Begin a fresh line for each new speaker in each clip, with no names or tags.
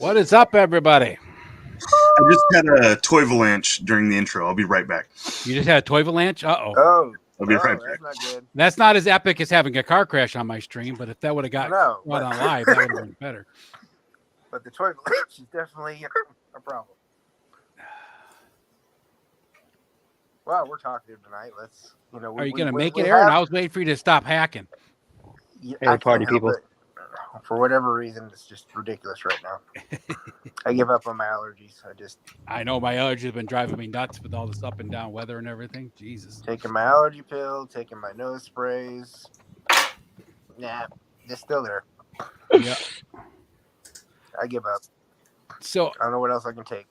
What is up, everybody?
I just had a toy avalanche during the intro. I'll be right back.
You just had a toy avalanche? Uh-oh.
Oh,
I'll be right
that's
back.
not good.
That's not as epic as having a car crash on my stream, but if that would have got
No,
brought
but-
on live, that would have been better.
But the toy avalanche is definitely a problem. Well, we're talkative tonight. Let's,
Are you going to make it, Aaron? I was waiting for you to stop hacking.
I party people. For whatever reason, it's just ridiculous right now. I give up on my allergies.
I know my allergies have been driving me nuts with all this up and down weather and everything. Jesus.
Taking my allergy pill, taking my nose sprays. Nah, it's still there.
Yeah.
I give up.
So
I don't know what else I can take.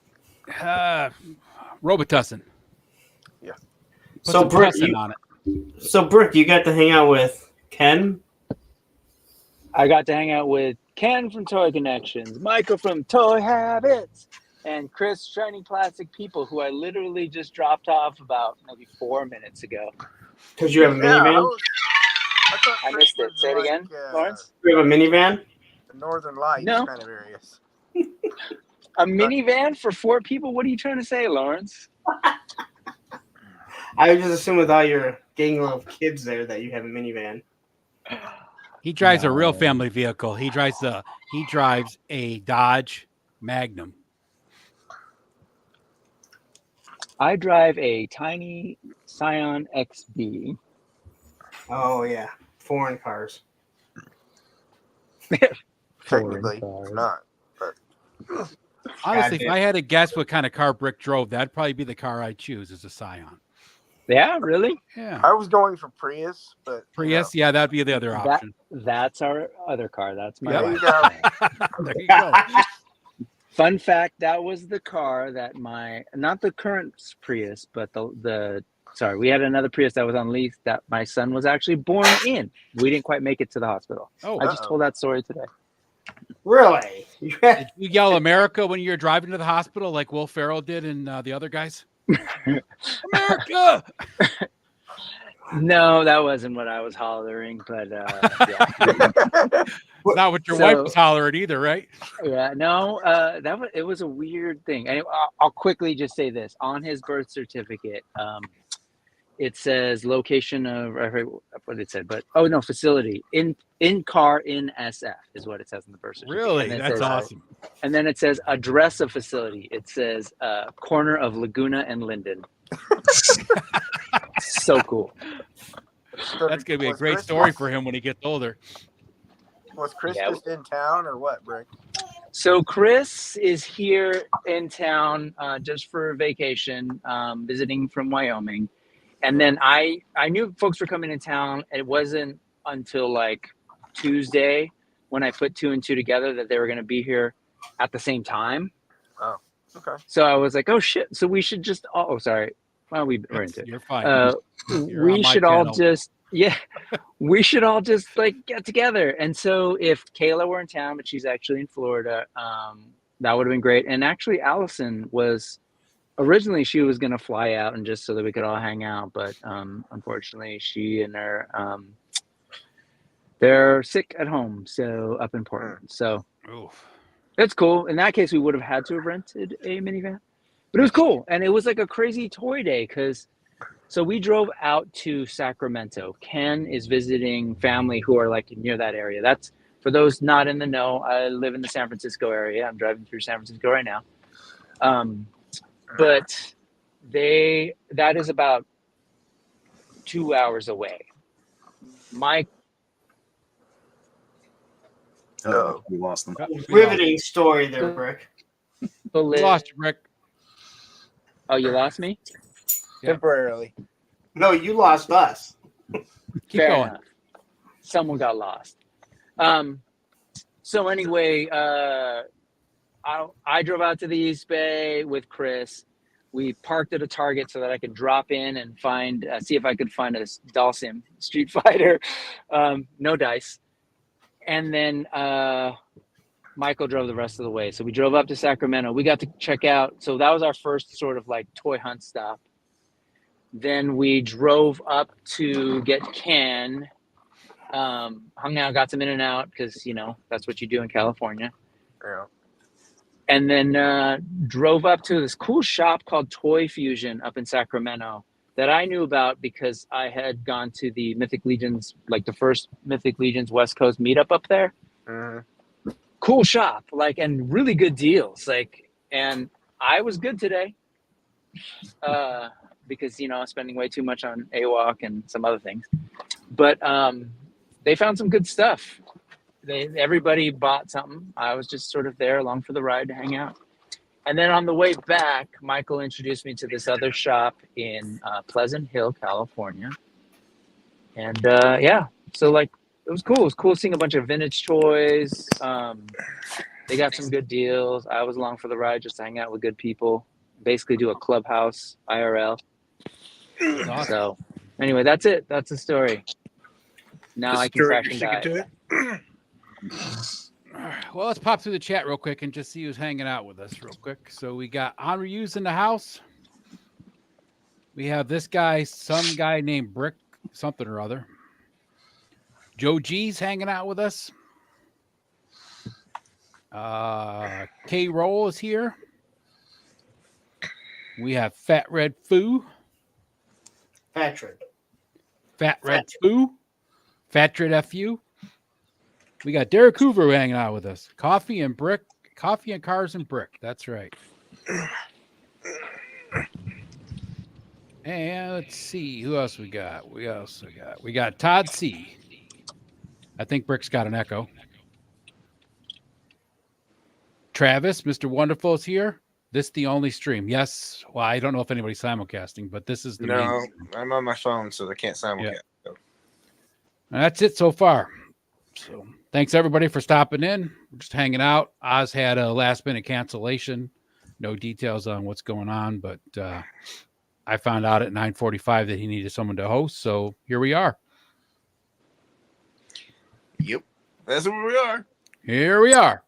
Robitussin.
Yeah.
Put
So
some
Brick,
tussin on it.
Brick, you got to hang out with Ken.
I got to hang out with Ken from Toy Connections, Michael from Toy Habits, and Chris Shiny Plastic People, who I literally just dropped off about maybe 4 minutes ago.
Because you have a minivan?
I missed it. Say it again, Lawrence?
You have a minivan?
The Northern Lights
No.
kind of areas.
A minivan for 4 people? What are you trying to say, Lawrence?
I would just assume with all your gang of kids there that you have a minivan.
He drives a real family vehicle. He drives a Dodge Magnum.
I drive a tiny Scion XB.
Oh, yeah. Foreign cars.
Technically, it's not. But
Honestly, if I had to guess what kind of car Brick drove, that'd probably be the car I'd choose as a Scion.
Yeah, really?
Yeah.
I was going for Prius, but
Prius, yeah, that'd be the other option.
That's our other car. That's my
There you
wife's
go.
car.
There you go.
Fun fact, that was the car that not the current Prius, but we had another Prius that was on lease that my son was actually born in. We didn't quite make it to the hospital.
Oh,
I just told that story today.
Really?
Did you yell America when you were driving to the hospital like Will Ferrell did and the other guys? America!
No, that wasn't what I was hollering, but yeah.
Not what your wife was hollering either, right?
Yeah, no, it was a weird thing. And I'll quickly just say this. On his birth certificate, it says location of, I forget what it said, but facility in car in SF is what it says in the birth certificate.
Really? That's awesome.
And then it says address of facility. It says corner of Laguna and Linden. So cool.
That's gonna be a great story for him when he gets older.
Was Chris just in town or what, Brick?
So Chris is here in town just for vacation, visiting from Wyoming. And then I knew folks were coming in town. It wasn't until like Tuesday when I put 2 and 2 together that they were going to be here at the same time.
Oh, okay.
So I was like, oh shit. So we should just, sorry. Well, we're into it.
You're fine.
We should all just, we should all just like get together. And so if Kayla were in town, but she's actually in Florida, that would have been great. And actually Allison originally she was going to fly out and just so that we could all hang out. But unfortunately she and her, they're sick at home. So up in Portland. So it's cool. In that case, we would have had to have rented a minivan. But it was cool. And it was like a crazy toy day so we drove out to Sacramento. Ken is visiting family who are like near that area. That's for those not in the know. I live in the San Francisco area. I'm driving through San Francisco right now. But that is about 2 hours away.
We lost them.
Riveting story there, Brick.
We lost you, Rick.
Oh, you lost me?
Temporarily.
No, you lost us.
Keep going.
Enough. Someone got lost. So anyway, I drove out to the East Bay with Chris. We parked at a Target so that I could drop in and see if I could find a Dalsim Street Fighter. No dice. And then Michael drove the rest of the way. So we drove up to Sacramento. We got to check out. So that was our first sort of like toy hunt stop. Then we drove up to get Ken, hung out, got some In-N-Out because, that's what you do in California.
Yeah.
and then drove up to this cool shop called Toy Fusion up in Sacramento that I knew about because I had gone to the Mythic Legions, like the first Mythic Legions West Coast meetup up there. Cool shop, like, and really good deals, like, and I was good today because I'm spending way too much on AWOC and some other things, but they found some good stuff. Everybody bought something. I was just sort of there along for the ride to hang out. And then on the way back, Michael introduced me to this other shop in Pleasant Hill, California. And so like it was cool. It was cool seeing a bunch of vintage toys. They got some good deals. I was along for the ride just to hang out with good people. Basically do a Clubhouse IRL.
Awesome.
So anyway, that's it. That's the story. Now I can crash and die.
To it?
Well, let's pop through the chat real quick and just see who's hanging out with us real quick. So we got Henri Hughes in the house. We have this guy, some guy named Brick something or other. Joe G's hanging out with us. K Roll is here. We have Fat Red Foo.
Fat Red.
Fat Red Foo. Fat Red FU. We got Derek Hoover hanging out with us. Coffee and Cars and Brick. That's right. And let's see who else we got. We got Todd C. I think Brick's got an echo. Travis, Mr. Wonderful is here. This the only stream. Yes. Well, I don't know if anybody's simulcasting, but this is the main
No,
stream.
I'm on my phone, so they can't simulcast.
Yeah. And that's it so far. So thanks everybody for stopping in. We're just hanging out. Oz had a last minute cancellation. No details on what's going on, but I found out at 9:45 that he needed someone to host. So here we are.
Yep, that's where we are.
Here we are.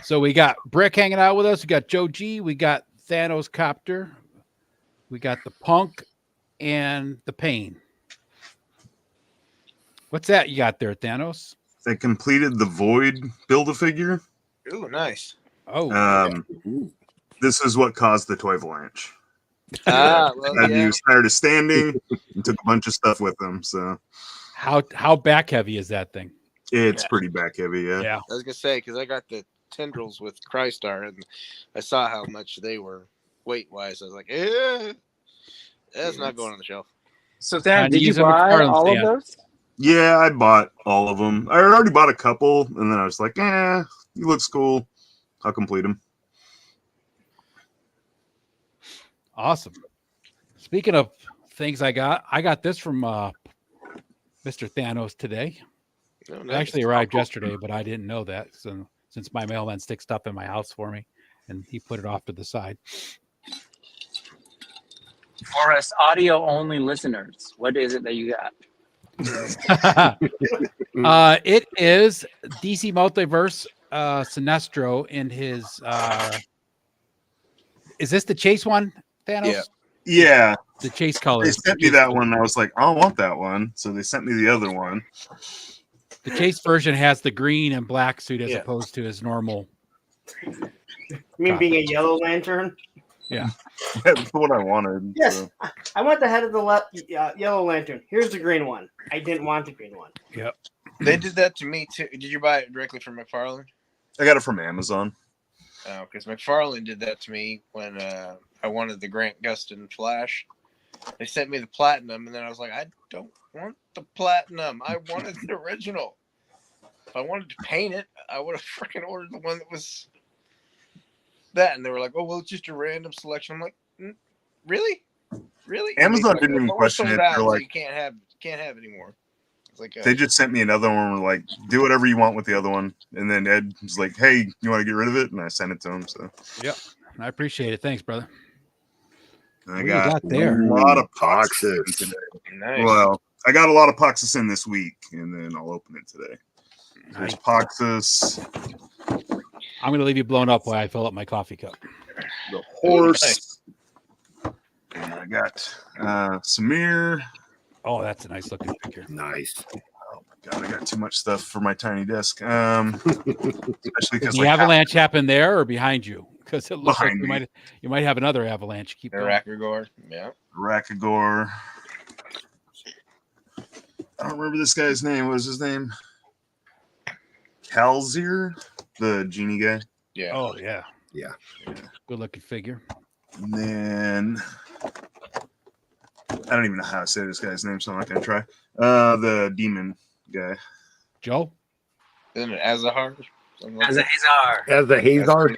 So we got Brick hanging out with us. We got Joe G. We got Thanos Copter. We got the Punk and the Pain. What's that you got there, Thanos?
They completed the Void Build-A-Figure.
Ooh, nice.
Oh,
This is what caused the toy avalanche.
Well,
He was tired of standing and took a bunch of stuff with him. So
how back heavy is that thing?
it's pretty back heavy. Yeah.
I was gonna say because I got the tendrils with Crystar and I saw how much they were weight wise. I was like, that's not going on the shelf.
So Dan, did you
use them as
buy
Carlin
all of
stand.
those?
Yeah, I bought all of them. I already bought a couple, and then I was like, he looks cool. I'll complete him.
Awesome. Speaking of things I got this from Mr. Thanos today.
Oh,
It
nice.
actually arrived yesterday, but I didn't know that. So since my mailman sticks stuff in my house for me, and he put it off to the side.
For us audio only listeners, what is it that you got?
It is DC Multiverse Sinestro in his is this the Chase one, Thanos?
Yeah.
The Chase color.
They sent me that one. I was like, I don't want that one. So they sent me the other one.
The Chase version has the green and black suit as
Yeah.
opposed to his normal.
You mean being a Yellow Lantern?
Yeah.
That's what I wanted.
Yes.
So.
I want the head of the Yellow Lantern. Here's the green one. I didn't want the green one.
Yep.
They did that to me too. Did you buy it directly from McFarlane?
I got it from Amazon.
Oh, because McFarlane did that to me when I wanted the Grant Gustin Flash. They sent me the platinum, and then I was like, I don't want the platinum. I wanted the original. If I wanted to paint it, I would have freaking ordered the one that was that. And they were like, oh, well, it's just a random selection. I'm like, really? Really?
Amazon
Like,
didn't even
"Well, we're
question
sold
it.
out,
They're
so
like-
you can't have it anymore. It's like
They just sent me another one. Like, do whatever you want with the other one. And then Ed was like, hey, you want to get rid of it? And I sent it to him. So
I appreciate it. Thanks, brother.
and I
What do you
got
got there?
a lot of
Boxes.
Poxes today.
nice.
Well, I got a lot of Poxus in this week, and then I'll open it today. There's Poxus,
I'm going to leave you blown up while I fill up my coffee cup.
the horse, and I got Samir.
Oh, that's a nice looking picture.
Nice.
Oh my God, I got too much stuff for my tiny desk. Especially because
the avalanche happened there or behind you? Because it looks like
Behind
you might have another avalanche. Keep going.
Rakagor. Yeah.
Rakagor. I don't remember this guy's name. What was his name? Kalzir, the genie guy.
Yeah.
Oh yeah.
Yeah.
Good looking figure.
And then I don't even know how to say this guy's name, so I'm not gonna try. The demon guy.
Joe?
Isn't it Azahar?
As a Hazar.
As a Hazar.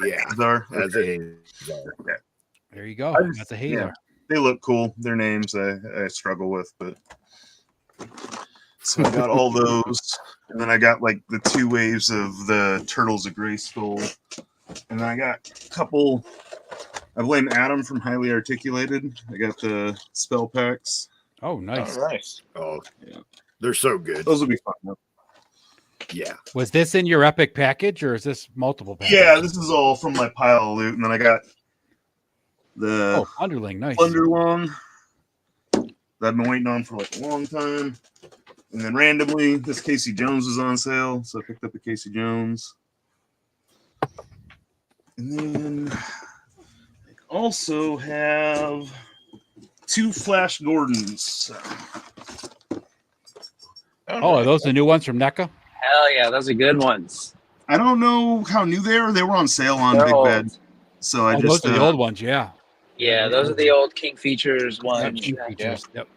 Yeah.
Azar.
As a Hazar.
There you go. That's a Hazar.
Yeah, they look cool. Their names I struggle with, but so I got all those, and then I got like the 2 waves of the Turtles of Grayskull, and then I got a couple. I blame Adam from Highly Articulated. I got the spell packs.
Oh, nice.
Oh, nice.
Oh,
Yeah.
They're so good.
Those will be fun.
Yeah.
Was this in your epic package or is this multiple packages?
Yeah, this is all from my pile of loot, and then I got the
Underling, nice.
Thunderlong that I've been waiting on for like a long time. And then randomly, this Casey Jones was on sale, so I picked up a Casey Jones. And then I also have 2 Flash Gordons.
Oh, are those the new ones from NECA?
Hell yeah, those are good ones.
I don't know how new they are. They were on sale on
They're
Big
old.
Bed. So I
Those
just
are the old ones, yeah.
Yeah, those are the old King Features ones.
King features. Yep.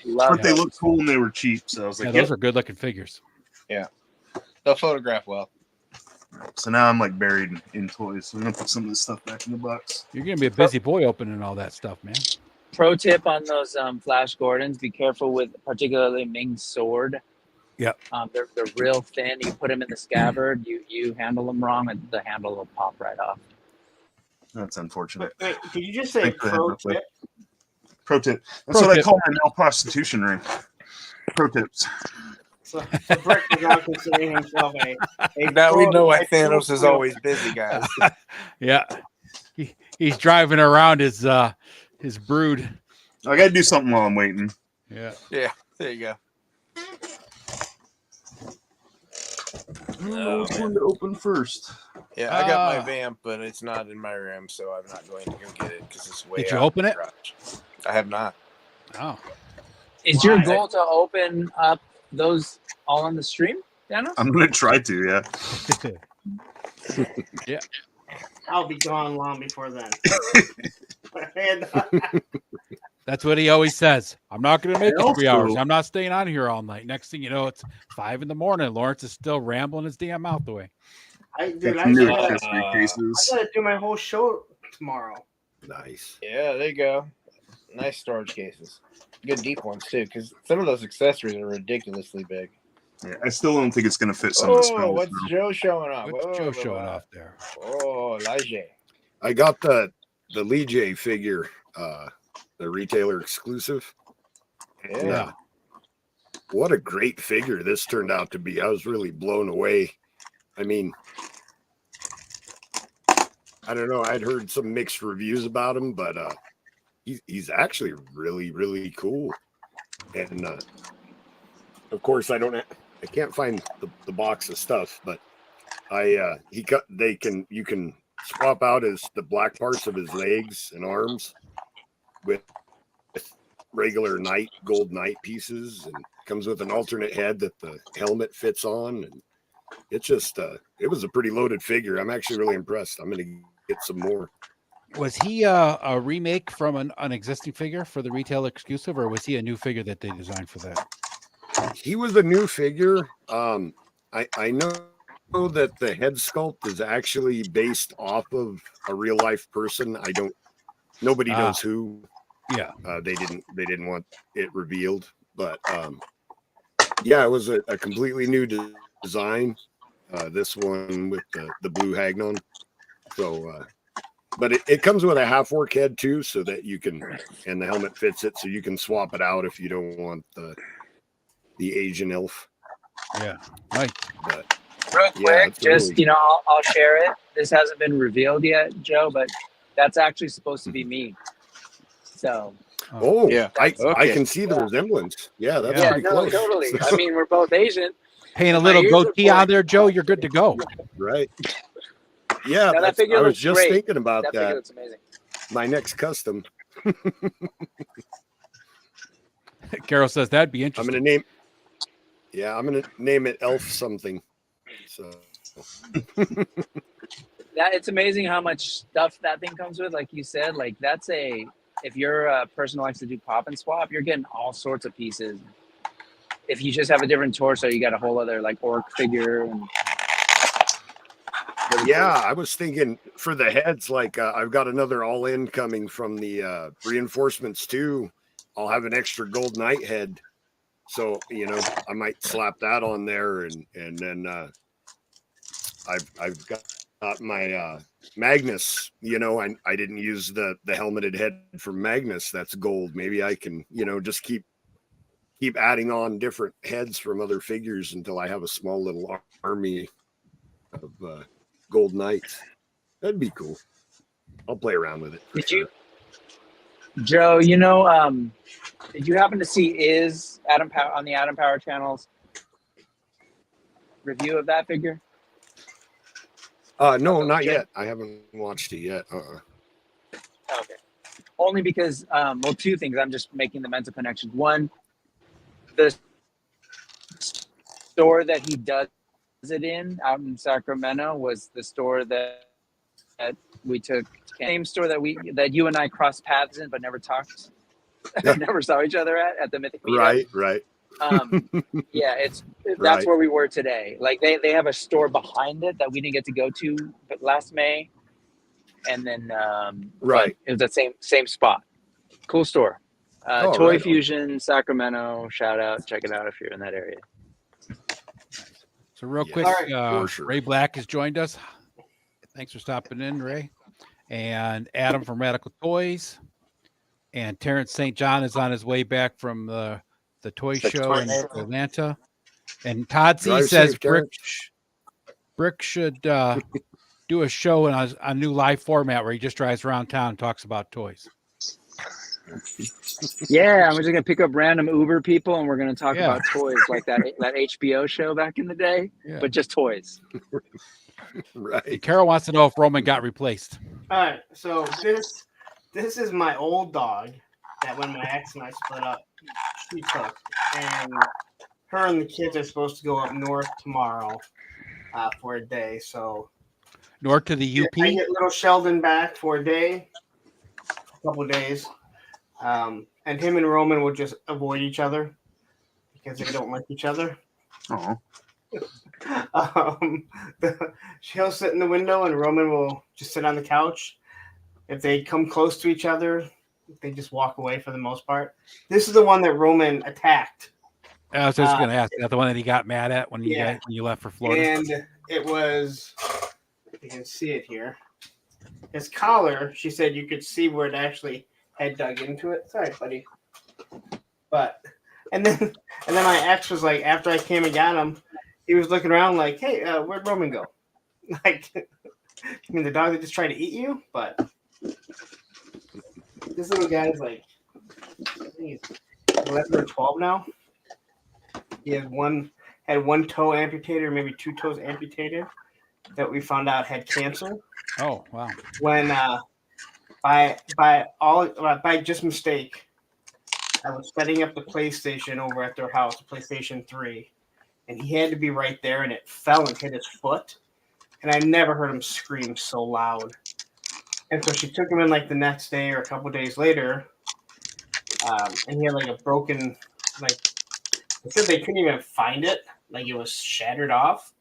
Love
but they
those.
looked cool and they were cheap. So I was like,
Yeah,
yep.
those are good looking figures.
They'll photograph well.
So now I'm like buried in toys. So I'm gonna put some of this stuff back in the box.
You're gonna be a busy boy opening all that stuff, man.
Pro tip on those Flash Gordons: be careful with particularly Ming's sword.
Yep.
They're real thin. You put them in the scabbard, you handle them wrong, and the handle will pop right off.
That's unfortunate.
Wait, did you just say
Thanks for the
pro
heads up,
tip?
Pro tip. That's
Pro
what
tip.
I call my male prostitution ring. Pro tips.
So Brick is now considering himself a
Now we
pro-
know why
a pro
Thanos is
player.
always busy, guys.
Yeah. He's driving around his brood.
I gotta do something while I'm waiting.
Yeah.
Yeah, there you go.
I don't know which one to open first.
Yeah, I got my
Ah.
vamp, but it's not in my RAM, so I'm not going to go get it because it's way
Did you
out
open
in the
it?
garage. I have not.
Oh.
Is your
Why?
goal to open up those all on the stream, Dennis?
I'm gonna try to, yeah.
I'll be gone long before then. And,
That's what he always says. I'm not going to make it 3 hours.
Also-
I'm not staying on here all night. Next thing you know, it's 5 a.m. Lawrence is still rambling his damn mouth away.
Got some new accessory
I
cases.
gotta do my whole show tomorrow.
Nice.
Yeah, there you go. Nice storage cases. Good deep ones, too, because some of those accessories are ridiculously big.
Yeah, I still don't think it's gonna fit some of the
Oh,
spells.
what's
though.
Joe showing off?
What's
Whoa,
Joe
whoa,
showing
whoa.
off there?
Oh, Lige.
I got the Lee J figure, the retailer exclusive. And,
Yeah.
what a great figure this turned out to be. I was really blown away. I mean, I don't know. I'd heard some mixed reviews about him, but he's actually really, really cool. And of course, I can't find the box of stuff, but you can swap out the black parts of his legs and arms with regular gold knight pieces, and comes with an alternate head that the helmet fits on, and it's just it was a pretty loaded figure. I'm actually really impressed. I'm gonna get some more.
Was he a remake from an existing figure for the retail exclusive, or was he a new figure that they designed for that?
He was a new figure. I know that the head sculpt is actually based off of a real life person. Nobody knows who.
Yeah.
They didn't want it revealed, but yeah, it was a completely new design. This one with the blue Hagnon. So, but it comes with a half orc head too, so that you can, and the helmet fits it, so you can swap it out if you don't want the Asian elf.
Yeah. Right.
But
Real
Yeah,
quick, just
absolutely.
I'll share it. This hasn't been revealed yet, Joe, but that's actually supposed to be me. So
Oh,
Yeah.
I
Okay.
can see the resemblance. Yeah, that's
Yeah.
pretty
no,
close.
totally. I mean, we're both Asian.
Paint a
My
little
ears are
goatee on
pointed.
there, Joe. You're good to go.
Right. Yeah,
No, that figure
I was
looks
just
great.
thinking about
That figure
that.
looks amazing.
My next custom.
Carol says that'd be
I'm
interesting.
gonna name. Yeah, I'm gonna name it Elf something. So
That it's amazing how much stuff that thing comes with. Like you said, like that's if you're a person who likes to do pop and swap, you're getting all sorts of pieces. If you just have a different torso, you got a whole other like orc figure. And
yeah, I was thinking for the heads, like I've got another all in coming from the reinforcements too. I'll have an extra gold knight head. So, you know, I might slap that on there and then I've got my Magnus, you know, I didn't use the helmeted head from Magnus. That's gold. Maybe I can, you know, just keep adding on different heads from other figures until I have a small little army of gold knights. That'd be cool. I'll play around with it.
did you, Joe? You know, did you happen to see Adam Power on the Adam Power channel's review of that figure?
No, not yet. I haven't watched it yet.
Okay. Only because, well, two things. I'm just making the mental connection. One, the store that he does it in out in Sacramento was the store that we took. Same store that you and I crossed paths in, but never talked. Never saw each other at the Mythic Meetup.
Right.
Yeah, that's
Right.
where we were today. Like they have a store behind it that we didn't get to go to but last May, and then
Right.
it was that same spot. Cool store.
Oh,
Toy
right on.
Fusion, Sacramento. Shout out, check it out if you're in that area.
So real
Yes,
quick,
for sure.
Ray Black has joined us. Thanks for stopping in, Ray. And Adam from Radical Toys. And Terrence St. John is on his way back from the toy show in Atlanta. And Todd C
Drive
says
safe, Terrence.
Brick should do a show in a new live format where he just drives around town and talks about toys.
Yeah, I'm just gonna pick up random Uber people and we're gonna talk
Yeah.
about toys like that HBO show back in the day,
Yeah.
but just toys.
Right.
And Carol wants to know if Roman got replaced.
All right, so this is my old dog that when my ex and I split up, she took, and her and the kids are supposed to go up north tomorrow for a day. So
North to the UP.
I get little Sheldon back for a day, a couple days, and him and Roman will just avoid each other because they don't like each other.
Oh,
She'll sit in the window and Roman will just sit on the couch. If they come close to each other, they just walk away for the most part. This is the one that Roman attacked.
I was just going to ask, is that the one that he got mad at when
Yeah.
when you left for Florida?
And it was, you can see it here. His collar, she said you could see where it actually had dug into it. Sorry, buddy. But, and then my ex was like, after I came and got him, he was looking around like, hey, where'd Roman go? Like, I mean, the dog that just tried to eat you? But this little guy's like, I think he's 11 or 12 now. He had one toe amputated, or maybe two toes amputated, that we found out had cancer.
Oh, wow.
When by just mistake, I was setting up the PlayStation over at their house, the PlayStation 3, and he had to be right there, and it fell and hit his foot. And I never heard him scream so loud. And so she took him in like the next day or a couple days later, and he had like a broken, like, they said they couldn't even find it, like it was shattered off.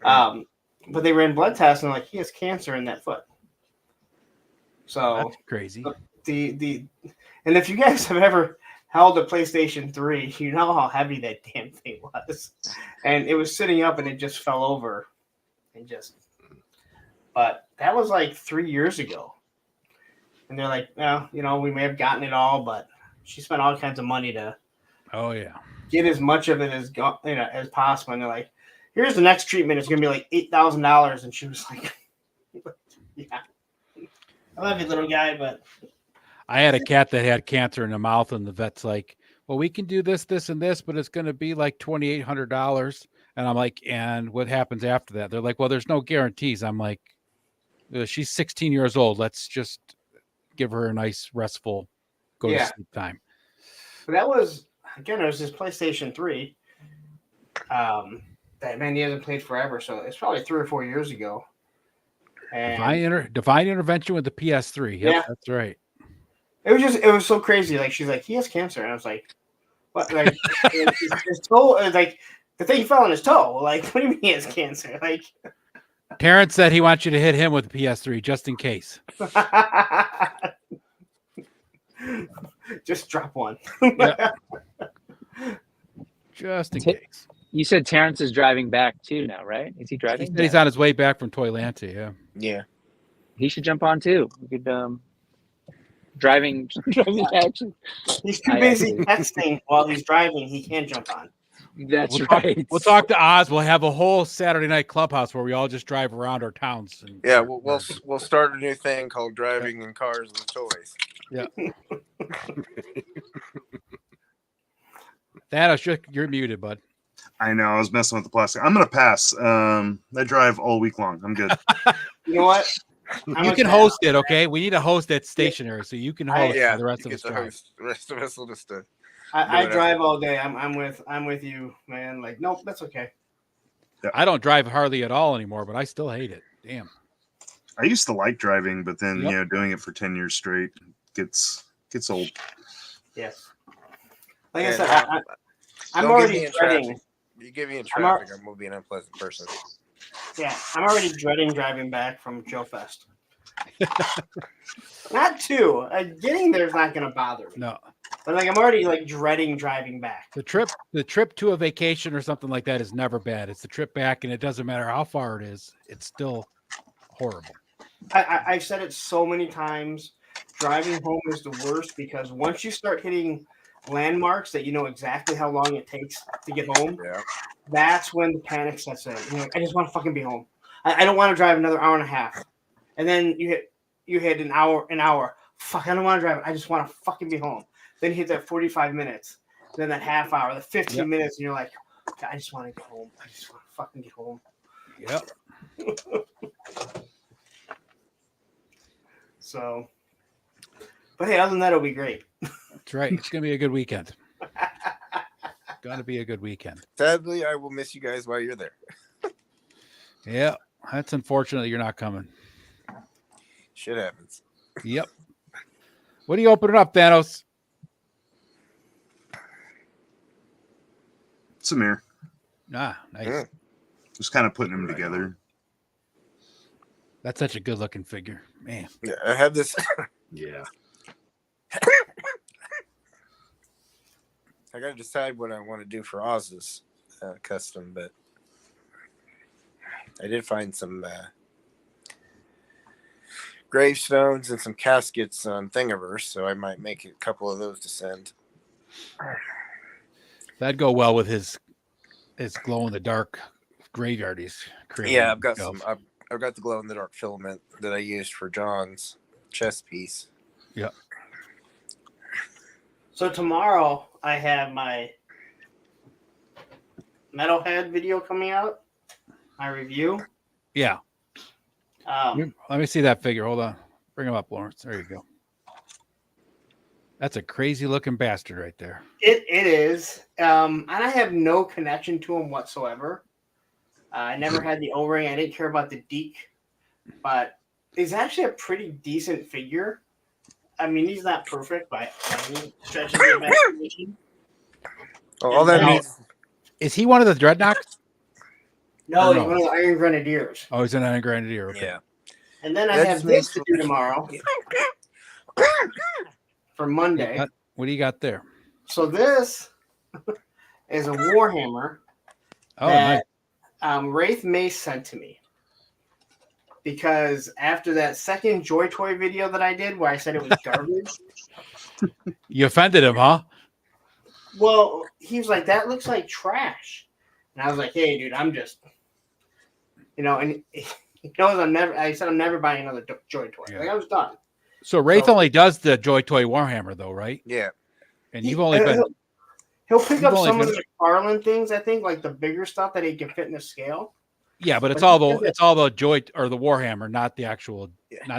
But they ran blood tests and like he has cancer in that foot. So
That's crazy.
And if you guys have ever held a PlayStation 3, you know how heavy that damn thing was. And it was sitting up and it just fell over and but that was like 3 years ago. And they're like, well, you know, we may have gotten it all, but she spent all kinds of money to get as much of it as possible. And they're like, here's the next treatment. It's going to be like $8,000. And she was like, yeah, I love you, little guy, but
I had a cat that had cancer in the mouth, and the vet's like, well, we can do this, this, and this, but it's going to be like $2,800. And I'm like, and what happens after that? They're like, well, there's no guarantees. I'm like, she's 16 years old. Let's just give her a nice, restful go to sleep time.
But that was, again, it was his PlayStation 3. That man, he hasn't played forever, so it's probably 3 or 4 years ago. And
Divine intervention with the PS3. Yep,
Yeah.
that's right.
It was so crazy. Like, she's like, he has cancer. And I was like, what? Like, his toe, like, the thing fell on his toe. Like, what do you mean he has cancer? Like,
Terrence said he wants you to hit him with the PS3 just in case.
Just drop one.
Yep. Just in case.
You said Terrence is driving back too now, right? Is he driving?
He said he's on his way back from Toylanta. Yeah.
Yeah.
He should jump on too. We could driving action.
He's too busy texting while he's driving. He can't jump on.
That's right.
We'll talk to Oz. We'll have a whole Saturday night clubhouse where we all just drive around our towns. And,
Yeah, we'll start a new thing called driving in cars with toys.
Yeah. Thanos, you're muted, bud.
I know. I was messing with the plastic. I'm gonna pass. I drive all week long. I'm good.
You know what?
You can host it, okay? We need a host that's stationary, so you can host. The rest of us drive.
The rest of us will just.
I drive all day. I'm with you, man. Like, nope, that's okay.
Yeah.
I don't drive hardly at all anymore, but I still hate it. Damn.
I used to like driving, but then doing it for 10 years straight gets old.
Yes. Like I said, I'm already dreading.
You get me in traffic, I'm gonna be an unpleasant person.
Yeah, I'm already dreading driving back from Joe Fest. Not too. Getting there is not going to bother me.
No.
But like I'm already like dreading driving back.
The trip to a vacation or something like that is never bad. It's the trip back, and it doesn't matter how far it is. It's still horrible.
I've said it so many times. Driving home is the worst because once you start hitting landmarks that you know exactly how long it takes to get home, that's when the panic sets in. You're like, I just want to fucking be home. I don't want to drive another hour and a half. And then you hit an hour. Fuck, I don't want to drive. I just want to fucking be home. Then you hit that 45 minutes. Then that half hour, the 15 minutes, and you're like, I just want to get home. I just want to fucking get home.
Yep.
So, but hey, other than that, it'll be great.
That's right. It's gonna be a good weekend. Gonna be a good weekend.
Sadly, I will miss you guys while you're there.
Yeah, that's unfortunate that you're not coming.
Shit happens.
Yep. What are you opening up, Thanos?
Samir.
Ah, nice.
Yeah.
Just kind of putting them together.
That's such a good looking figure, man.
Yeah, I have this.
Yeah.
I got to decide what I want to do for Oz's custom, but I did find some gravestones and some caskets on Thingiverse, so I might make a couple of those to send.
That'd go well with his glow in the dark graveyard he's creating.
Yeah, I've got some. I've got the glow in the dark filament that I used for John's chest piece.
Yeah.
So tomorrow I have my Metalhead video coming out. My review.
Yeah. Let me see that figure. Hold on. Bring him up, Lawrence. There you go. That's a crazy looking bastard right there.
It is. And I have no connection to him whatsoever. I never had the O-ring. I didn't care about the Deke. But he's actually a pretty decent figure. I mean, he's not perfect by any stretch of the imagination.
All that means.
Is he one of the Dreadnoks?
No, he's one of the Iron Grenadiers.
Oh, he's an Iron Grenadier. Okay.
Yeah.
And then I have this to do tomorrow for Monday.
What do you got there?
So this is a Warhammer
that
Wraith Mace sent to me. Because after that second Joy Toy video that I did where I said it was garbage.
You offended him, huh?
Well, he was like, that looks like trash. And I was like, hey, dude, I'm just, and he knows I said I'm never buying another Joy Toy.
Yeah.
Like, I was done.
So Wraith
So-
only does the Joy Toy Warhammer though, right?
Yeah.
And you've only been
He'll pick
You've
up
only
some of
been-
the McFarlane things, I think, like the bigger stuff that he can fit in the scale.
yeah, but it's
But
all
he
the
does it-
it's all the Joy or the Warhammer, not the actual
Yeah.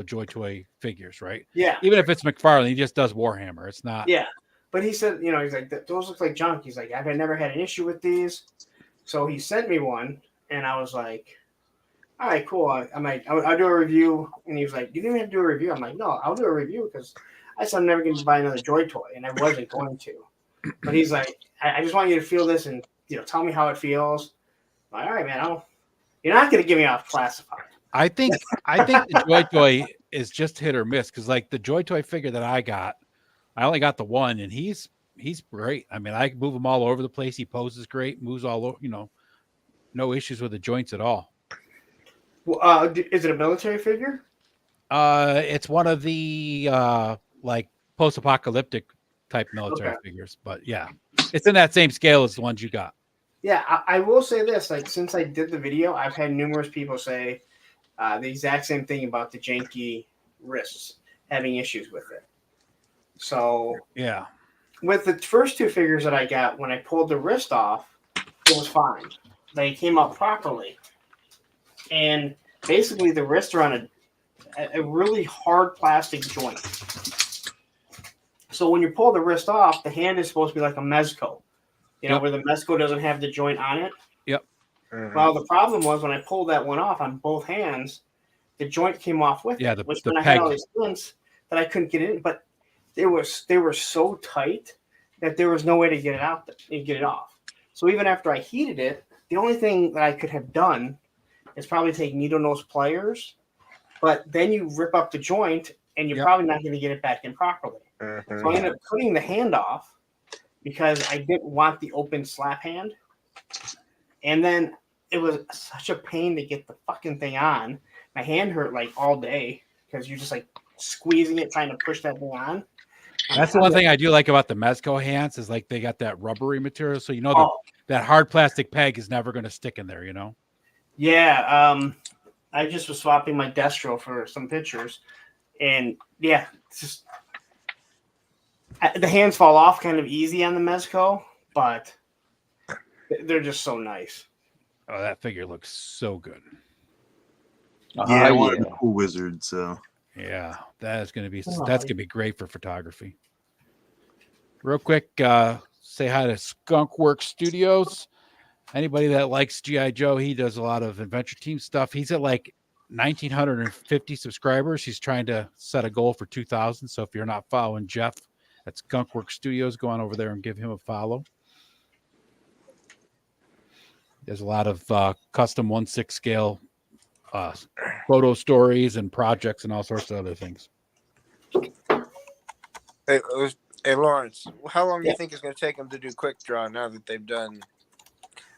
Joy Toy figures, right?
Yeah,
Even if it's McFarlane, he just does Warhammer. It's not.
yeah. But he said, he's like, those look like junk. He's like, I've never had an issue with these. So he sent me one, and I was like, all right, cool. I'm like, I'll do a review. And he was like, you didn't even have to do a review. I'm like, no, I'll do a review because I said I'm never going to buy another Joy Toy, and I wasn't going to. But he's like, I just want you to feel this and tell me how it feels. I'm like, all right, man. You're not going to get me off classified.
I think the Joy Toy is just hit or miss because like the Joy Toy figure that I got, I only got the one, and he's great. I mean, I can move him all over the place. He poses great, moves all over. No issues with the joints at all.
Well, is it a military figure?
It's one of the like post-apocalyptic type military figures, but yeah, it's in that same scale as the ones you got.
Yeah, I will say this. Like, since I did the video, I've had numerous people say the exact same thing about the janky wrists, having issues with it. So
Yeah,
with the first two figures that I got, when I pulled the wrist off, it was fine. They came out properly. And basically the wrists are on a really hard plastic joint. So when you pull the wrist off, the hand is supposed to be like a mezco.
Yep.
Where the mezco doesn't have the joint on it.
Yep.
Mhm.
Well, the problem was when I pulled that one off on both hands, the joint came off with
Yeah,
it.
the
When I
peg.
had all these splints that I couldn't get in, but they were so tight that there was no way to get it out and get it off. So even after I heated it, the only thing that I could have done is probably take needle nose pliers, but then you rip up the joint and you're
Yep.
probably not going to get it back in properly.
Mhm.
So I ended up cutting the hand off because I didn't want the open slap hand. And then it was such a pain to get the fucking thing on. My hand hurt like all day because you're just like squeezing it, trying to push that thing on.
that's the one thing I do like about the mezco hands is like they got that rubbery material, so
Oh,
that hard plastic peg is never going to stick in there.
yeah. I just was swapping my Destro for some pictures, and yeah, it's just the hands fall off kind of easy on the Mezco, but they're just so nice.
Oh, that figure looks so good.
Yeah, I wanted
yeah.
a cool wizard, so
Yeah, that's gonna be
Oh,
great for photography. Real quick, say hi to Skunkworks Studios. Anybody that likes GI Joe, he does a lot of Adventure Team stuff. He's at like 1,950 subscribers. He's trying to set a goal for 2,000. So if you're not following Jeff at Skunkworks Studios, go on over there and give him a follow. There's a lot of custom 1/6 scale photo stories and projects and all sorts of other things.
Hey, Lawrence, how long do
Yeah.
you think it's going to take them to do quick draw now that they've done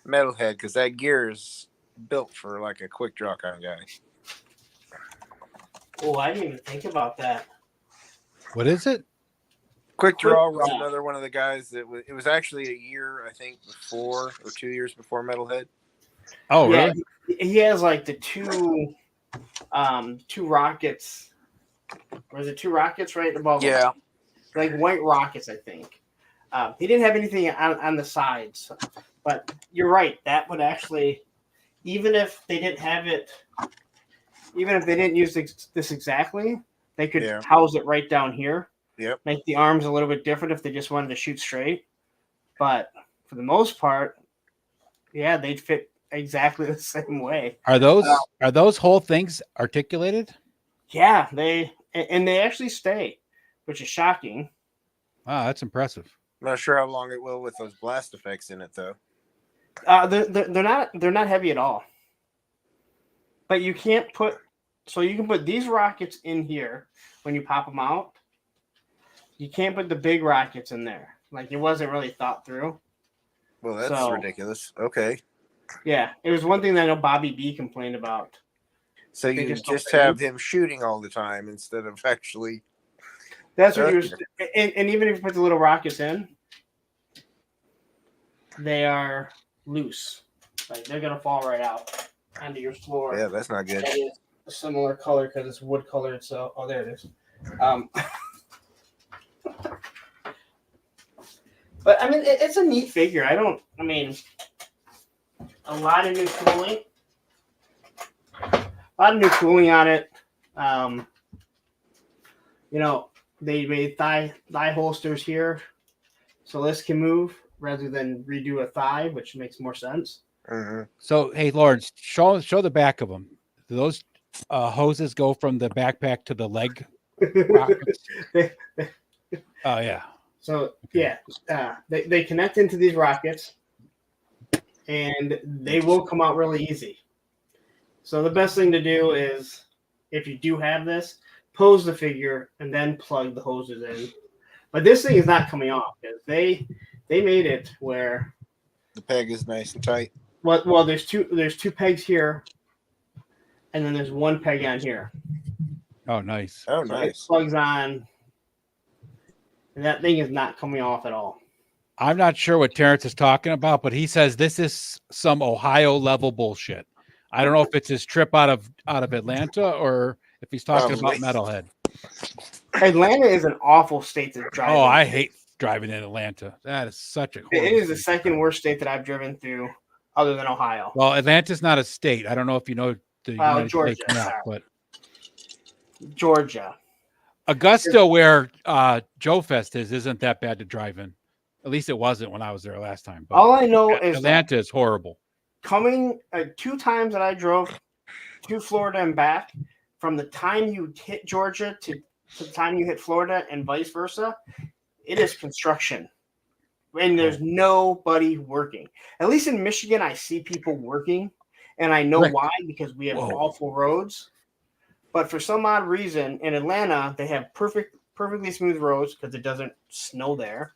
Metalhead? Because that gear is built for like a quick draw kind of guy.
Oh, I didn't even think about that.
What is it?
Quick Draw was
Draw.
another one of the guys that it was actually a year, I think, before or 2 years before Metalhead.
Oh,
Yeah,
really?
he has like the two rockets. Or is it two rockets right above? him?
Yeah.
Like white rockets, I think. He didn't have anything on the sides, but you're right. That would actually, even if they didn't have it, even if they didn't use this exactly, they could
Yeah.
house it right down here.
Yep.
Make the arms a little bit different if they just wanted to shoot straight. But for the most part, yeah, they'd fit exactly the same way.
Are those whole things articulated?
Yeah, they actually stay, which is shocking.
Wow, that's impressive.
I'm not sure how long it will with those blast effects in it, though.
They're not heavy at all. But you can't put, so you can put these rockets in here when you pop them out. You can't put the big rockets in there. Like, it wasn't really thought through.
Well, that's
So-
ridiculous. Okay.
Yeah, it was one thing that I know Bobby B complained about.
So
They
you
just
just
don't fit
have him shooting all the time instead of actually.
That's what he was,
Okay.
and even if you put the little rockets in, they are loose. Like, they're gonna fall right out onto your floor.
Yeah, that's not good.
That is a similar color because it's wood colored. So, oh, there it is. But I mean, it's a neat figure. I mean, a lot of new cooling. A lot of new cooling on it. You know, they made thigh holsters here, so this can move rather than redo a thigh, which makes more sense.
Mm-hmm.
So, hey, Lawrence, show the back of them. Do those hoses go from the backpack to the leg rockets? Oh, yeah.
So yeah, they connect into these rockets, and they will come out really easy. So the best thing to do is, if you do have this, pose the figure and then plug the hoses in. But this thing is not coming off because they made it where
The peg is nice and tight.
well there's two pegs here, and then there's one peg on here.
Oh, nice.
Oh,
So
nice.
it plugs on, and that thing is not coming off at all.
I'm not sure what Terrence is talking about, but he says this is some Ohio level bullshit. I don't know if it's his trip out of Atlanta or if he's talking about Metalhead.
Atlanta is an awful state to drive.
Oh, I hate driving in Atlanta. That is such a.
It is the second worst state that I've driven through, other than Ohio.
Well, Atlanta's not a state. I don't know if you know the United
Georgia,
States map, but
Georgia.
Augusta, where Joe Fest isn't that bad to drive in. At least it wasn't when I was there last time. But
all I know is
Atlanta is horrible.
Coming 2 times that I drove to Florida and back, from the time you hit Georgia to the time you hit Florida and vice versa, it is construction. And there's nobody working. At least in Michigan, I see people working, and I know why, because we have awful roads. But for some odd reason, in Atlanta, they have perfectly smooth roads because it doesn't snow there.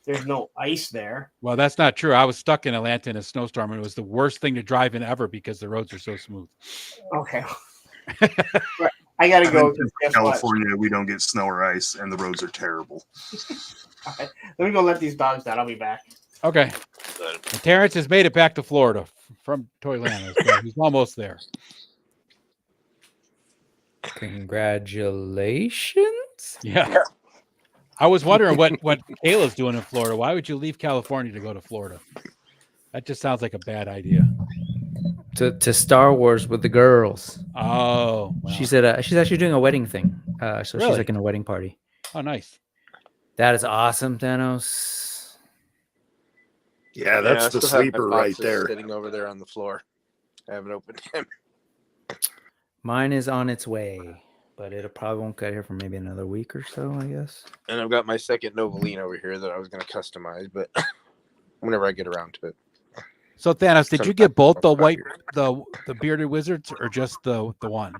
There's no ice there.
Well, that's not true. I was stuck in Atlanta in a snowstorm, and it was the worst thing to drive in ever because the roads are so smooth.
Okay. I got to go.
In California, we don't get snow or ice, and the roads are terrible.
Okay. Let me go let these dogs out. I'll be back.
Okay. And Terrence has made it back to Florida from Toyland. So he's almost there.
Congratulations.
Yeah. I was wondering what Kayla's doing in Florida. Why would you leave California to go to Florida? That just sounds like a bad idea.
To Star Wars with the girls.
Oh, wow.
She said she's actually doing a wedding thing. So she's
Really?
like in a wedding party.
Oh, nice.
That is awesome, Thanos.
Yeah, that's the sleeper right there.
Sitting over there on the floor. I haven't opened him.
Mine is on its way, but it probably won't get here for maybe another week or so, I guess.
And I've got my second Novaline over here that I was going to customize, but whenever I get around to it.
So Thanos, did you get both the bearded wizards or just the one?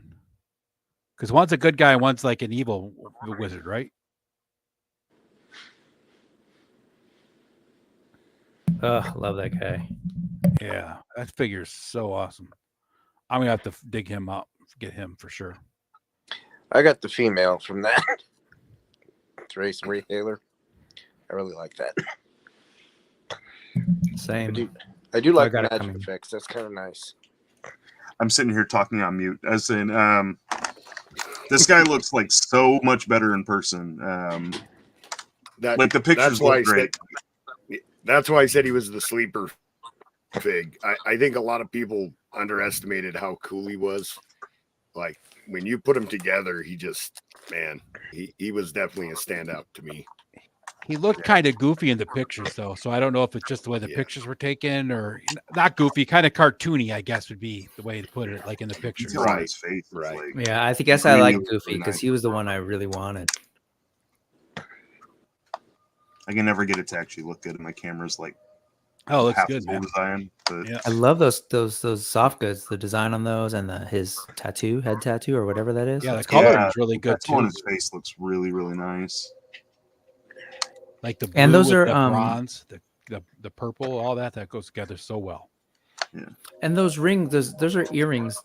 Because one's a good guy and one's like an evil wizard, right?
Love that guy.
Yeah, that figure's so awesome. I'm gonna have to dig him up, get him for sure.
I got the female from that. It's Race Retailer. I really like that.
Same.
I do like
got it
magic
coming.
effects. That's kind of nice.
I'm sitting here talking on mute. As in, this guy looks like so much better in person. Like the pictures look great.
That's why I said he was the sleeper fig. I think a lot of people underestimated how cool he was. Like when you put him together, he just, man, he was definitely a standout to me.
He looked kind of goofy in the pictures, though, so I don't know if it's just the way the pictures were taken, or not goofy, kind of cartoony, I guess would be the way to put it, like in the pictures.
Right. His face right. Like,
Yeah, I guess I like Goofy because he was the one I really wanted.
I can never get it to actually look good, and my camera's like,
oh, looks
half
good,
as old as I am. But
yeah.
I love those soft goods, the design on those, and his head tattoo or whatever that is.
Yeah, the color is really good
too.
too.
His face looks really, really nice.
Like the blue
And those
with
are
the bronze, the purple, all that goes together so well.
Yeah.
And those rings, those are earrings.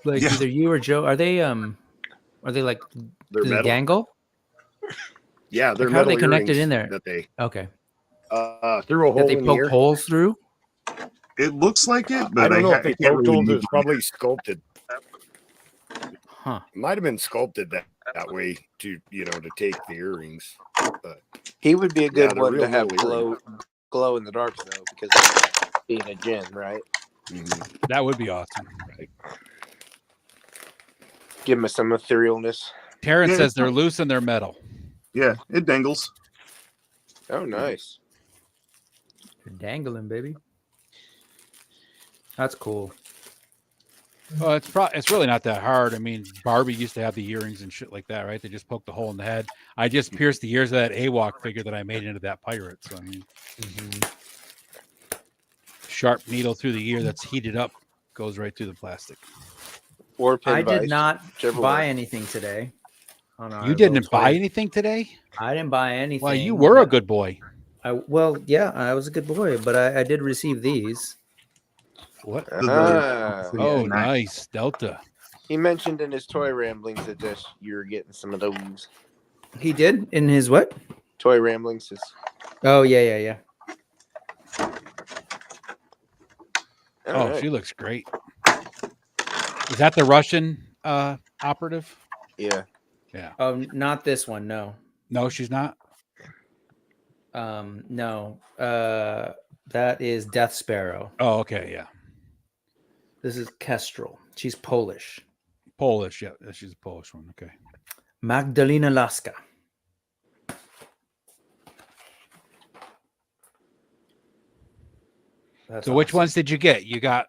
Like either you or Joe, are they like
They're
do they
metal.
dangle?
Yeah, they're
Like, how are they
metal
connected
earrings
in there?
That they
Okay.
through a hole
That they
in the
poke
ear.
holes through?
It looks like it,
I
but
don't know if
I
they
can't
poked
really
holes.
move
It's
my
probably sculpted.
Huh.
It might have been sculpted that way to take the earrings. But
He would be a good
they're
one
real
to have
little
glow in the dark though, because of being a gem, right?
Mhm.
That would be awesome.
Give him some etherealness.
Terrence
Yeah,
says they're loose and they're metal.
Yeah, it dangles.
Oh, nice.
You're dangling, baby. That's cool.
Well, it's really not that hard. I mean, Barbie used to have the earrings and shit like that, right? They just poked the hole in the head. I just pierced the ears of that AWOC figure that I made into that pirate. So I mean, sharp needle through the ear that's heated up goes right through the plastic.
Or pin
I did
vise,
not
whichever
buy
one.
anything today. On our
You didn't
little
buy
toy.
anything today?
I didn't buy anything.
Well, you were a good boy.
Well, yeah, I was a good boy, but I did receive these.
What?
Yeah,
Nice. Delta.
He mentioned in his toy ramblings that you were getting some of those.
He did in his what?
Toy ramblings.
Oh yeah.
Oh,
right.
she looks great. Is that the Russian operative?
Yeah.
Yeah.
Not this one. No.
No, she's not.
No. That is Death Sparrow.
Oh, okay. Yeah.
This is Kestrel. She's Polish.
Polish. Yeah, she's a Polish one. Okay.
Magdalena Laska. That's
so which
awesome.
ones did you get? You got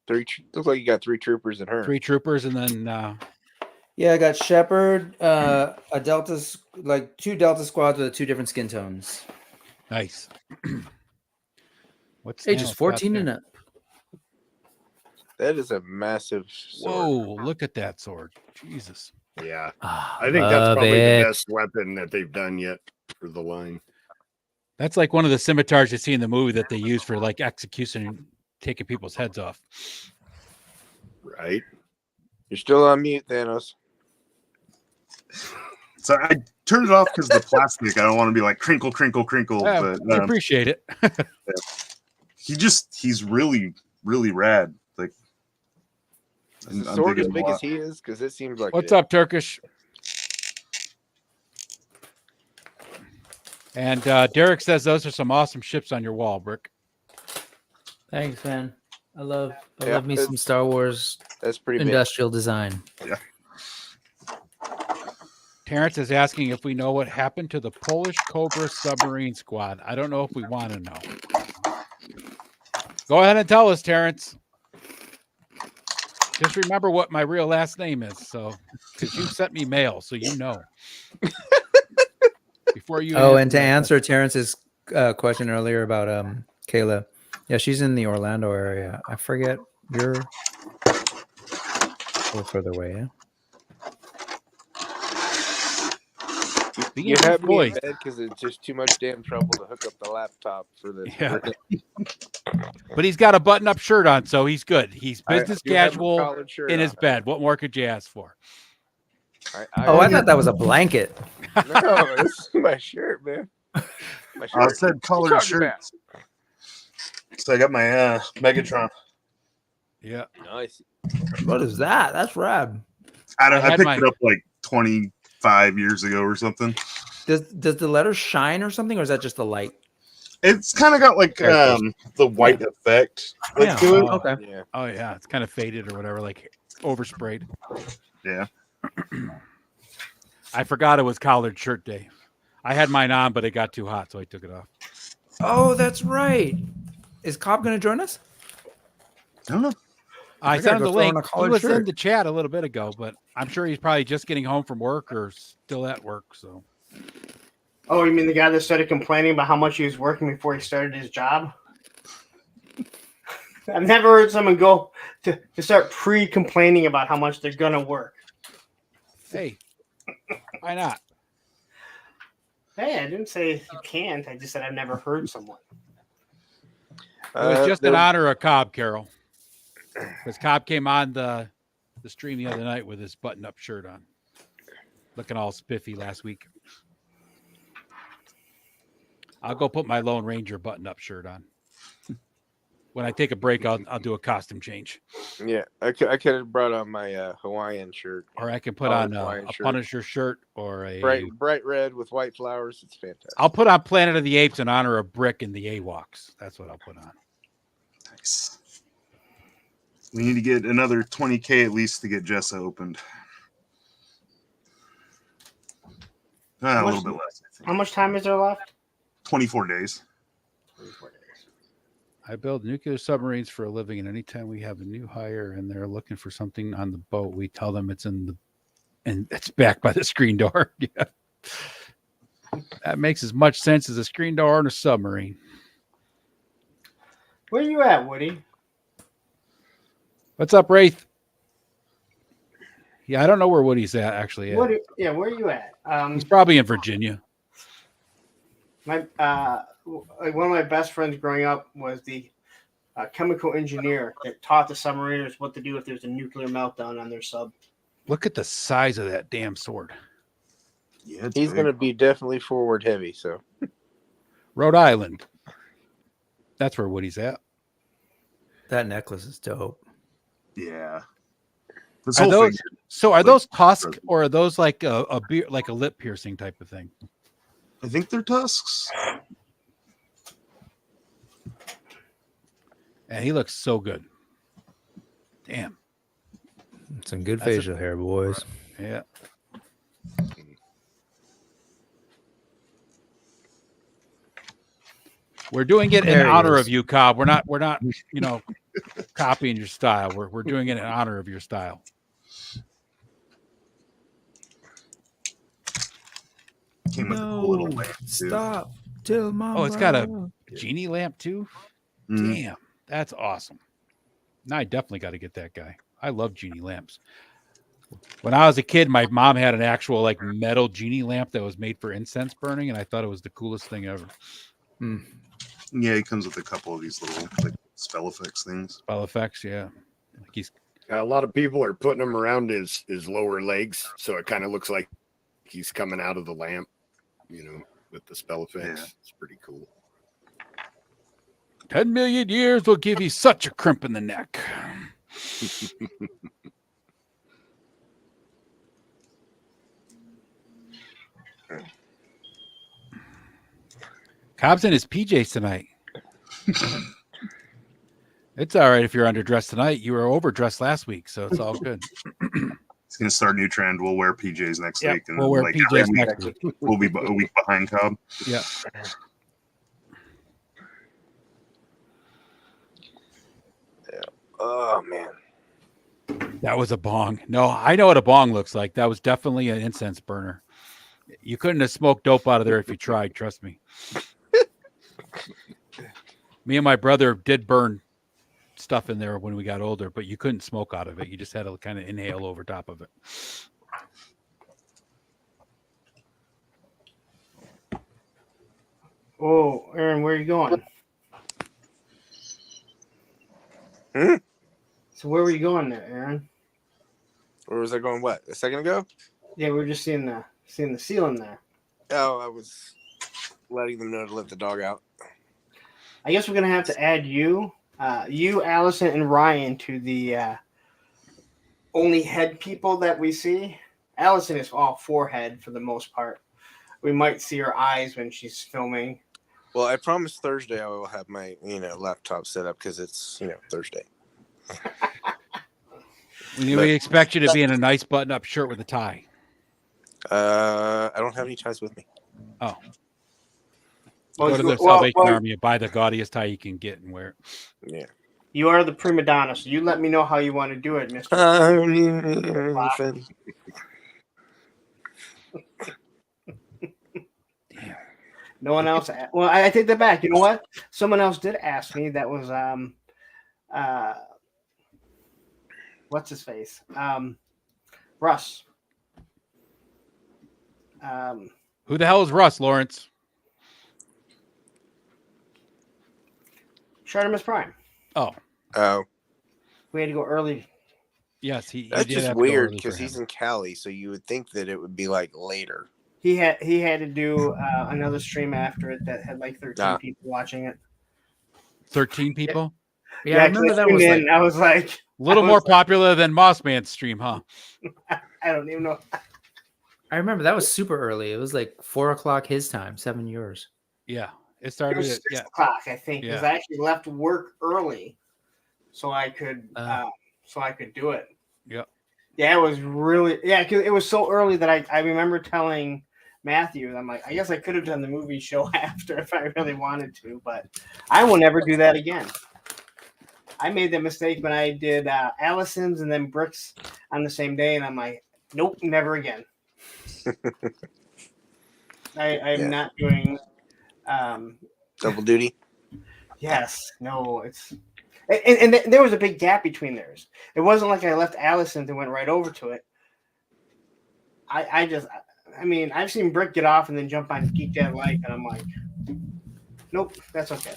three. Looks like you got 3 troopers in her.
3 troopers, and then
Yeah, I got Shepherd, a Delta, like 2 Delta squads with 2 different skin tones.
nice. What's
Ages 14 and up.
That is a massive sword.
Whoa! Look at that sword. Jesus.
Yeah.
Ah,
I think that's probably
it.
the best weapon that they've done yet for the line.
That's like one of the scimitars you see in the movie that they use for like execution, taking people's heads off.
Right.
You're still on mute, Thanos.
So I turned it off because the plastic. I don't want to be like crinkle, crinkle, crinkle. But
I appreciate it.
he's really, really rad. Like,
Is the sword as big as he is? Because it seems like
What's up, Turkish? And Derek says those are some awesome ships on your wall, Brick.
Thanks, man. I love
Yeah,
me some Star Wars
That's pretty big.
industrial design.
Yeah.
Terrence is asking if we know what happened to the Polish Cobra submarine squad. I don't know if we want to know. Go ahead and tell us, Terrence. Just remember what my real last name is, so because you sent me mail, so you know. Before you.
And to answer Terrence's question earlier about Kayla, yeah, she's in the Orlando area. I forget you're a little further away. Yeah.
You have me in bed because it's just too much damn trouble to hook up the laptop for this.
Yeah. But he's got a button-up shirt on, so he's good. He's business casual in his bed. What more could you ask for?
I thought that was a blanket.
No, this is my shirt, man. My shirt.
I said collared shirts. So I got my Megatron.
Yeah.
Nice.
What is that? That's rad.
I picked it up like 25 years ago or something.
Does the letter shine or something, or is that just the light?
It's kind of got like the white effect to it.
Okay.
Yeah.
Oh yeah, it's kind of faded or whatever, like oversprayed.
Yeah.
I forgot it was collared shirt day. I had mine on, but it got too hot, so I took it off.
Oh, that's right. Is Cobb going to join us?
I don't know.
I sent him the link. He was
shirt.
in the chat a little bit ago, but I'm sure he's probably just getting home from work or still at work. So.
Oh, you mean the guy that started complaining about how much he was working before he started his job? I've never heard someone go to start pre-complaining about how much they're going to work.
Hey, why not?
Hey, I didn't say you can't. I just said I've never heard someone.
It was just in honor of Cobb, Carol. Because Cobb came on the stream the other night with his button-up shirt on. Looking all spiffy last week. I'll go put my Lone Ranger button-up shirt on. when I take a break, I'll do a costume change,
Yeah, I could have brought on my Hawaiian shirt,
or I can put
Collared
on
Hawaiian
a
shirt.
Punisher shirt or a.
bright red with white flowers. It's fantastic.
I'll put on Planet of the Apes in honor of Brick and the AWOCs. That's what I'll put on.
Nice. We need to get another 20K at least to get Jessa opened. A little bit less, I think.
How much time is there left?
24 days.
24 days.
I build nuclear submarines for a living, and anytime we have a new hire and they're looking for something on the boat, we tell them it's in the and it's back by the screen door. Yeah. That makes as much sense as a screen door on a submarine.
Where you at, Woody?
What's up, Wraith? Yeah, I don't know where Woody's at actually.
Where are you at?
He's probably in Virginia.
My one of my best friends growing up was the chemical engineer that taught the submariners what to do if there's a nuclear meltdown on their sub.
Look at the size of that damn sword.
Yeah,
He's going to be definitely forward heavy. So,
Rhode Island. That's where Woody's at.
That necklace is dope.
Yeah.
Are those tusks or are those like a beer, like a lip piercing type of thing?
I think they're tusks.
And he looks so good. Damn.
Some good facial hair, boys.
Yeah. We're doing it in honor of you, Cobb. We're not, copying your style. We're doing it in honor of your style.
Came with a cool little lamp too.
Stop. Till mom.
Oh, it's got a genie lamp too? Damn. That's awesome. Now I definitely got to get that guy. I love genie lamps. When I was a kid, my mom had an actual like metal genie lamp that was made for incense burning, and I thought it was the coolest thing ever.
Yeah, he comes with a couple of these little like spell effects things.
Spell effects, yeah. Like he's
A lot of people are putting them around his lower legs, so it kind of looks like he's coming out of the lamp, with the spell effects.
Yeah.
It's pretty cool.
10 million years will give you such a crimp in the neck. Cobb's in his PJs tonight. It's all right if you're underdressed tonight. You were overdressed last week, so it's all good.
It's gonna start a new trend. We'll wear PJs next week, and
we'll wear PJs next week.
We'll be a week behind Cobb.
Yeah.
oh man,
That was a bong. No, I know what a bong looks like. That was definitely an incense burner. You couldn't have smoked dope out of there if you tried. Trust me. Me and my brother did burn stuff in there when we got older, but you couldn't smoke out of it. You just had to kind of inhale over top of it.
Oh, Aaron, where are you going? So where were you going there, Aaron?
where was I going? What, a second ago?
Yeah, we were just seeing the ceiling there.
Oh, I was letting them know to let the dog out.
I guess we're gonna have to add you, Allison, and Ryan to the only head people that we see. Allison is all forehead for the most part. We might see her eyes when she's filming.
Well, I promised Thursday I will have my laptop set up because it's Thursday.
We expect you to be in a nice button-up shirt with a tie.
I don't have any ties with me.
Oh.
Well,
Go to the Salvation Army and buy the gaudiest tie you can get and wear it.
Yeah.
You are the prima donna, so you let me know how you want to do it, Mr. No one else. Well, I take that back. You know what? Someone else did ask me. That was what's his face? Russ.
Who the hell is Russ, Lawrence?
Shartimus Prime.
Oh.
We had to go early.
Yes, he
That's
did
just
have to go
weird
early
because
for
he's
him.
in Cali, so you would think that it would be like later.
He had to do another stream after it that had like 13 people watching it.
13 people?
Yeah, I
'cause
remember that
tuned
was
in
like
and I was like,
A little
I
more
was like,
popular than Mossman's stream, huh?
I don't even know.
I remember that was super early. It was like 4 o'clock his time, 7 yours.
Yeah, it
It
started
was
at
6 o'clock, I think, because
Yeah.
I actually left work early, so I could do it.
Yep.
Yeah, it was really because it was so early that I remember telling Matthew, I'm like, I guess I could have done the movie show after if I really wanted to, but I will never do that again. I made that mistake when I did Allison's and then Bricks on the same day, and I'm like, nope, never again. I'm not doing
Double duty.
yes, no, it's and there was a big gap between theirs. It wasn't like I left Allison's and went right over to it. I mean, I've seen Brick get off and then jump on Geek Dad Life, and I'm like, nope, that's okay.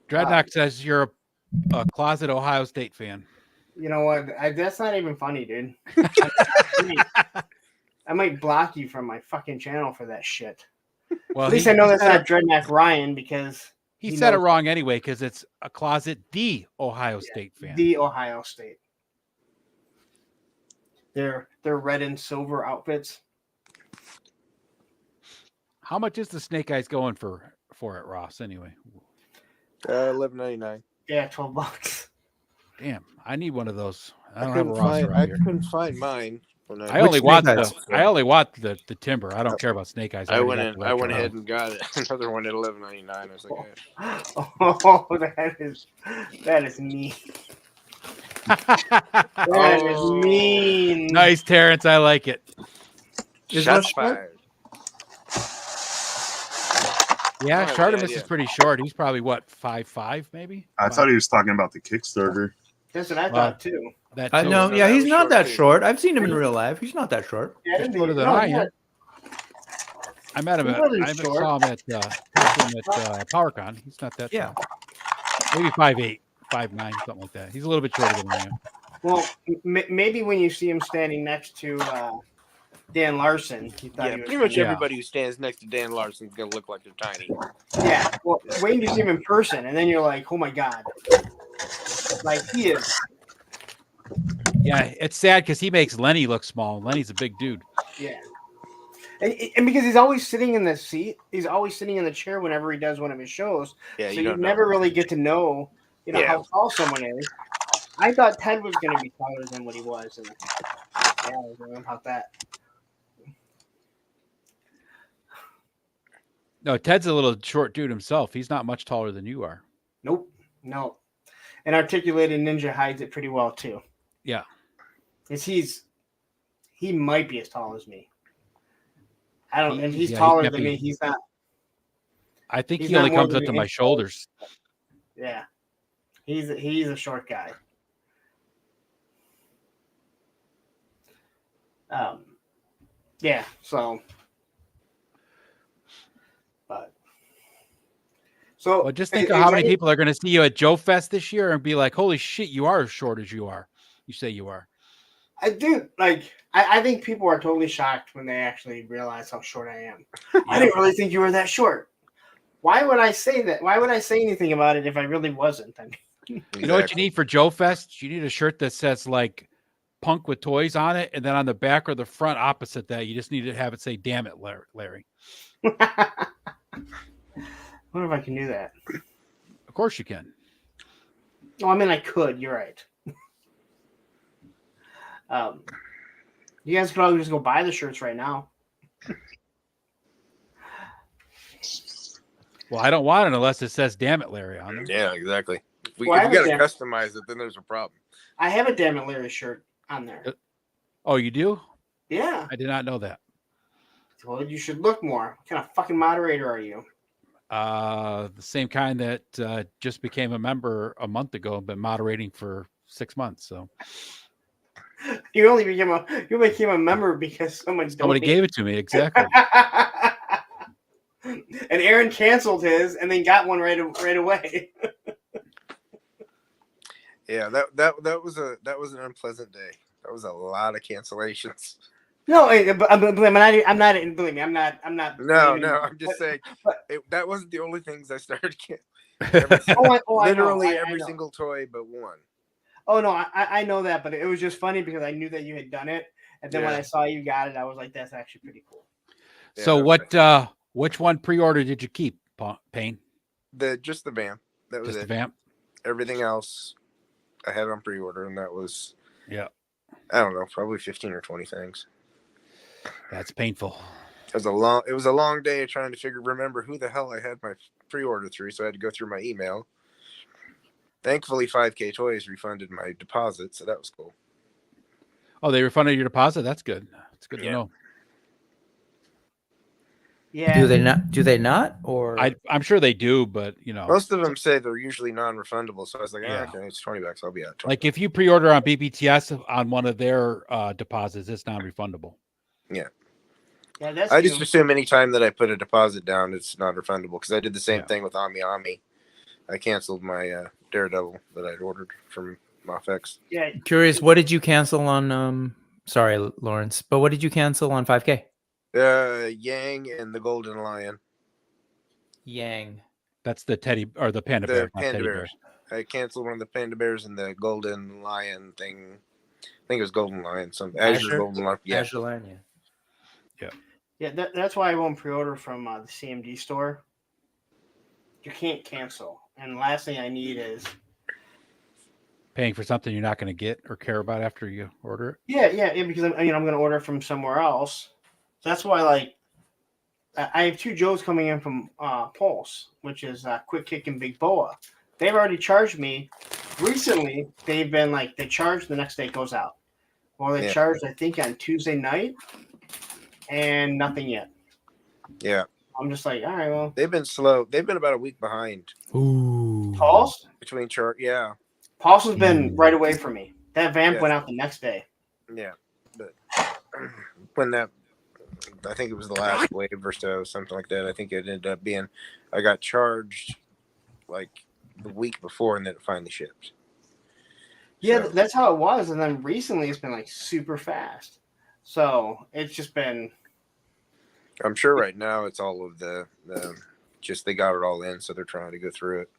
Dreadnought says you're a closet Ohio State fan.
You know what? That's not even funny, dude. I might block you from my fucking channel for that shit.
Well,
at least I know that's not Dreadnought Ryan because
he said it wrong anyway because it's a closet the Ohio State fan.
The Ohio State. Their red and silver outfits.
How much is the Snake Eyes going for it, Ross? Anyway,
$11.99.
Yeah, $12.
Damn, I need one of those. I don't have a Ross around here.
couldn't find mine.
I only want the timber. I don't care about Snake Eyes.
I went ahead and got it. Another one at $11.99. I was like,
oh, that is mean. That is mean.
Nice, Terrence. I like it.
Shots fired.
Yeah,
Oh,
Shartimus
yeah.
is pretty short. He's probably what 5'5", maybe.
I thought he was talking about the Kickstarter.
That's what I thought too.
That
I
too.
know.
No,
Yeah,
that
he's
was
not
short,
that
too.
short. I've seen him in real life. He's not that short.
Yeah,
He's shorter than I am. I met him
He
at
wasn't
I
short.
saw him at PowerCon. He's not that
Yeah.
tall. Maybe 5'8", 5'9", something like that. He's a little bit shorter than I am.
Well, maybe when you see him standing next to Dan Larson, you thought
Yeah,
he was
pretty much
Yeah.
everybody who stands next to Dan Larson's gonna look like they're tiny.
Yeah. Well, wait until you see him in person, and then you're like, oh my god, like he is.
Yeah, it's sad because he makes Lenny look small. Lenny's a big dude.
Yeah. And because he's always sitting in the seat, he's always sitting in the chair whenever he does one of his shows.
Yeah,
So
you
you
don't know.
never really get to know,
Yeah.
how tall someone is. I thought Ted was going to be taller than what he was. And yeah, I was wrong about that.
No, Ted's a little short dude himself. He's not much taller than you are.
Nope. No. And Articulated Ninja hides it pretty well too.
Yeah.
He might be as tall as me. I don't. If he's
Yeah, he
taller
can't
than
be.
me, he's not.
I think
He's
he only
not more
comes
than
up to
an
my
inch taller.
shoulders.
Yeah. He's a short guy. Yeah. So.
Well, just think of how many people are going to see you at Joe Fest this year and be like, "Holy shit, you are as short as you are." You say you are.
I do I think people are totally shocked when they actually realize how short I am. I didn't really think you were that short. Why would I say that? Why would I say anything about it if I really wasn't? I mean,
You know what you need for Joe Fest? You need a shirt that says like "Punk with Toys" on it, and then on the back or the front opposite that, you just need to have it say "Damn it, Larry."
I wonder if I can do that.
Of course you can.
No, I mean I could. You're right. You guys could probably just go buy the shirts right now.
Well, I don't want it unless it says "Damn it, Larry" on them.
Yeah, exactly. If we
Well, I
got to
have a
customize it, then there's a problem.
I have a Damn It Larry shirt on there.
Oh, you do?
Yeah.
I did not know that.
Well, you should look more. What kind of fucking moderator are you?
The same kind that just became a member a month ago, been moderating for 6 months. So
You became a member because somebody
gave it to me. Exactly.
And Aaron canceled his and then got one right away.
Yeah, that was an unpleasant day. That was a lot of cancellations.
No, I'm not. Believe me, I'm not.
No, I'm just saying that wasn't the only things I started.
Literally
I
every
know.
single toy but one.
Oh no, I know that, but it was just funny because I knew that you had done it, and then when I saw you got it, I was like, that's actually pretty cool.
So which one pre-order did you keep, Payne?
Just the vamp. That was
Just
it.
the vamp.
Everything else I had on pre-order, and that was
I
don't know, probably 15 or 20 things.
That's painful.
It was a long day trying to remember who the hell I had my pre-order through, so I had to go through my email. Thankfully, 5K Toys refunded my deposit, so that was cool.
Oh, they refunded your deposit? That's good. It's good to know.
Yeah.
Do they not? Or
I'm sure they do, but
most of them say they're usually non-refundable. So I was like, okay, it's $20. I'll be out.
Like if you pre-order on BBTS on one of their deposits, it's non-refundable.
Yeah.
Yeah, that's.
I just assume anytime that I put a deposit down, it's non-refundable because I did the same thing with Ami Ami. I canceled my Daredevil that I'd ordered from Mofex.
Yeah.
Curious, what did you cancel on? Sorry, Lawrence, but what did you cancel on 5K?
Yang and the Golden Lion.
Yang.
That's the teddy or the panda bear.
Panda bears. I canceled one of the panda bears and the Golden Lion thing. I think it was Golden Lion. Azure Golden Lion. Yeah.
Azure Lion.
Yeah, that's why I won't pre-order from the CMD store. You can't cancel. And the last thing I need is
paying for something you're not going to get or care about after you order it.
Yeah, because I'm going to order from somewhere else. So that's why, like, I have 2 Joes coming in from Pulse, which is Quick Kick and Big Boa. They've already charged me. Recently, they've been like, they charge, the next day it goes out. Well, they charged, I think, on Tuesday night, and nothing yet.
Yeah.
I'm just like, all right, well.
They've been slow. They've been about a week behind.
Ooh.
Pulse?
Between chart, yeah.
Pulse has been right away for me. That vamp went out the next day.
Yeah. But when that, I think it was the last wave or so, something like that. I think it ended up being, I got charged like the week before and then it finally shipped.
Yeah, so that's how it was. And then recently it's been like super fast. So it's just been.
I'm sure right now it's all of the just they got it all in. So they're trying to go through it.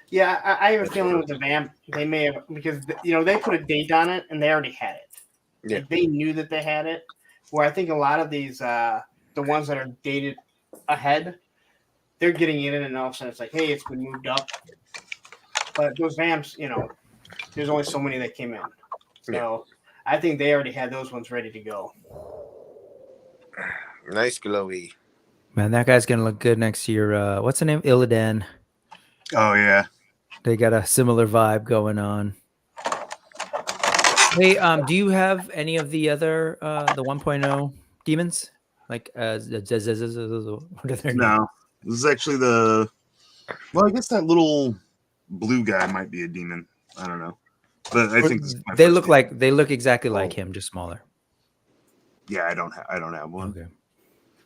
Yeah, I have a feeling with the vamp, they may have, because, they put a date on it and they already had it.
Yeah.
Like, they knew that they had it. Where I think a lot of these, the ones that are dated ahead, they're getting in it and all of a sudden it's like, hey, it's been moved up. But those vamps, there's only so many that came in. So I think they already had those ones ready to go.
Nice glowy.
Man, that guy's going to look good next to your, what's the name? Illidan.
Oh, yeah.
They got a similar vibe going on. Hey, do you have any of the other the 1.0 demons? Like what are their names?
No. This is actually well, I guess that little blue guy might be a demon. I don't know. But I think
they look exactly like him, just smaller.
Yeah, I don't have one.
Okay.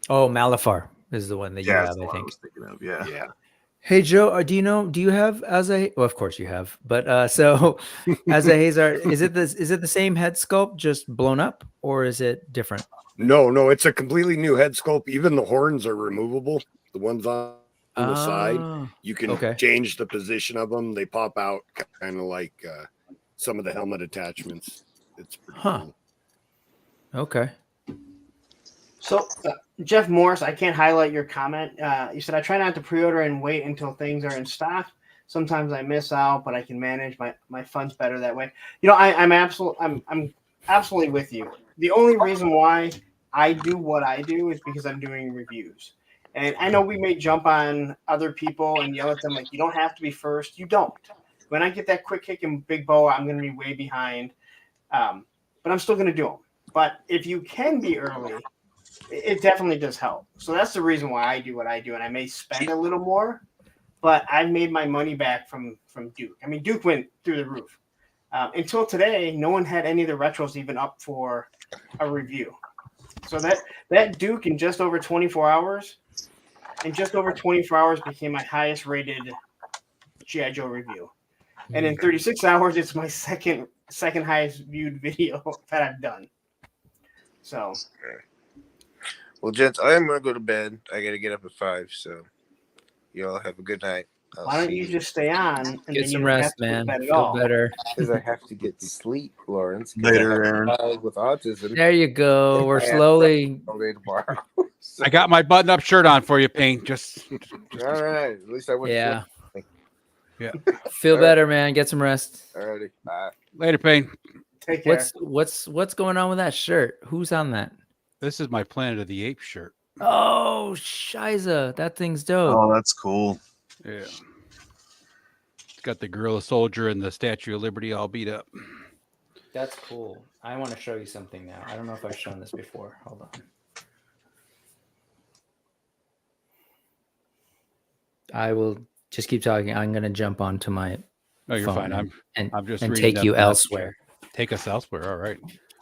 Oh, Malafar is the one that you have, I think.
I was thinking of. Yeah.
Hey Joe, do you have Aza? Well, of course you have, but so Azahazar, is it the same head sculpt just blown up, or is it different?
No, it's a completely new head sculpt. Even the horns are removable. The ones on the side, you can change the position of them. They pop out kind of like some of the helmet attachments. It's pretty cool.
Okay.
So, Jeff Morris, I can't highlight your comment. You said, I try not to pre-order and wait until things are in stock. Sometimes I miss out, but I can manage my funds better that way. I'm absolutely with you. The only reason why I do what I do is because I'm doing reviews. And I know we may jump on other people and yell at them like, you don't have to be first. You don't. When I get that quick kick and big boa, I'm going to be way behind. But I'm still going to do them. But if you can be early, it definitely does help. So that's the reason why I do what I do. And I may spend a little more, but I've made my money back from Duke. I mean, Duke went through the roof. Until today, no one had any of the retros even up for a review. So that Duke in just over 24 hours became my highest rated G.I. Joe review. And in 36 hours, it's my second highest viewed video that I've done. So.
Well, gents, I am going to go to bed. I got to get up at 5, so y'all have a good night.
Why don't you just stay on and
Get
then
some
you don't have
rest,
to go to
man.
bed at
Feel
all?
better.
Because I have to get sleep, Lawrence. 'cause
Later,
I have
Aaron.
a child with autism.
There you go. We're
I have
slowly.
all day tomorrow. So-
I got my button-up shirt on for you, Payne. Just
all right. At least I wouldn't.
Yeah.
Yeah.
Feel
All right.
better, man. Get some rest.
Alrighty. Bye.
Later, Payne.
Take care.
What's going on with that shirt? Who's on that?
This is my Planet of the Apes shirt.
Oh, Shiza. That thing's dope.
Oh, that's cool.
Yeah. It's got the gorilla soldier and the Statue of Liberty all beat up.
That's cool. I want to show you something now. I don't know if I've shown this before. Hold on. I will just keep talking. I'm going to jump onto my
No, you're
phone
fine.
and
I'm just
and
reading
take
up
you
the-
elsewhere.
Take us elsewhere. All right.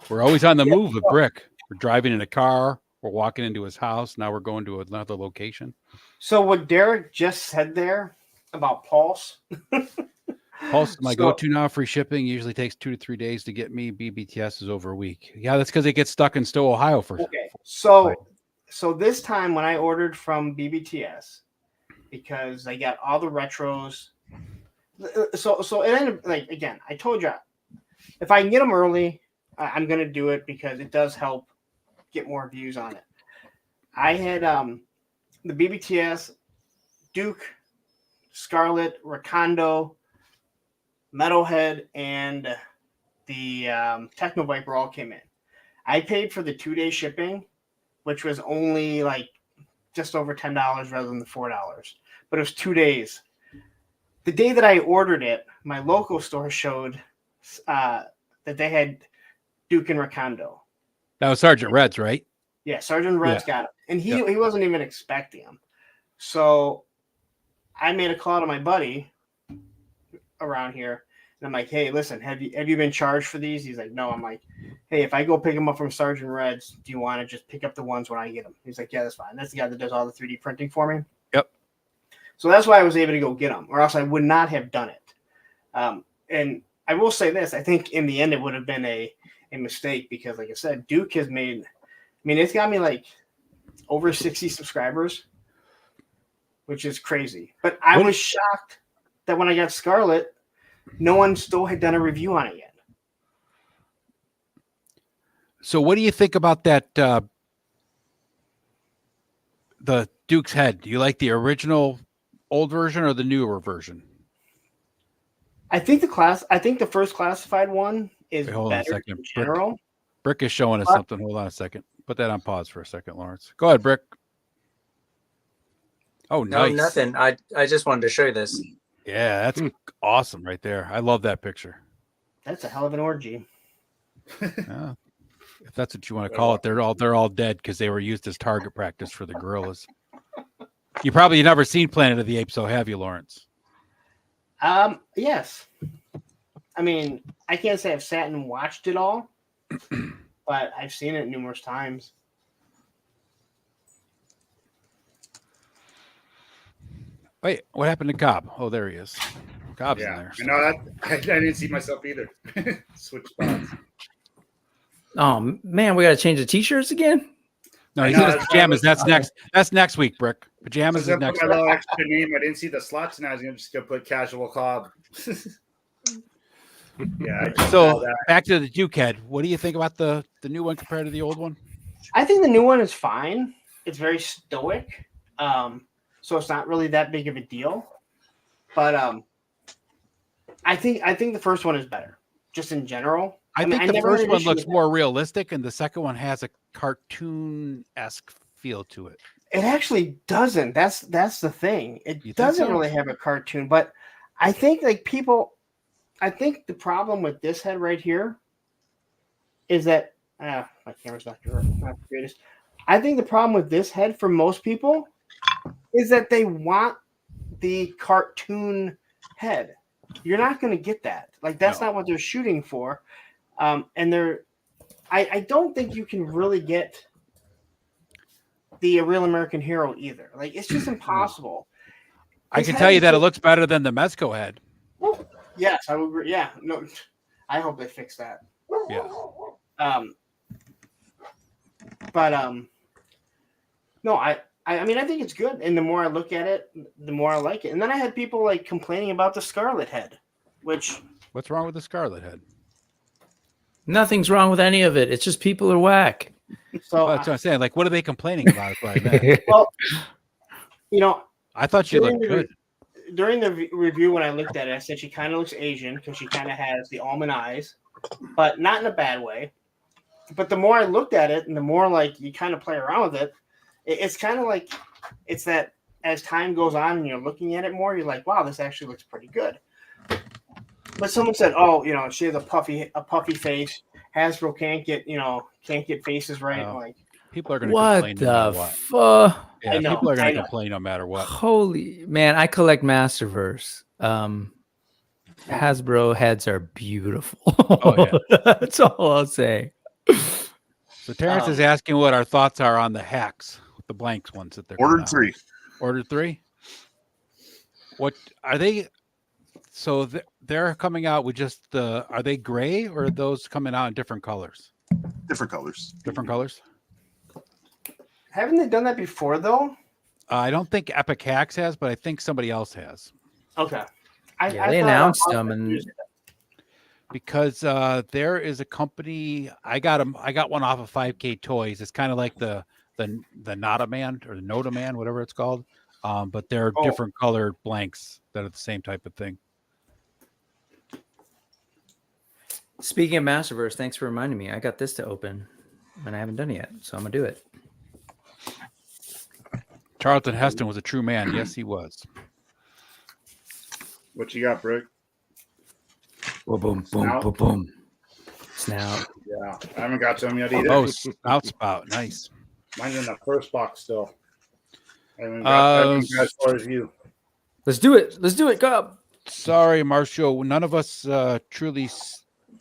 We're always on the move with Brick. We're driving in a car. We're walking into his house. Now we're going to another location.
So what Derek just said there about Pulse.
Pulse, my
So-
go-to now. Free shipping usually takes 2 to 3 days to get me. BBTS is over a week. Yeah, that's because it gets stuck in Stowe, Ohio for.
Okay. So
Right.
so this time when I ordered from BBTS, because I got all the retros. So it ended up, like, again, I told you, if I can get them early, I'm gonna do it because it does help get more views on it. I had the BBTS, Duke, Scarlet, Recondo, Metalhead, and the Techno Viper all came in. I paid for the 2-day shipping, which was only like just over $10 rather than the $4, but it was 2 days. The day that I ordered it, my local store showed that they had Duke and Recondo.
That was Sergeant Reds, right?
Yeah, Sergeant Red's got him, and he wasn't even expecting him. So I made a call to my buddy around here, and I'm like, "Hey, listen, have you been charged for these?" He's like, "No." I'm like, "Hey, if I go pick them up from Sergeant Red's, do you want to just pick up the ones when I get them?" He's like, "Yeah, that's fine." That's the guy that does all the 3D printing for me.
Yep.
So that's why I was able to go get them, or else I would not have done it. And I will say this: I think in the end it would have been a mistake because, like I said, Duke has made. I mean, it's got me like over 60 subscribers, which is crazy. But I was shocked that when I got Scarlet, no one still had done a review on it yet.
So what do you think about that? The Duke's head. Do you like the original old version or the newer version?
I think the first classified one is
Wait, hold on a
better
second.
in general.
Brick is showing us
What?
something. Hold on a second. Put that on pause for a second, Lawrence. Go ahead, Brick. Oh,
No,
nice.
nothing. I just wanted to show you this.
Yeah, that's awesome right there. I love that picture.
That's a hell of an orgy.
Yeah. If that's what you want to call it, they're all dead because they were used as target practice for the gorillas. You probably never seen Planet of the Apes, so have you, Lawrence?
Yes. I mean, I can't say I've sat and watched it all, but I've seen it numerous times.
Wait, what happened to Cobb? Oh, there he is. Cobb's in
Yeah,
there.
I know that. I didn't see myself either. Switch spots.
Oh man, we got to change the t-shirts again.
No,
I
he
know,
said his
that's why I
pajamas.
was-
That's next. That's next week, Brick.
I
Pajamas
was
is
gonna
next
put my
week.
little extra name. I didn't see the slots, and I was just gonna put casual Cobb. Yeah. I just saw
So
that.
back to the Duke head. What do you think about the new one compared to the old one?
I think the new one is fine. It's very stoic, so it's not really that big of a deal. But I think the first one is better, just in general.
I
mean,
think the
never had
first
an
one
issue
looks
with
more realistic, and the second one has a cartoon-esque feel to it.
It actually doesn't. That's the thing.
You
It
think
doesn't
so?
really have a cartoon, but I think I think the problem with this head right here is that my camera's not the greatest. I think the problem with this head for most people is that they want the cartoon head. You're not going to get that. Like that's
No.
not what they're shooting for. And I don't think you can really get the real American hero either. Like it's just impossible.
I
His
can
head
tell you
is
that it
just-
looks better than the Mezco head.
Yes, I would agree. Yeah, no, I hope they fix that.
Yeah.
But no, I mean, I think it's good, and the more I look at it, the more I like it. And then I had people like complaining about the Scarlet head, which
What's wrong with the Scarlet head?
Nothing's wrong with any of it. It's just people are whack.
so
Well, that's what I'm saying. Like, what are they complaining about? Is what I meant.
well, you know,
I thought she
during
looked
the
good.
during the review when I looked at it, I said she kind of looks Asian because she kind of has the almond eyes, but not in a bad way. But the more I looked at it, and the more like you kind of play around with it, it's kind of like it's that as time goes on and you're looking at it more, you're like, wow, this actually looks pretty good. But someone said, oh, she has a puffy face. Hasbro can't get faces right.
Oh.
Like,
People are going to
What
complain no matter
the
what.
fuck?
Yeah,
I know,
people are
I
going to
know.
complain no matter what.
Holy man, I collect Masterverse. Hasbro heads are beautiful.
Oh, yeah.
That's all I'll say.
So Terrence is asking what our thoughts are on the hacks, the blanks ones that they're
Ordered 3.
Ordered 3. What are they? So they're coming out with just the. Are they gray or are those coming out in different colors?
Different colors.
Different colors.
Haven't they done that before though?
I don't think Epic Hacks has, but I think somebody else has.
Okay.
They
thought
announced
I
them, and
used it.
Because there is a company. I got one off of 5K Toys. It's kind of like the Nota Man or the Nota Man, whatever it's called. But they're different colored blanks that are the same type of thing.
speaking of Masterverse, thanks for reminding me. I got this to open, and I haven't done it yet, so I'm gonna do it.
Charlton Heston was a true man. Yes, he was.
What you got, Brick?
Boom, boom, boom,
Snout?
boom, boom. Snout.
Yeah, I haven't got some yet either.
Oh, snout spout. Nice.
Mine's in the first box still. I haven't got as far as you.
Let's do it. Let's do it. Go.
Sorry, Marshall. None of us truly.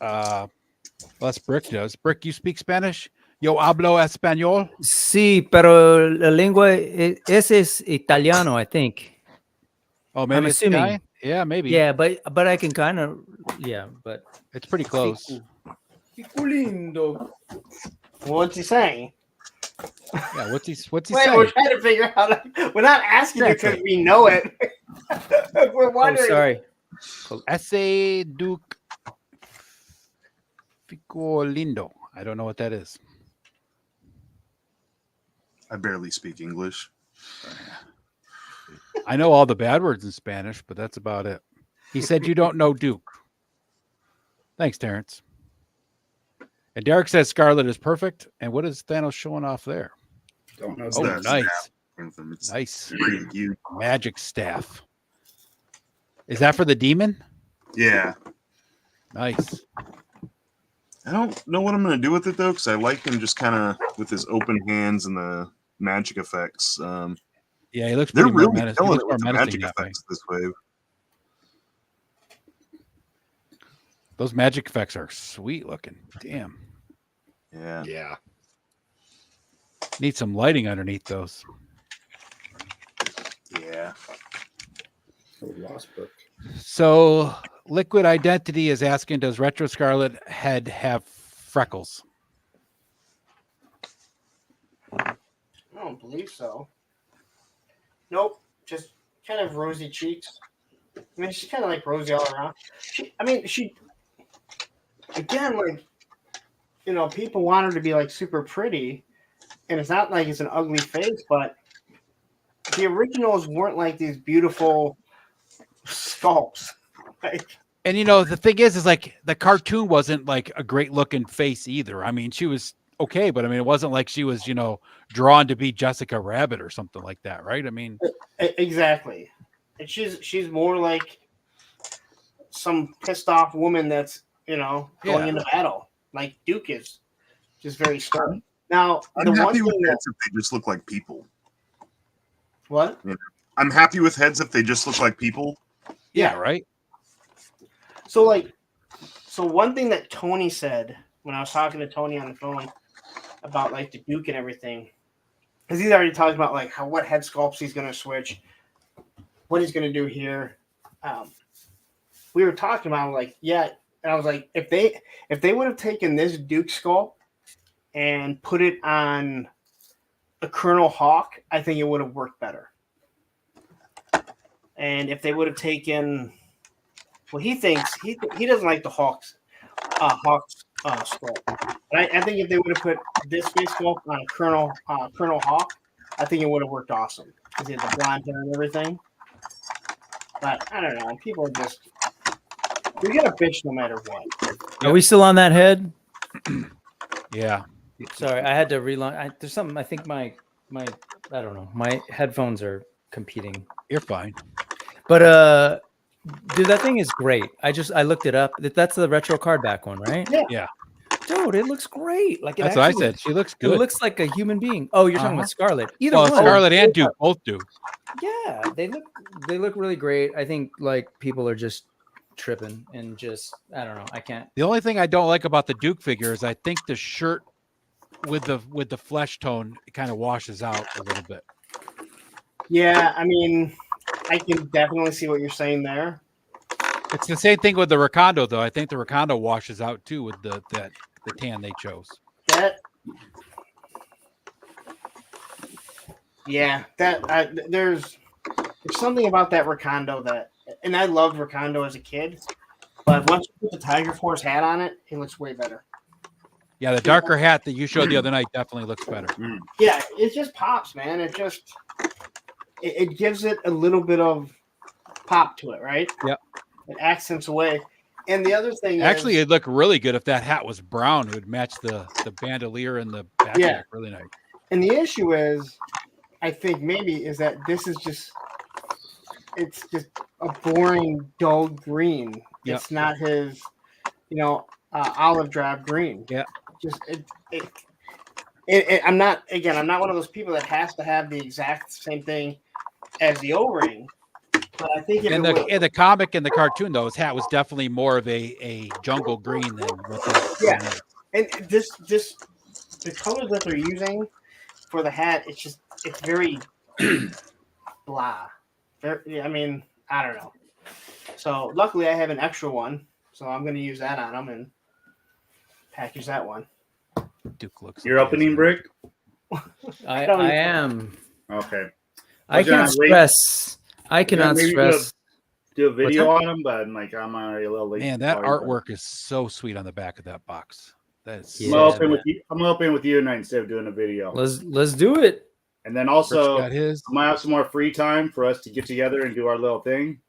Unless Brick does. Brick, you speak Spanish? Yo hablo español.
Sí, pero la lengua ese es italiano, I think.
Oh, maybe
I'm
it's
assuming.
Italian? Yeah, maybe.
Yeah, but I can kind of but
It's pretty close.
lindo.
What's he saying?
Yeah, what's he
Wait,
saying?
we're trying to figure out. We're not asking you because we know it. We're
Oh,
wondering.
sorry.
Esse Duke Fico Lindo. I don't know what that is.
I barely speak English.
I know all the bad words in Spanish, but that's about it. He said you don't know Duke. Thanks, Terrence. And Derek says Scarlet is perfect. And what is Thanos showing off there?
Don't know.
Oh,
the
nice.
It's
Nice.
pretty cute.
Magic staff. Is that for the demon?
Yeah.
Nice.
I don't know what I'm going to do with it, though, because I like him just kind of with his open hands and the magic effects.
Yeah, he looks
They're
pretty more
really
menacing. He
killing
looks
it
more
with the
menacing
magic
that way.
effects this wave.
Those magic effects are sweet looking. Damn.
Yeah.
Yeah.
Need some lighting underneath those.
Yeah.
Oh, lost book.
So Liquid Identity is asking, does Retro Scarlet head have freckles?
I don't believe so. Nope, just kind of rosy cheeks. I mean, she's kind of like rosy all around. She again, like, people want her to be like super pretty, and it's not like it's an ugly face, but the originals weren't like these beautiful sculpts. Like,
And the thing is like the cartoon wasn't like a great looking face either. I mean, she was okay, but I mean, it wasn't like she was, drawn to be Jessica Rabbit or something like that, right? I mean,
exactly. And she's more like some pissed off woman that's going into battle, like Duke is, just very stern. Now,
I'm happy with heads if they just look like people.
What?
I'm happy with heads if they just look like people.
Yeah, right.
So one thing that Tony said when I was talking to Tony on the phone about like the Duke and everything, because he's already talked about like what head sculpts he's going to switch, what he's going to do here. We were talking about like, yeah, and I was like, if they would have taken this Duke sculpt and put it on a Colonel Hawk, I think it would have worked better. And if they would have taken, well, he thinks he doesn't like the Hawk's sculpt. But I think if they would have put this face sculpt on a Colonel Hawk, I think it would have worked awesome because he had the blonde hair and everything. But I don't know. People are just you're gonna bitch no matter what.
Are we still on that head?
Yeah.
Sorry, I had to relaunch. There's something. I think my I don't know. My headphones are competing.
You're fine.
But dude, that thing is great. I looked it up. That's the retro card back one, right?
Yeah.
Dude, it looks great. Like
That's what I
actually
said. She looks
It
good.
looks like a human being. Oh, you're talking about Scarlet. Either
well,
one.
Scarlet and Duke both do.
Yeah, they look really great. I think like people are just tripping and just I don't know. I can't.
The only thing I don't like about the Duke figure is I think the shirt with the flesh tone it kind of washes out a little bit.
Yeah, I mean, I can definitely see what you're saying there.
It's the same thing with the Rakondo, though. I think the Rakondo washes out too with the tan they chose.
There's something about that Rakondo that, and I loved Rakondo as a kid, but once you put the Tiger Force hat on it, it looks way better.
Yeah, the darker hat that you showed the other night definitely looks better.
Yeah, it just pops, man. It gives it a little bit of pop to it, right?
Yep.
It accents away. And the other thing
Actually,
is,
it'd look really good if that hat was brown. It would match the bandolier and the back.
Yeah.
Really nice.
and the issue is, I think maybe is that this is it's just a boring, dull green.
Yep.
It's not his, olive drab green.
Yeah.
Just I'm not one of those people that has to have the exact same thing as the O-ring. But I think
In the comic and the cartoon, though, his hat was definitely more of a jungle green than what the
and the colors that they're using for the hat, it's very blah. I mean, I don't know. So luckily, I have an extra one, so I'm going to use that on them and package that one.
Duke looks.
Your opening brick?
I am.
Okay.
I cannot stress. I cannot stress.
Do a video on them, but I'm already a little late.
Man, that artwork is so sweet on the back of that box. That's
I'm open with you tonight instead of doing a video.
Let's do it.
And then also,
got his.
I might have some more free time for us to get together and do our little thing.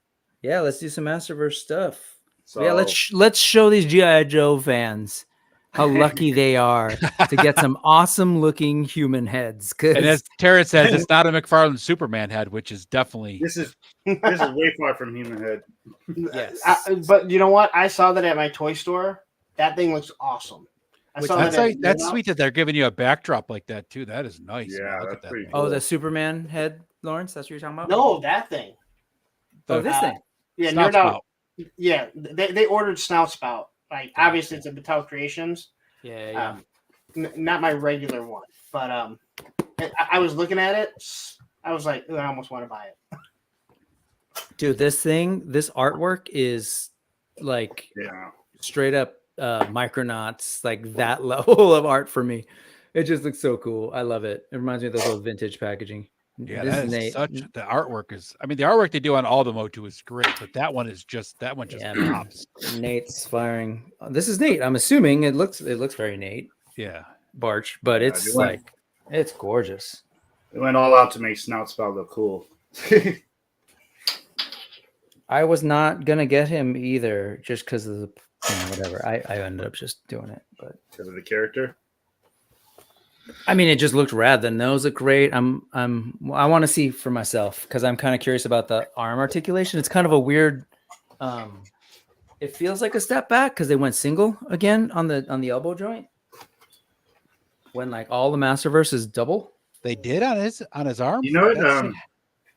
Yeah, let's do some Masterverse stuff.
So
yeah, let's show these G.I. Joe fans how lucky they are to get some awesome looking human heads.
And as Terrence says, it's not a McFarlane Superman head, which is definitely
this is way far from human head.
Yes,
but you know what? I saw that at my toy store. That thing looks awesome.
That's sweet that they're giving you a backdrop like that too. That is nice.
Yeah,
Look
that's
at that
pretty
thing.
cool.
Oh, the Superman head, Lawrence. That's what you're talking about.
No, that thing.
This thing.
Yeah,
Snout
Nerd Out.
Spout.
Yeah, they ordered Snout Spout. Like obviously it's a Mattel Creations.
Yeah.
Not my regular one, but I was looking at it. I was like, I almost want to buy it.
Dude, this artwork is like straight up Micronauts, like that level of art for me. It just looks so cool. I love it. It reminds me of those old vintage packaging.
Yeah,
This
that
is
is
Nate.
the artwork is. I mean, the artwork they do on all the Motu is great, but that one just pops.
Nate's firing. This is Nate. I'm assuming it looks very Nate.
Yeah,
Barch, but it's it's gorgeous.
They went all out to make Snout Spout look cool.
I was not gonna get him either, just because of the whatever. I ended up just doing it, but
Because of the character.
I mean, it just looked rad. The nose looked great. I want to see for myself because I'm kind of curious about the arm articulation. It's kind of a weird. It feels like a step back because they went single again on the elbow joint. When like all the Masterverse is double.
They did on his arm.
You know what?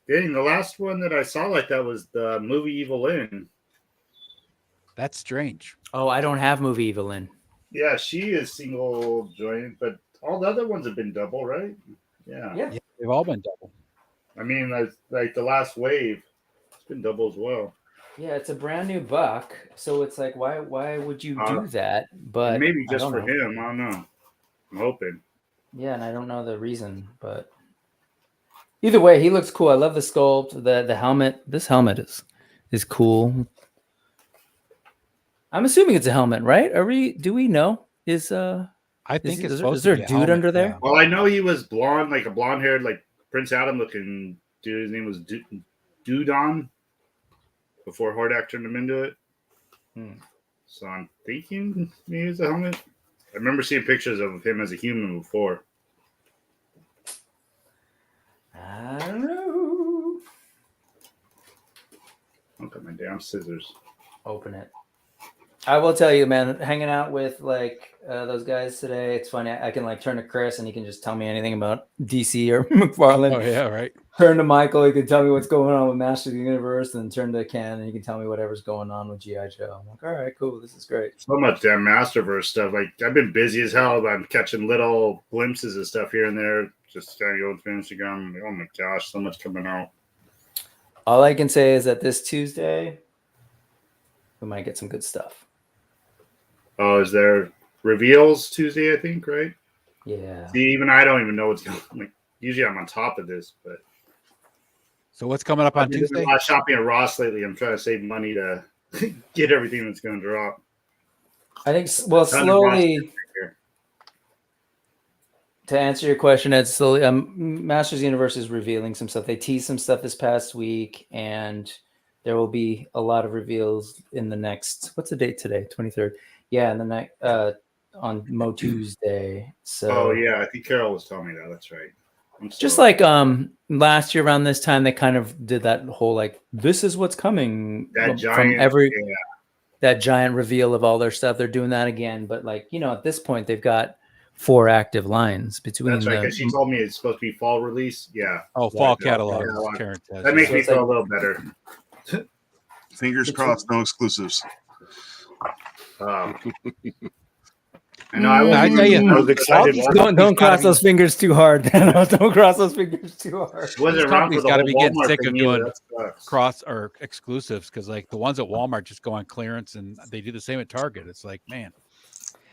Dang, the last one that I saw like that was the movie Evil Lynn.
That's strange.
Oh, I don't have movie Evelyn.
Yeah, she is single joint, but all the other ones have been double, right? Yeah.
They've all been double.
I mean, like the last wave, it's been double as well.
Yeah, it's a brand new buck, so it's like, why would you do that? But
Maybe just
I don't
for
know.
him. I don't know. I'm hoping.
Yeah, and I don't know the reason, but either way, he looks cool. I love the sculpt, the helmet. This helmet is cool. I'm assuming it's a helmet, right? Do we know?
I think it's
is
supposed
there
to be
a
a
dude
helmet,
under there?
yeah.
Well, I know he was blonde, like a blonde haired, like Prince Adam looking dude. His name was Dudon before Hordak turned him into it. So I'm thinking maybe it's a helmet. I remember seeing pictures of him as a human before.
I don't know.
Look at my damn scissors.
Open it. I will tell you, man, hanging out with like those guys today, it's funny. I can like turn to Chris and he can just tell me anything about DC or McFarlane.
Oh yeah, right.
Turn to Michael, he can tell me what's going on with Master of the Universe, and then turn to Ken and he can tell me whatever's going on with G.I. Joe. I'm like, all right, cool, this is great.
So much damn Masterverse stuff. Like I've been busy as hell, but I'm catching little glimpses of stuff here and there. Just kind of going through Instagram. Like, oh my gosh, so much coming out.
All I can say is that this Tuesday, we might get some good stuff.
Oh, is there reveals Tuesday? I think, right?
Yeah.
See, even I don't even know what's going on. Like, usually I'm on top of this, but
So what's coming up on
I've been doing
Tuesday?
a lot of shopping at Ross lately. I'm trying to save money to get everything that's going to drop.
I think, well,
Ton of Ross
slowly,
here.
to answer your question, Ed, slowly, Masters Universe is revealing some stuff. They teased some stuff this past week, and there will be a lot of reveals in the next, what's the date today? 23rd. Yeah, in the next, on Mo Tuesday. So,
Oh yeah, I think Carol was telling me that. That's right.
just like last year around this time, they kind of did that whole like, this is what's coming
that giant,
from every
yeah.
that giant reveal of all their stuff. They're doing that again, but like, you know, at this point, they've got 4 active lines between.
That's right. Because she told me it's supposed to be fall release. Yeah.
Oh, fall
Yeah,
catalog.
yeah.
Karen says.
That makes
So
me
it's
feel
like-
a little better.
Fingers crossed, no exclusives.
I know. I
tell you,
was excited.
all these
Don't cross
be-
those fingers too hard. Don't cross those fingers too hard.
It wasn't
These
around for
companies
the
got to
whole
be getting
Walmart
sick
thing
of
either.
doing
That sucks.
cross or exclusives because like the ones at Walmart just go on clearance and they do the same at Target. It's like, man,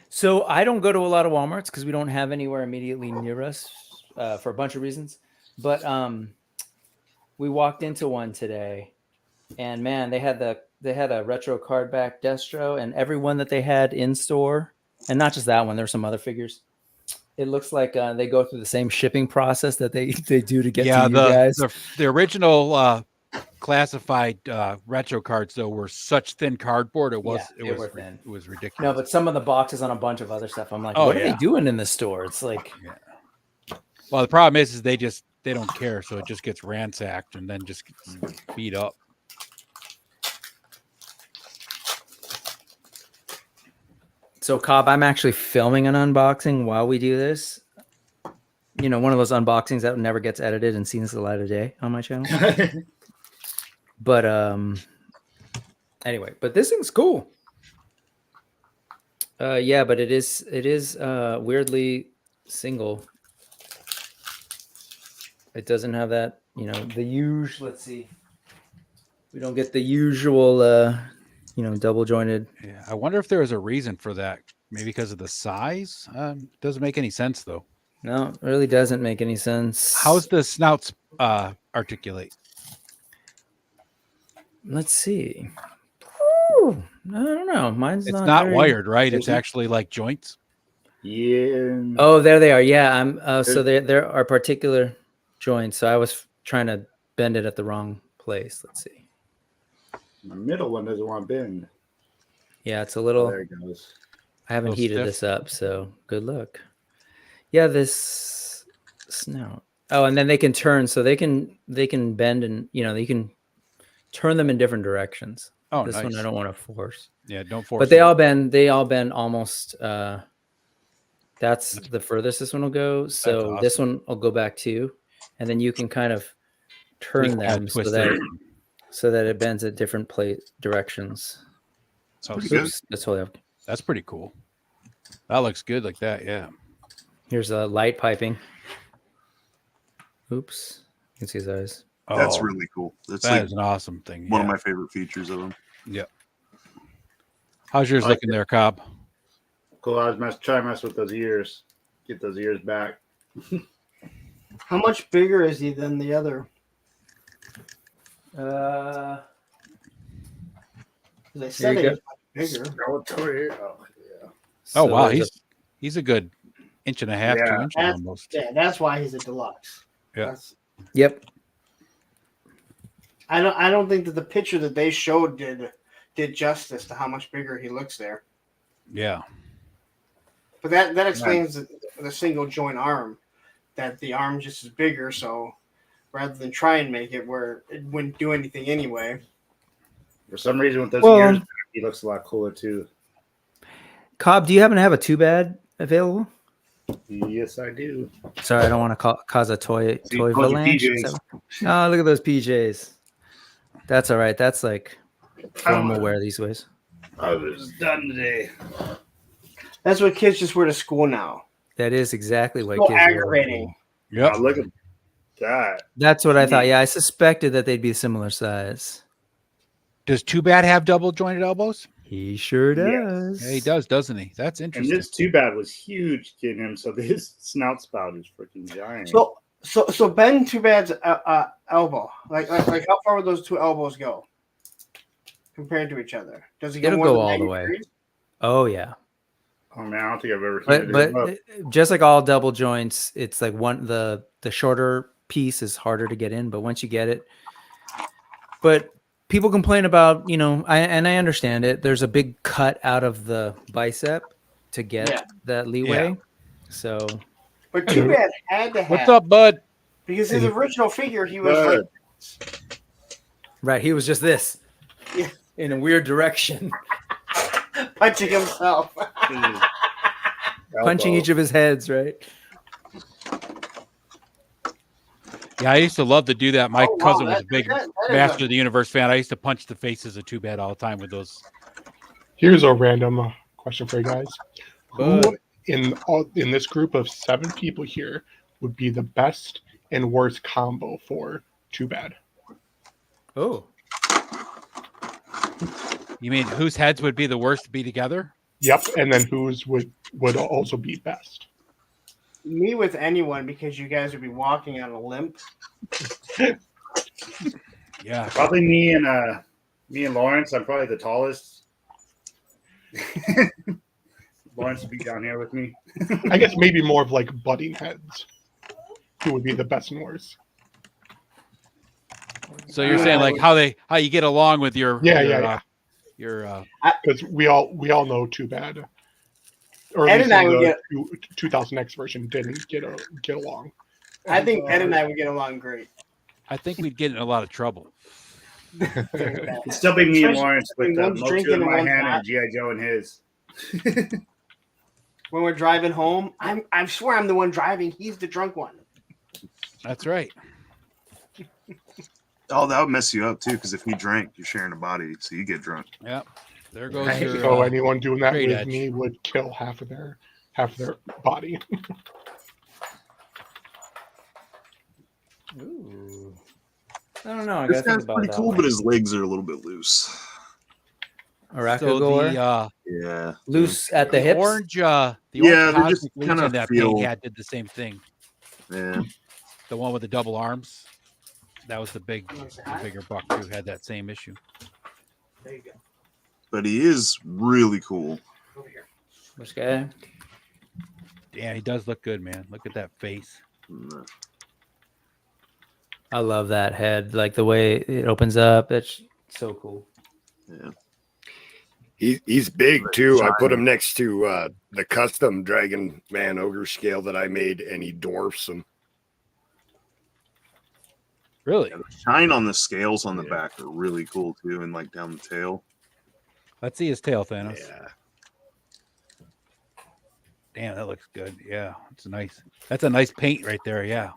So I don't go to a lot of Walmarts because we don't have anywhere immediately near us for a bunch of reasons. But we walked into one today, and man, they had a retro card back Destro, and every one that they had in store, and not just that one. There were some other figures. It looks like they go through the same shipping process that they do to get to you guys.
the original classified retro cards though were such thin cardboard. It was
thin.
It was ridiculous.
No, but some of the boxes on a bunch of other stuff. I'm like,
Oh,
what are
yeah.
they doing in this store? It's like,
Well, the problem is they don't care, so it just gets ransacked and then just gets beat up.
so Cobb, I'm actually filming an unboxing while we do this. You know, one of those unboxings that never gets edited and seen the light of day on my channel. But anyway, but this thing's cool. Yeah, but it is weirdly single. It doesn't have that, you know, the usual. Let's see. We don't get the usual double jointed.
Yeah, I wonder if there is a reason for that. Maybe because of the size. Doesn't make any sense though.
No, it really doesn't make any sense.
How's the snouts articulate?
Let's see. Ooh, I don't know. Mine's
It's
not
not
very-
wired, right? It's actually like joints.
Yeah.
Oh, there they are. Yeah, I'm. So there are particular joints. So I was trying to bend it at the wrong place. Let's see.
The middle one doesn't want to bend.
Yeah, it's a
Oh,
little.
there it goes.
I haven't
Little
heated
stiff.
this up, so good luck. Yeah, this snout. Oh, and then they can turn, so they can bend, and you can turn them in different directions.
Oh,
This
nice.
one I don't want to force.
Yeah, don't force.
But they
it.
all bend almost. That's the furthest this one will go. So this
awesome.
one will go back too, and then you can kind of turn
You can kinda
them
twist it.
so that it bends at different plate directions.
Oh,
pretty good.
Oops, that's totally.
That's pretty cool. That looks good like that. Yeah.
Here's a light piping. Oops, you can see his eyes.
That's
Oh,
really cool. That's
that
like
is an awesome thing.
one of
yeah.
my favorite features of them.
Yeah. How's yours
I like
looking there, Cobb?
Cool. I was trying to mess with those ears. Get those ears back.
How much bigger is he than the other?
'Cause
I said
Here you
he was much bigger.
Skeletor. Oh, yeah.
Oh wow,
there's
he's a good inch and a half, 2
Yeah.
inches
That's,
almost.
yeah, that's why he's a deluxe.
Yeah.
That's,
Yep.
I don't think that the picture that they showed did justice to how much bigger he looks there.
Yeah.
But that explains the single joint arm. That the arm just is bigger, so rather than try and make it where it wouldn't do anything anyway.
For some reason, with those
Well,
ears, he looks a lot cooler too.
Cobb, do you happen to have a 2-bad available?
Yes, I do.
Sorry, I don't want to cause a toy
See, those are
avalanche.
PJs.
Oh, look at those PJs. That's all right. That's like formal wear these ways.
I was done today.
That's what kids just wear to school now.
That is exactly what
So
kids wear.
aggravating.
Yep.
Oh, look at that.
That's what I thought. Yeah, I suspected that they'd be similar size.
Does Too Bad have double jointed elbows?
He sure
Yes.
does.
Yeah, he does, doesn't he? That's
And
interesting.
this Too Bad was huge getting him, so his snout spout is freaking giant.
So Ben Too Bad's elbow, like how far would those two elbows go compared to each other? Does it
It'll
more
go
than
all
90
the way.
degrees?
Oh yeah.
Oh man, I don't think I've ever seen
But just like all double joints, it's like the shorter piece is harder to get in, but once you get it, but people complain about, I understand it. There's a big cut out of the bicep to get that leeway.
Yeah.
So,
But Too Bad had to have.
What's up, bud?
Because his original figure, he was
Bud.
right, he was just this,
Yeah.
in a weird direction,
punching himself.
punching each of his heads. Right.
Yeah, I used to love to do that. My
Oh, wow,
cousin was
that-
a big
that is
Master of the Universe fan. I used to punch the faces of Too Bad all the time with those.
Here's a random question for you guys. Who
Bud.
in this group of 7 people here would be the best and worst combo for Too Bad?
Oh,
You mean whose heads would be the worst to be together?
Yep, and then whose would also be best?
Me with anyone because you guys would be walking on a limp.
Yeah.
Probably me and Lawrence. I'm probably the tallest. Lawrence would be down here with me.
I guess maybe more of like butting heads. Who would be the best and worst?
So you're saying like how you get along with your
Yeah.
your
Because we all know Too Bad. Or
Ed
at least
and I would
the 2000X version didn't get along.
I think Ed and I would get along great.
I think we'd get in a lot of trouble.
It'd still be me and
Especially
Lawrence with
when one's
Motu
drinking
in
and
my
one's
hand
not.
and G.I. Joe in his.
When we're driving home, I swear I'm the one driving. He's the drunk one.
That's right.
Oh, that would mess you up too, because if he drank, you're sharing a body, so you get drunk.
Yep. There goes
Right.
your.
So anyone doing that
straight
with
edge.
me would kill half of their body.
ooh. I don't know. I
This
gotta think
guy's
about
pretty
that
cool,
one.
but his legs are a little bit loose.
So
Arachagore,
the
Yeah.
loose at the hips.
orange
Yeah,
orange
they're just
Cosmic Legion
kinda
that
feel-
Payne had did the same thing.
Yeah.
The one with the double arms. That was the bigger buck who had that same issue.
There you go.
But he is really cool.
Over here.
Which guy?
Yeah, he does look good, man. Look at that face.
I love that head, like the way it opens up. That's so cool.
Yeah.
He's big too. I put him next to the custom Dragon Man Ogre scale that I made, and he dwarfs him.
Really?
Yeah, the shine on the scales on the
Yeah.
back are really cool too, and like down the tail.
Let's see his tail, Thanos.
Yeah.
Damn, that looks good. Yeah, it's nice. That's a nice paint right there. Yeah.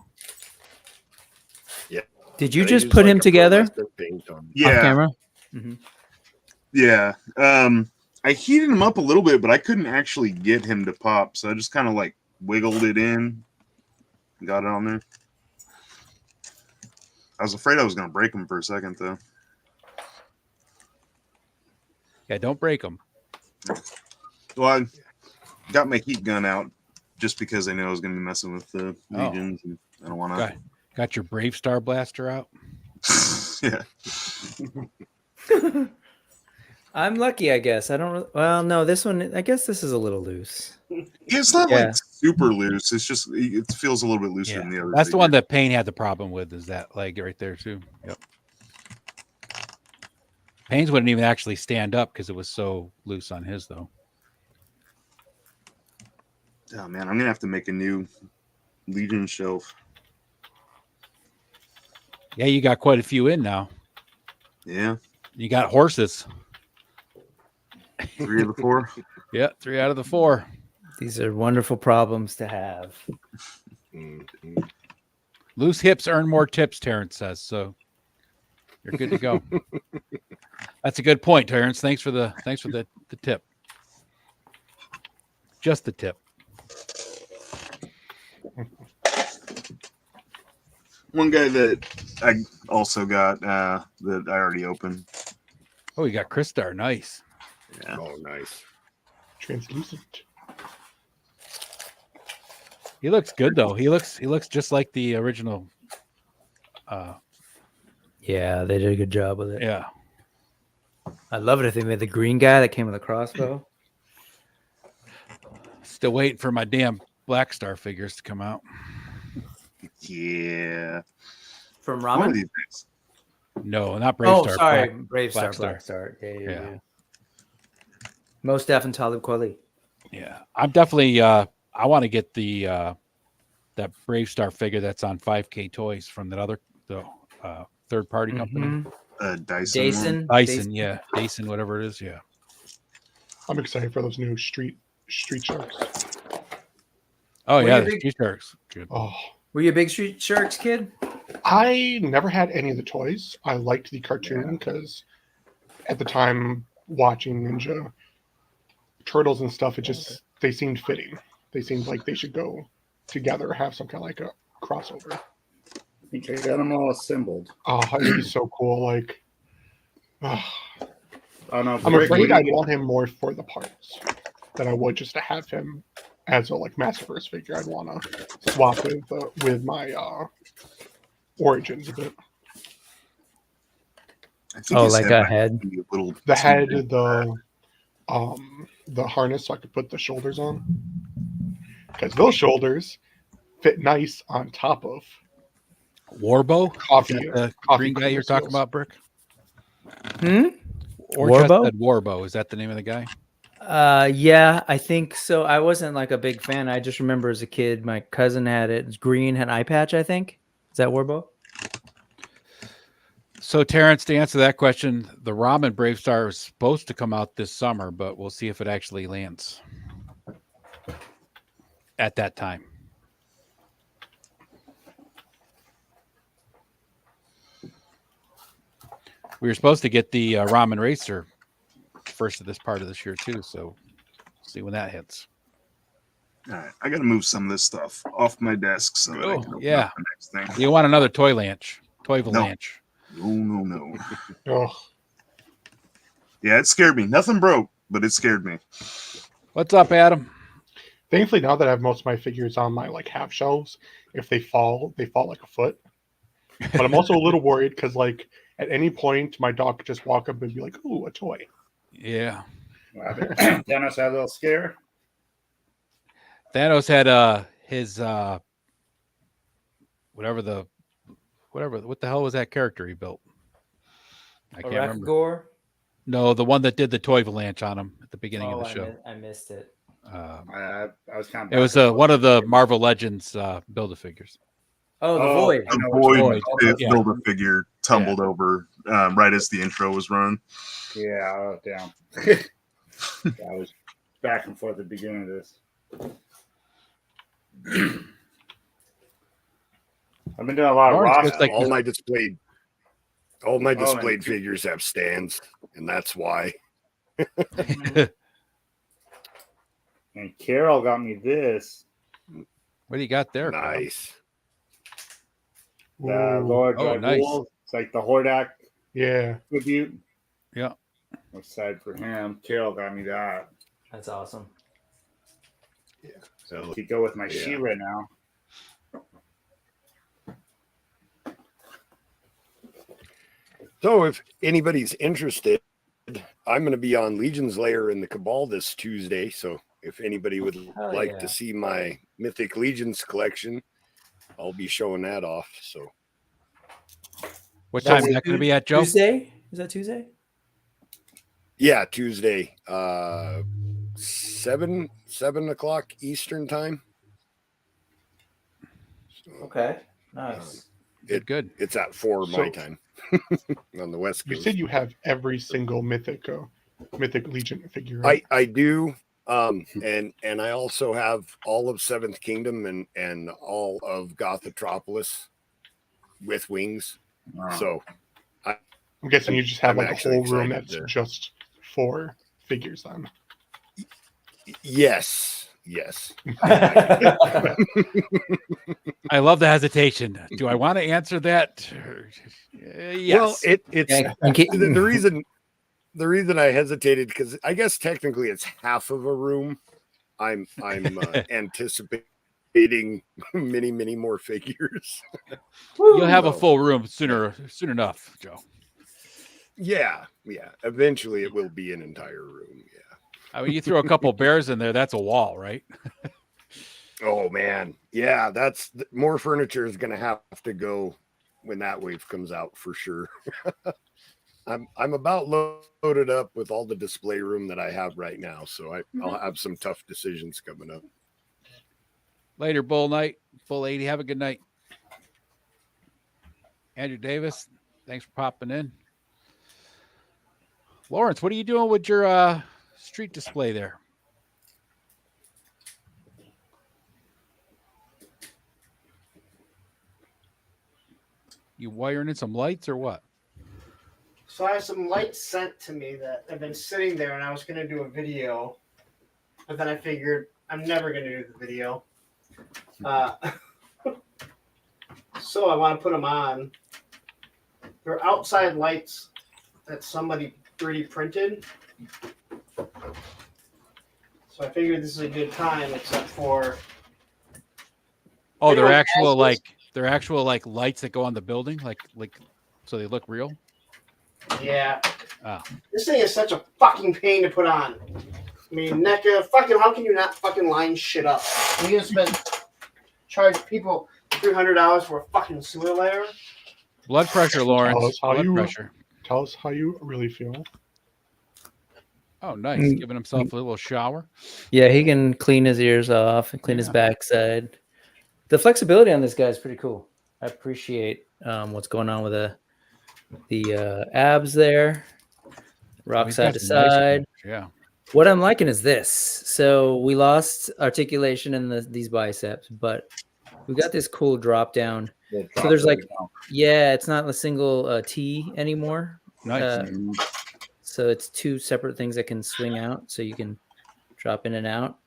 Did you
I
just
use
put
like
him
a
together
pearlescent paint on.
off
Yeah,
camera?
yeah. I heated him up a little bit, but I couldn't actually get him to pop, so I just kind of like wiggled it in, got it on there. I was afraid I was gonna break him for a second though.
Yeah, don't break them.
Well, I got my heat gun out just because I know I was going to be messing with the
Oh.
legions. And I don't want to.
Got your Brave Star blaster out?
Yeah.
I'm lucky, I guess. I don't. Well, no, this one. I guess this is a little loose.
It's not
Yeah.
like super loose. It's just it feels a little bit looser than the other.
That's the one that Payne had the problem with. Is that leg right there too? Yep. Payne's wouldn't even actually stand up because it was so loose on his though.
Oh man, I'm gonna have to make a new Legion shelf.
Yeah, you got quite a few in now.
Yeah.
You got horses.
3 of the 4.
Yeah, 3 out of the 4.
These are wonderful problems to have.
Loose hips earn more tips, Terrence says. So you're good to go. That's a good point, Terrence. Thanks for the tip. Just the tip.
One guy that I also got that I already opened.
Oh, you got Chris Star. Nice.
Yeah.
Oh, nice.
Translucent.
He looks good though. He looks just like the original.
Yeah, they did a good job with it.
Yeah.
I love it if they made the green guy that came with a crossbow.
Still waiting for my damn Black Star figures to come out.
Yeah.
From
One of
Ramen?
these days.
No, not Brave Star.
Sorry.
Black-
Brave Star,
Black Star.
Black Star. Yeah.
Yeah.
Most Def and Talib Kweli.
Yeah, I'm definitely. I want to get the that Brave Star figure that's on 5K Toys from the third party company.
Dyson.
Dyson, yeah, Dyson, whatever it is, yeah.
I'm excited for those new street sharks.
Oh
Were
yeah,
you
the
big-
Street Sharks. Good.
Oh,
Were you a big Street Sharks kid?
I never had any of the toys. I liked the cartoon because at the time watching Ninja Turtles and stuff, they seemed fitting. They seemed like they should go together, have some kind of like a crossover.
I think I got them all assembled.
Oh, it'd be so cool. Like,
Oh no,
I'm afraid I'd want him more for the parts than I would just to have him as a like Masterverse figure. I'd want to swap with my origins a bit.
I think
Oh,
his
like
head
a
might
head?
be a little
The
too
head,
big.
the harness, so I could put the shoulders on, because those shoulders fit nice on top of
Warbow,
coffee.
Is that the
coffee
green guy you're
creamer
talking
seals.
about, Brick? Or
Warbow?
said Warbow. Is that the name of the guy?
Yeah, I think so. I wasn't like a big fan. I just remember as a kid, my cousin had it. It's green, had an eye patch, I think. Is that Warbow?
So, Terrence, to answer that question, the Ramen Brave Star is supposed to come out this summer, but we'll see if it actually lands at that time. We were supposed to get the Ramen Racer first of this part of this year, too. So, see when that hits.
All right, I got to move some of this stuff off my desk so that I
Oh,
can open
yeah.
up the next thing.
You want another toy avalanche.
No.
Oh,
Yeah, it scared me. Nothing broke, but it scared me.
What's up, Adam?
thankfully, now that I have most of my figures on my like half shelves, if they fall like a foot. But I'm also a little worried because like at any point my dog could just walk up and be like, "Ooh, a toy."
Yeah.
Dennis had a little scare.
Thanos had his what the hell was that character he built? I can't remember.
Gore?
No, the one that did the toy avalanche on him at the beginning of the show.
I missed it.
I was kind of.
It was one of the Marvel Legends Build-A-Figures.
Oh, the Void.
I know
The
what
Void
Void, yeah.
Build-A-Figure tumbled over right as the intro was run.
Yeah, I wrote it down. I was back and forth at the beginning of this. I've been doing a lot of
Lawrence
rock.
looks like
All my displayed
and-
figures have stands, and that's why.
And Carol got me this.
What do you got there? Kyle?
Nice.
Ooh,
Lord
Oh,
Dragool.
nice.
It's like the Hordak
yeah.
tribute.
Yeah.
I'm excited for him. Carol got me that.
That's awesome.
So if you go with my
Yeah.
She-Ra now.
So if anybody's interested, I'm going to be on Legion's Lair in the Cabal this Tuesday. So if anybody would
Hell
like
yeah.
to see my Mythic Legions collection, I'll be showing that off. So
What
That's
time is that going to be at, Joe?
Tuesday? Is that Tuesday?
yeah, Tuesday, 7 o'clock Eastern time. So
Okay. Nice.
Good.
it's at 4 my
So-
time on the West
You
Coast.
said you have every single Mythic Legion figure, right?
I do. And I also have all of Seventh Kingdom and all of Gothotropolis with wings. So
I'm guessing you just have
I'm
like a
actually
whole room
excited
that's
to-
just for figures then.
yes.
I love the hesitation. Do I want to answer that? Yes.
Well, it's
Yeah,
the reason I hesitated because I guess technically it's half of a room. I'm anticipating many more figures.
You'll have a
So,
full room soon enough, Joe.
Yeah. Eventually, it will be an entire room. Yeah.
I mean, you throw a couple bears in there, that's a wall, right?
Oh man, yeah. That's more furniture is going to have to go when that wave comes out for sure. I'm about loaded up with all the display room that I have right now, so I'll have some tough decisions coming up.
Later, Bull Night, Bull 80. Have a good night. Andrew Davis, thanks for popping in. Lawrence, what are you doing with your street display there? You wiring in some lights or what?
So I have some lights sent to me that have been sitting there, and I was going to do a video, but then I figured I'm never going to do the video. So I want to put them on. They're outside lights that somebody 3D printed. So I figured this is a good time, except for
Oh, they're
Anyone
actual
has this?
like lights that go on the building, like so they look real.
yeah.
Oh.
This thing is such a fucking pain to put on. I mean, NECA, fucking, how can you not fucking line shit up? You're gonna spend charge people $300 for a fucking sewer layer.
Blood pressure, Lawrence.
Tell us how
Blood
you-
pressure.
Tell us how you really feel.
Oh, nice. Giving himself a little shower.
Yeah, he can clean his ears off and clean his backside. The flexibility on this guy is pretty cool. I appreciate what's going on with the abs there, rock
He's
side
got
to
some nice
side.
ones, yeah.
What I'm liking is this. So we lost articulation in these biceps, but we got this cool drop down. So there's like, yeah, it's not a single T anymore.
Nice.
So it's two separate things that can swing out, so you can drop in and out.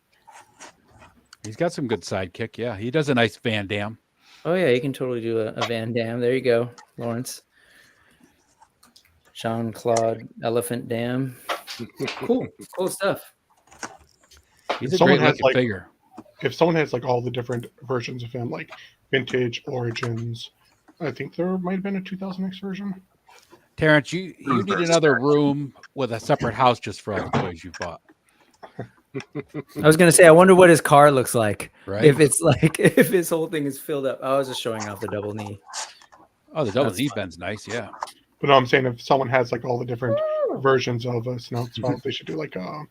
He's got some good sidekick. Yeah, he does a nice Van Damme.
Oh yeah, you can totally do a Van Damme. There you go, Lawrence. Jean-Claude Elephant Dam. Cool stuff.
He's a
Someone
great
has,
looking
like-
figure.
If someone has like all the different versions of him, like Vintage, Origins, I think there might have been a 2000X version.
Terrence, you need another room with a separate house just for all the toys you bought.
I was gonna say, I wonder what his car looks like.
Right?
If it's like if his whole thing is filled up. I was just showing off the double knee.
Oh, the double
That's
Z
fine.
Ben's nice. Yeah.
But no, I'm saying if someone has like all the different versions of a snout spout, they should do like a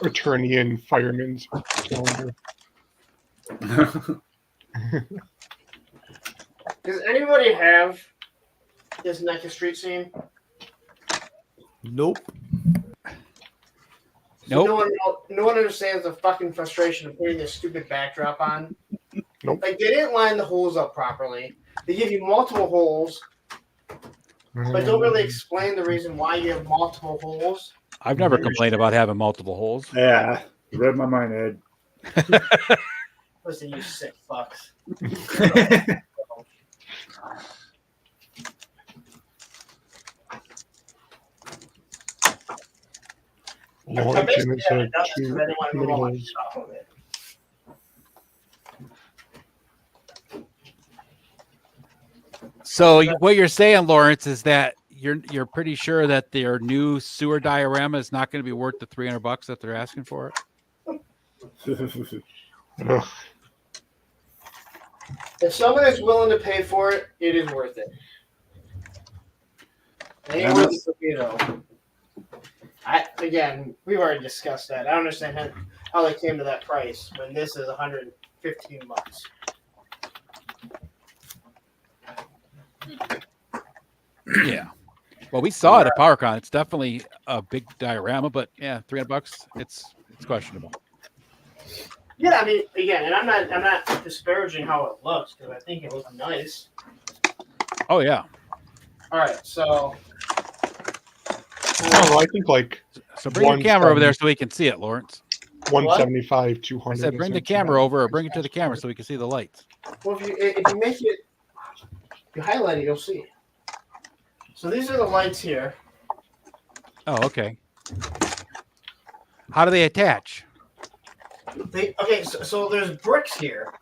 Eternian fireman's calendar.
Does anybody have this NECA street scene?
Nope.
Nope.
No one understands the fucking frustration of putting this stupid backdrop on.
Nope.
Like, they didn't line the holes up properly. They give you multiple holes, but don't really explain the reason why you have multiple holes.
I've never complained about having multiple holes.
Yeah, you read my mind, Ed.
Listen, you sick fucks. I
Lawrence
basically
is
have
a
enough
two
because I didn't want to move
many
all my
holes.
shit off of it.
So what you're saying, Lawrence, is that you're pretty sure that their new sewer diorama is not going to be worth the $300 that they're asking for it?
Ugh.
If someone is willing to pay for it, it is worth it. It ain't worth it for me though. Again, we've already discussed that. I don't understand how they came to that price when this is $115.
Yeah. Well, we saw it at PowerCon. It's definitely a big diorama, but yeah, $300. It's questionable.
Yeah, I mean, again, and I'm not disparaging how it looks because I think it looks nice.
Oh yeah.
All right, so.
Oh, I think like
So bring your camera over there so we can see it, Lawrence.
175,
I
200.
said bring the camera over or bring it to the camera so we can see the lights.
Well, if you make it, if you highlight it, you'll see. So these are the lights here.
Oh, okay. How do they attach?
So there's bricks here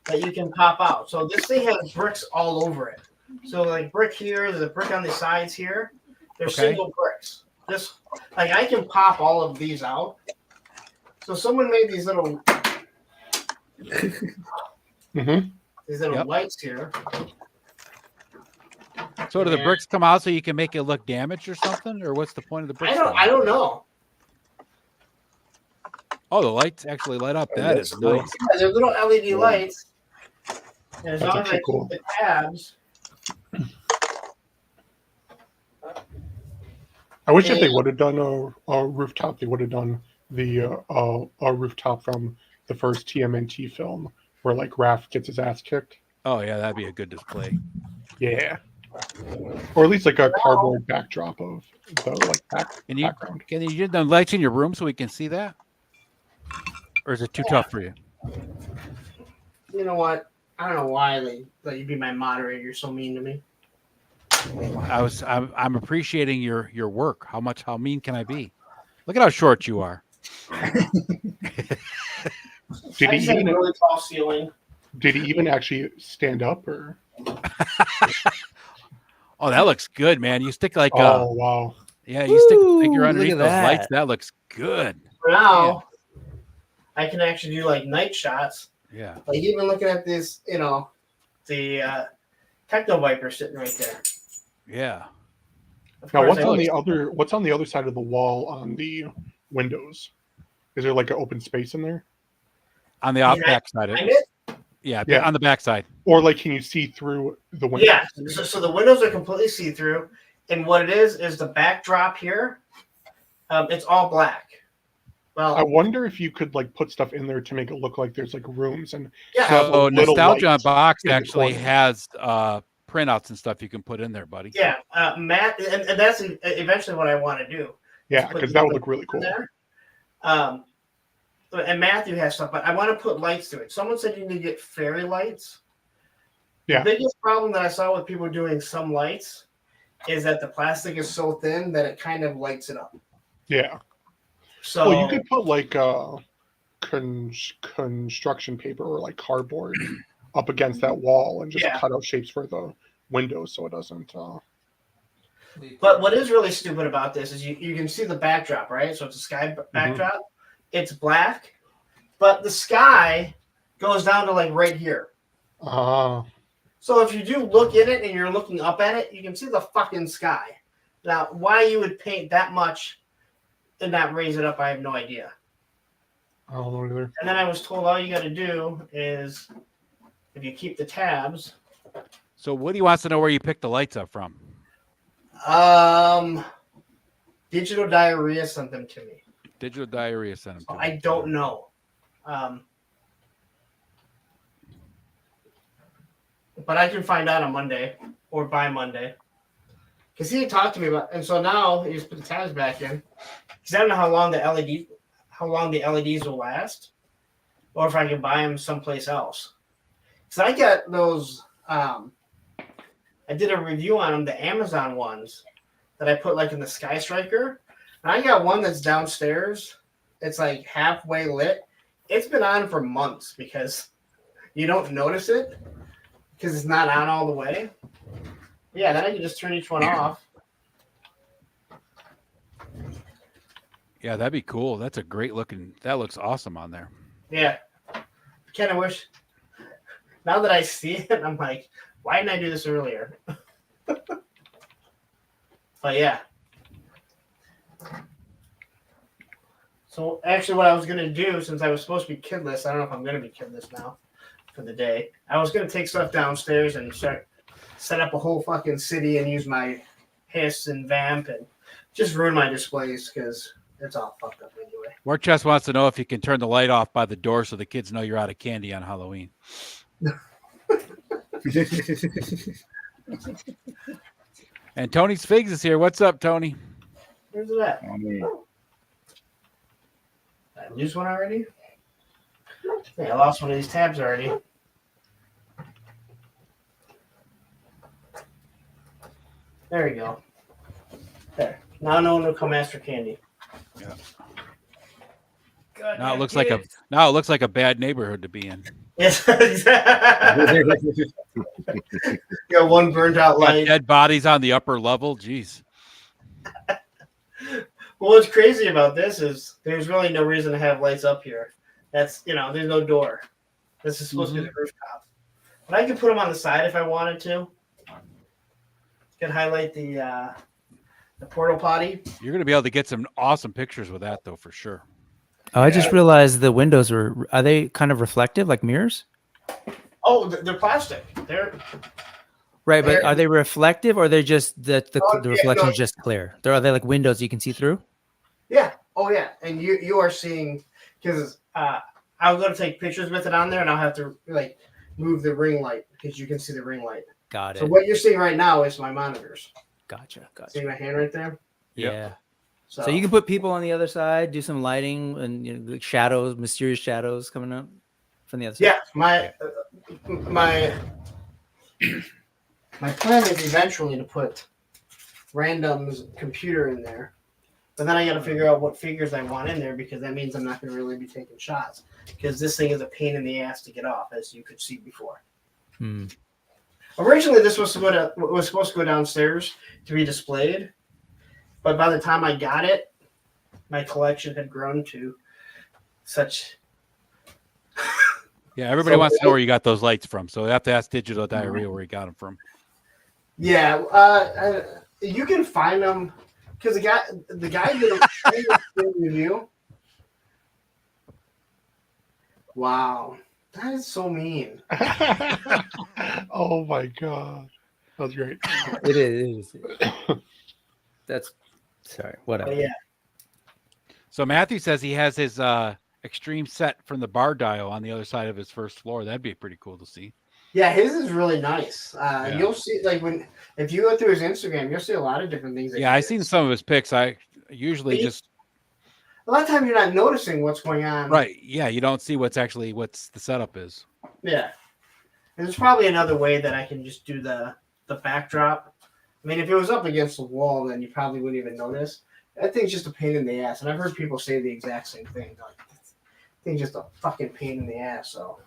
that you can pop out. So this thing has bricks all over it. So like brick here, there's a brick on the sides here. They're single bricks. Just like I can pop all of these out. So someone made these little these little lights here.
So do the bricks come out so you can make it look damaged or something, or what's the point of the bricks?
I don't know.
Oh, the lights actually light up. That is nice.
Yeah, they're little LED lights. And as long as I
cool.
keep the tabs.
I wish if they would have done a rooftop, they would have done the a rooftop from the first TMNT film where like Raph gets his ass kicked.
Oh yeah, that'd be a good display.
Yeah. Or at least like a cardboard backdrop of the like background.
Can you get the lights in your room so we can see that? Or is it too tough for you?
You know what? I don't know why they let you be my moderator. You're so mean to me.
I'm appreciating your work. How mean can I be? Look at how short you are.
Did he even
really tall ceiling?
Did he even actually stand up or?
Oh, that looks good, man. You stick like
wow.
Yeah, you stick a figure
Ooh,
underneath
look
those
at
lights.
that.
That looks good.
Now I can actually do like night shots.
Yeah.
Like even looking at this, the Techno Viper sitting right there.
Yeah.
Now what's on the other side of the wall on the windows? Is there like an open space in there?
On the back side. Yeah, on the back side.
Or like can you see through the windows?
Yeah. So the windows are completely see-through. And what it is the backdrop here. It's all black. Well,
I wonder if you could like put stuff in there to make it look like there's like rooms and
So Nostalgia
lights
Box
in the
actually
corner.
has printouts and stuff you can put in there, buddy.
Yeah, Matt, and that's eventually what I want to do.
Yeah, because that would look really cool.
There. And Matthew has stuff, but I want to put lights to it. Someone said you need to get fairy lights.
Yeah.
The biggest problem that I saw with people doing some lights is that the plastic is so thin that it kind of lights it up.
Yeah.
So
well, you could put like construction paper or like cardboard up against that wall and just cut out shapes for the windows so it doesn't.
But what is really stupid about this is you can see the backdrop, right? So it's a sky backdrop. It's black, but the sky goes down to like right here. So if you do look in it and you're looking up at it, you can see the fucking sky. Now, why you would paint that much and not raise it up, I have no idea.
I don't know either.
And then I was told all you got to do is if you keep the tabs.
So Woody wants to know where you picked the lights up from.
Digital Diarrhea sent them to me.
Digital Diarrhea sent them to me.
I don't know. But I can find out on Monday or by Monday. Because he had talked to me about, and so now he just put the tabs back in. Because I don't know how long the LEDs will last, or if I can buy them someplace else. Because I got those. I did a review on them, the Amazon ones that I put like in the Sky Striker, and I got one that's downstairs. It's like halfway lit. It's been on for months because you don't notice it. because it's not on all the way. Yeah, then I can just turn each one off.
Yeah, that'd be cool. That's a great looking. That looks awesome on there.
Yeah. Kind of wish. Now that I see it, I'm like, why didn't I do this earlier? But yeah. So actually, what I was gonna do, since I was supposed to be kidless, I don't know if I'm gonna be kidless now for the day. I was gonna take stuff downstairs and set up a whole fucking city and use my hiss and vamp and just ruin my displays because it's all fucked up anyway.
Warchest wants to know if you can turn the light off by the door so the kids know you're out of candy on Halloween. And Tony's Figs is here. What's up, Tony?
Where's it at? Did I lose one already? Yeah, I lost one of these tabs already. There we go. There. Now no one will come ask for candy.
Yeah.
God,
Now it looks like a bad neighborhood to be in.
Yes. Got one burned out light.
Dead bodies on the upper level. Jeez.
Well, what's crazy about this is there's really no reason to have lights up here. That's, there's no door. This is supposed to be the rooftop. But I could put them on the side if I wanted to. Could highlight the portal potty.
You're going to be able to get some awesome pictures with that, though, for sure.
Oh, I just realized the windows are they kind of reflective, like mirrors?
Oh, they're plastic. They're
right, but are they reflective, or they're just the
yeah,
reflection
no.
is just clear? Are they like windows you can see through?
Yeah. Oh, yeah. And you are seeing, because I'll go to take pictures with it on there, and I'll have to like move the ring light because you can see the ring light.
Got it.
So what you're seeing right now is my monitors.
Gotcha.
See my hand right there?
Yeah.
Yep.
So you can put people on the other side, do some lighting, and like shadows, mysterious shadows coming up from the other side.
Yeah, my plan is eventually to put Random's computer in there, but then I got to figure out what figures I want in there because that means I'm not going to really be taking shots because this thing is a pain in the ass to get off, as you could see before. Originally, this was supposed to go downstairs to be displayed, but by the time I got it, my collection had grown to such.
Yeah, everybody wants to know where you got those lights from, so you have to ask Digital Diarrhea where you got them from.
Yeah, you can find them because the guy did a review. Wow, that is so mean.
Oh my god, that was great.
It is. That's sorry. Whatever.
But yeah.
So Matthew says he has his extreme set from the bar dial on the other side of his first floor. That'd be pretty cool to see.
Yeah, his is really nice. You'll see, if you go through his Instagram, you'll see a lot of different things.
Yeah, I've seen some of his pics. I usually just
a lot of times you're not noticing what's going on.
Right. Yeah, you don't see what's the setup is.
Yeah, and there's probably another way that I can just do the backdrop. I mean, if it was up against the wall, then you probably wouldn't even notice. That thing's just a pain in the ass, and I've heard people say the exact same thing. Like, this thing's just a fucking pain in the ass. So.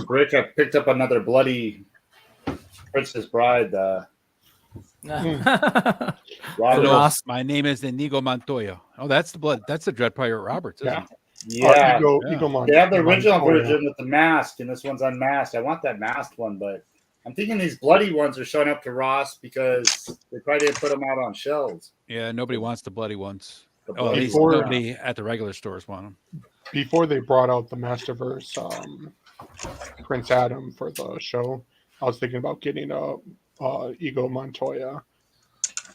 Rick, I picked up another bloody Princess Bride.
Ross. My name is Inigo Montoya. Oh, that's the blood. That's the Dread Pirate Roberts, isn't it?
Yeah.
Ego
They have the original
Montoya.
version with the mask, and this one's unmasked. I want that masked one, but I'm thinking these bloody ones are showing up to Ross because they probably didn't put them out on shelves.
Yeah, nobody wants the bloody ones.
The
Oh, at least
Before-
nobody at the regular stores want them.
Before they brought out the Masterverse Prince Adam for the show, I was thinking about getting a Ego Montoya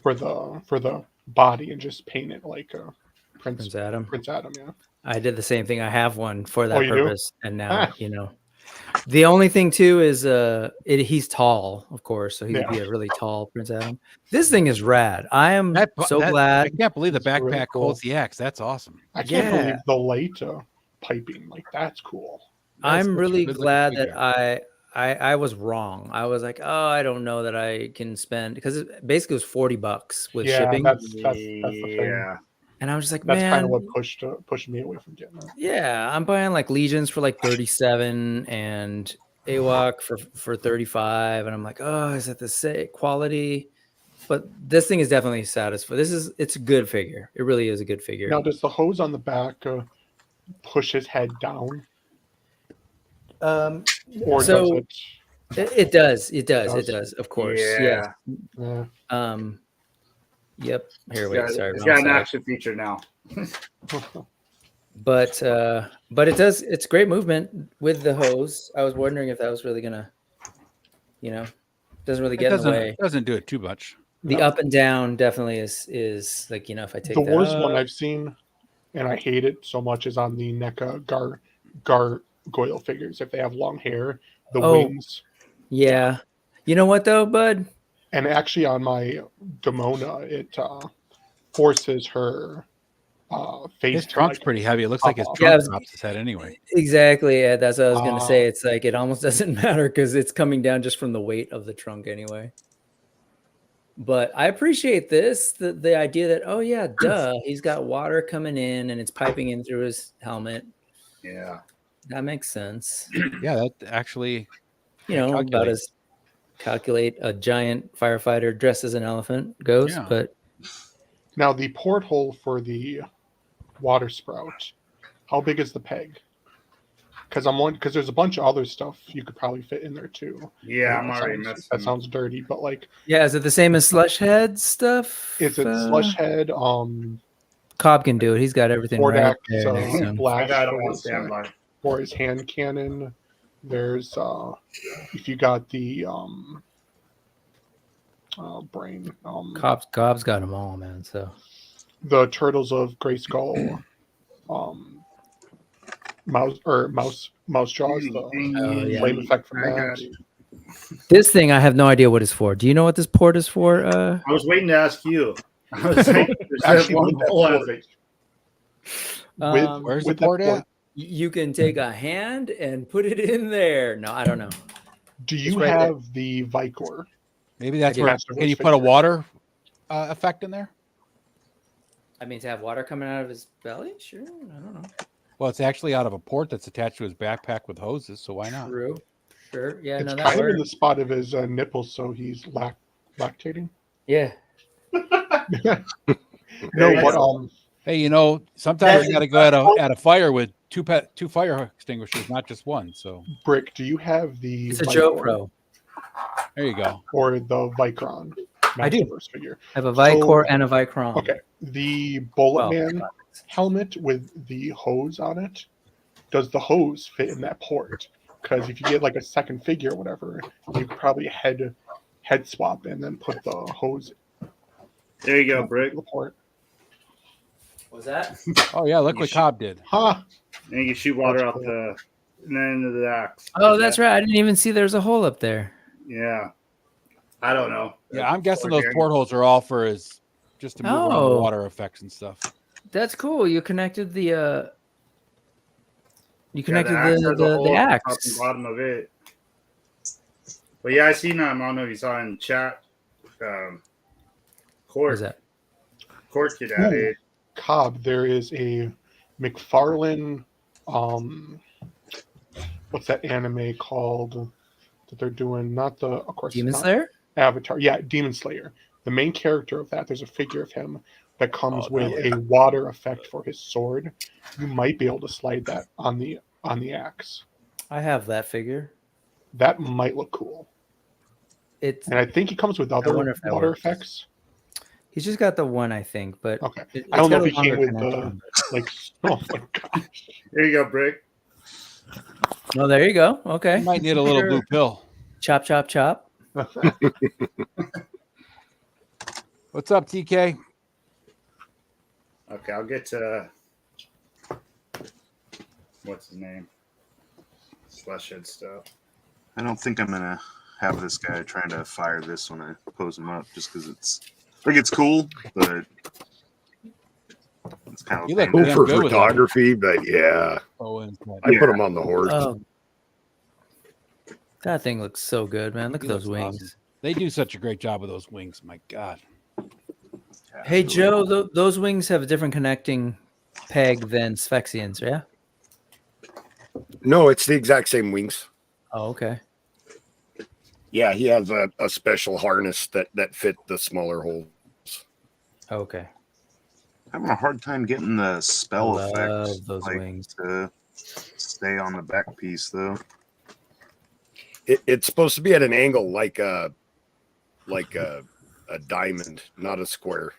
for the body and just paint it like a
Prince Adam.
Prince Adam, yeah.
I did the same thing. I have one for that
Oh, you do?
purpose, and now The only thing too is he's tall, of course, so he would be a really tall Prince Adam. This thing is rad. I am glad.
I can't believe the backpack
really cool.
holds the axe. That's awesome.
I can't believe the light piping. Like, that's cool.
I'm really glad that I was wrong. I was like, oh, I don't know that I can spend, because it basically was $40 with shipping.
That's the thing.
And I was just like,
That's kind
man,
of what pushed me away from getting it.
yeah, I'm buying like Legions for like 37 and AWOC for 35, and I'm like, oh, is that the same quality? But this thing is definitely satisfying. It's a good figure. It really is a good figure.
Now, does the hose on the back push his head down, or
So
does
it does. It
does?
does. Of course.
Yeah.
Yeah.
Yep. Here,
It's
wait.
got,
Sorry.
it's
wrong
got an
side.
action feature now.
But it does. It's great movement with the hose. I was wondering if that was really gonna, doesn't really
It
get in the way.
doesn't do it too much.
The
No.
up and down definitely is like, if I take
The
that
worst
up,
one I've seen, and I hate it so much, is on the NECA gargoyle figures. If they have long hair, the wings.
Yeah. You know what though, bud?
And actually, on my Demona, it forces her face.
His
to,
trunk's
like,
pretty heavy. It looks like his
pop off.
trunk drops his head anyway.
Exactly. Yeah, that's what I was gonna
Ah.
say. It's like it almost doesn't matter because it's coming down just from the weight of the trunk anyway. But I appreciate this, the idea that, oh yeah, duh, he's got water coming in and it's piping in through his helmet.
Yeah.
That makes sense.
Yeah, that actually.
About as calculate a giant firefighter dressed as an elephant goes,
Yeah.
but
Now, the porthole for the water spout, how big is the peg? Because there's a bunch of other stuff you could probably fit in there too.
Yeah,
And
I'm already messing.
that sounds dirty, but like,
yeah, is it the same as Slush Head stuff?
is it slush head?
Cobb can do it. He's got everything right
Fordax,
there next to him.
I
blast
got it
for
on
his,
standby.
for his hand cannon. There's if you got the brain
Cobb's got them all, man. So
the Turtles of Grayskull mouse jaws, the flame effect from that.
this thing, I have no idea what it's for. Do you know what this port is for?
I was waiting to ask you. I was like,
Actually,
one
with that
hole. I was
port,
like,
Where's the
with that
port at?
You can take a hand and put it in there. No, I don't know.
do you
right there.
have the Vicor?
Maybe that's
I do.
where.
Master
Can you
Horse
put a
figure.
water effect in there?
I mean, to have water coming out of his belly? Sure. I don't know.
Well, it's actually out of a port that's attached to his backpack with hoses, so why not?
True. Sure. Yeah,
It's
no, that
kind of in the
works.
spot of his nipples, so he's lactating.
Yeah.
No,
Yeah,
but
Hey, sometimes you got to go at a fire with two fire extinguishers, not just one. So
Brick, do you have the
It's a Joe
Vicor
Pro.
there you go.
or the Vicron?
I do.
Masterverse figure.
I have a Vicor and a Vicron.
Okay, the Bullet
Well,
Man helmet with the hose on it. Does the hose fit in that port? Because if you get like a second figure or whatever, you could probably head swap and then put the hose
there you go, Brick.
in the port.
Was that?
Oh yeah, look what Cobb did.
Huh?
And you can shoot water
That's
out
cool.
the end of the axe.
Oh, that's right. I didn't even see there's a hole up there.
Yeah. I don't know.
Yeah, I'm guessing those portholes are all for just to move around the
Oh.
water effects and stuff.
That's cool. You connected the
axe has a hole
the
at top
axe.
and bottom of it. But yeah, I seen I don't know if you saw in chat.
What
Court
is that?
kid at it.
Cobb, there is a McFarlane. What's that anime called that they're doing? Not the, of course,
Demon
not
Slayer?
Avatar. Yeah, Demon Slayer. The main character of that, there's a figure of him that comes
Oh,
with a water effect for his sword. You might be able to slide that on the axe.
I have that figure.
That might look cool.
It's
And I think he comes with other
wonder if that
water
works.
effects.
he's just got the one, I think, but
Okay.
it's
I don't know
got
if
a
he came
longer
with the
connection.
like. Oh my gosh!
There you go, Brick.
Well, there you go. Okay.
You might need a little
Sure.
blue pill.
Chop, chop, chop.
What's up, TK?
Okay, I'll get to what's his name? Slushhead stuff.
I don't think I'm gonna have this guy trying to fire this when I pose him up, just because it's cool, but it's kind of
You look
Cool
damn
for
good with
photography, but yeah,
Oh, and
I put them on the horse.
Oh, that thing looks so good, man. Look at
He
those
looks
wings.
awesome. They do such a great job with those wings. My God.
Hey Joe, those wings have a different connecting peg than Sphexians, yeah?
No, it's the exact same wings.
Oh, okay.
Yeah, he has a special harness that fit the smaller holes.
Okay.
Having a hard time getting the spell
Love
effect
those wings.
to stay on the back piece though.
It's supposed to be at an angle like a diamond, not a square.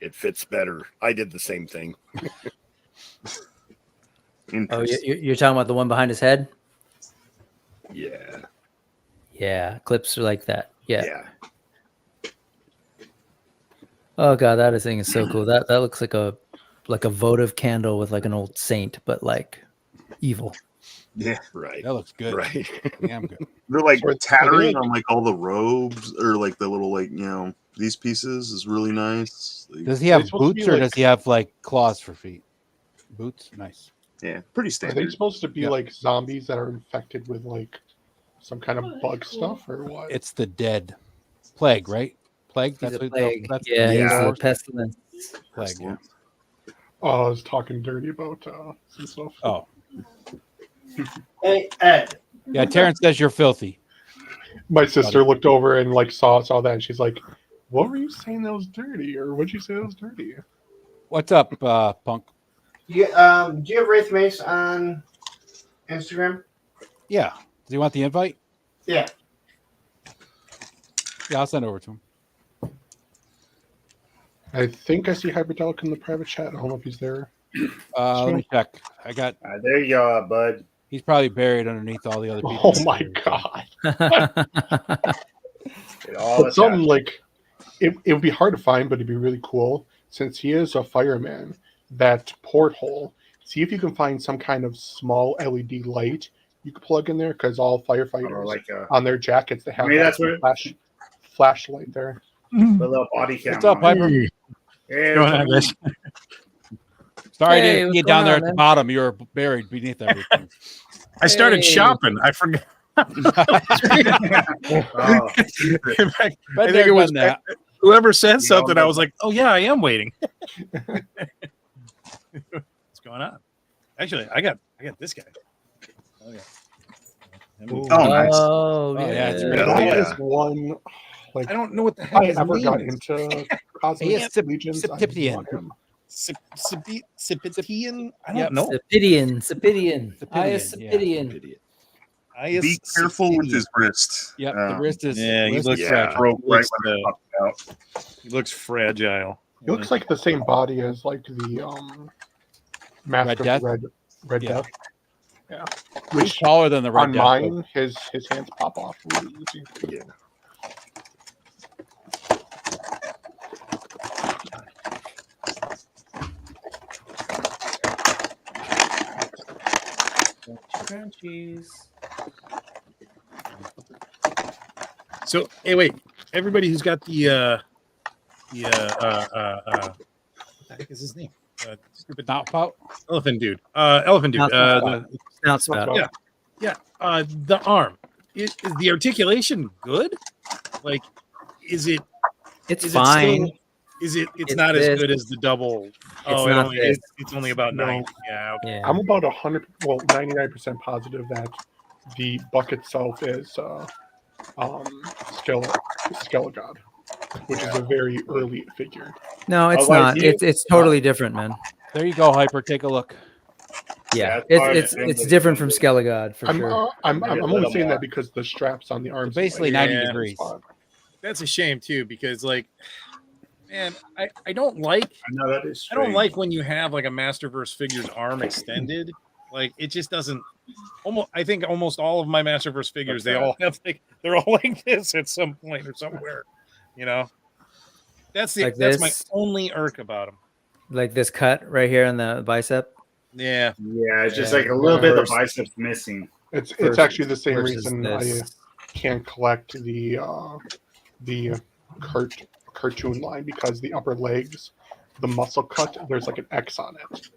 It fits better. I did the same thing.
Oh, you're talking about the one behind his head?
Yeah.
Yeah, clips are like that. Yeah.
Yeah.
Oh god, that thing is so cool. That looks like a votive candle with like an old saint, but like evil.
Yeah,
right.
That looks good.
Right.
Damn good.
They're like
So
tattering on like all the robes or like the little like these pieces is really nice. Like,
Does he have
supposed to
boots
be
or
like-
does he have like claws for feet? Boots, nice.
yeah, pretty
Are
standard.
they supposed to be
Yeah.
like zombies that are infected with like some kind of bug stuff or what?
It's the dead plague, right? Plague.
He's
That's
a
what
plague.
that's
Yeah, he's
Yeah.
a pestilence.
plague. Yeah.
Oh, I was talking dirty about some stuff.
Oh,
Hey, Ed.
yeah. Terrence says you're filthy.
My sister looked over and like saw that, and she's like, "What were you saying that was dirty, or what'd you say that was dirty?"
What's up, Punk?
Do you have Wraith Mace on Instagram?
Yeah. Do you want the invite?
Yeah.
Yeah, I'll send it over to him.
I think I see Hyperdelic in the private chat. I don't know if he's there.
Let me check. I got.
There you are, bud.
He's probably buried underneath all the other people.
Oh my god!
Get all
But something like it would be hard to find, but it'd be really cool since he is a fireman. That porthole. See if you can find some kind of small LED light you could plug in there, because all firefighters
like
on their jackets they have
maybe
that
that's what
flashlight there.
the little body cam.
What's up,
on.
Piper?
Hey,
Going on, guys?
Sorry,
Hey,
I didn't
what's
see you down
going
there
on,
at the
man?
bottom. You were buried beneath everything.
I started
Hey.
shopping. I forgot.
Oh,
In fact, I think it was
that.
whoever said
You
something.
know
I was like, "Oh yeah, I am waiting." What's going on? Actually, I got this guy. Oh yeah.
Oh, nice.
Oh,
Oh, yeah, it's
yeah.
great.
That
yeah.
is one. Like
I don't know what the
if
heck
I
his
ever
name
got
is.
into
He
Cosmic
is
Legions, I
Septipian.
want him.
Sipitian? I don't know.
Sepidian.
Sepidian,
Sepidian.
Be careful with his wrist.
Yep, the wrist is.
Yeah, he
wrist
looks
is
yeah.
fragile.
Broke right
Looks,
when it popped out.
He looks fragile.
He looks like the same body as like the Mask
Red
of
Death?
Red
Yeah.
Death. Yeah.
He's
Which
taller than the red
on
Death, though.
mine, his hands pop off really easy.
Yeah.
So, hey, wait. Everybody who's got what the heck is his name? Stupid
Not pout.
elephant dude. Elephant dude.
Snout spout.
Yeah. The arm. Is the articulation good? Like, is it?
It's
Is it
fine.
still- Is it? It's
It's
not as
this.
good as the double.
It's not this.
It's only about
No.
9. Yeah. Okay.
Yeah.
I'm about 99% positive that the buck itself is Skelegod, which is a very early figure.
No, it's
Oh, why
not.
is he-
It's totally different, man.
There you go, Hyper. Take a look.
Yeah,
that's part of
it's
the thing
it's
with
different
the-
from Skelegod for
I'm
sure.
I'm
Maybe a
only
little
saying
more.
that because the straps on the arms
So basically
are
90
Yeah.
degrees.
That's a shame too, because like, man, I don't like
I know that is.
I don't
strange.
like when you have like a Masterverse figure's arm extended. Like it just doesn't. I think almost all of my Masterverse figures, they all have like they're all like this at some point or somewhere. You know, that's
Like
that's my
this?
only irk about them.
Like this cut right here on the bicep.
Yeah,
Yeah, it's just
Yeah,
like a little bit of
reverse.
the biceps missing.
It's
Versus-
actually the same
versus
reason
this.
I can't collect the cartoon line, because the upper legs, the muscle cut, there's like an X on it.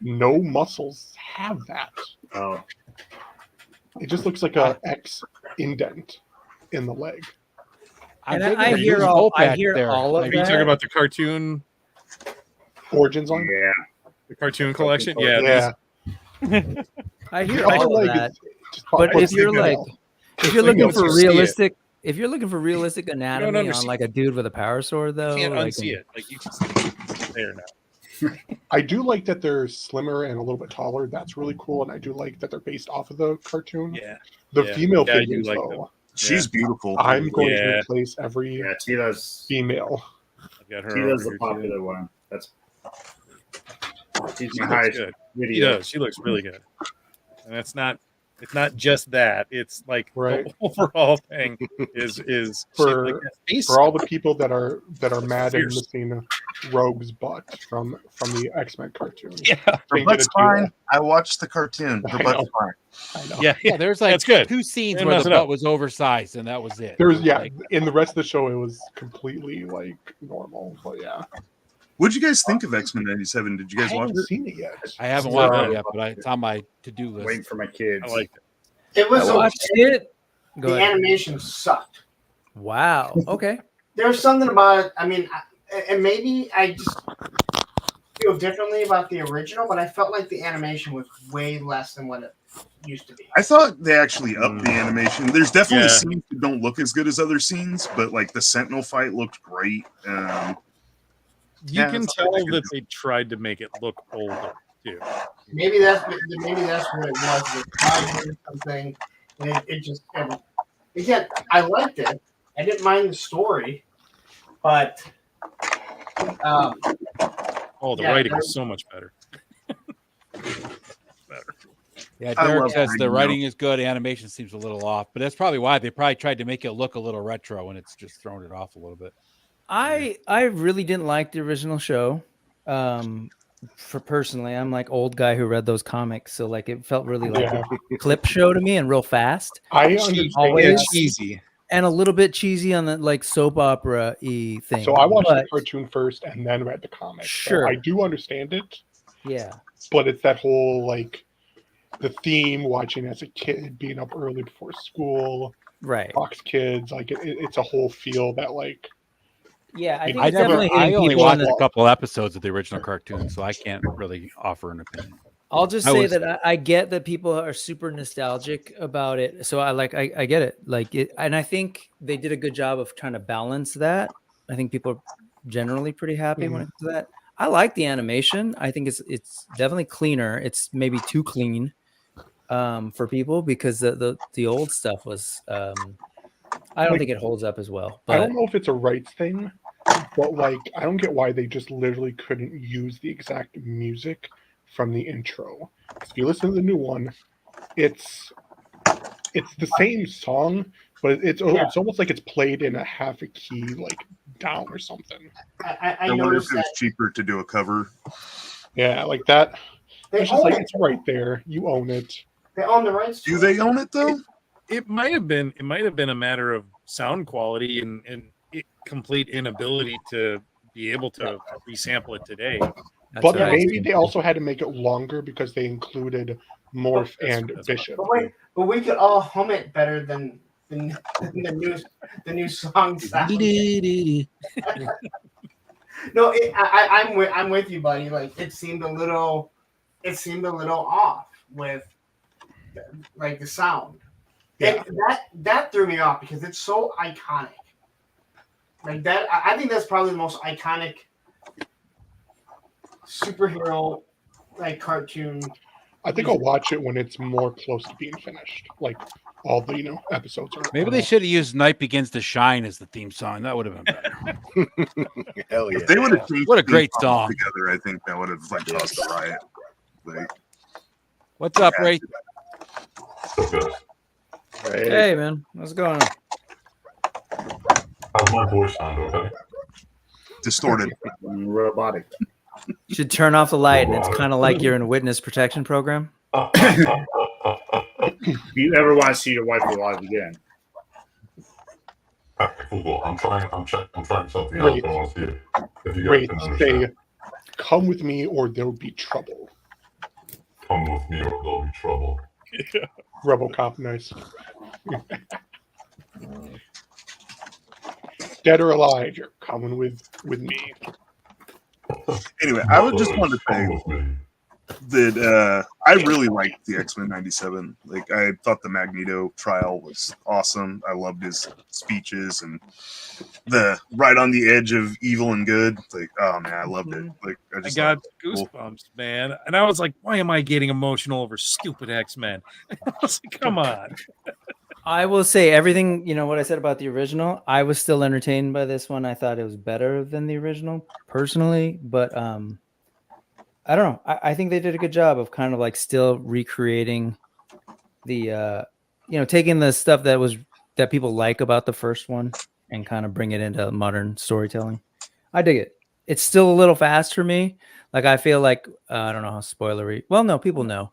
No muscles have that.
Oh,
It just looks like a X indent in the leg.
And
digging
I
the
hear
loose
all
hole
I
patch
hear
there.
all of
are you
that.
talking about the cartoon
Origins line.
Yeah.
The cartoon collection. Yeah.
Yeah.
I hear
Yeah, I
all of
like
that.
it. Just
But
put
if you're
Sigma
like,
out.
if you're
Like,
looking
once
for
you see it,
realistic, if you're looking for realistic anatomy on
understand.
like a dude with a power sword, though,
You can't
like,
unsee it. Like you can see it there now.
I do like that they're slimmer and a little bit taller. That's really cool, and I do like that they're based off of the cartoon.
Yeah.
The
Yeah.
female
Yeah, I do
figures,
like
though,
them.
She's beautiful.
I'm going to
Yeah.
replace every
Yeah, Tita's
female.
I've got her
Tita's
over
the
here,
popular
too.
one. That's she's
She
my
looks
highest
good. She
video.
does. She looks really good. And it's not just that. It's like
Right.
the overall thing is
For
like that face
for all the people that are mad and
fierce.
missing Rogue's butt from the X-Men cartoon.
Yeah.
Her
They did
butt's
it to you.
fine. I watched the cartoon. Her
I
butt's
know.
fine.
I know.
Yeah.
Yeah, there's like
That's good.
2 scenes
Didn't
where
mess
the
it up.
butt was oversized, and that was it.
There's
Like,
in the rest of the show it was completely like normal, but yeah.
What'd you guys think of X-Men 97? Did you
I
guys watch
haven't
it?
seen it yet.
I haven't
No.
watched it yet, but it's on my to-do list.
Waiting for my kids.
I like it.
It was
I watched
okay.
it. Go
The
ahead.
animation sucked.
Wow. Okay.
There was something about it. I mean, and maybe I just feel differently about the original, but I felt like the animation was way less than what it used to be.
I thought they actually upped the animation. There's definitely
Yeah.
scenes that don't look as good as other scenes, but like the Sentinel fight looked great.
You
Yeah,
can
that's all
tell
they could
that
do.
they tried to make it look older too.
Maybe that's what it was. With Tiger or something. And it just again, I liked it. I didn't mind the story, but
Oh, the
Yeah,
writing
they're-
is so much better. Better.
Yeah,
I
Derek
love
says the
Rhino.
writing is good, animation seems a little off, but that's probably why they probably tried to make it look a little retro, and it's just thrown it off a little bit.
I really didn't like the original show. For personally, I'm like old guy who read those comics, so like it felt really like
Yeah.
a clip show to me and real fast
I understand.
always.
Yeah, cheesy.
and a little bit cheesy on the like soap opera y thing.
So I watched the
but,
cartoon first and then read the comic.
Sure.
So I do understand it,
yeah.
but it's that whole like the theme watching as a kid, being up early before school,
Right.
Fox Kids, like it's a whole feel that like
Yeah, I think
I
it's definitely hitting
only
people in
watched
the
a couple episodes of the original cartoon, so I can't really offer an opinion.
I'll just
I
say
was-
that I get that people are super nostalgic about it. So I get it. Like it, and I think they did a good job of trying to balance that. I think people are generally pretty happy when it comes to that. I like the animation. I think it's definitely cleaner. It's maybe too clean for people because the old stuff was I don't think it holds up as well.
I
But
don't know if it's a rights thing, but like I don't get why they just literally couldn't use the exact music from the intro. If you listen to the new one, it's the same song, but it's almost like it's played in a half a key, like down or something.
I
I wonder if
noticed
it was
that
cheaper to do a cover.
Yeah, like that.
they
It's just
own
like
it.
it's right there. You own it.
They own the rights.
Do they own it though?
It might have been a matter of sound quality and complete inability to be able to resample it today.
that's
But
what I
maybe
think.
they also had to make it longer because they included Morph and
That's
Bishop.
But wait, but we could all hum it better than the new song sound. No, I'm with you, buddy. Like it seemed a little off with like the sound.
Yeah.
That threw me off because it's so iconic. Like that, I think that's probably the most iconic superhero like cartoon.
I think I'll watch it when it's more close to being finished. Like all the episodes are.
Maybe they should have used "Night Begins to Shine" as the theme song. That would have been better.
Hell yeah.
If they would have changed
What a
the
great
theme
song.
together, I think that would have like caused a riot. Like,
What's up, Ray?
Hey man, what's going on?
How's my voice sound? Okay.
distorted.
Robotic.
You should turn off the light, and it's kind of like you're in a witness protection program.
If you ever want to see your wife alive again,
Google. I'm trying something else.
Wait.
I want to see it. If you
Great.
guys can
Say,
understand.
come with me or there'll be trouble.
Come with me or there'll be trouble.
RoboCop, nice. Dead or alive, you're coming with me.
Anyway, I would just
Mother
want
is
to say
come with me.
that I really liked the X-Men 97. Like, I thought the Magneto trial was awesome. I loved his speeches and the right on the edge of evil and good. Like, oh man, I loved it. Like, I
I
just
got
thought it was cool.
goosebumps, man. And I was like, why am I getting emotional over stupid X-Men? I was like, come on.
I will say everything, what I said about the original, I was still entertained by this one. I thought it was better than the original personally, but I don't know. I think they did a good job of kind of like still recreating the taking the stuff that people like about the first one and kind of bring it into modern storytelling. I dig it. It's still a little fast for me. Like I feel like I don't know how spoilery. Well, no, people know.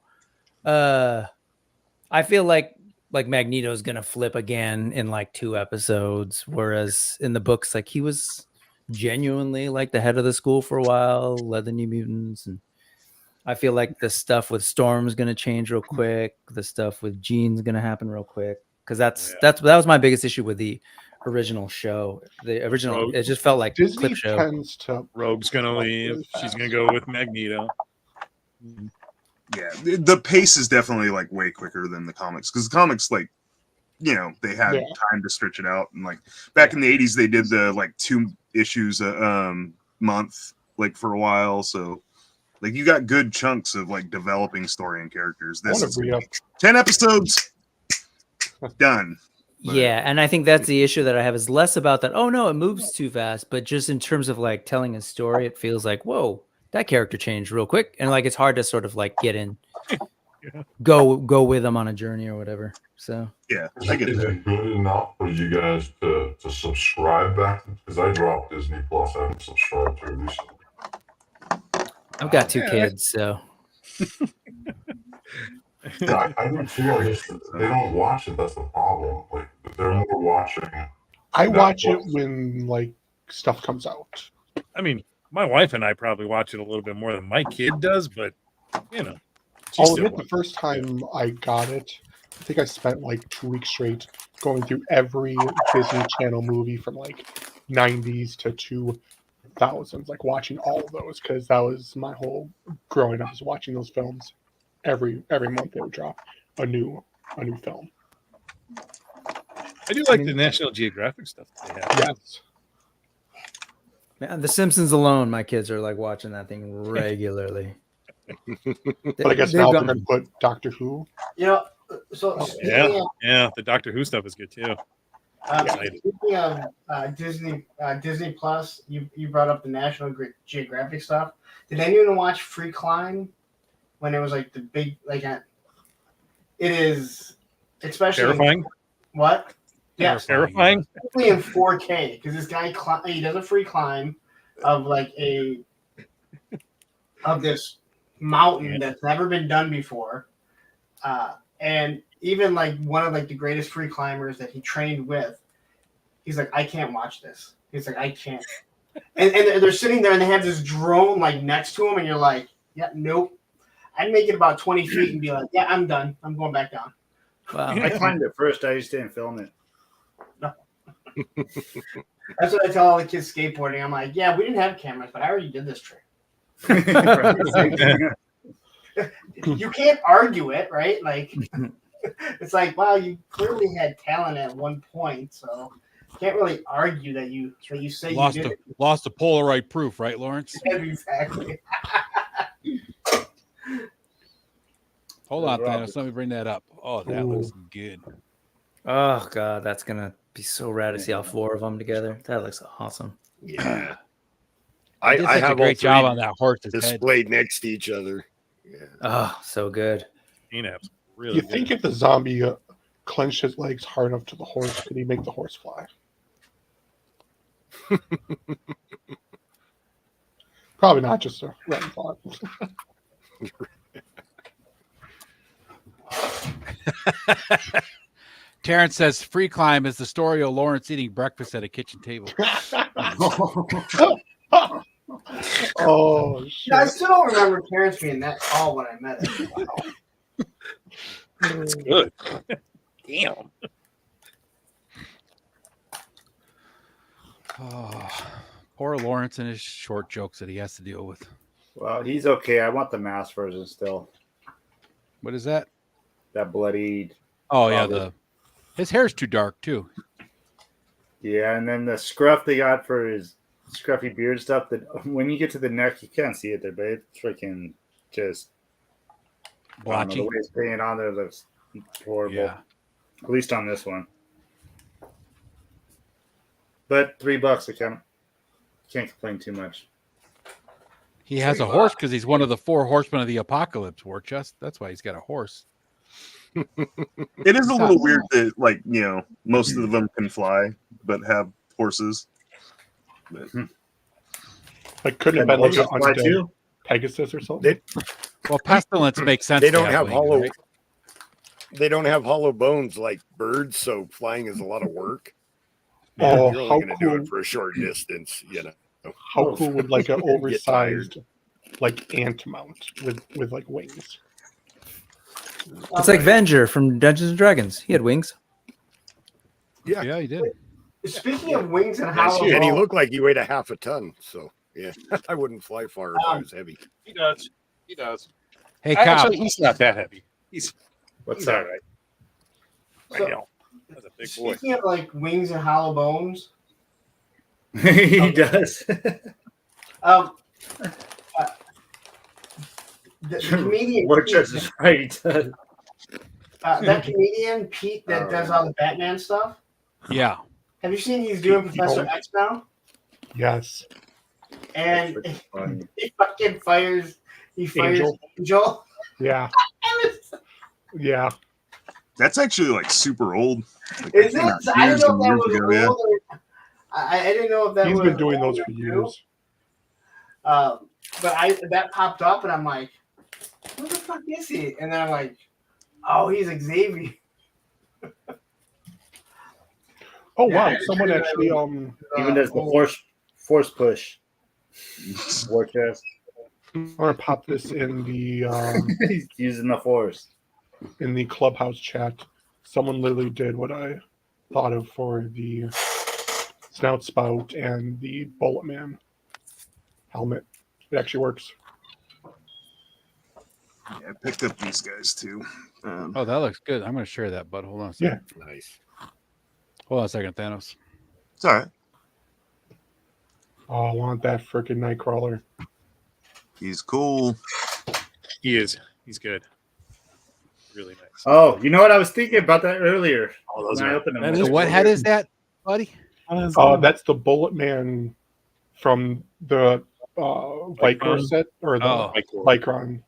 I feel like Magneto's gonna flip again in like 2 episodes, whereas in the books, like he was genuinely like the head of the school for a while, led the New Mutants, and I feel like the stuff with Storm's gonna change real quick. The stuff with Jean's gonna happen real quick because that was my biggest issue with the original show. The original,
Rogue.
it just felt like
Disney
clip show.
tends to
Rogue's gonna leave.
really
She's
fast.
gonna go with Magneto.
Yeah, the pace is definitely like way quicker than the comics because the comics, like, they had
Yeah.
time to stretch it out, and like back in the 80s, they did the like 2 issues a month, like for a while. So like you got good chunks of like developing story and characters.
I
This
want
is
to bring up
10 episodes, done. But,
Yeah, and I think that's the issue that I have is less about that. Oh no, it moves too fast, but just in terms of like telling a story, it feels like whoa, that character changed real quick, and like it's hard to sort of like get in, go with them on a journey or whatever. So
yeah,
Is
I get
it
that.
good enough for you guys to subscribe back? Because I dropped Disney Plus. I haven't subscribed to it recently.
I've got 2 kids, so
Yeah, I do too. I just they don't watch it. That's the problem. Like they're more watching.
I watch it
Netflix.
when like stuff comes out.
I mean, my wife and I probably watch it a little bit more than my kid does, but she
I'll
still
admit the
watches
first time I got it, I think I spent like 2 weeks straight going through every Disney Channel movie from like 90s to 2000s, like watching all of those because that was my whole growing up, is watching those films. Every month they would drop a new film.
I do like the National Geographic stuff that they have.
Yes.
man, The Simpsons alone, my kids are like watching that thing regularly.
But I guess now they're going to put Doctor Who.
So
Yeah, the Doctor Who stuff is good too.
Speaking of Disney Plus, you brought up the National Geographic stuff. Did anyone watch Free Climb when it was like the big it is especially
Terrifying.
What? Yeah,
Terrifying.
Especially in 4K because this guy he does a free climb of like of this mountain that's never been done before, and even like one of like the greatest free climbers that he trained with, he's like, I can't watch this. He's like, I can't. And they're sitting there and they have this drone like next to him, and you're like, yeah, nope. I'd make it about 20 feet and be like, yeah, I'm done. I'm going back down.
Wow.
I climbed it first. I just didn't film it.
No. That's what I tell all the kids skateboarding. I'm like, yeah, we didn't have cameras, but I already did this trick. You can't argue it, right? Like, it's like, wow, you clearly had talent at one point, so can't really argue that you say
Lost
you did
lost the Polaroid proof, right, Lawrence?
it. Exactly.
Hold on, Thanos. Let me bring that up. Oh, that looks good.
Oh god, that's gonna be so rad to see all 4 of them together. That looks awesome.
Yeah.
I did such a
have
great
all
job
three
on that horse's head.
displayed next to each other. Yeah.
Oh, so good.
Peanuts. Really
You
good.
think if the zombie clenched his legs hard enough to the horse, could he make the horse fly? Probably not, just a random thought.
Terrence says Free Climb is the story of Lawrence eating breakfast at a kitchen table.
Oh, shit.
I still don't remember parents being that tall when I met him.
That's good. Damn.
Poor Lawrence and his short jokes that he has to deal with.
Well, he's okay. I want the mask version still.
What is that?
That bloodied.
Oh yeah, his hair's too dark too.
Yeah, and then the scruff they got for his scruffy beard stuff. That when you get to the neck, you can't see it there, but it's freaking just
Blotchy.
The way it's painted on there looks horrible.
Yeah.
At least on this one. But $3, I can't complain too much.
He has a horse because he's one of the 4 horsemen of the apocalypse, War Chest. That's why he's got a horse.
It is a little weird that, like, you know, most of them can fly, but have horses. But,
Like, couldn't have been like an undead Pegasus or something.
Well, pestilence makes sense.
They don't have
wings,
hollow.
right?
They don't have hollow bones like birds, so flying is a lot of work.
Oh,
You're
how
only going to do
cool.
it for a short distance, you know.
How cool would like an
Get
oversized
tired.
like ant mount with like wings?
It's like Venger from Dungeons and Dragons. He had wings.
Yeah, he did.
Speaking of wings and
And
hollow
he
bones,
looked like he weighed a half a ton. So yeah, I wouldn't fly far if I was heavy.
He does. He does.
Hey, Cop.
Actually, he's not that heavy. He's
What's that? Right?
So-
I know. That's a big boy.
speaking of like wings and hollow bones,
He does.
um, the comedian
War
Pete,
Chest is right. He does.
that comedian Pete that does all the Batman stuff.
Yeah.
Have you seen he's doing Professor X now?
Yes.
And
That's funny.
he fucking fires. He fires
Angel.
Angel.
Yeah. Yeah.
that's actually like super old. Like,
Is
that came
it?
out
I
years
didn't know
and
if that
years
was
ago, yeah.
old. I didn't know if that
He's
was.
been doing those
old
for
or new.
years.
But that popped up, and I'm like, "What the fuck is he?" And then I'm like, "Oh, he's Xavier."
Oh
Yeah,
wow!
it's
Someone
really
actually
Even does the force push. War Chest.
I'm gonna pop this in the
He's using the force.
in the Clubhouse chat. Someone literally did what I thought of for the snout spout and the Bullet Man helmet. It actually works.
Yeah, I picked up these guys too.
Oh, that looks good. I'm going to share that, bud. Hold on a second.
Nice.
Hold on a second, Thanos.
It's all right.
Oh, I want that freaking Nightcrawler.
He's cool.
He is. He's good. Really nice.
Oh, you know what? I was thinking about that earlier.
Oh, those
When I
are-
opened them.
That is, what head is that, buddy?
That's the Bullet Man from the Vicor set or the
Oh.
Vicron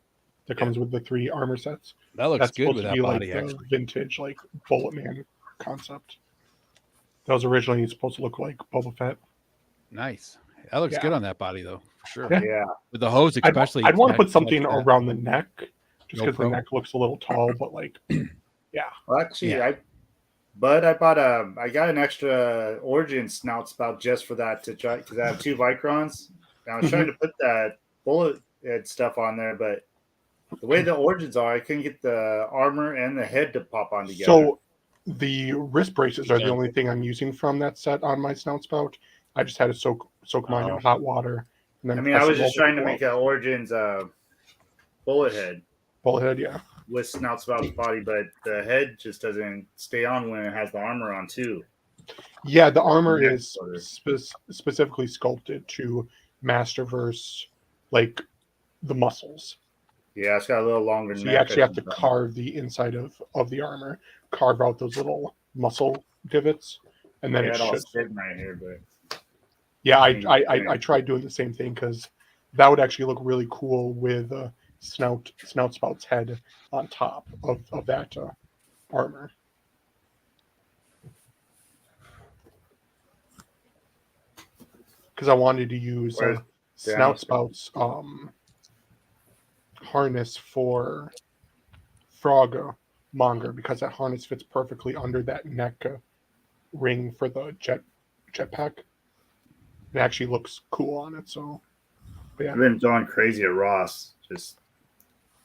that comes with the 3 armor sets.
That looks
That's
good
supposed
with
to
that
be
body,
like the
actually.
vintage like Bullet Man concept. That was originally supposed to look like Boba Fett.
Nice. That looks
Yeah.
good on that body, though, for sure.
Yeah.
Yeah.
With the hose, especially.
I'd want to put
neck,
something
like that.
around the neck, just because the
GoPro.
neck looks a little tall. But like, yeah,
Well, actually,
Yeah.
I got an extra Origin snout spout just for that to try because I have 2 Vicrons. And I was trying to put that bullet head stuff on there, but the way the Origins are, I couldn't get the armor and the head to pop on together.
So the wrist braces are the only thing I'm using from that set on my snout spout. I just had to soak mine in hot water. And then
I mean, I
press
was
it
just
over
trying to
the
make an Origins bullet head
bullet head. Yeah,
with snout spout's body, but the head just doesn't stay on when it has the armor on too.
yeah. The armor
Yeah,
is specifically sculpted to Masterverse, like the muscles.
Yeah, it's got a little longer
So
neck.
you actually have to
I think.
carve the inside of the armor, carve out those little muscle divots, and then
Yeah,
it
it all
should.
sitting right here, but
Yeah, I tried doing the same thing because that would actually look really cool with snout spout's head on top of that armor. Because I wanted to use
Where's
snout spout's harness for Frog Monger because that harness fits perfectly under that neck ring for the jetpack. It actually looks cool on it. So, but yeah.
I've been going crazy at Ross. Just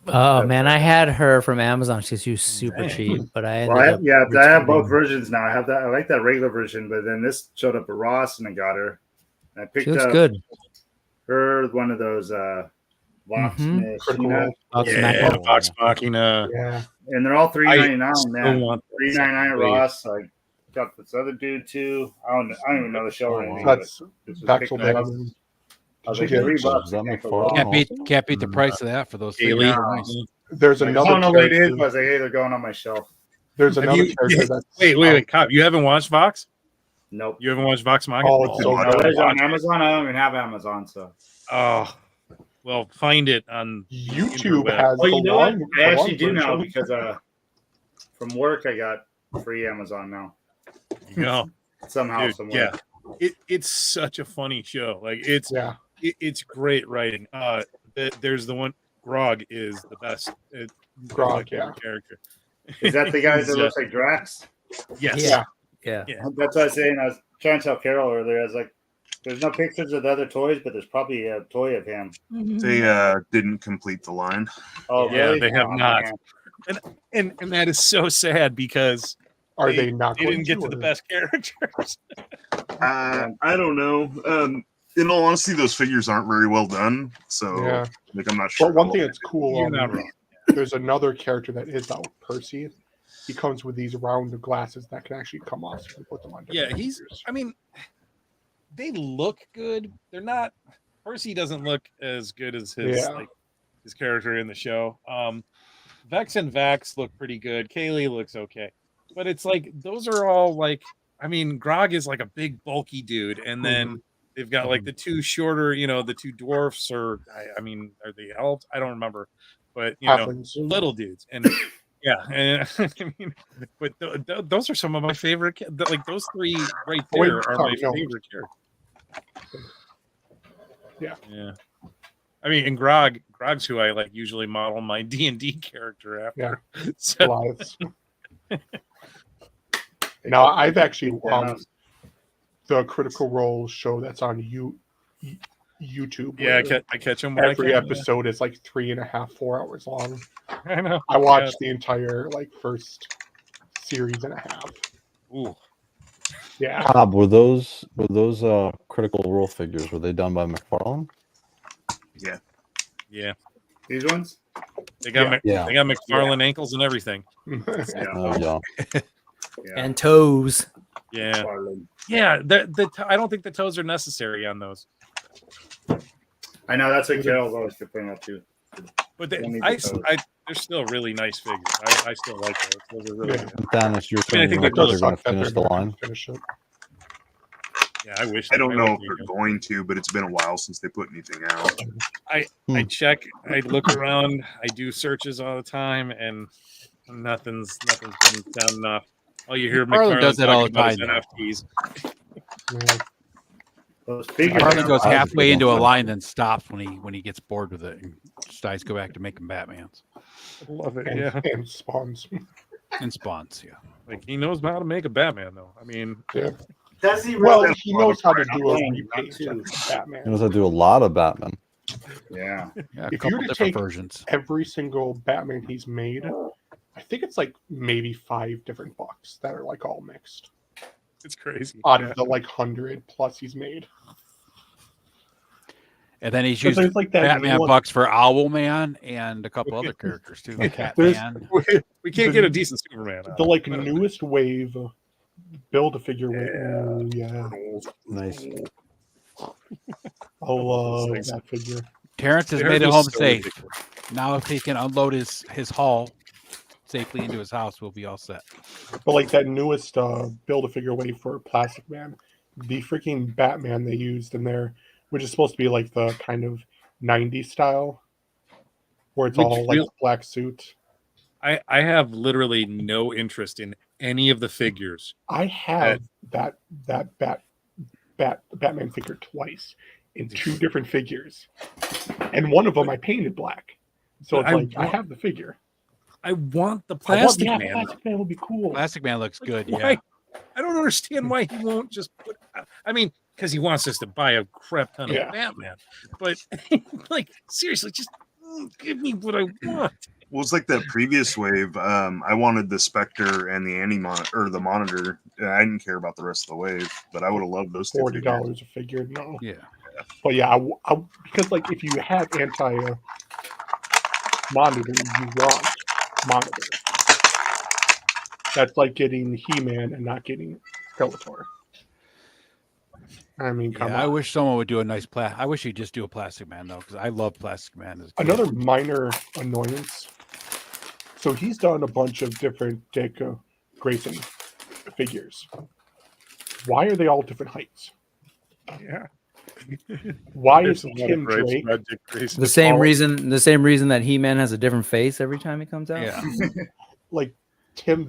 Oh man, I had her from Amazon. She's super cheap, but I ended up
I have both
returning-
versions now. I have that. I like that regular version, but then this showed up at Ross and I got her. I picked
She looks
up
good.
her one of those Vox
Critical
Machina.
Role.
Vox
Yeah,
Machina.
Vox Machina.
Yeah.
And they're all $3.99
still
now.
want that
$3.99
second
Ross. I got this other dude too. I don't even know the show or anything.
That's
but this was
Baxel
picking up.
Bowman.
I was
Did
like,
you get
$3.
Is that
I can't go
McFarlane?
wrong.
Can't beat the price of that for those
Haley.
figures. They're nice.
There's
Like, I
another
don't know what it
character.
is, but I was like, hey, they're going on my shelf.
There's
Have
another
you-
character that's
Wait, Cobb. You haven't watched Vox?
Nope.
You haven't watched Vox Machina?
Oh, it's so
No,
good.
it is on Amazon. I don't even have Amazon, so.
Oh, well, find it on
YouTube
interweb.
has
Oh,
the
you know what?
long.
I
the
actually
long
do now
version.
because from work I got free Amazon now.
You know,
Somehow,
dude,
somewhere.
yeah, it's such a funny show. Like it's great writing. There's the one. Grog is the best.
Grog,
my character.
Is that the guy
He's,
that looks like Drax?
Yes.
Yeah.
That's what I was saying. I was trying to tell Carol earlier. I was like, there's no pictures of the other toys, but there's probably a toy of him.
They didn't complete the line.
Oh,
Yeah,
really?
they have
Oh,
not.
man.
And that is so sad because
Are they not
they
going
didn't get to
or-
the best characters.
I don't know. In all honesty, those figures aren't very well done. So,
Yeah.
like, I'm not sure.
But one
how
thing
well
that's cool,
You're not wrong.
there's another character that is out, Percy. He comes with these round glasses that can actually come off, so you can put them on.
Yeah,
different
he's.
figures.
I mean, they look good. They're not. Percy doesn't look as good as his his character in the show. Vex and Vax look pretty good. Kaylee looks okay, but it's like those are all like. I mean, Grog is like a big bulky dude, and then they've got like the two shorter, the two dwarfs, or I mean, are they elves? I don't remember, but
Halflings.
little dudes, and yeah, and I mean, but those are some of my favorite. Like those three right
Oh, wait,
there are my
sorry, no.
favorite characters.
Yeah.
I mean, and Grog's who I like usually model my D&D character after.
Yeah.
So,
Goliaths. Now I've actually the Critical Role show that's on YouTube.
yeah,
where
I catch them. When
every
I can,
episode is like 3.5, 4 hours long.
I know.
I watched the entire first series and a half.
Ooh.
Yeah.
Bob, were those Critical Role figures? Were they done by McFarlane?
Yeah.
Yeah.
These ones?
They got
Yeah.
they got McFarlane ankles and everything.
Oh yeah.
And toes.
Yeah. Yeah. I don't think the toes are necessary on those.
I know that's what Carol's always complaining about too.
But
Don't need the toes.
they're still really nice figures. I still like those. Those are really good.
Dennis, you're
I mean, I
saying
think
you
they
they're
both
going to
Suck that
finish
they're
the
gonna
line?
finish it.
Yeah, I wish.
I don't know if
hope they
they're
do.
going to, but it's been a while since they put anything out.
I check. I look around. I do searches all the time, and nothing's been done enough. All you hear
McFarlane
McFarlane
does that all
talking
the
about is
time now.
NFTs.
Yeah.
Those figures.
Harlan goes
I was
halfway
thinking
into a
so.
line, then stops when he gets bored with it and decides to go back to making Batmans
Love it.
And,
Yeah,
and spawns.
and spawns. Yeah,
like he knows how to make a Batman, though. I mean,
Yeah.
Does he
Well,
really?
he knows how to
Not
do a
one, not
repage
two.
of Batman.
He knows how to do a lot of Batman.
Yeah.
yeah, a
If you
couple
were to
different
take
versions.
every single Batman he's made, I think it's like maybe 5 different bucks that are like all mixed
it's crazy.
out
Yeah.
of the 100 plus he's made.
And then he's
But
used
there's like that
Batman
one-
bucks for Owlman and a couple other characters too,
There's
Catman.
We can't get a decent Superman.
the newest wave build a figure wave. Ooh, yeah.
Nice.
I love that figure.
Terrence has
Theirs
made it
was
home
so
safe.
ridiculous.
Now, if he can unload his haul safely into his house, we'll be all set.
But like that newest build a figure wave for Plastic Man, the freaking Batman they used in there, which is supposed to be like the kind of 90s style, where it's
Which
all like
real-
black suit.
I have literally no interest in any of the figures.
I have that Batman figure twice in 2 different figures, and one of them I painted black. So it's
I
like I
want-
have the figure.
I want the
I want-
Plastic
yeah,
Man.
Plastic Man would be cool.
Plastic Man looks good.
Why?
Yeah,
I don't understand why he won't just put. I mean, because he wants us to buy a crap ton of
Yeah.
Batman, but like seriously, just give me what I want.
Well, it's like that previous wave. I wanted the Spectre and the or the Monitor. I didn't care about the rest of the wave, but I would have loved those two
$40
figures.
a figure. No.
Yeah.
But yeah, because like if you have anti monitor, you want monitor. That's like getting He-Man and not getting Skeletor. I mean, come
Yeah,
on.
I wish someone would do a nice I wish he'd just do a Plastic Man though, because I love Plastic Man as a kid.
Another minor annoyance. So he's done a bunch of different Dick Grayson figures. Why are they all different heights?
Yeah.
Why
There's
is
a lot of
Tim
gripes
Drake
about Dick Grayson.
The same reason that He-Man has a different face every time he comes out.
Yeah.
like Tim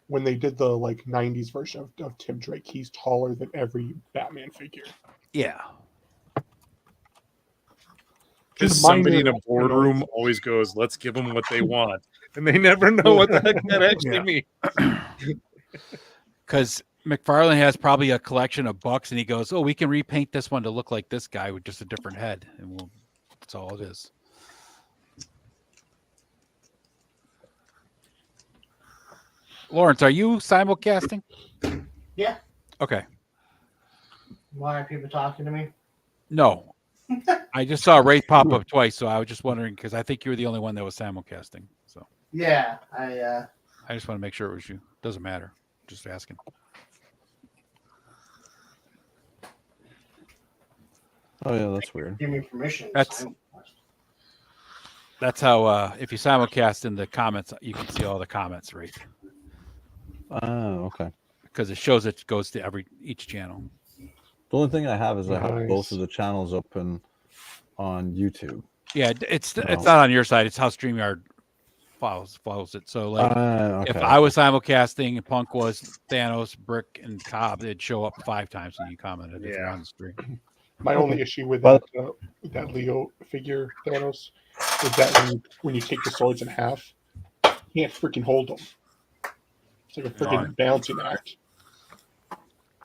when they did the like 90s version of Tim Drake, he's taller than every Batman figure.
Yeah.
Because somebody in a boardroom always goes, "Let's give them what they want," and they never know what the heck that actually means.
Because McFarlane has probably a collection of bucks, and he goes, "Oh, we can repaint this one to look like this guy with just a different head," and that's all it is. Lawrence, are you simulcasting?
Yeah.
Okay.
Why are people talking to me?
No. I just saw Ray pop up twice, so I was just wondering because I think you were the only one that was simulcasting. So
Yeah,
I just want to make sure it was you. Doesn't matter. Just asking.
Oh yeah, that's weird.
Give me permission.
That's how if you simulcast in the comments, you can see all the comments, right?
Oh, okay.
Because it shows it goes to each channel.
The only thing I have is I have
Nice.
both of the channels open on YouTube.
Yeah, it's not on your side. It's how StreamYard follows it. So like
Okay.
if I was simulcasting and Punk was Thanos, Brick, and Cobb, it'd show up 5 times when you commented if you're on the stream.
My only issue with
But-
that Leo figure Thanos is that when you take the swords in half, you can't freaking hold them. It's like a freaking balancing act.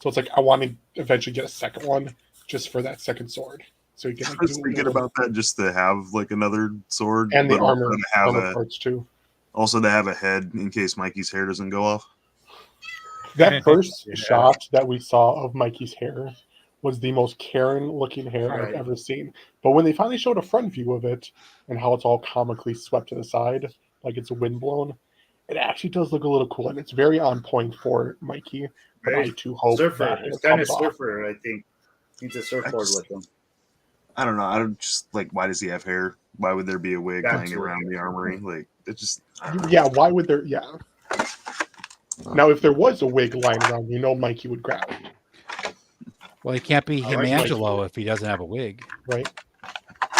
So it's like I want to eventually get a second one just for that second sword. So you can
I
like,
was
do
thinking
little-
about that just to have like another sword
and the
but also
armor,
to have
armor parts too.
Also to have a head in case Mikey's hair doesn't go off.
That first
Yeah.
shot that we saw of Mikey's hair was the most Karen looking hair I've
Right.
ever seen. But when they finally showed a front view of it and how it's all comically swept to the side, like it's windblown, it actually does look a little cool, and it's very on point for Mikey. But
Very
I too hope
surfer.
that
It's
it
kind of
comes off.
surfer, I think. Needs a surfboard with him.
I don't know. I don't just like why does he have hair? Why would there be a wig
That's
laying
weird.
around the armory? Like it just I don't know.
Yeah, why would there? Yeah. Now, if there was a wig lying around, Mikey would grab it,
Well, he can't be
I like
Himangelo if he doesn't have a wig.
right?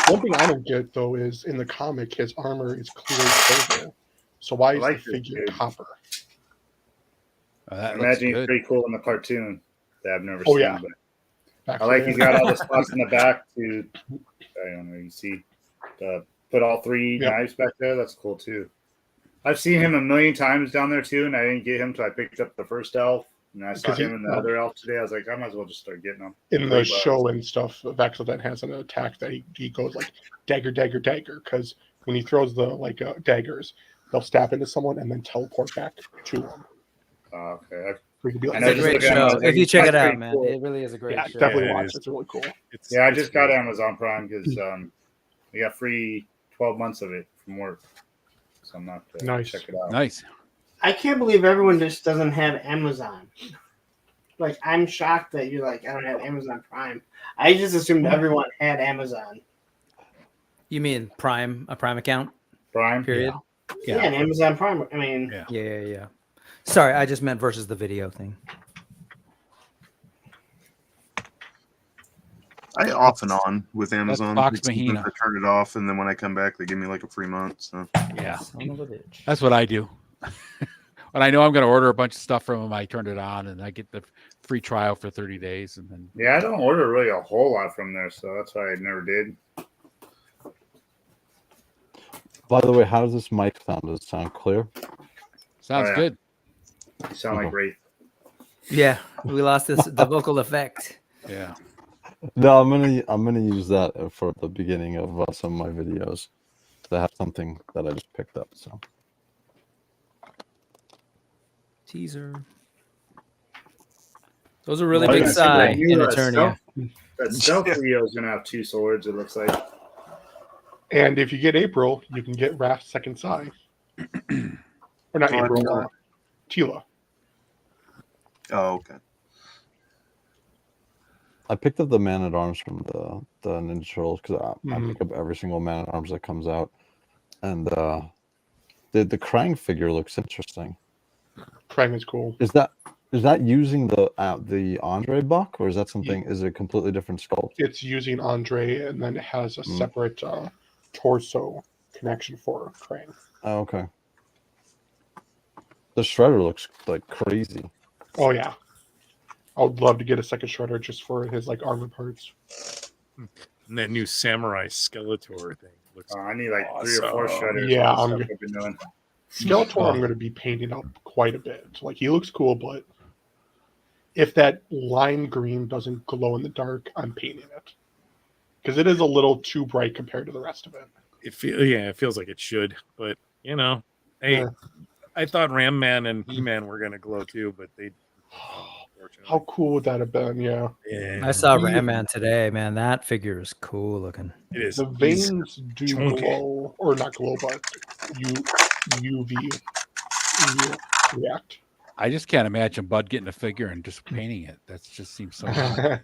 One thing I don't get though is in the comic, his armor is clearly silver. So why is
like
the
this
figure
dude.
copper?
That
I
looks
imagine he's
good.
pretty cool in the cartoon that I've never
Oh,
seen.
yeah.
But
Back
I like
there.
he's got all the spots in the back to, I don't know, you see, put all 3
Yep.
knives back there. That's cool too. I've seen him a million times down there too, and I didn't get him until I picked up the first elf. And I saw
'Cause he-
him and the other elf today. I was like, I might as well just start getting them.
In the show and stuff, Vaxelden has an attack that he goes like dagger, dagger, dagger. Because when he throws the daggers, they'll stab into someone and then teleport back to them.
Okay.
So he could be like,
It's a great show. If you check it out, man, it really is a great
yeah,
show.
definitely
Yeah, it
watch
is.
it. It's really cool.
Yeah, I just got Amazon Prime because I got free 12 months of it from work. So I'm not
Nice.
check it out.
Nice.
I can't believe everyone just doesn't have Amazon. Like, I'm shocked that you're like, I don't have Amazon Prime. I just assumed everyone had Amazon.
You mean Prime, a Prime account?
Prime?
Period.
Yeah, and Amazon Prime. I mean,
Yeah. Sorry, I just meant versus the video thing.
I off and on with Amazon.
Vox
Sometimes
Machina.
I turn it off, and then when I come back, they give me like a free month. So
Yeah.
Son of a bitch.
That's what I do. When I know I'm going to order a bunch of stuff from them, I turn it on and I get the free trial for 30 days. And then
Yeah, I don't order really a whole lot from there, so that's why I never did.
By the way, how does this mic sound? Does it sound clear?
sounds
Oh, yeah.
good.
You sound like Wraith.
Yeah, we lost the vocal effect.
Yeah.
No, I'm gonna use that for the beginning of some of my videos. I have something that I just picked up. So
Teaser. Those are really
Well,
big
yeah,
Psy
that
in
new,
Eternia.
that stealth Rio is gonna have 2 swords. It looks like.
And if you get April, you can get Raph's second Psy. Or not
Oh,
April,
no.
Tila.
Oh, okay.
I picked up the Man at Arms from the Ninja Turtles because I
Mhm.
pick up every single Man at Arms that comes out, and the Krang figure looks interesting.
Krang is cool.
Is that using the Andre buck, or is that something? Is it a completely different sculpt?
It's using Andre, and then it has a separate torso connection for Krang.
Oh, okay. The Shredder looks like crazy.
Oh yeah, I would love to get a second Shredder just for his like armor parts.
And that new Samurai Skeletor thing looks.
I need like 3 or 4 shredders.
Yeah,
All the
I'm
stuff I've been doing.
Skeletor. I'm going to be painting up quite a bit. Like he looks cool, but if that lime green doesn't glow in the dark, I'm painting it because it is a little too bright compared to the rest of it.
It feels like it should, but hey,
Yeah.
I thought Ram Man and He Man were gonna glow too, but they.
How cool would that have been? Yeah.
I saw Ram Man today, man. That figure is cool looking.
It is.
The veins do glow, or not glow, but UV react.
I just can't imagine Bud getting a figure and just painting it. That just seems so odd.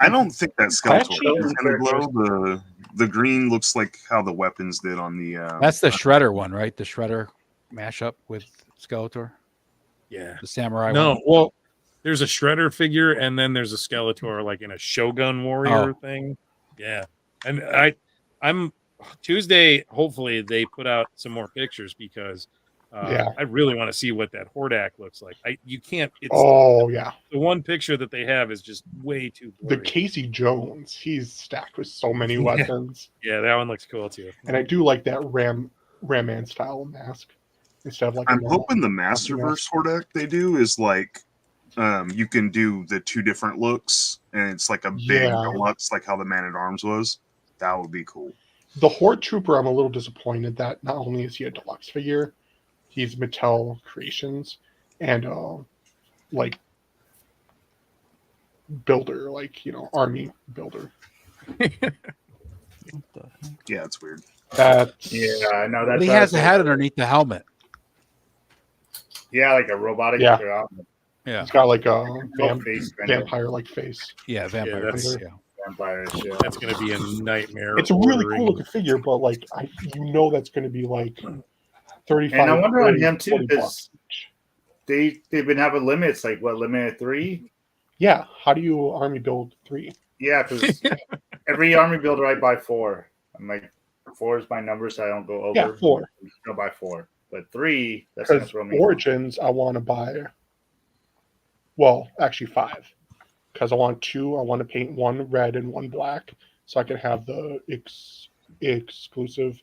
I don't think that Skeletor
Actually,
is going to glow. The green looks like how the weapons did on the.
That's the Shredder one, right? The Shredder mashup with Skeletor.
Yeah.
The samurai
No,
one.
well, there's a Shredder figure, and then there's a Skeletor, like in a Shogun Warrior thing. Yeah, and I'm Tuesday. Hopefully, they put out some more pictures because I really want to see what that Hordak looks like. You can't. It's, the one picture that they have is just way too blurry.
The Casey Jones, he's stacked with so many weapons.
Yeah, that one looks cool too.
And I do like that Ram Man style mask instead of like.
I'm hoping the Masterverse Hordak they do is like you can do the 2 different looks, and it's like a big deluxe, like how the Man at Arms was. That would be cool.
The Horde Trooper, I'm a little disappointed that not only is he a deluxe figure, he's Mattel Creations and like builder, like army builder.
Yeah, it's weird.
I know that.
He has a head underneath the helmet.
Yeah, like a robotic.
Yeah.
Yeah.
He's got like a
face
vampire-like face.
Yeah, vampire.
that's-
Yeah.
Vampires, yeah.
That's gonna be a nightmare.
It's a really
ordering.
cool looking figure, but like that's going to be like 35.
And I wonder on
30,
him too
40
because
bucks.
they've been having limits, like what limited 3?
Yeah, how do you army build 3?
Yeah, because every army builder I buy 4. I'm like 4 is my number, so I don't go over.
Yeah, 4.
I'll buy 4, but 3. That's gonna
Because
throw me.
Origins, I want to buy. Well, actually 5, because I want 2. I want to paint 1 red and 1 black, so I can have the exclusive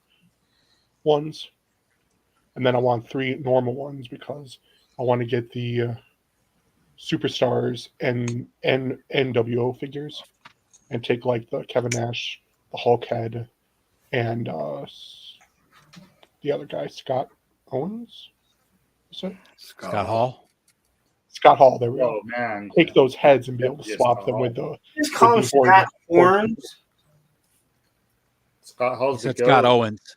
ones, and then I want 3 normal ones because I want to get the superstars and NWO figures, and take like the Kevin Nash, the Hulk head, and the other guy, Scott Owens. Is it?
Scott Hall.
Scott Hall. There we go.
Oh man,
Take those heads and be able to
Yes,
swap
Scott
them
Hall.
with the.
Just call him
with the
Scott
Horde-
Horns.
Scott Hall's the
It's Scott
goat.
Owens.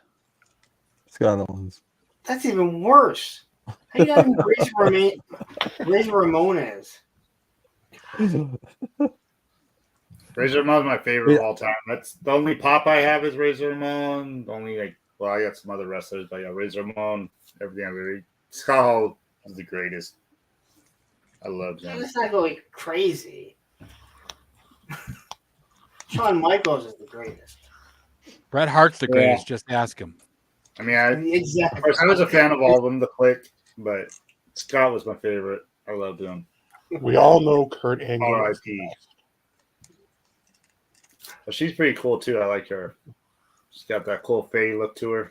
Scott Owens.
That's even worse. How you got him Razor Ramones?
Razor Ramon's my favorite of all time. That's the only pop I have is Razor Ramon. The only I got some other wrestlers, but yeah, Razor Ramon, everything I really. Scott Hall is the greatest. I love him.
Let's not go crazy. Shawn Michaels is the greatest.
Bret Hart's the greatest. Just ask him.
I mean,
Exactly.
Of course, I was a fan of all of them, the Click, but Scott was my favorite. I loved him.
We all know Kurt Angle.
R.I.P. But she's pretty cool too. I like her. She's got that cool fade look to her.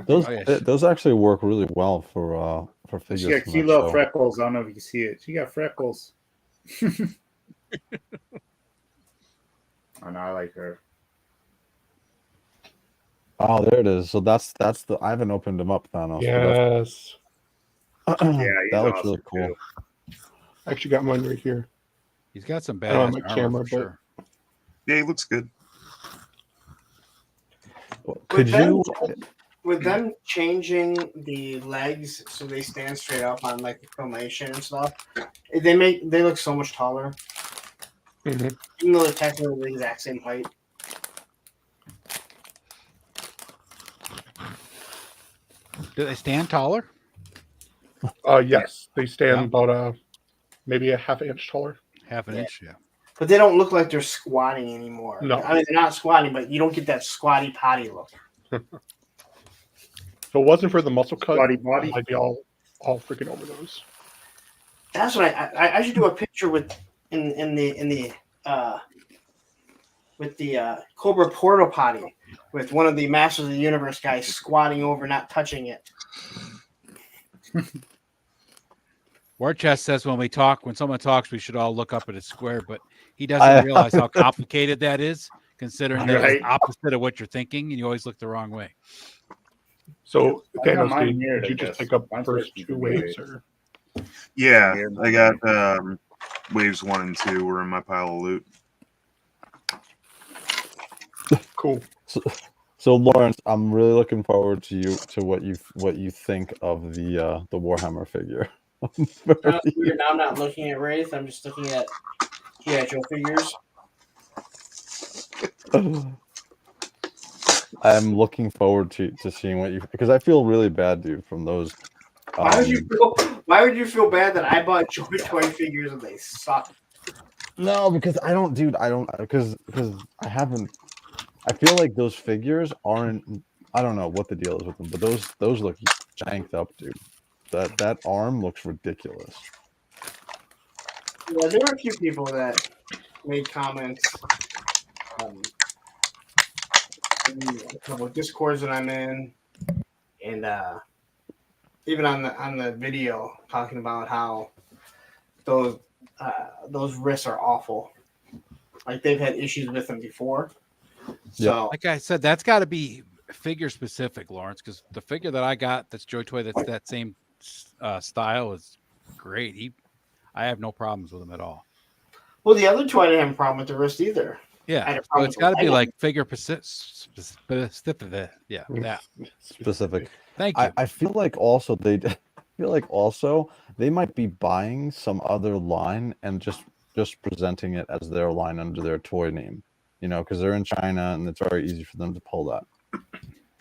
Those actually work really well for figures.
She got
from
cute
that
little
show.
freckles. I don't know if you can see it. She got freckles. I know, I like her.
Oh, there it is. So that's the. I haven't opened them up, Thanos.
Yes.
Yeah, he's
That looks
awesome
really cool.
too.
I actually got mine right here.
He's got some
I don't have
badass
my
armor
camera,
for
but
sure.
Yeah, he looks good.
Could you?
With them changing the legs so they stand straight up on like the filmation and stuff, they look so much taller.
Mhm.
Even though they're technically the exact same height.
Do they stand taller?
Yes, they stand
Yeah.
about maybe a half an inch taller.
Half an inch, yeah.
But they don't look like they're squatting anymore.
No.
I mean they're not squatting, but you don't get that squatty potty look.
If it wasn't for the muscle cut,
Body, body.
I'd be all freaking over those.
That's what I should do a picture with in the Cobra Portal Potty with one of the Masters of the Universe guys squatting over, not touching it.
War Chest says when someone talks, we should all look up at a square, but he doesn't realize how complicated that is, considering that
Right.
it's opposite of what you're thinking, and you always look the wrong way.
So,
I got
Thanos,
mine
did
mirrored,
you
I
just
guess.
pick up
Mine's
first
supposed to
two
be
waves,
mirrored.
or
Yeah,
Mirrored.
I got waves 1 and 2 were in my pile of loot.
cool?
So Lawrence, I'm really looking forward to what you think of the Warhammer figure.
Now I'm not looking at Wraith. I'm just looking at Joe figures.
I'm looking forward to seeing what you, because I feel really bad, dude, from those.
Why would you feel bad that I bought Joy Toy figures and they suck?
No, because I don't, dude. I don't, because I haven't. I feel like those figures aren't. I don't know what the deal is with them, but those look janked up, dude. That arm looks ridiculous.
Yeah, there were a few people that made comments. In a couple of discords that I'm in, and even on the video talking about how those wrists are awful. Like they've had issues with them before. So
like I said, that's got to be figure specific, Lawrence, because the figure that I got that's Joy Toy that's that same style is great. I have no problems with him at all.
well, the other toy I didn't have a problem with the wrist either. I
Yeah,
had a
so
problem
it's
with
got to
the
be
leg.
like figure specific. Yeah, that.
Specific.
Thank you.
I feel like also they might be buying some other line and just presenting it as their line under their toy name, because they're in China and it's very easy for them to pull that.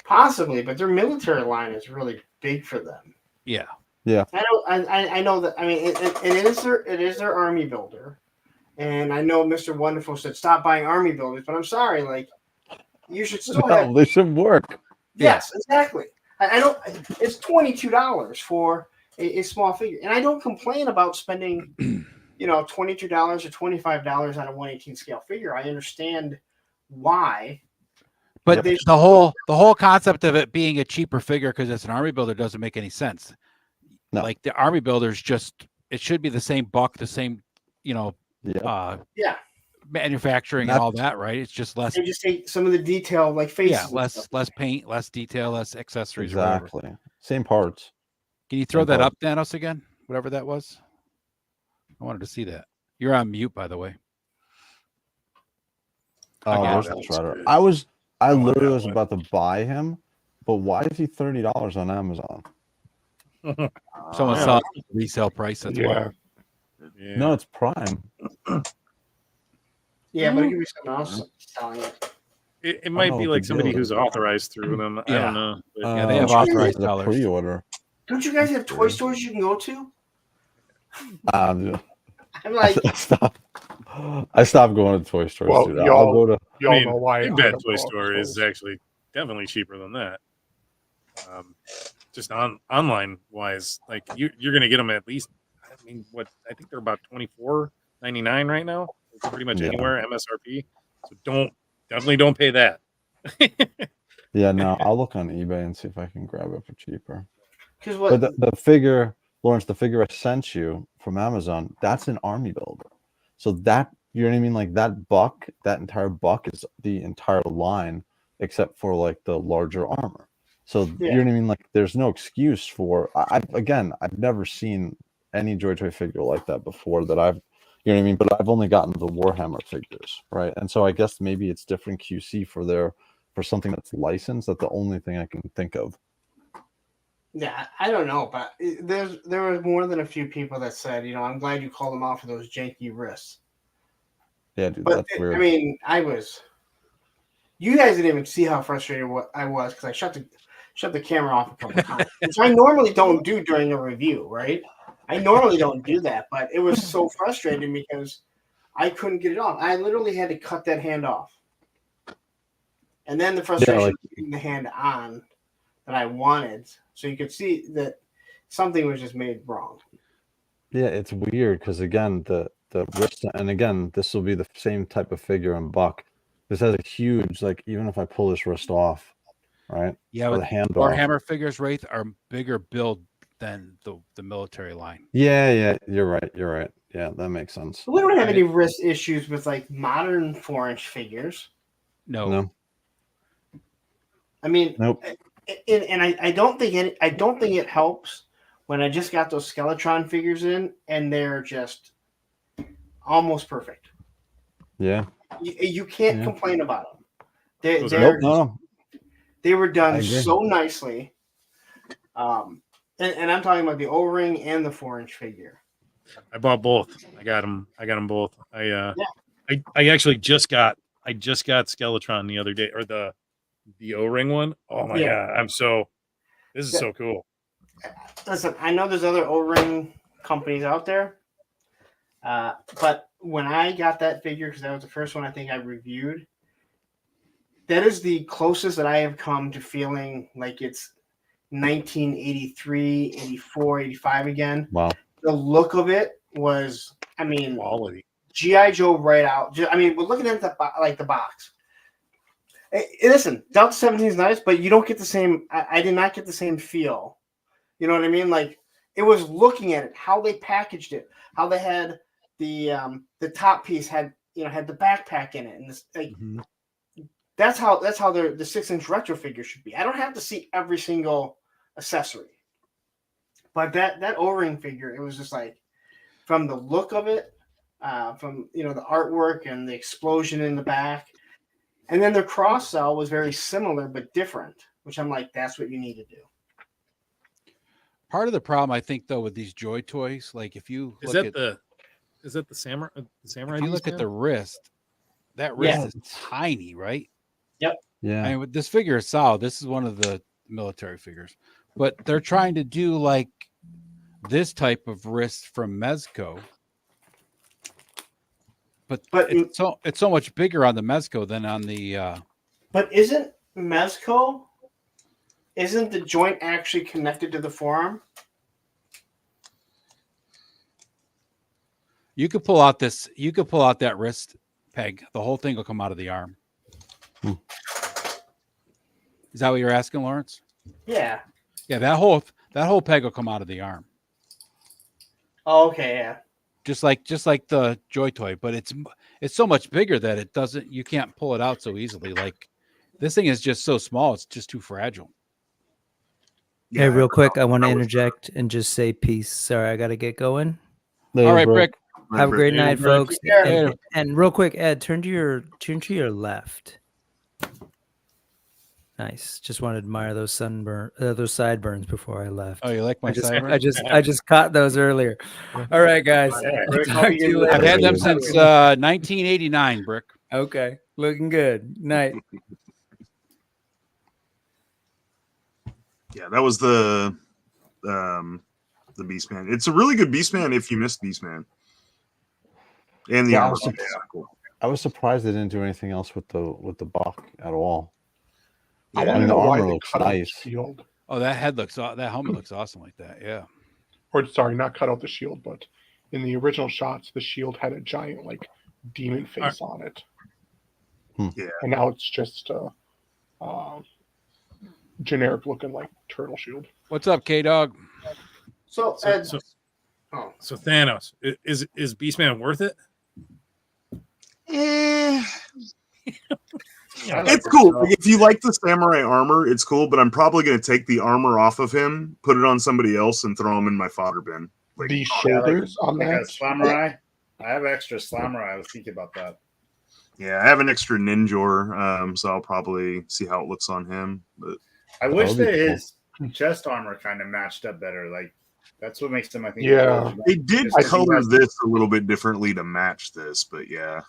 Possibly, but their military line is really big for them.
Yeah.
Yeah.
I know that. I mean, it is their army builder, and I know Mr. Wonderful said stop buying army builders, but I'm sorry, like you should still have.
They should work.
Yes, exactly. I don't. It's $22 for a small figure, and I don't complain about spending, $22 or $25 on a 1/18 scale figure. I understand why.
But the whole concept of it being a cheaper figure because it's an army builder doesn't make any sense.
No.
Like the army builders it should be the same buck, the same, manufacturing and all that, right? It's just less.
They just take some of the detail, like faces.
Yeah, less paint, less detail, less accessories.
Exactly.
Whatever.
Same parts.
Can you throw that up, Thanos, again? Whatever that was. I wanted to see that. You're on mute, by the way.
Oh, there's the shredder. I literally was about to buy him, but why is he $30 on Amazon?
Someone saw the resale price. That's why.
Yeah.
No, it's Prime.
Yeah, but it could be someone else selling it.
It might be like somebody who's authorized through them. I don't know. But
Yeah, they have authorized
the
sellers.
pre-order.
Don't you guys have toy stores you can go to?
I'm
like,
I stopped going to toy stores.
Well,
dude. I'll go to.
Y'all know why
Big
I
Bad
don't
Toy
go
Store
to
is actually definitely cheaper than that. Just online wise, like you're gonna get them at least. I mean, I think they're about $24.99 right now. It's pretty much anywhere MSRP. So definitely don't pay that.
Yeah, no, I'll look on eBay and see if I can grab it for cheaper.
But
the figure, Lawrence, the figure I sent you from Amazon, that's an army builder. So that You know what I mean? Like that buck, that entire buck is the entire line, except for like the larger armor. So you know what I mean? Like there's no excuse for. I've never seen any Joy Toy figure like that before that I've. You know what I mean? But I've only gotten the Warhammer figures, right? And so I guess maybe it's different QC for something that's licensed. That's the only thing I can think of.
Yeah, I don't know, but there were more than a few people that said, I'm glad you called them out for those janky wrists.
Yeah, dude,
But
that's weird.
I mean, you guys didn't even see how frustrated I was because I shut the camera off a couple times, which I normally don't do during a review, right? I normally don't do that, but it was so frustrating because I couldn't get it off. I literally had to cut that hand off, and then the frustration of getting the hand on that I wanted, so you could see that something was just made wrong.
Yeah, it's weird because again, the wrist, and again, this will be the same type of figure in Buck. This has a huge, like, even if I pull this wrist off, right?
Yeah,
or
with
the hand off.
Warhammer figures, Wraith, are bigger build than the military line.
Yeah, you're right. Yeah, that makes sense.
We don't have any wrist issues with like modern 4-inch figures.
No.
I mean,
nope.
And I don't think it helps when I just got those Skeletron figures in and they're just almost perfect.
Yeah.
You can't complain about them. They were done so nicely. And I'm talking about the O-ring and the 4-inch figure.
I bought both. I got them both. I actually just got Skeletron the other day, or the O-ring one. Oh my god! This is so cool.
Listen, I know there's other O-ring companies out there, but when I got that figure, because that was the first one I think I reviewed, that is the closest that I have come to feeling like it's 1983, 84, 85 again.
Wow.
The look of it was, I mean,
quality.
G.I. Joe right out. I mean, we're looking at the box. Hey, listen, Delta 17 is nice, but you don't get the same. I did not get the same feel. You know what I mean? Like it was looking at it, how they packaged it, how they had the top piece had the backpack in it, and this like that's how the 6-inch retro figure should be. I don't have to see every single accessory, but that O-ring figure, it was just like from the look of it, from the artwork and the explosion in the back. And then their cross cell was very similar but different, which I'm like, that's what you need to do.
Part of the problem, I think, though, with these Joy Toys, like if you
Is
look
that the samurai?
If you look at the wrist, that wrist is tiny, right?
Yep.
Yeah.
I mean, with this figure is solid. This is one of the military figures, but they're trying to do like this type of wrist from Mezco. But it's so much bigger on the Mezco than on the.
But isn't the joint actually connected to the forearm?
You could pull out that wrist peg. The whole thing will come out of the arm. Is that what you're asking, Lawrence?
Yeah.
Yeah, that whole peg will come out of the arm.
Oh, okay, yeah.
Just like the Joy Toy, but it's so much bigger that you can't pull it out so easily. Like this thing is just so small, it's just too fragile.
Yeah, hey, real quick, I want to interject and just say peace. Sorry, I got to get going.
All right, Brick.
Have a great night, folks. And real quick, Ed, turn to your left. Nice. Just want to admire those sideburns before I left.
Oh, you like my sideburns?
I just caught those earlier. All right, guys.
I've had them since 1989, Brick.
Okay, looking good. Night.
Yeah, that was the Beastman. It's a really good Beastman if you missed Beastman. And the armor.
I was surprised they didn't do anything else with the Buck at all.
I want to know why they
looks
cut out the
nice.
shield.
Oh, that helmet looks awesome like that. Yeah.
Or sorry, not cut out the shield, but in the original shots, the shield had a giant like demon face on it.
Yeah.
And now it's just generic looking like turtle shield.
What's up, K-Dog?
So
Thanos, is Beastman worth it?
It's cool. Like, if you like the samurai armor, it's cool. But I'm probably gonna take the armor off of him, put it on somebody else, and throw him in my fodder bin. Like,
The shoulders on
like
that.
a samurai. I have extra samurai. I was thinking about that.
yeah, I have an extra ninja, so I'll probably see how it looks on him. But
I wish
would be
that
cool.
his chest armor kind of matched up better. Like that's what makes him, I think.
Yeah.
they did
Just 'cause he
color
has-
this a little bit differently to match this, but yeah.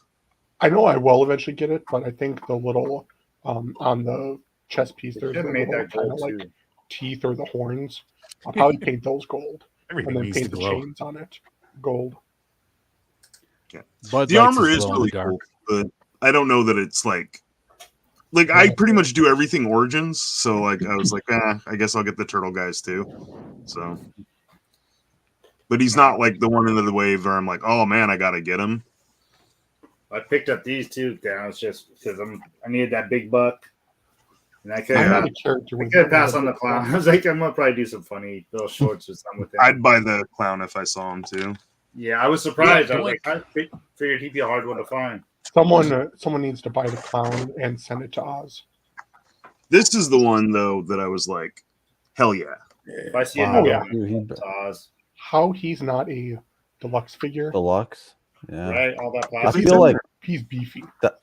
I know I will eventually get it, but I think the little on the chest piece,
They
there's
should
the
have made
little
that
kind
gold
of like
too.
teeth or the horns. I'll probably paint those gold and
Everything
then
needs to
paint the
glow.
chains on it gold.
Bud
The
Lights
armor is
glow in
really
the dark.
cool, but I don't know that it's like I pretty much do everything Origins, so like I was like, I guess I'll get the turtle guys too. So, but he's not like the one in the wave where I'm like, oh man, I gotta get him.
I picked up these two down. It's just because I needed that big buck, and I could
I
have
had a character with
passed on the clown. I was like, I'm gonna probably do some funny little shorts or something with him.
I'd buy the clown if I saw him too.
Yeah, I was surprised.
Yeah,
I was like, I figured he'd be a hard one to find.
Someone needs to buy the clown and send it to Oz.
This is the one though that I was like, hell yeah.
If I see
Wow.
it,
Yeah.
Dude,
Oz,
How he's not a deluxe figure?
deluxe. Yeah.
right? All that
I
plastic.
feel like
He's beefy.
that's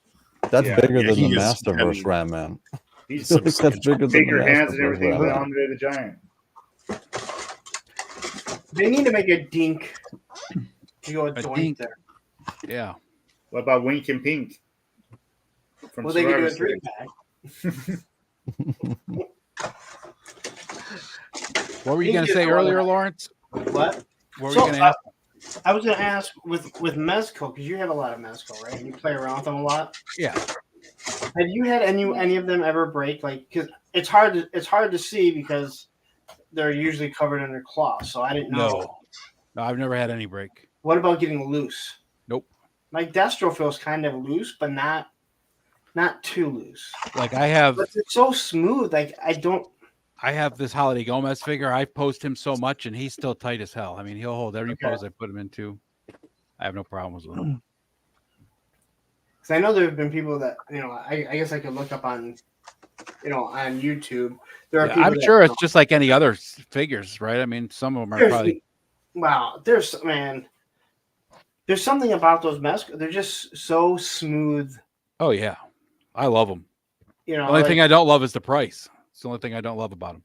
Yeah.
bigger
Yeah,
than
he
the
is
Masterverse
heavy.
Ram Man.
He's
I feel like that's bigger than
bigger
the
hands and
Masterverse
everything
Ram
than
Man.
Andre the Giant.
They need to make a dink to go with
A
joint
dink.
there.
Yeah.
What about Wink and Pink? From
Well, they could do a
Survivor
3-pack.
What were you
He
going to
did
say
the one
earlier,
that-
Lawrence?
What?
What were
So,
you going to ask?
I was going to ask with mezcal, because you have a lot of mezcal, right? You play around with them a lot.
Yeah.
Have you had any of them ever break? Like, because it's hard to see because they're usually covered under cloth. So I didn't know.
No, I've never had any break.
What about getting loose?
Nope.
Like Destro feels kind of loose, but not too loose.
Like I have
But it's so smooth. Like
I have this Holiday Gomez figure. I post him so much, and he's still tight as hell. I mean, he'll hold every
Okay.
pose I put him into. I have no problems with him.
Because I know there have been people that I guess I could look up on on YouTube. There are
Yeah,
people
I'm
that,
sure it's just like any other figures, right? I mean, some of them are probably.
Wow, there's something about those mezcal. They're just so smooth.
Oh yeah, I love them.
You know,
The only
like-
thing I don't love is the price. It's the only thing I don't love about them.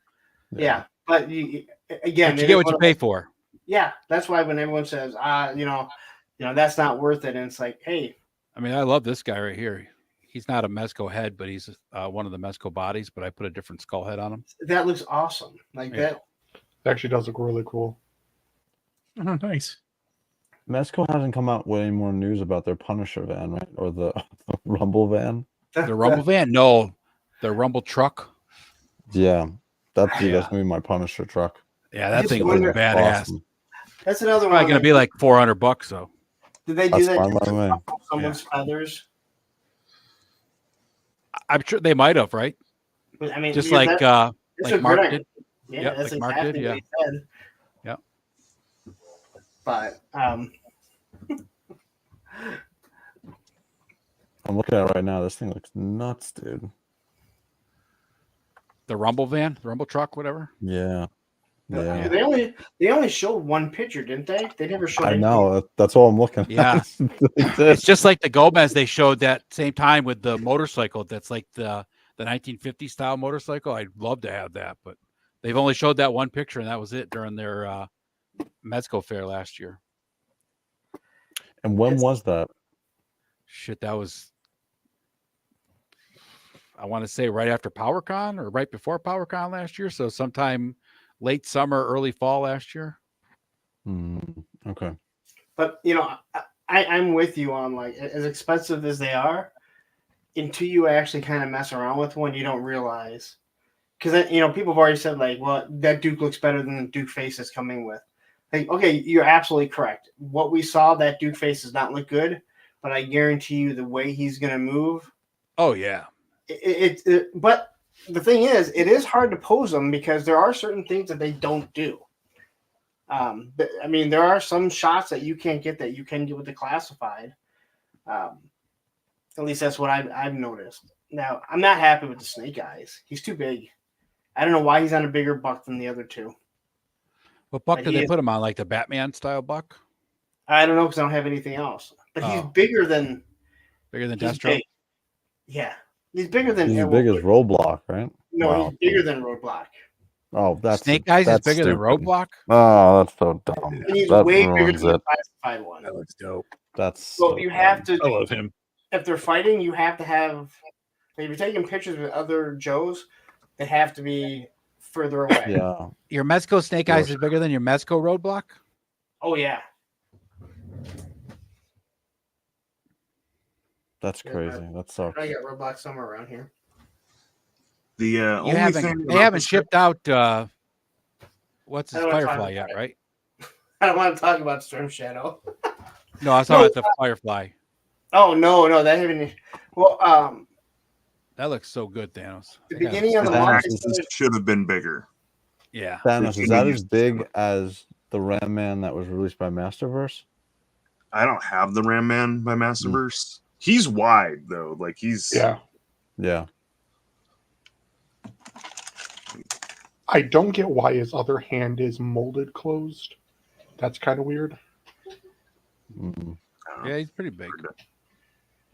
Yeah, but again,
But you
it
get
is
what
one
you
of
pay
those-
for.
Yeah, that's why when everyone says, that's not worth it, and it's like, hey,
I mean, I love this guy right here. He's not a Mezco head, but he's one of the Mezco bodies. But I put a different skull head on him.
that looks awesome. Like
Yeah.
that.
It actually does look really cool.
Oh, nice.
Mezco hasn't come out with any more news about their Punisher van, right? Or the Rumble van.
The Rumble van? No, the Rumble truck.
Yeah, that's
Yeah.
that's gonna be my Punisher truck.
Yeah, that
just
thing
wonder-
looks badass.
Awesome.
That's another
Probably
one.
gonna be like $400 though.
Did they do
That's
that?
fine
just
by
to
me.
ruffle someone's feathers.
I'm sure they might have, right?
I mean,
Just
yeah,
like
that's
like
a good
Mark
idea.
did.
Yeah,
Yep,
that's
like Mark
exactly
did,
what he said.
Yep.
But
I'm looking at it right now. This thing looks nuts, dude.
The Rumble van, the Rumble truck, whatever.
Yeah. Yeah.
they only showed one picture, didn't they? They never showed.
I
anything.
know. That's all I'm looking
Yeah.
at.
It's just like the Gomez they showed that same time with the motorcycle. That's like the 1950 style motorcycle. I'd love to have that, but they've only showed that one picture, and that was it during their Mezco fair last year.
And when was that?
Shit, that was, I want to say right after PowerCon or right before PowerCon last year. So sometime late summer, early fall last year.
Okay.
But I'm with you on like as expensive as they are. Until you actually kind of mess around with one, you don't realize. Because people have already said like, well, that Duke looks better than the Duke face is coming with. Like, okay, you're absolutely correct. What we saw, that Duke face does not look good, but I guarantee you the way he's going to move.
Oh yeah.
But the thing is, it is hard to pose them because there are certain things that they don't do. I mean, there are some shots that you can't get that you can get with the classified. At least that's what I've noticed. Now, I'm not happy with the Snake Eyes. He's too big. I don't know why he's on a bigger buck than the other two.
What buck
But
did
he
they
is-
put him on? Like the Batman style buck?
I don't know because I don't have anything else. But he's
Oh.
bigger than
Bigger than
he's
Destro?
big. Yeah, he's bigger than.
He's as big as Roadblock, right?
No,
Wow.
he's bigger than Roadblock.
Oh, that's
Snake Eyes is
that's
bigger than
stupid.
Roadblock?
Oh, that's so dumb.
And he's
That
way bigger
ruins
than the
it.
classified one.
That looks dope.
That's
So you have to.
I love him.
If they're fighting, you have to have. If you're taking pictures with other Joes, they have to be further away.
Yeah.
Your Mezco Snake Eyes is bigger than your Mezco Roadblock?
Oh yeah.
That's crazy. That sucks.
I got Roadblock somewhere around here.
The
You
only
haven't,
thing
they
about
haven't
this-
shipped out what's
I
his
don't wanna talk
Firefly
about
yet,
it.
right?
I don't want to talk about Storm Shadow.
No, I was talking about the Firefly.
Oh no, that haven't. Well,
That looks so good, Thanos.
the
I gotta-
beginning of the
Thanos
month.
is-
should have been bigger.
Yeah.
Thanos,
They
is that
should've
as
used-
big as the Ram Man that was released by Masterverse?
I don't have the Ram Man by
Hmm.
Masterverse. He's wide though. Like he's
Yeah.
Yeah.
I don't get why his other hand is molded closed. That's kind of weird.
Mm.
Yeah, he's pretty big.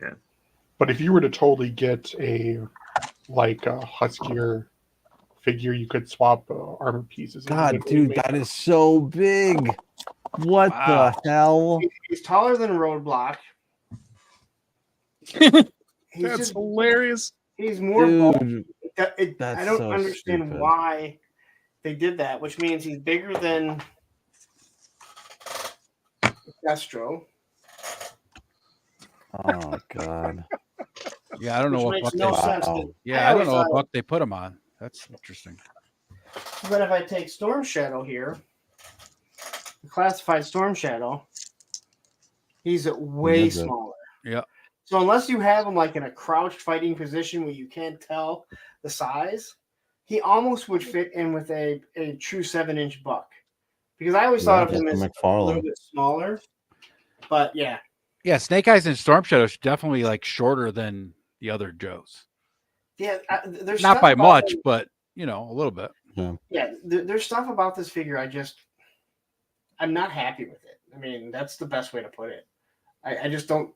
Yeah.
But if you were to totally get a huskier figure, you could swap armor pieces.
God, dude, that is so big. What
Wow.
the hell?
He's taller than Roadblock. He's
That's
just,
hilarious.
he's more bulky.
Dude,
I
that's
don't
so
understand
stupid.
why they did that, which means he's bigger than Destro.
Oh god.
Yeah, I don't know
Which
what
makes
buck
no
they
sense.
Wow.
Yeah, I don't
always
know what
thought-
buck they put him on. That's interesting.
But if I take Storm Shadow here, the classified Storm Shadow, he's way
Is it?
smaller.
Yeah.
So unless you have him like in a crouched fighting position where you can't tell the size, he almost would fit in with a true 7-inch buck. Because I always thought of him as a little
McFarlane.
bit smaller. But yeah.
Yeah, Snake Eyes and Storm Shadow is definitely like shorter than the other Joes.
Yeah, there's
Not
stuff
by
about
much,
him-
but you know, a little bit.
Yeah, there's stuff about this figure I'm not happy with it. I mean, that's the best way to put it. I just don't.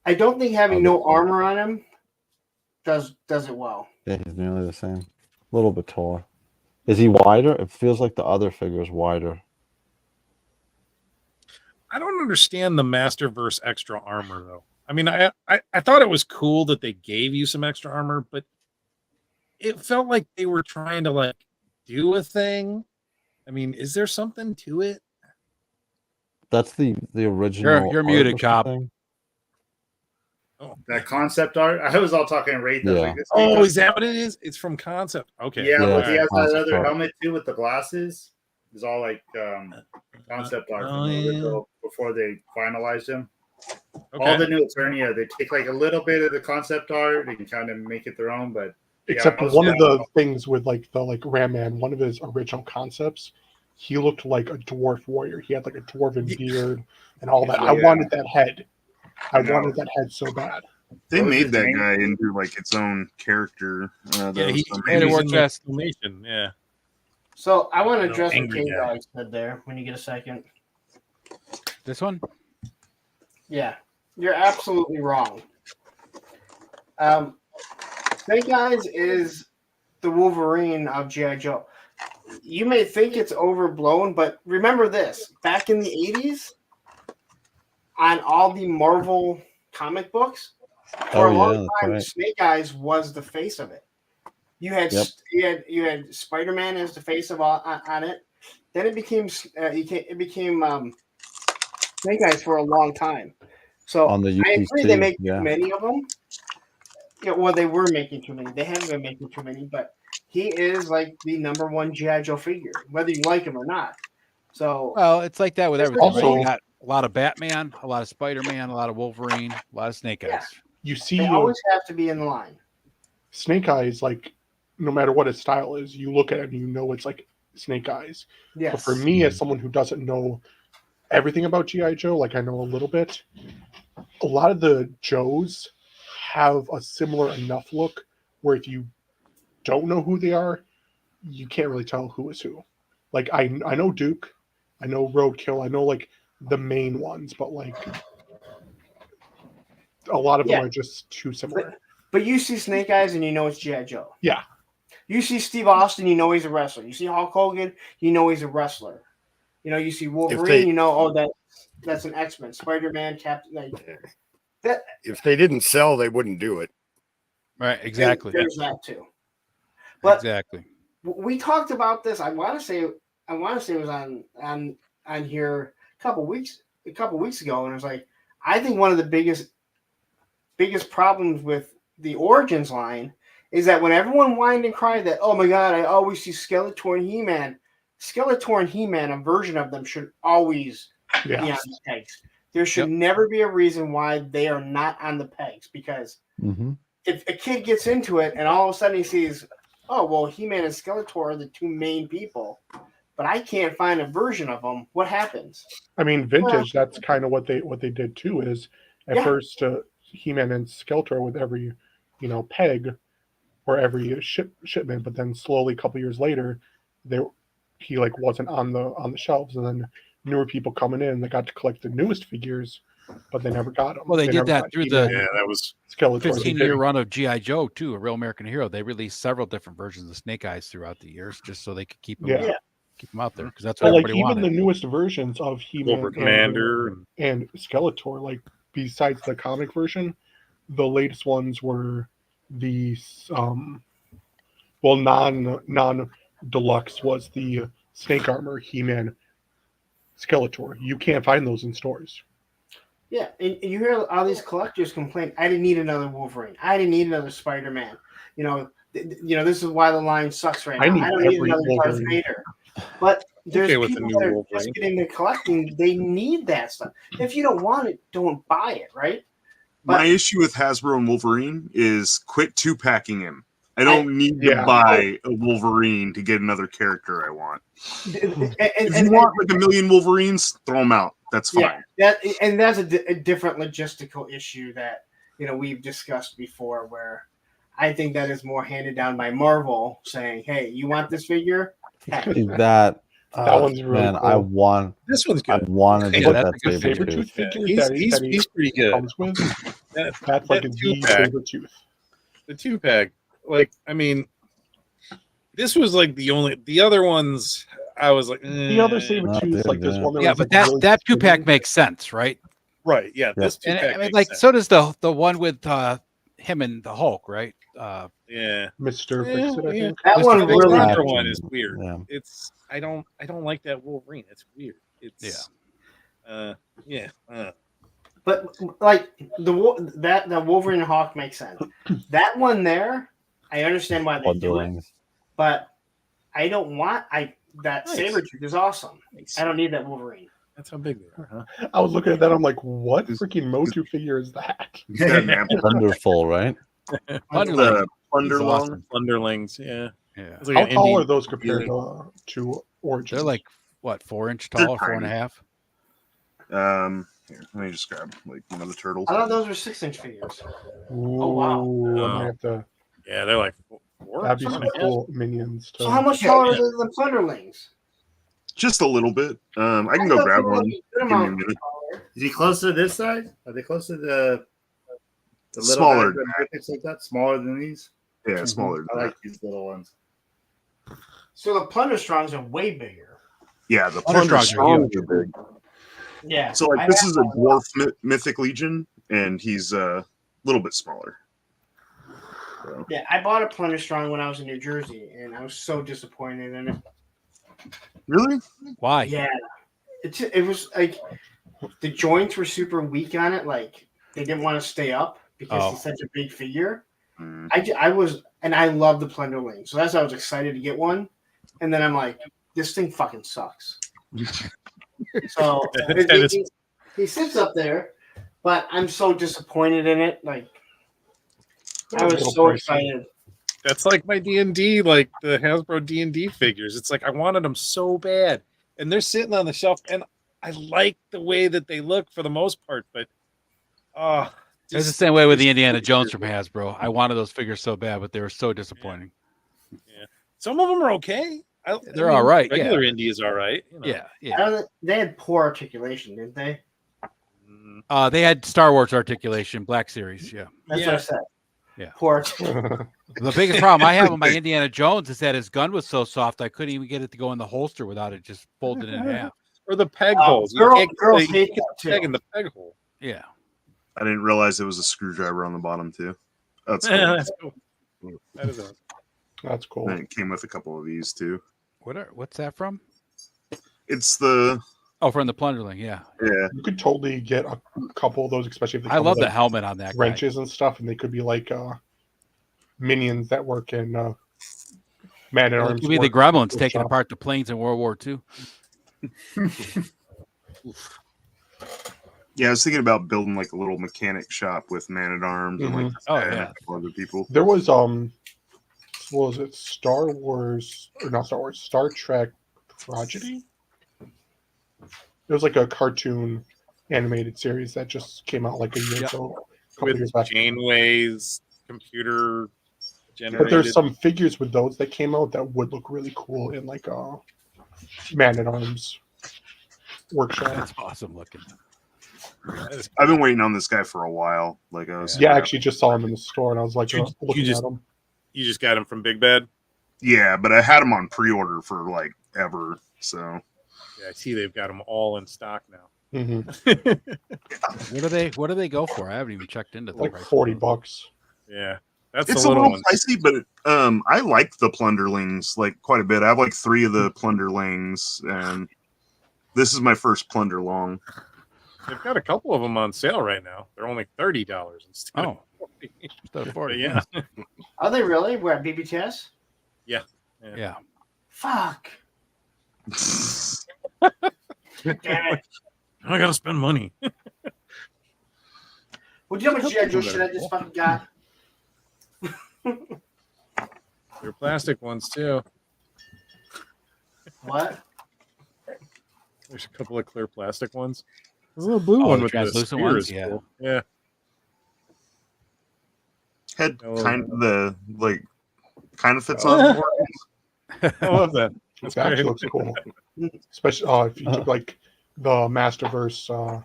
I don't think having no armor on him does it well.
Yeah, he's nearly the same. A little bit taller. Is he wider? It feels like the other figure is wider.
I don't understand the Masterverse extra armor though. I mean, I thought it was cool that they gave you some extra armor, but it felt like they were trying to like do a thing. I mean, is there something to it?
That's the original.
You're
art
muted,
or
Cop.
something?
That concept art. I was all talking Wraith. I was
Yeah.
like, this
Oh, is that what it is? It's from Concept. Okay.
Yeah,
Yeah,
but he has that
concept
other
art.
helmet too with the glasses. It's all like concept art from the original before they finalized him.
Okay.
All the new Eternia, they take like a little bit of the concept art and kind of make it their own. But yeah,
Except
most
one of the
them-
things with the Ram Man, one of his original concepts, he looked like a dwarf warrior. He had like a dwarven beard and all that. I
Yeah.
wanted that head. I
know.
wanted that head so bad.
They
What was
made
his
that
name?
guy into like its own character.
Yeah,
though,
he
so
made it
maybe-
work
in
best.
the exclamation. Yeah.
So I want to
No,
address what
angry
King
guy.
Dog said there when you get a second.
This one?
Yeah, you're absolutely wrong. Snake Eyes is the Wolverine of G.I. Joe. You may think it's overblown, but remember this. Back in the 80s, on all the Marvel comic books, for
Oh,
a
yeah,
long
that's
time,
right.
Snake Eyes was the face of it. You had
Yep.
you had Spider-Man as the face of on it. Then it became Snake Eyes for a long time. So
On the
I agree
UPC,
they make
yeah.
too many of them. Yeah, well, they were making too many. They haven't been making too many, but he is like the number one G.I. Joe figure, whether you like him or not. So
Well, it's like that with everything.
Also-
right? You got a lot of Batman, a lot of Spider-Man, a lot of Wolverine, a lot of Snake Eyes.
Yeah.
You see
they always have to be in the line.
Snake Eyes, like no matter what his style is, you look at it and you know it's like Snake Eyes. But
Yes.
for me, as someone who doesn't know everything about GI Joe. Like I know a little bit. A lot of the Joes have a similar enough look where if you don't know who they are, you can't really tell who is who. Like I know Duke, I know Roadkill, I know like the main ones, but like a lot of them
Yeah.
are just too similar.
But you see Snake Eyes and you know it's G.I. Joe.
Yeah.
You see Steve Austin, you know he's a wrestler. You see Hulk Hogan, you know he's a wrestler. You know, you see Wolverine, you know, oh, that's an X-Men. Spider-Man, Captain. Like, that.
If they didn't sell, they wouldn't do it.
Right, exactly.
There's that too. But
exactly.
We talked about this. I want to say it was on here a couple weeks ago, and it was like, I think one of the biggest problems with the Origins line is that when everyone whined and cried that, oh my God, I always see Skeletor and He-Man, a version of them should always be on the pegs. There should never be a reason why they are not on the pegs, because if a kid gets into it and all of a sudden he sees, oh, well, He-Man and Skeletor are the two main people, but I can't find a version of them, what happens?
I mean, vintage, that's kind of what they did too, is at first He-Man and Skeletor with every, peg or every shipment, but then slowly a couple years later, he like wasn't on the shelves, and then newer people coming in, they got to collect the newest figures, but they never got them.
Well, they did that through the
that was
Skeletor
15-year run of G.I. Joe too, A Real American Hero. They released several different versions of Snake Eyes throughout the years, just so they could keep them out there, because that's what everybody
even
wanted.
The newest versions of He-Man
Commander
and Skeletor, like besides the comic version, the latest ones were the non deluxe was the Snake Armor He-Man Skeletor. You can't find those in stores.
Yeah, and you hear all these collectors complain, I didn't need another Wolverine. I didn't need another Spider-Man. This is why the line sucks right now. I don't need another Darth Vader. But there's people that are just getting into collecting. They need that stuff. If you don't want it, don't buy it, right?
My issue with Hasbro and Wolverine is quit two-packing him. I don't need to buy a Wolverine to get another character I want. If you want like a million Wolverines, throw them out. That's fine.
Yeah, that's a different logistical issue that we've discussed before, where I think that is more handed down by Marvel saying, "Hey, you want this figure?"
That
one's really cool.
This one's good.
I wanted to get that
Sabertooth figure.
He's pretty good.
Comes with. That's like the favorite tooth.
The 2-pack. Like, I mean, this was like the other ones. I was like,
the other Sabertooth, like this one.
Yeah, but that 2-pack makes sense, right?
Right. Yeah, this 2-pack.
I mean, like, so does the one with him and the Hulk, right?
Yeah,
Mr. Fix-It, I think.
That one really
one is weird.
Yeah.
It's I don't like that Wolverine. It's weird. It's
But like that Wolverine and Hawk makes sense. That one there, I understand why they do it, but I don't want that Sabretooth is awesome. I don't need that Wolverine.
That's how big they are, huh?
I was looking at that. I'm like, what freaking Motu figure is that?
Wonderful, right?
Plunderlings, yeah.
Like how tall are those compared to Origins?
They're like what, 4-inch tall, 4.5.
Here, let me just grab like one of the turtles.
I thought those were 6-inch figures.
Ooh,
oh wow!
I might have to.
Yeah, they're like 4.
That'd be some cool minions.
So how much taller are the Plunderlings?
Just a little bit. I can go grab one. Give me a minute.
Is he closer to this side? Are they closer to the little
smaller
guys like that? Smaller than these?
Yeah, smaller.
I like these little ones.
So the Plunderstrongs are way bigger.
Yeah, the Plunderstrongs are big.
Yeah.
So like this is a dwarf mythic legion, and he's a little bit smaller. So.
Yeah, I bought a Plunderstrong when I was in New Jersey, and I was so disappointed in it.
Really?
Why?
Yeah, it was like the joints were super weak on it. Like they didn't want to stay up because he's such a big figure. I was, and I love the Plunderling, so that's why I was excited to get one. And then I'm like, this thing fucking sucks. So he sits up there, but I'm so disappointed in it. Like I was so excited.
That's like my D&D, like the Hasbro D&D figures. It's like I wanted them so bad, and they're sitting on the shelf, and I like the way that they look for the most part, but
It's the same way with the Indiana Jones from Hasbro. I wanted those figures so bad, but they were so disappointing.
Yeah. Some of them are okay.
They're all right.
Regular
Yeah.
indie is all right. You know.
Yeah.
I
Yeah.
don't, they had poor articulation, didn't they?
They had Star Wars articulation, Black Series. Yeah.
That's what I said.
Yeah.
Poor.
The biggest problem I have with my Indiana Jones is that his gun was so soft I couldn't even get it to go in the holster without it just folded in half.
Or the peg holes.
Girls
You
hate
can't
that too.
peg in the peg hole.
Yeah.
I didn't realize there was a screwdriver on the bottom too. That's cool.
That's cool. That is awesome.
That's cool.
And it came with a couple of these too.
What's that from?
It's the
from the Plunderling. Yeah.
You could totally get a couple of those, especially if they
I
come
love
with,
the helmet on that guy.
wrenches and stuff, and they could be like minions that work in Man at Arms.
Could be the Gremlins taking apart the planes in World War II.
Yeah, I was thinking about building like a little mechanic shop with Man at Arms and like and a couple other people.
There was what was it? Star Wars or not Star Wars? Star Trek Prodigy. It was like a cartoon animated series that just came out like a year ago, a couple years
With
back.
Janeway's computer generated.
But there's some figures with those that came out that would look really cool in like a Man at Arms workshop.
That's awesome looking.
I've been waiting on this guy for a while. Like I was
Yeah, I actually just saw him in the store, and I was like looking
just,
at him.
You just got him from Big Bad?
Yeah, but I had him on pre-order for like ever. So
Yeah, I see they've got them all in stock now.
Mm-hmm.
What do they go for? I haven't even checked into them.
Like $40.
Yeah, that's
it's
the
a
little
little
one.
pricey, but I like the Plunderlings like quite a bit. I have like 3 of the Plunderlings, and this is my first Plunder Long.
They've got a couple of them on sale right now. They're only $30 instead of
instead of 40.
Yeah.
Are they really? We're at BBTS?
Yeah.
Yeah.
Fuck. Damn it.
I gotta spend money.
Well, do you know how much G.I. Joe shit I just fucking got?
They're plastic ones too.
What?
There's a couple of clear plastic ones. There's a little blue one
the
with the
translucent
spear
ones?
is
Yeah.
cool. Yeah.
Head kind of the like kind of fits on board.
I love that.
That actually looks cool. Especially if you took like the Masterverse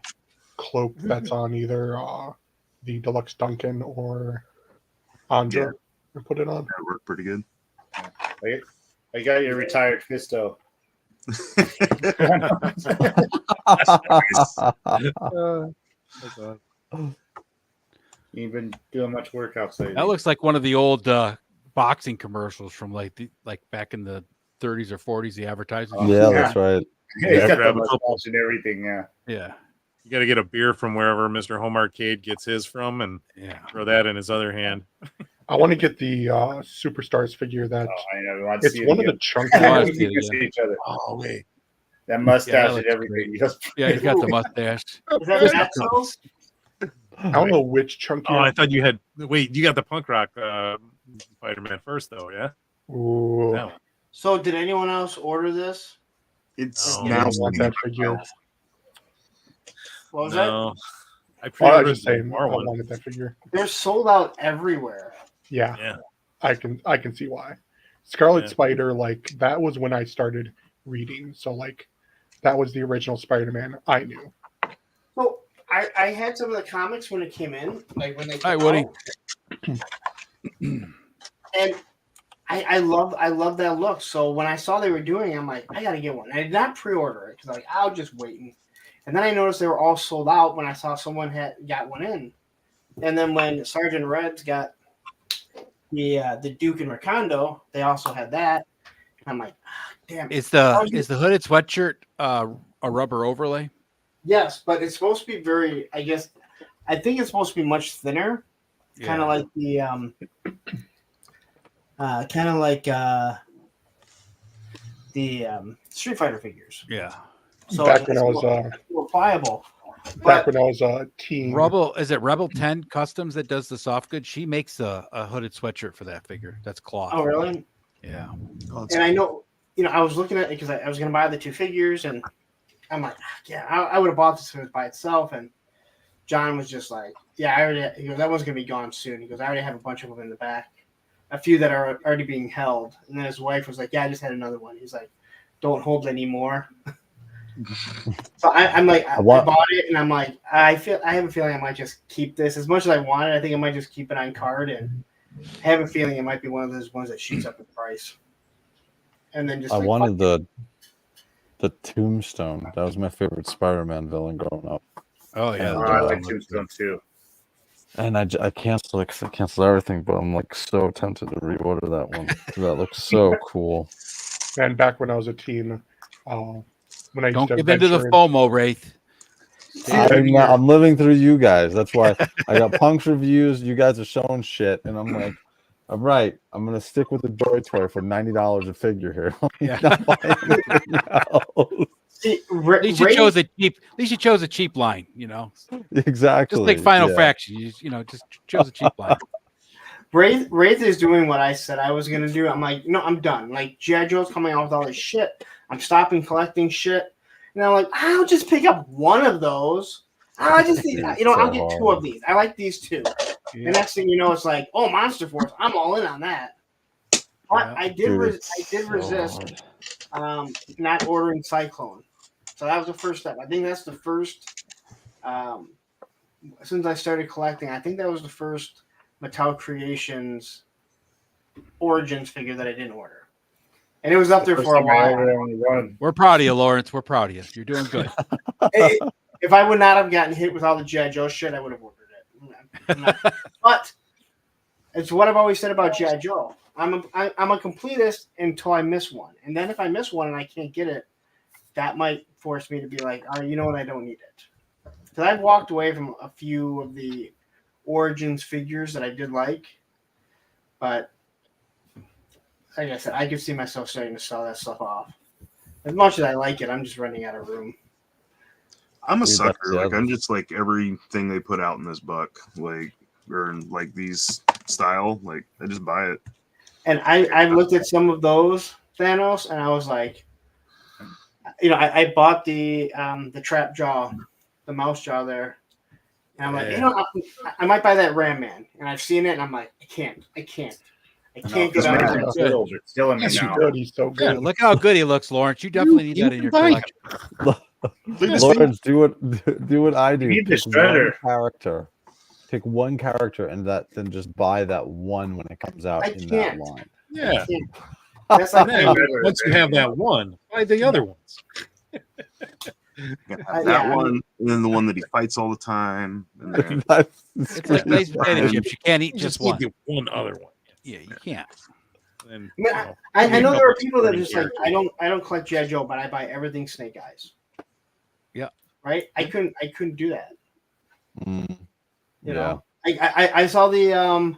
cloak that's on either the Deluxe Duncan or Andra and put it on.
That worked pretty good.
I got your retired Fisto. You've been doing much work outside.
That looks like one of the old boxing commercials from like back in the 30s or 40s. The advertising.
Yeah, that's right.
Yeah, got
grab
the
a couple.
mustache and everything. Yeah.
Yeah.
You got to get a beer from wherever Mr. Home Arcade gets his from, and throw that in his other hand.
I want to get the Superstars figure that
I know. Let's
it's
see
one
it
of the chunky
I
ones.
wanna see it
You can
again.
see each other.
Oh wait,
That mustache
that
and
looks
everything. He does-
Yeah, he's got the mustache.
Is that Maxwell?
I don't know which chunky.
Oh, I thought you had. Wait, you got the punk rock Spider-Man first, though, yeah?
Ooh.
That one.
So, did anyone else order this?
It's
No.
Yeah, I
now
want that figure.
What was that?
No. I
Oh, I
pre-ordered
was just saying,
the
I
more one.
wanted that figure.
They're sold out everywhere.
Yeah,
Yeah.
I can see why. Scarlet
Yeah.
Spider, like that was when I started reading. So like that was the original Spider-Man I knew.
So, I had some of the comics when it came in, like when they
Hi,
came
Woody.
out. And I love that look. So when I saw they were doing it, I'm like, I gotta get one. I did not pre-order it because like I'll just wait. And then I noticed they were all sold out when I saw someone had got one in. And then when Sergeant Red's got the Duke and Rakondo, they also had that. And I'm like, damn.
Is the hooded sweatshirt a rubber overlay?
Yes, but it's supposed to be very. I think it's supposed to be much thinner, kind of like the Street Fighter figures.
Yeah.
So
Back when I
it's
was
more pliable.
back when I was a teen.
Is it Rebel 10 Customs that does the soft goods? She makes a hooded sweatshirt for that figure. That's cloth.
Oh, really?
Yeah.
And I know, I was looking at it because I was going to buy the two figures, and I'm like, yeah, I would have bought this if it was by itself. And John was just like, yeah, he goes, that one's going to be gone soon. He goes, I already have a bunch of them in the back, a few that are already being held. And then his wife was like, yeah, I just had another one. He's like, don't hold any more. So I'm like, I bought it, and I'm like, I have a feeling I might just keep this as much as I want it. I think I might just keep it on card, and I have a feeling it might be one of those ones that shoots up in price. And then just
I wanted the Tombstone. That was my favorite Spider-Man villain growing up.
Oh yeah,
And,
I like Tombstone too.
And I canceled it because I canceled everything, but I'm like so tempted to reorder that one. That looks so cool.
And back when I was a teen, when I used
don't
to
give into the
venture
FOMO, Wraith.
I'm living through you guys. That's why I got Punk's reviews. You guys are showing shit, and I'm like, all right, I'm gonna stick with the Joy Toy for $90 a figure here.
Yeah.
Not buying anything else.
See,
At least you chose a cheap. At least you chose a cheap line. You know.
Exactly.
Just like Final
yeah.
Fraction, just chose a cheap line.
Wraith is doing what I said I was gonna do. I'm like, no, I'm done. Like G.I. Joe's coming off with all this shit. I'm stopping collecting shit. And I'm like, I'll just pick up one of those. I just need, I'll get two of these. I like these two.
Yeah.
The next thing you know, it's like, oh, Monster Force. I'm all in on that. But I did resist not ordering Cyclone. So that was the first step. I think that's the first. Since I started collecting, I think that was the first Mattel Creations Origins figure that I didn't order. And it was up there for a while.
We're proud of you, Lawrence. We're proud of you. You're doing good.
If I would not have gotten hit with all the G.I. Joe shit, I would have ordered it. But it's what I've always said about G.I. Joe. I'm a completist until I miss one. And then if I miss one and I can't get it, that might force me to be like, oh, you know what? I don't need it. Because I've walked away from a few of the Origins figures that I did like. But like I said, I could see myself starting to sell that stuff off. As much as I like it, I'm just running out of room.
I'm a sucker. Like I'm just like everything they put out in this book, like or in, like these style, like I just buy it.
And I looked at some of those Thanos, and I was like, I bought the trap jaw, the mouse jaw there, and I'm like, I might buy that Ram Man, and I've seen it, and I'm like, I can't get out of it.
Still in there now.
He's so good.
Yeah, look how good he looks, Lawrence. You definitely need that in your collection.
Lawrence, do what I do.
You need the
Pick
shredder.
one character. Pick one character and then just buy that one when it comes out in that line.
Yeah.
That's like
Once you have that one, buy the other ones.
That one, and then the one that he fights all the time. And then...
It's like Lay's potato chips. You can't eat just one.
One other one.
Yeah, you can't.
And,
I know there are people that are just like, I don't collect G.I. Joe, but I buy everything Snake Eyes.
Yeah.
Right? I couldn't do that. You know?
Yeah.
I saw the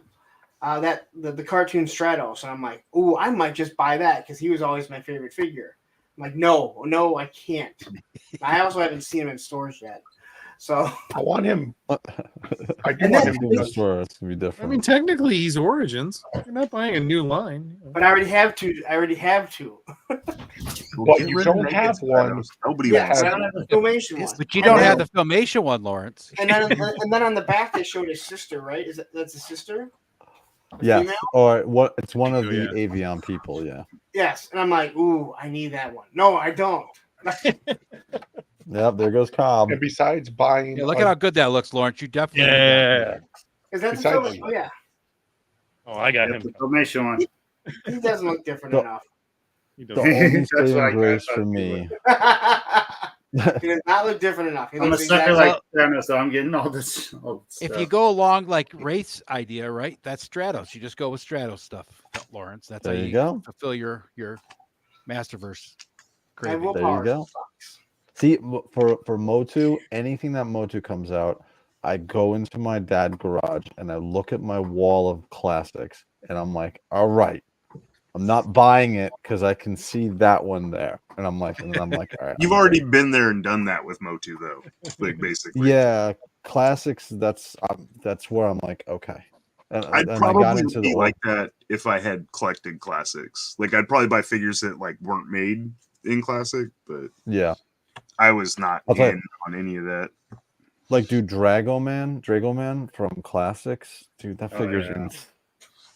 the cartoon Stratos, and I'm like, ooh, I might just buy that because he was always my favorite figure. I'm like, no, I can't. I also haven't seen him in stores yet. So
I want him. I do
And
want
then-
him to
Sure, it's gonna be
I
different.
mean, technically, he's Origins. You're not buying a new line.
But I already have two.
But you don't have one.
Nobody
Yes,
wants
I
it.
don't have the Filmation one.
But you don't have the Filmation one, Lawrence.
And then on the back they showed his sister, right? That's his sister?
Yes.
Female?
Or what? It's one of the
Yeah.
Avion people. Yeah.
Yes. And I'm like, ooh, I need that one. No, I don't.
Yep. There goes Cobb.
And besides buying,
Yeah, look at how good that looks, Lawrence. You definitely. need that.
Yeah.
Is that the
Besides-
Filmation? Oh yeah.
Oh, I got
That's
him.
the Filmation one.
He doesn't look different
The-
enough.
He
The
does.
only
That's what I
saving grace
thought
for
too.
me.
He does not look different enough. He
I'm a
looks
sucker
exactly
like Thanos, so I'm getting all this.
If
stuff.
you go along like Wraith's idea, right? That's Stratos. You just go with Stratos stuff, Lawrence. That's
There
how
you go.
fulfill your Masterverse
I
craving.
will
There you
power
go.
sucks.
See, for Motu, anything that Motu comes out, I go into my dad's garage and I look at my wall of classics, and I'm like, all right, I'm not buying it because I can see that one there, and I'm like, all right.
You've
I'm
already
good.
been there and done that with Motu, though. Like basically,
Yeah, classics. That's where I'm like, okay. And
I'd
I got
probably
into
be
the
like that if I had collected classics. Like I'd probably buy figures that like weren't made in classic, but
yeah.
I was not
I'll tell
in
you,
on any of that.
like, dude, Drago Man from Classics, dude, that
Oh,
figure's
yeah.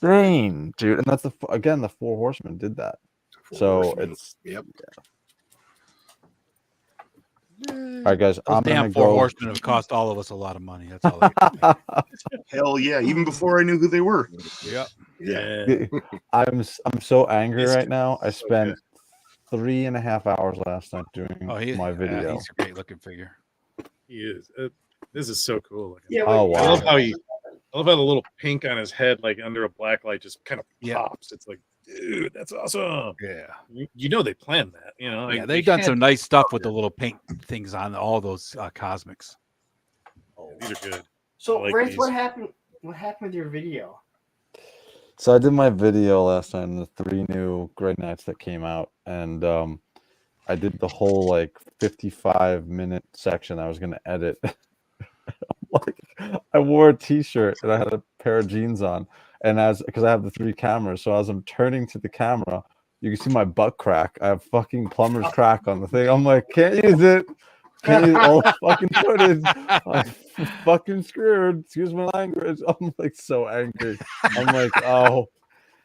insane, dude. And that's again, the Four Horsemen did that. So
Horsemen.
it's
Yep.
all right, guys.
Those
I'm
damn
gonna
Four
go.
Horsemen have cost all of us a lot of money. That's all. They
Hell yeah! Even before I knew who they were.
Yep.
Yeah.
I'm so angry
It's
right now. I
so
spent 3.5 hours last night doing my video.
he's a great looking figure.
He is. This is so cool. Looking.
Yeah,
Oh
I love
wow!
how I love how the little pink on his head, like under a black light, just kind of
Yep.
pops. It's like, dude, that's awesome.
Yeah.
You know they planned that. You know,
Yeah,
like,
they've
they
done
had-
some nice stuff with the little paint things on all those cosmics.
These are good.
So,
I like
Wraith,
these.
what happened? What happened with your video?
So I did my video last night on the 3 new Grey Knights that came out, and I did the whole like 55-minute section I was gonna edit. Like, I wore a t-shirt and I had a pair of jeans on, and because I have the 3 cameras, so as I'm turning to the camera, you can see my butt crack. I have fucking plumber's crack on the thing. I'm like, can't use it. Can't use all the fucking footage. I'm fucking screwed. Excuse my language. I'm like so angry. I'm like, oh,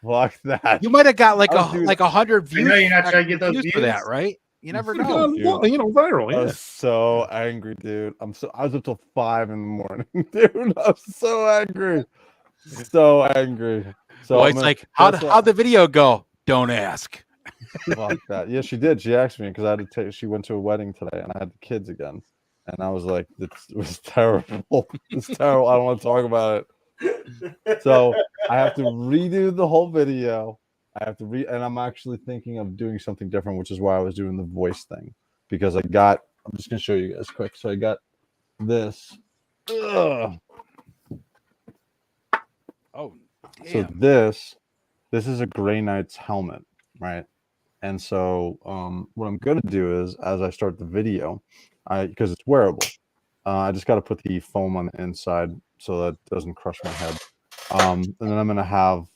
fuck that.
You might have got like
Oh, dude.
100
I
views.
know you're not trying to get those
views for that,
views.
right? You never
Could've
know.
gone, you know, viral.
I
Yeah.
was so angry, dude. I was up till 5 in the morning, dude. I was so angry. So angry. So
Well, it's like, how'd the video go? Don't ask.
Fuck that. Yeah, she did. She asked me because I had to she went to a wedding today and I had the kids again. And I was like, it was terrible. It's terrible. I don't want to talk about it. So I have to redo the whole video. I have to and I'm actually thinking of doing something different, which is why I was doing the voice thing. Because I'm just gonna show you guys quick. So I got this. Ugh.
Oh,
So
damn.
this is a Grey Knight's helmet, right? And so what I'm gonna do is, as I start the video, because it's wearable, I just got to put the foam on the inside so that it doesn't crush my head. And then I'm gonna have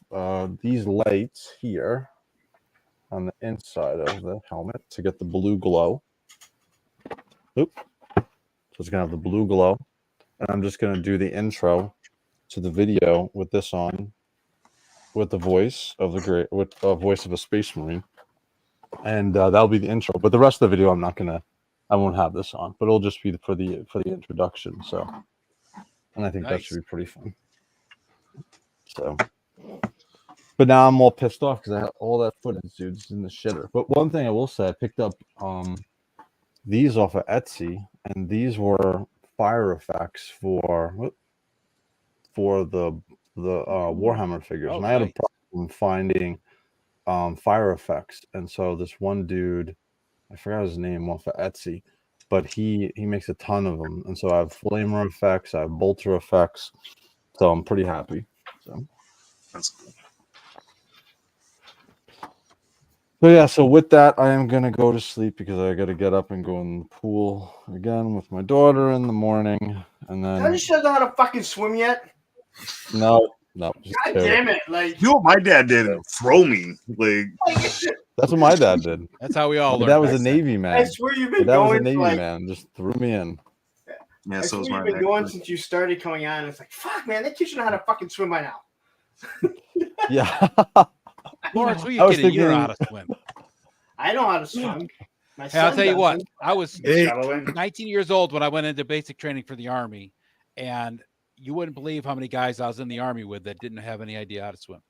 these lights here on the inside of the helmet to get the blue glow. Oop. So it's gonna have the blue glow, and I'm just gonna do the intro to the video with this on, with the voice of voice of a space marine, and that'll be the intro. But the rest of the video, I won't have this on, but it'll just be for the introduction. So, and I think that should be pretty fun. So, but now I'm all pissed off because I have all that footage, dude, it's in the shitter. But one thing I will say, I picked up these off of Etsy, and these were fire effects for the Warhammer figures, and I had a problem finding fire effects. And so this one dude, I forgot his name, off of Etsy, but he makes a ton of them. And so I have flamer effects, I have bolter effects, so I'm pretty happy. So
that's cool.
So yeah, so with that, I am gonna go to sleep because I got to get up and go in the pool again with my daughter in the morning, and then
Don't you show know how to fucking swim yet?
no, just
God
kidding.
damn it! Like,
You know what my dad did? Throw me. Like,
That's what my dad did.
That's how we all
My
learned.
dad was a
back then.
Navy man.
I swear you've
My
been
dad was a
going
Navy
for like.
man. Just threw me in.
yeah,
I
so
swear
was
you've
mine.
been going
actually.
since you started coming on. It's like, fuck, man, that kid should know how to fucking swim by now.
Yeah.
Lawrence, what are
I
you
was
kidding? You know
thinking-
how to swim.
I know how to swim. My
Hey, I'll
son
tell you what.
doesn't.
I was
Shadowing.
19 years old when I went into basic training for the Army, and you wouldn't believe how many guys I was in the Army with that didn't have any idea how to swim.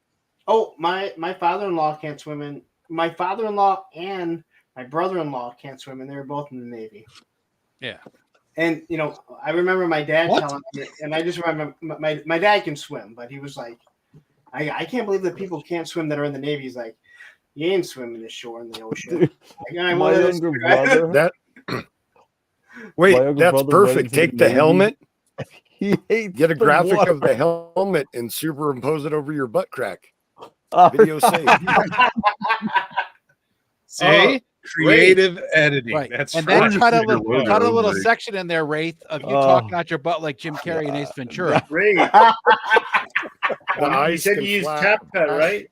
Oh, my father-in-law can't swim, and my father-in-law and my brother-in-law can't swim, and they were both in the Navy.
Yeah.
And you know, I remember my dad
What?
telling me, and I just remember my dad can swim, but he was like, I can't believe that people can't swim that are in the Navy. He's like, you ain't swimming ashore in the ocean.
Dude,
I
my younger brother.
That
My
wait,
younger
that's
brother went
perfect.
into
Take
the
the
Navy.
helmet,
He hates
get a
the
graphic
water.
of the helmet, and superimpose it over your butt crack.
Oh,
Video saved.
See, creative editing.
Right.
That's
and
right.
then cut a
Figure
little,
logo, like-
section in there, Wraith, of you talking out your butt like Jim Carrey and Ace Ventura.
Ray,
The
you
eyes
said
can
you used
flap.
CapCut, right?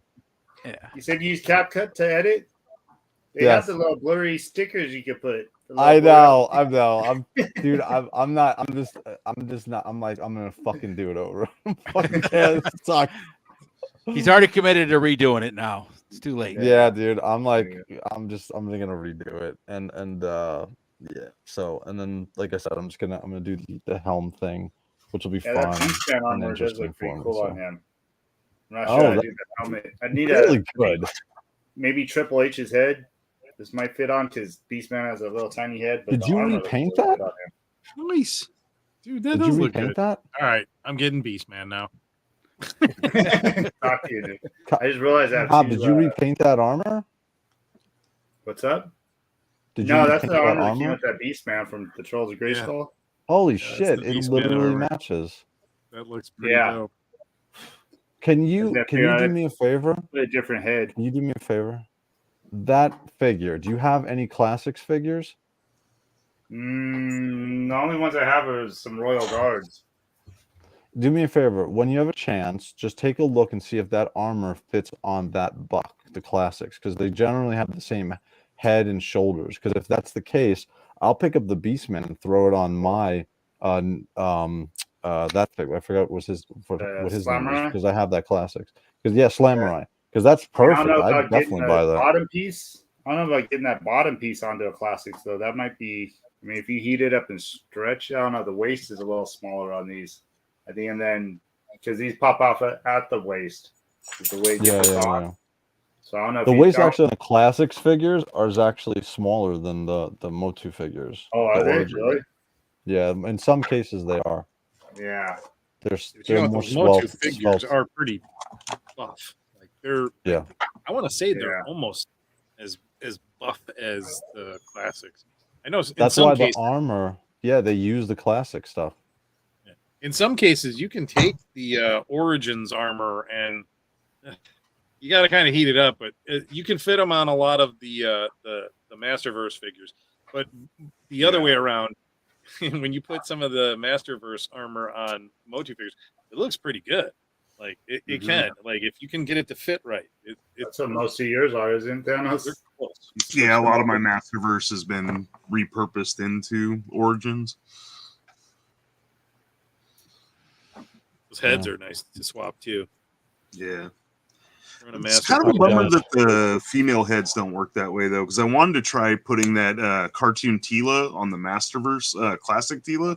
Yeah.
You said you used CapCut to edit? They
Yes.
have the little blurry stickers you could put.
I know. Dude. I'm not. I'm just not. I'm like, I'm gonna fucking do it over. Fucking yeah, this sucks.
He's already committed to redoing it now. It's too late.
Yeah, dude. I'm like, I'm gonna redo it, and yeah. So, and then, like I said, I'm gonna do the helm thing, which will be
Yeah, that
fun
Beastman
and
armor does
interesting
look pretty
for me.
cool on
So,
him. I'm not sure I
that-
do that helmet. I need
really good.
maybe Triple H's head. This might fit on because Beastman has a little tiny head. But
Did
the
you
armor looks
repaint
really
that?
good on him.
Nice, dude. That
Did
does
you
look
repaint
good.
that?
All right, I'm getting Beastman now.
Talk to you, dude. I just realized I have
Bob,
two,
did you repaint that armor?
What's up?
Did you
No, that's
repaint
the
that
armor that came
armor?
with that Beastman from the Trolls of Grayskull.
Holy
that's
shit!
the
It
Beastman
literally
armor.
matches.
That looks pretty
Yeah.
dope.
Can you
That
can you do
chaotic-
me a favor?
With a different head.
Can you do me a favor? That figure. Do you have any classics figures?
The only ones I have are some Royal Guards.
Do me a favor. When you have a chance, just take a look and see if that armor fits on that buck, the classics, because they generally have the same head and shoulders. Because if that's the case, I'll pick up the Beastman and throw it on my that thing. I forgot what his name is
Slamurai?
because I have that classics. Because yeah, Slamurai. Because that's perfect.
I don't know
I'd
about getting
definitely
the
buy that.
bottom piece. I don't know about getting that bottom piece onto a classics though. That might be. I mean, if you heat it up and stretch, I don't know. The waist is a little smaller on these, I think, and then because these pop off at the waist, is the way it
Yeah,
gets
yeah,
on.
yeah.
So I don't know.
The
if you
waist
don't-
actually on the classics figures is actually smaller than the Motu figures.
Oh, are
the
they
origin.
really?
Yeah, in some cases they are.
Yeah.
They're
But you know what?
more
Those Motu
svelte.
figures are pretty buff. Like they're.
Yeah.
I want to say they're
Yeah.
almost as buff as the classics. I know in
That's
some
why
cases.
the armor. Yeah, they use the classic stuff.
In some cases, you can take the Origins armor and you got to kind of heat it up, but you can fit them on a lot of the Masterverse figures. But the other way around, when you put some of the Masterverse armor on Motu figures, it looks pretty good. Like it can, like if you can get it to fit right.
That's what most of yours are, isn't it, Thanos?
They're close.
Yeah, a lot of my Masterverse has been repurposed into Origins.
Those heads are nice to swap too.
Yeah.
We're in a
It's
master
kind of a bummer
podcast.
that the female heads don't work that way though, because I wanted to try putting that cartoon Tila on the Masterverse classic Tila.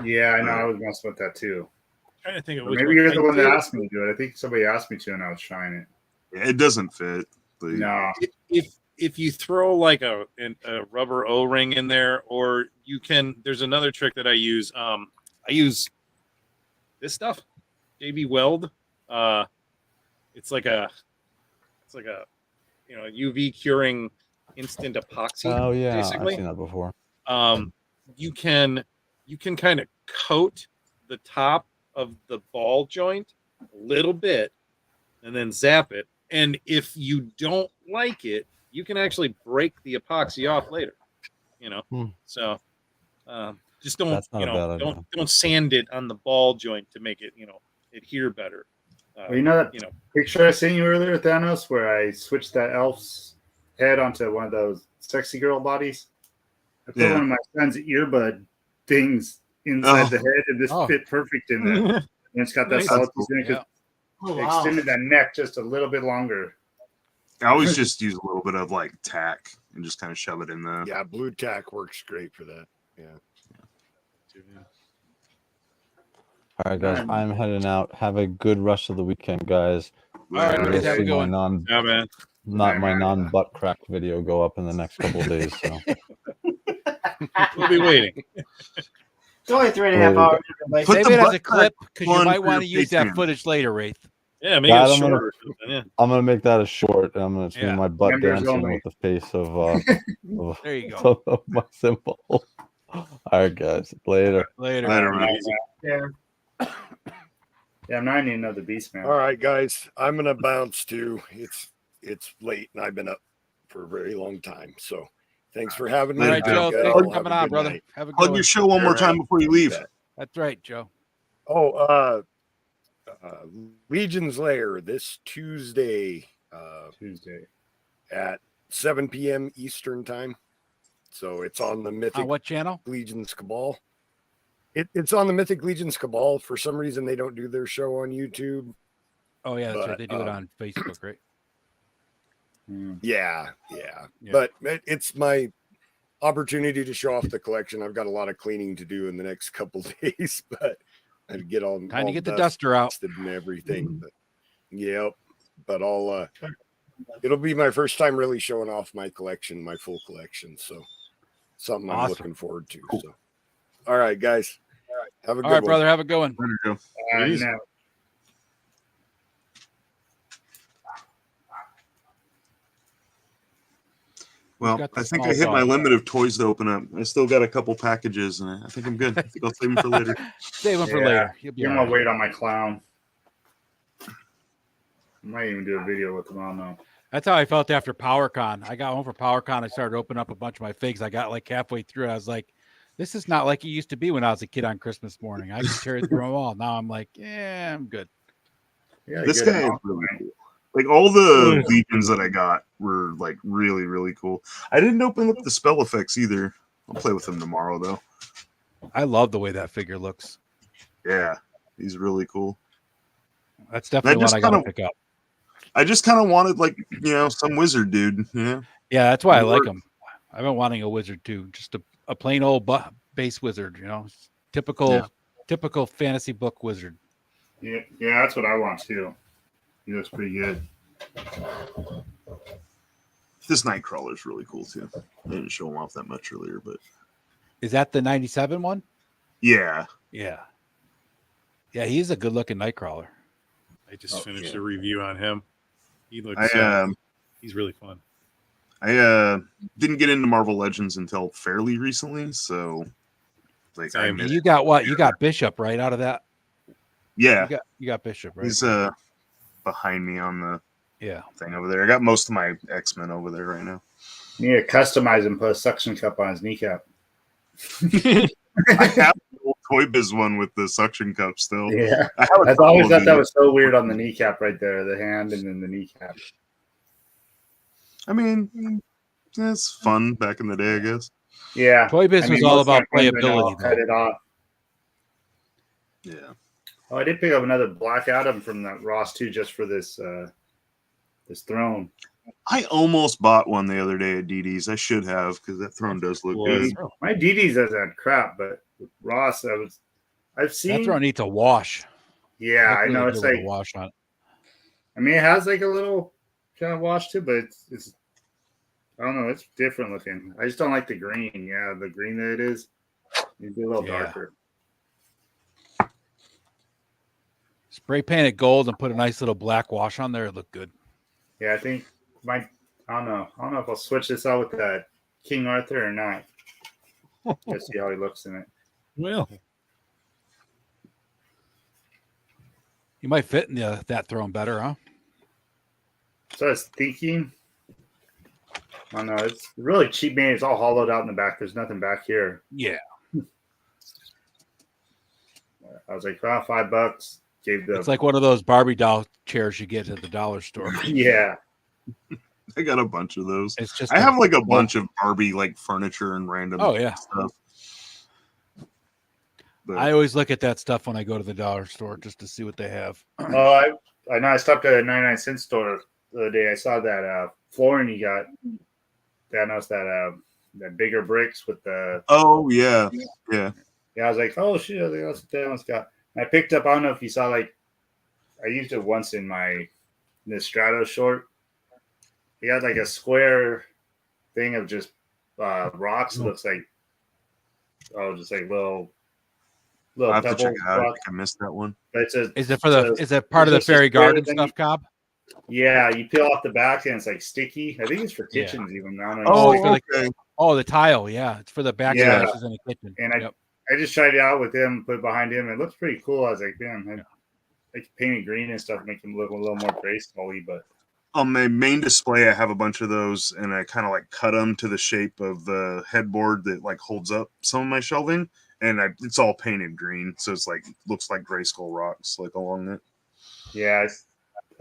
Yeah, I know. I was messing with that too.
I'm trying to think of
But
which
maybe
one.
you're the
I
one that
did-
asked me to do it. I think somebody asked me to, and I was trying it.
Yeah, it doesn't fit. But
No.
If you throw like a rubber O-ring in there, or you can. There's another trick that I use. I use this stuff, JB Weld. It's like a UV curing instant epoxy.
Oh yeah,
basically.
I've seen that before.
You can kind of coat the top of the ball joint a little bit and then zap it. And if you don't like it, you can actually break the epoxy off later. So just don't
That's not a bad idea.
don't sand it on the ball joint to make it adhere better.
Well, you know that picture I sent you earlier, Thanos, where I switched that elf's head onto one of those sexy girl bodies? I put one of my son's earbud things inside the head, and this fit perfect in there. And it's got that
Nice.
solid piece in it. 'Cause
Oh,
it
wow.
extended that neck just a little bit longer.
I always just use a little bit of like tack and just kind of shove it in there.
Yeah, blue tack works great for that. Yeah.
All right, guys, I'm heading out. Have a good rest of the weekend, guys.
All right,
You'll
guys, have a
see
good
my
one.
Yeah, man.
my non-butt crack video go up in the next couple of days. So
We'll be waiting.
It's only 3.5 hours. everybody.
Save
the
it as a
butt
clip because you
one
might
for
want to
your
use that
Patreon.
footage later, Wraith.
Yeah, make
That
it
I'm gonna-
short or something. Yeah.
I'm gonna make that a short, and I'm gonna see
Yeah.
my butt
Members
dancing
only.
with the face of
There you go.
of my symbol. All right, guys, later.
Later.
Later, man.
Yeah.
Yeah, I'm not even another beast, man.
All right, guys, I'm gonna bounce too. It's late, and I've been up for a very long time. So, thanks for having me.
All right,
Later,
Joe.
Joe.
Thanks
Y'all
for
have
coming
a
on,
good
brother.
night.
Have a good
Plug
one.
your show one more time before you leave.
That's right, Joe.
Oh, Legion's Lair this Tuesday
Tuesday.
at 7 p.m. Eastern time. So it's on the Mythic
On what channel?
Legion's Cabal. It's on the Mythic Legion's Cabal. For some reason, they don't do their show on YouTube.
Oh yeah, that's
But,
right. They do it on Facebook, right?
Yeah. But it's my opportunity to show off the collection. I've got a lot of cleaning to do in the next couple days, but I'd get all
Time to get the
dusted
duster out.
and everything. But but I'll it'll be my first time really showing off my collection, my full collection. So something I'm
Awesome.
looking forward to. So all right, guys. Have a good
All right,
one.
brother. Have a good one.
Later, Joe.
All right, now.
Well,
got the
I think
small
I hit my
dog?
limit of toys to open up. I still got a couple packages, and I think I'm good. I think I'll save them for later.
Save them for
Yeah.
later. You'll be
I'm
all
gonna
right.
wait on my clown. I might even do a video with him on though.
That's how I felt after PowerCon. I got home for PowerCon. I started opening up a bunch of my figs. I got like halfway through. I was like, this is not like it used to be when I was a kid on Christmas morning. I could tear through them all. Now I'm like, yeah, I'm good.
Yeah,
This
get
guy
him
is
off the
really
way.
cool. Like all the legions that I got were like really, really cool. I didn't open up the spell effects either. I'll play with them tomorrow though.
I love the way that figure looks.
Yeah, he's really cool.
That's definitely
just
one I got to
kinda-
pick up.
I just kind of wanted like some wizard dude. Yeah,
Yeah, that's why I like
Work.
him. I've been wanting a wizard too, just a plain old base wizard. Typical fantasy book wizard.
Yeah, that's what I want too. He looks pretty good.
this Nightcrawler is really cool too. I didn't show him off that much earlier, but
Is that the 97 one?
yeah,
Yeah. Yeah, he's a good looking Nightcrawler.
I just finished a review on him. He looks. He's really fun.
I didn't get into Marvel Legends until fairly recently, so like I
Same.
missed
You got what? You got Bishop right out of that.
Yeah,
You got Bishop right.
he's behind me on the
Yeah.
thing over there. I got most of my X-Men over there right now.
You need to customize and put a suction cup on his kneecap.
I have the old Toy Biz one with the suction cup still.
Yeah,
I have a
I've
couple
always
of
thought that
these.
was so weird on the kneecap right there, the hand and then the kneecap.
I mean, it's fun back in the day, I guess.
Yeah,
Toy Biz was all
most of my
about
friends right now
playability,
cut
though.
it off.
Yeah.
Oh, I did pick up another Black Adam from that Ross too, just for this this throne.
I almost bought one the other day at DD's. I should have because that throne does look good.
My DD's has had crap, but with Ross, I've seen
That throne needs a wash.
Yeah,
Look
I
really
know.
good
It's
with a
like
wash on it.
I mean, it has like a little kind of wash too, but it's I don't know. It's different looking. I just don't like the green. Yeah, the green that it is, it'd be a little
Yeah.
darker.
Spray paint it gold and put a nice little black wash on there. It look good.
Yeah, I think I don't know. I don't know if I'll switch this out with that King Arthur or not. Just see how he looks in it.
Well,
You might fit in that throne better, huh?
So I was thinking. I don't know. It's really cheap, man. It's all hollowed out in the back. There's nothing back here.
Yeah.
I was like, oh, $5. Gave the
It's like one of those Barbie doll chairs you get at the dollar store.
yeah.
I got a bunch of those.
It's just
I have like a bunch of Barbie like furniture and random
Oh, yeah.
stuff. But
I always look at that stuff when I go to the dollar store just to see what they have.
Oh, I know. I stopped at a 99-cent store the other day. I saw that flooring you got. That knows that bigger bricks with the.
oh yeah.
Yeah, I was like, oh shit, I think that's what that one's got. And I picked up. I don't know if you saw, like, I used it once in my Stratos short. He had like a square thing of just rocks. It looks like just like little
I have to check
pebbles,
it out. I
rocks.
think I missed that one.
But it's a,
Is it for the? Is it part of the
it's just a
fairy
square
garden
thing.
stuff, Cobb?
Yeah, you peel off the back and it's like sticky. I think it's for
Yeah.
kitchens even. I don't know.
Oh,
It's
for
like-
the tile. Yeah, it's for the backslashes in the kitchen.
And
Yep.
I just tried it out with him, put it behind him. It looks pretty cool. I was like, damn, like painted green and stuff, make him look a little more gracefully. But
On my main display, I have a bunch of those, and I kind of like cut them to the shape of the headboard that like holds up some of my shelving, and it's all painted green, so it's like looks like Grayskull rocks like along it.
yeah,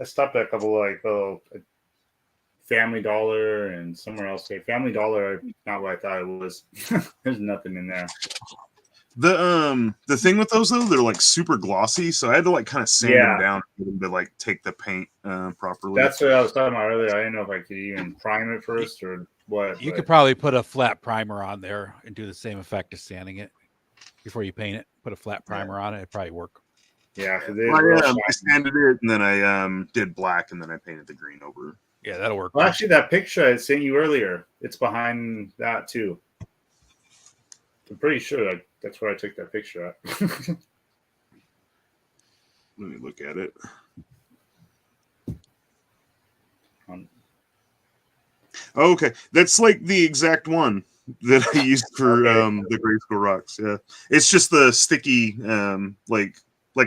I stopped at a couple like little Family Dollar and somewhere else. Family Dollar, not what I thought it was. There's nothing in there.
The thing with those though, they're like super glossy, so I had to like kind of sand them down to like take the paint properly.
That's what I was talking about earlier. I didn't know if I could even prime it first or what.
You could probably put a flat primer on there and do the same effect as sanding it before you paint it. Put a flat primer on it; it'd probably work.
Yeah, because
I sanded it and then I did black and then I painted the green over it.
Yeah, that'll work.
Well, actually, that picture I sent you earlier, it's behind that too. I'm pretty sure that's where I took that picture at.
Let me look at it. Okay, that's like the exact one that I used for the Grayskull rocks. Yeah, it's just the sticky, like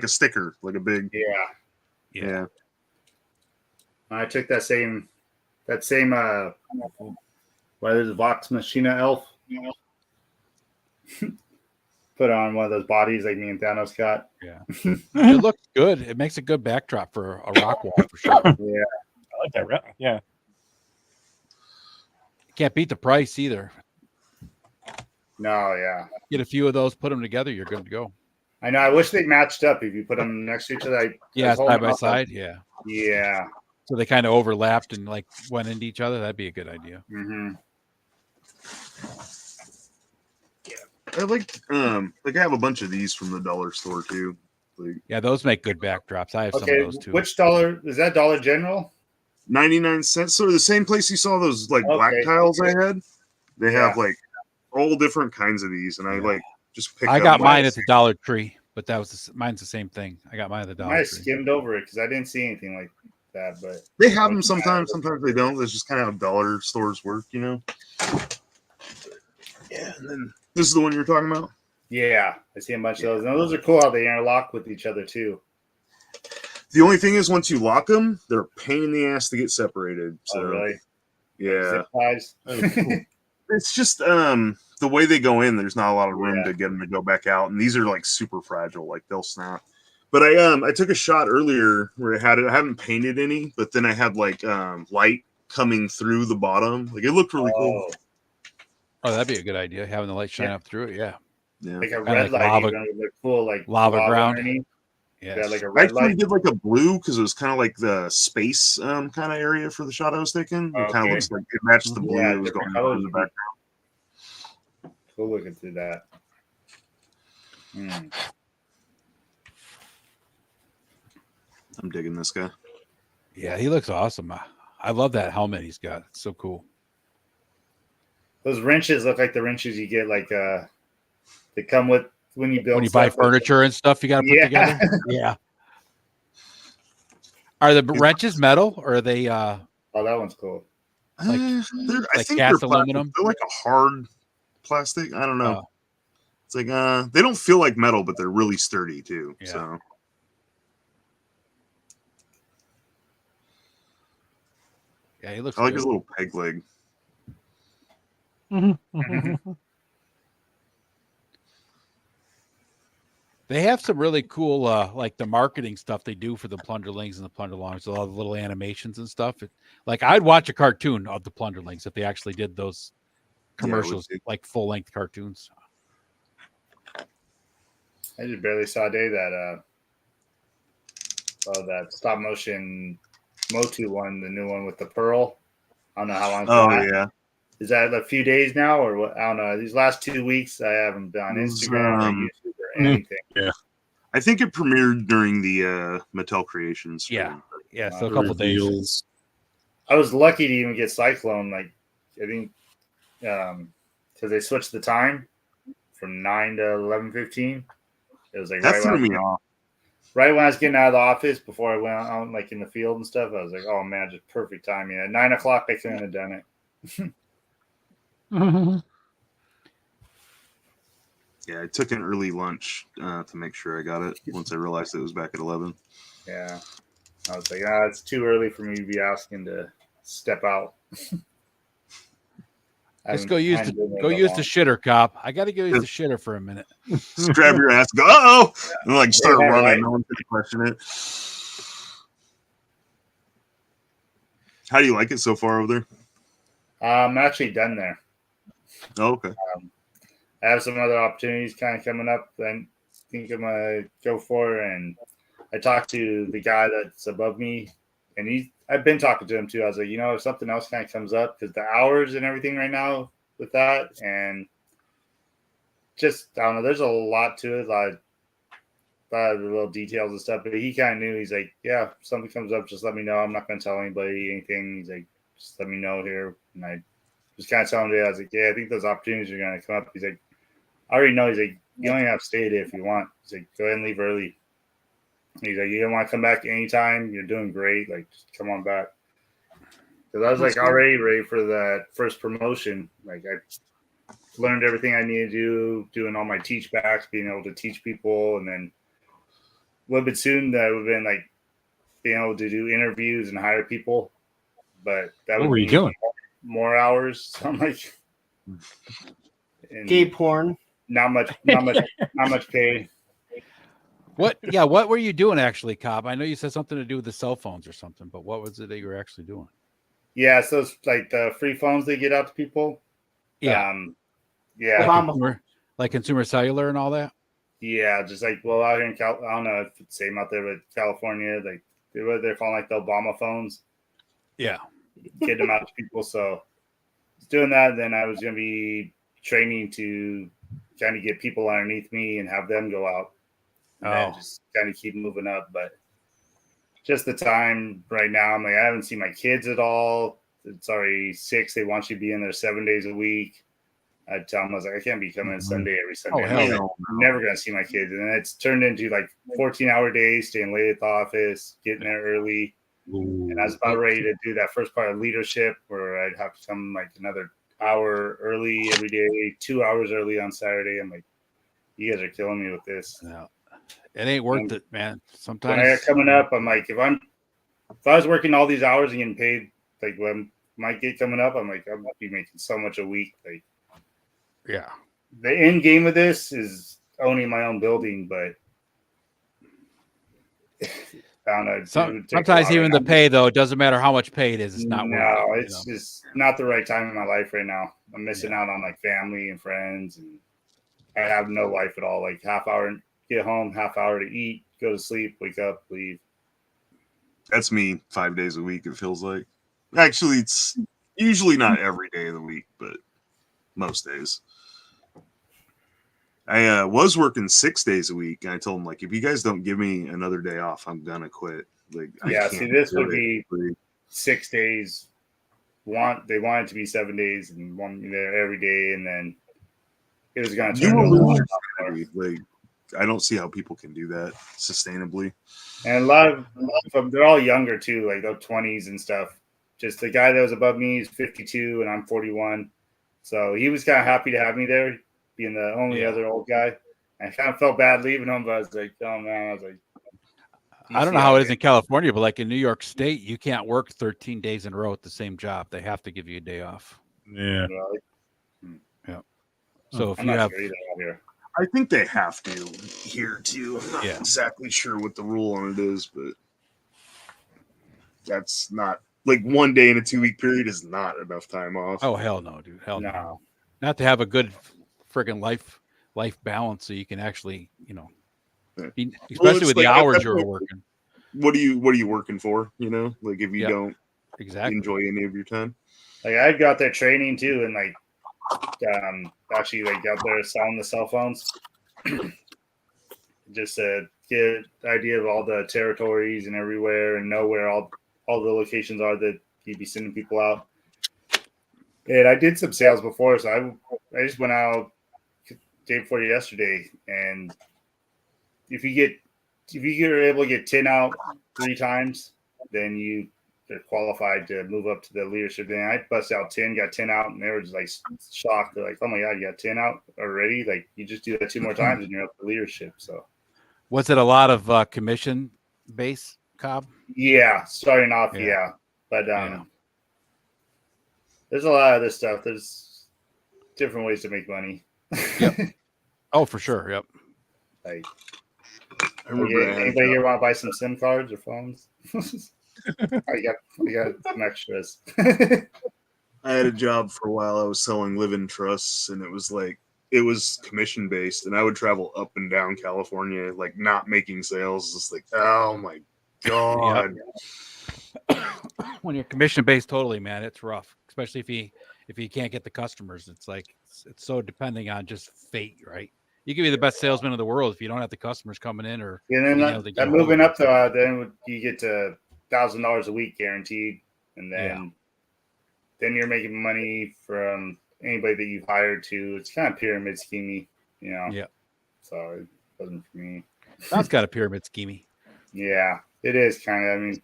a sticker, like a big.
Yeah. I took that same, what is it, Vox Machina elf? Put on one of those bodies like me and Thanos got.
Yeah, it looks good. It makes a good backdrop for a rock wall for sure.
Yeah,
I like that. Yeah,
can't beat the price either.
No, yeah.
Get a few of those, put them together, you're good to go.
I know. I wish they matched up. If you put them next to each other,
side by side. Yeah.
Yeah.
So they kind of overlapped and like went into each other. That'd be a good idea.
Mm-hmm.
I like I have a bunch of these from the dollar store too. Like,
yeah, those make good backdrops. I have some of those too.
Which Dollar is that? Dollar General?
99 cents. So the same place you saw those like black tiles I had, they have like all different kinds of these, and I like just picked.
I got mine at the Dollar Tree, but that was mine's the same thing. I got mine at the Dollar Tree.
I skimmed over it because I didn't see anything like that, but
they have them sometimes. Sometimes they don't. That's just kind of how dollar stores work, you know. Yeah, and then this is the one you're talking about.
Yeah, I see a bunch of those. And those are cool how they interlock with each other too.
The only thing is, once you lock them, they're a pain in the ass to get separated. So,
really?
Yeah.
Cool.
It's just the way they go in. There's not a lot of room to get them to go back out, and these are like super fragile. Like they'll snap. But I took a shot earlier where I haven't painted any, but then I had like light coming through the bottom. Like it looked really cool.
Oh, that'd be a good idea. Having the light shine up through it. Yeah.
Like a red light, look cool, like
lava ground.
Yeah, like a
I
red
actually
light.
did like a blue because it was kind of like the space kind of area for the shot I was taking. It kind of looks like it matched the blue that was going on in the background.
Cool looking through that.
I'm digging this guy.
Yeah, he looks awesome. I love that helmet he's got. It's so cool.
Those wrenches look like the wrenches you get like they come with when you build.
When you buy furniture and stuff, you got to put together. Yeah. Are the wrenches metal or are they?
Oh, that one's cool.
Like,
I think
cast
they're
aluminum.
They're like a hard plastic. I don't know. It's like they don't feel like metal, but they're really sturdy too.
Yeah.
So.
Yeah, he looks.
I like
good.
his little peg leg.
They have some really cool, like the marketing stuff they do for the Plunderlings and the Plunderlongs, all the little animations and stuff. Like I'd watch a cartoon of the Plunderlings if they actually did those commercials, like full length cartoons.
I just barely saw a day that that stop motion Motu one, the new one with the pearl. I don't know how long.
Yeah.
Is that a few days now or what? I don't know. These last 2 weeks, I haven't been on Instagram or YouTube or anything.
Yeah. I think it premiered during the Mattel Creations.
Stream. Yeah. So a couple days.
I was lucky to even get Cyclone. Like I think because they switched the time from 9 to 11:15. It was like
that threw me off.
Right when I was getting out of the office before I went out like in the field and stuff, I was like, "Oh man, just perfect timing." At 9 o'clock, I couldn't have done it.
Yeah, I took an early lunch to make sure I got it once I realized it was back at 11.
Yeah. I was like, it's too early for me to be asking to step out.
Just go use the shitter, cop. I got to go use the shitter for a minute.
Just grab your ass, go, uh-oh! And like start running. Right. No one's going to question it. How do you like it so far over there?
I'm actually done there.
Oh, okay.
I have some other opportunities kind of coming up that I think I'm gonna go for, and I talked to the guy that's above me, and I've been talking to him too. I was like, if something else kind of comes up, because the hours and everything right now with that, and just I don't know, there's a lot to it, a lot of the little details and stuff. But he kind of knew. He's like, yeah, if something comes up, just let me know. I'm not gonna tell anybody anything. He's like, just let me know here, and I just kind of telling him, I was like, yeah, I think those opportunities are gonna come up. He's like, I already know. He's like, you only have to stay there if you want. He's like, go ahead and leave early. He's like, you don't want to come back anytime. You're doing great. Like, just come on back. Because I was like already ready for that first promotion. Like, I learned everything I needed to do, doing all my teach backs, being able to teach people, and then a little bit soon that would have been like being able to do interviews and hire people. But that
What
would
were you
mean
doing?
more hours. So I'm like,
Gay porn.
Not much pay.
What were you doing actually, Cobb? I know you said something to do with the cell phones or something, but what was it that you were actually doing?
Yeah, so it's like the free phones they get out to people.
Yeah.
Yeah.
Like consumer cellular and all that?
Yeah, just like, well, out here in I don't know if it's the same out there, but California, like they're calling like the Obama phones.
Yeah.
Get them out to people. So doing that, then I was going to be training to kind of get people underneath me and have them go out. And then just kind of keep moving up. But just the time right now, I'm like, I haven't seen my kids at all. It's already 6. They want you to be in there 7 days a week. I tell them, I was like, I can't be coming in Sunday every Sunday. I'm never going to see my kids. And then it's turned into like 14-hour days, staying late at the office, getting there early. And I was about ready to do that first part of leadership where I'd have to come like another hour early every day, 2 hours early on Saturday. I'm like, you guys are killing me with this.
Yeah. It ain't worth it, man. Sometimes
when I got coming up, I'm like, if I was working all these hours and getting paid like when my gig coming up, I'm like, I'm gonna be making so much a week. Like,
yeah.
The end game of this is owning my own building, but I don't know.
Sometimes even the pay though, it doesn't matter how much pay it is, it's not worth it.
No, it's just not the right time in my life right now. I'm missing out on like family and friends, and I have no life at all. Like half hour get home, half hour to eat, go to sleep, wake up, leave.
That's me 5 days a week, it feels like. Actually, it's usually not every day of the week, but most days. I was working 6 days a week, and I told them, like, if you guys don't give me another day off, I'm gonna quit. Like,
see, this would be 6 days. They want it to be 7 days and want me there every day, and then it was gonna turn into
like, I don't see how people can do that sustainably.
And a lot of them, they're all younger too, like they're 20s and stuff. Just the guy that was above me is 52 and I'm 41. So he was kind of happy to have me there, being the only other old guy. I kind of felt bad leaving him, but I was like, oh man, I was like,
I don't know how it is in California, but like in New York State, you can't work 13 days in a row at the same job. They have to give you a day off.
Yeah.
Yeah. So if
I'm
you
not
have,
sure either. I think they have to here too. I'm not exactly sure what the rule on it is, but that's not like 1 day in a 2 week period is not enough time off.
oh hell no, dude, hell no. Not to have a good friggin' life balance, so you can actually, especially with the hours you're working.
What are you working for? Like if you don't enjoy any of your time.
Like I got their training too, and like actually like out there selling the cell phones. Just to get an idea of all the territories and everywhere, and know where all the locations are that you'd be sending people out. And I did some sales before, so I just went out day before yesterday, and if you're able to get 10 out 3 times, then you're qualified to move up to the leadership. Then I bust out 10, got 10 out, and they were just like shocked. They're like, "Oh my god, you got 10 out already? Like you just do that 2 more times, and you're up to leadership." So,
was it a lot of commission base, Cobb?
Yeah, starting off, but there's a lot of this stuff. There's different ways to make money.
Yep. Oh, for sure. Yep.
Like, anybody here want to buy some SIM cards or phones? I got some extras.
I had a job for a while. I was selling live-in trusts, and it was commission based, and I would travel up and down California, like not making sales. Just like, oh my god.
When you're commission based, totally, man, it's rough, especially if you can't get the customers. It's like it's so depending on just fate, right? You can be the best salesman in the world if you don't have the customers coming in or
And then
being able to get
that
a hold of
moving
them.
up to then you get to $1,000 a week guaranteed, and then you're making money from anybody that you've hired to. It's kind of pyramid schemey, you know.
Yeah.
So it wasn't for me.
That's got a pyramid schemey.
Yeah, it is kind of. I mean,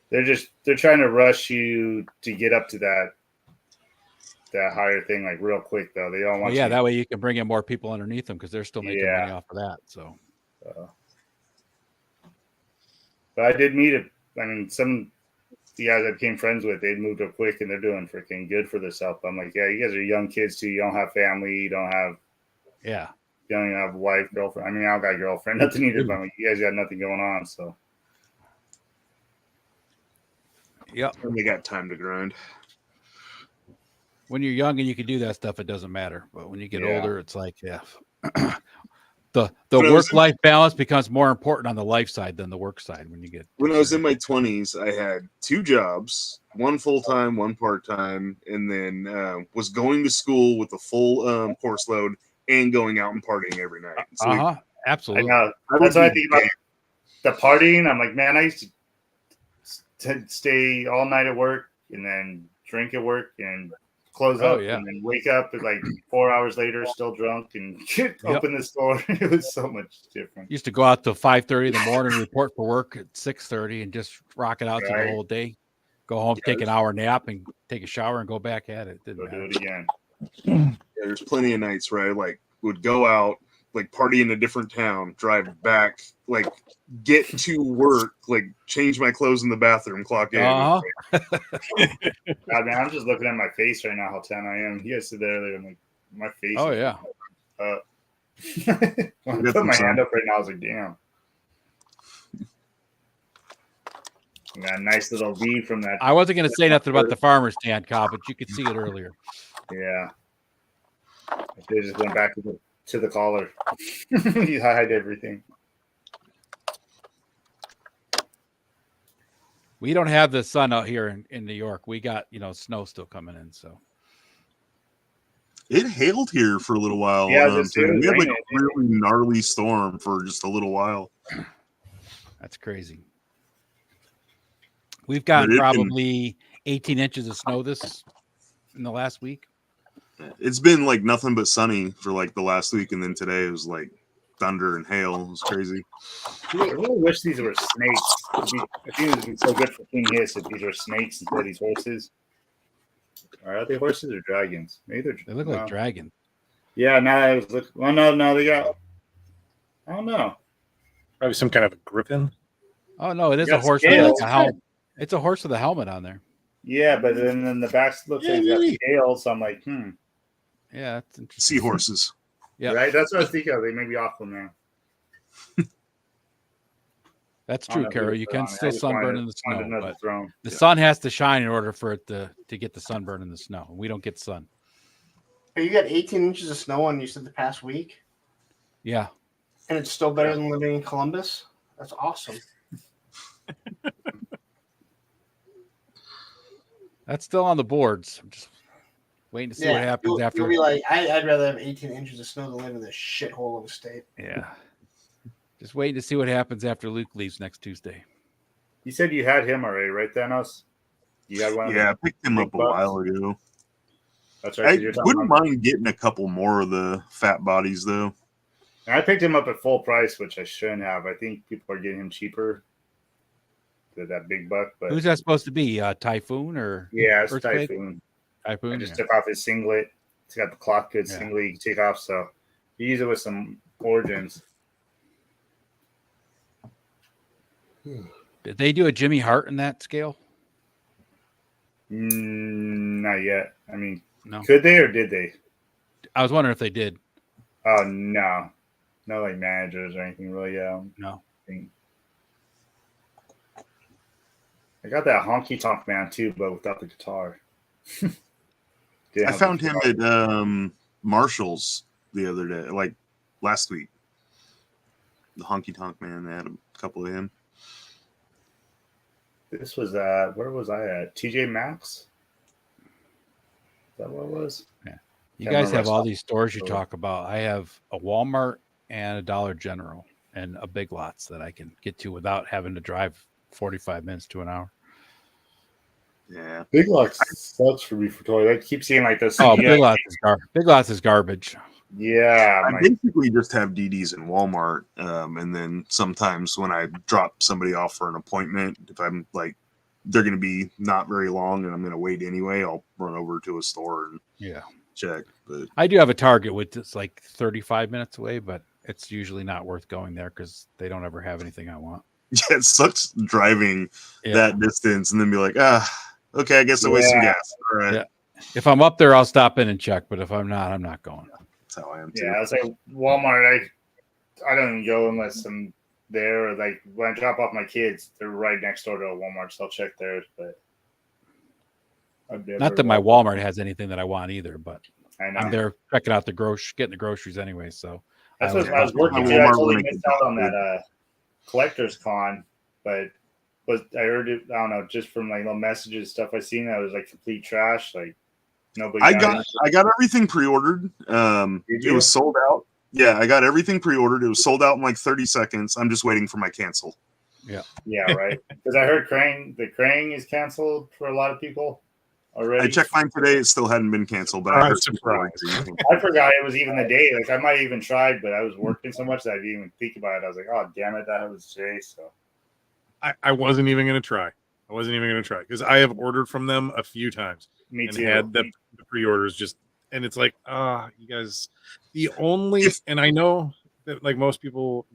they're trying to rush you to get up to that higher thing like real quick though. They don't want
Well, yeah,
you.
that way you can bring in more people underneath them because they're still making money off of that. So,
but I did meet some the guys I became friends with. They'd moved up quick and they're doing freaking good for themselves. I'm like, yeah, you guys are young kids too. You don't have family. You don't even have a wife, girlfriend. I mean, I don't got a girlfriend, nothing either. But you guys got nothing going on, so.
Yep.
And they got time to grind.
When you're young and you can do that stuff, it doesn't matter. But when you get older, it's like, the work-life balance becomes more important on the life side than the work side when you get.
When I was in my 20s, I had 2 jobs, one full-time, one part-time, and then was going to school with a full course load and going out and partying every night. So
absolutely.
I know. That's what I think about the partying. I'm like, man, I used to stay all night at work and then drink at work and close up and then wake up at like 4 hours later, still drunk and open the store. It was so much different.
Used to go out till 5:30 in the morning, report for work at 6:30, and just rock it out through the whole day. Go home, take an hour nap, and take a shower and go back at it.
Do it again.
Yeah, there's plenty of nights where I would go out, party in a different town, drive back, get to work, change my clothes in the bathroom, clock in.
God, man, I'm just looking at my face right now, how tan I am. You guys said that earlier, I'm like, my face.
Oh, yeah.
When I put my hand up right now, I was like, damn. I got a nice little V from that.
I wasn't going to say nothing about the farmer's tan, Kyle, but you could see it earlier.
Yeah. I should have just went back to the collar. You hide everything.
We don't have the sun out here in New York. We got, snow still coming in. So
it hailed here for a little while.
Yeah,
we had a really gnarly storm for just a little while.
That's crazy. We've got probably 18 inches of snow in the last week.
It's been nothing but sunny for the last week, and then today it was thunder and hail. It was crazy.
I really wish these were snakes. I think it would be so good for King Hiss if these were snakes instead of these horses. Are they horses or dragons? Maybe
they look like dragons.
Yeah, now I was looking. Well, no, they got. I don't know.
Probably some kind of a griffin.
Oh no, it is a horse with a helmet. It's a horse with a helmet on there.
Yeah, but then the back looks like it's got scales. So I'm like,
Yeah, that's interesting.
Seahorses.
Yeah,
right. That's what I was thinking of. They may be awful now.
That's true, Carol. You can still sunburn in the snow, but
throne.
the sun has to shine in order for it to get the sunburn in the snow. We don't get sun.
You got 18 inches of snow on you said the past week.
Yeah,
and it's still better than living in Columbus. That's awesome.
That's still on the boards. I'm just waiting to see what happens after.
You'll be like, I'd rather have 18 inches of snow than live in this shithole of a state.
Yeah. Just waiting to see what happens after Luke leaves next Tuesday.
You said you had him already, right, Thanos? You had one.
Yeah, I picked him up a while ago.
That's right.
I wouldn't mind getting a couple more of the fat bodies, though.
I picked him up at full price, which I shouldn't have. I think people are getting him cheaper. That big buck. But
who's that supposed to be? Typhoon or?
Yeah, it's Typhoon.
Typhoon.
I just took off his singlet. It's got the cloth good singlet you can take off. So you use it with some origins.
Did they do a Jimmy Hart in that scale?
Not yet. I mean,
no.
Could they or did they?
I was wondering if they did.
Oh, no. Not like managers or anything really.
No.
I got that honky tonk man too, but without the guitar.
I found him at Marshall's the other day, like last week. The honky tonk man. They had a couple of him.
This was where was I at? TJ Maxx? Is that what it was?
Yeah. You guys have all these stores you talk about. I have a Walmart and a Dollar General and a Big Lots that I can get to without having to drive 45 minutes to an hour.
Yeah.
Big Lots sucks for me for toys. I keep seeing like this.
Oh, Big Lots is garbage.
Yeah.
I basically just have DDs in Walmart. And then sometimes when I drop somebody off for an appointment, if I'm like, they're going to be not very long and I'm going to wait anyway, I'll run over to a store and check. But
I do have a Target with it's like 35 minutes away, but it's usually not worth going there because they don't ever have anything I want.
Yeah, it sucks driving that distance and then be like, okay, I guess I waste some gas. All right.
Yeah. If I'm up there, I'll stop in and check. But if I'm not, I'm not going.
That's how I am too.
Yeah, I was like Walmart. I don't even go unless I'm there. Or like when I drop off my kids, they're right next door to a Walmart, so I'll check theirs. But
not that my Walmart has anything that I want either, but
I know.
I'm there checking out getting the groceries anyway. So
that's what I was working too. I totally missed out on that collector's con, but I heard it. I don't know, just from like little messages stuff I seen. That was like complete trash. Like nobody.
I got everything pre-ordered. It was sold out. Yeah, I got everything pre-ordered. It was sold out in like 30 seconds. I'm just waiting for my cancel.
Yeah.
Yeah, right. Because I heard the Krang is canceled for a lot of people already.
I checked mine today. It still hadn't been canceled, but
I'm surprised. I forgot it was even the day. Like I might have even tried, but I was working so much that I didn't even think about it. I was like, oh damn it, that was today. So
I wasn't even going to try. I wasn't even going to try because I have ordered from them a few times.
Me
and
too.
Had the pre-orders just, and it's like, you guys, and I know that like most people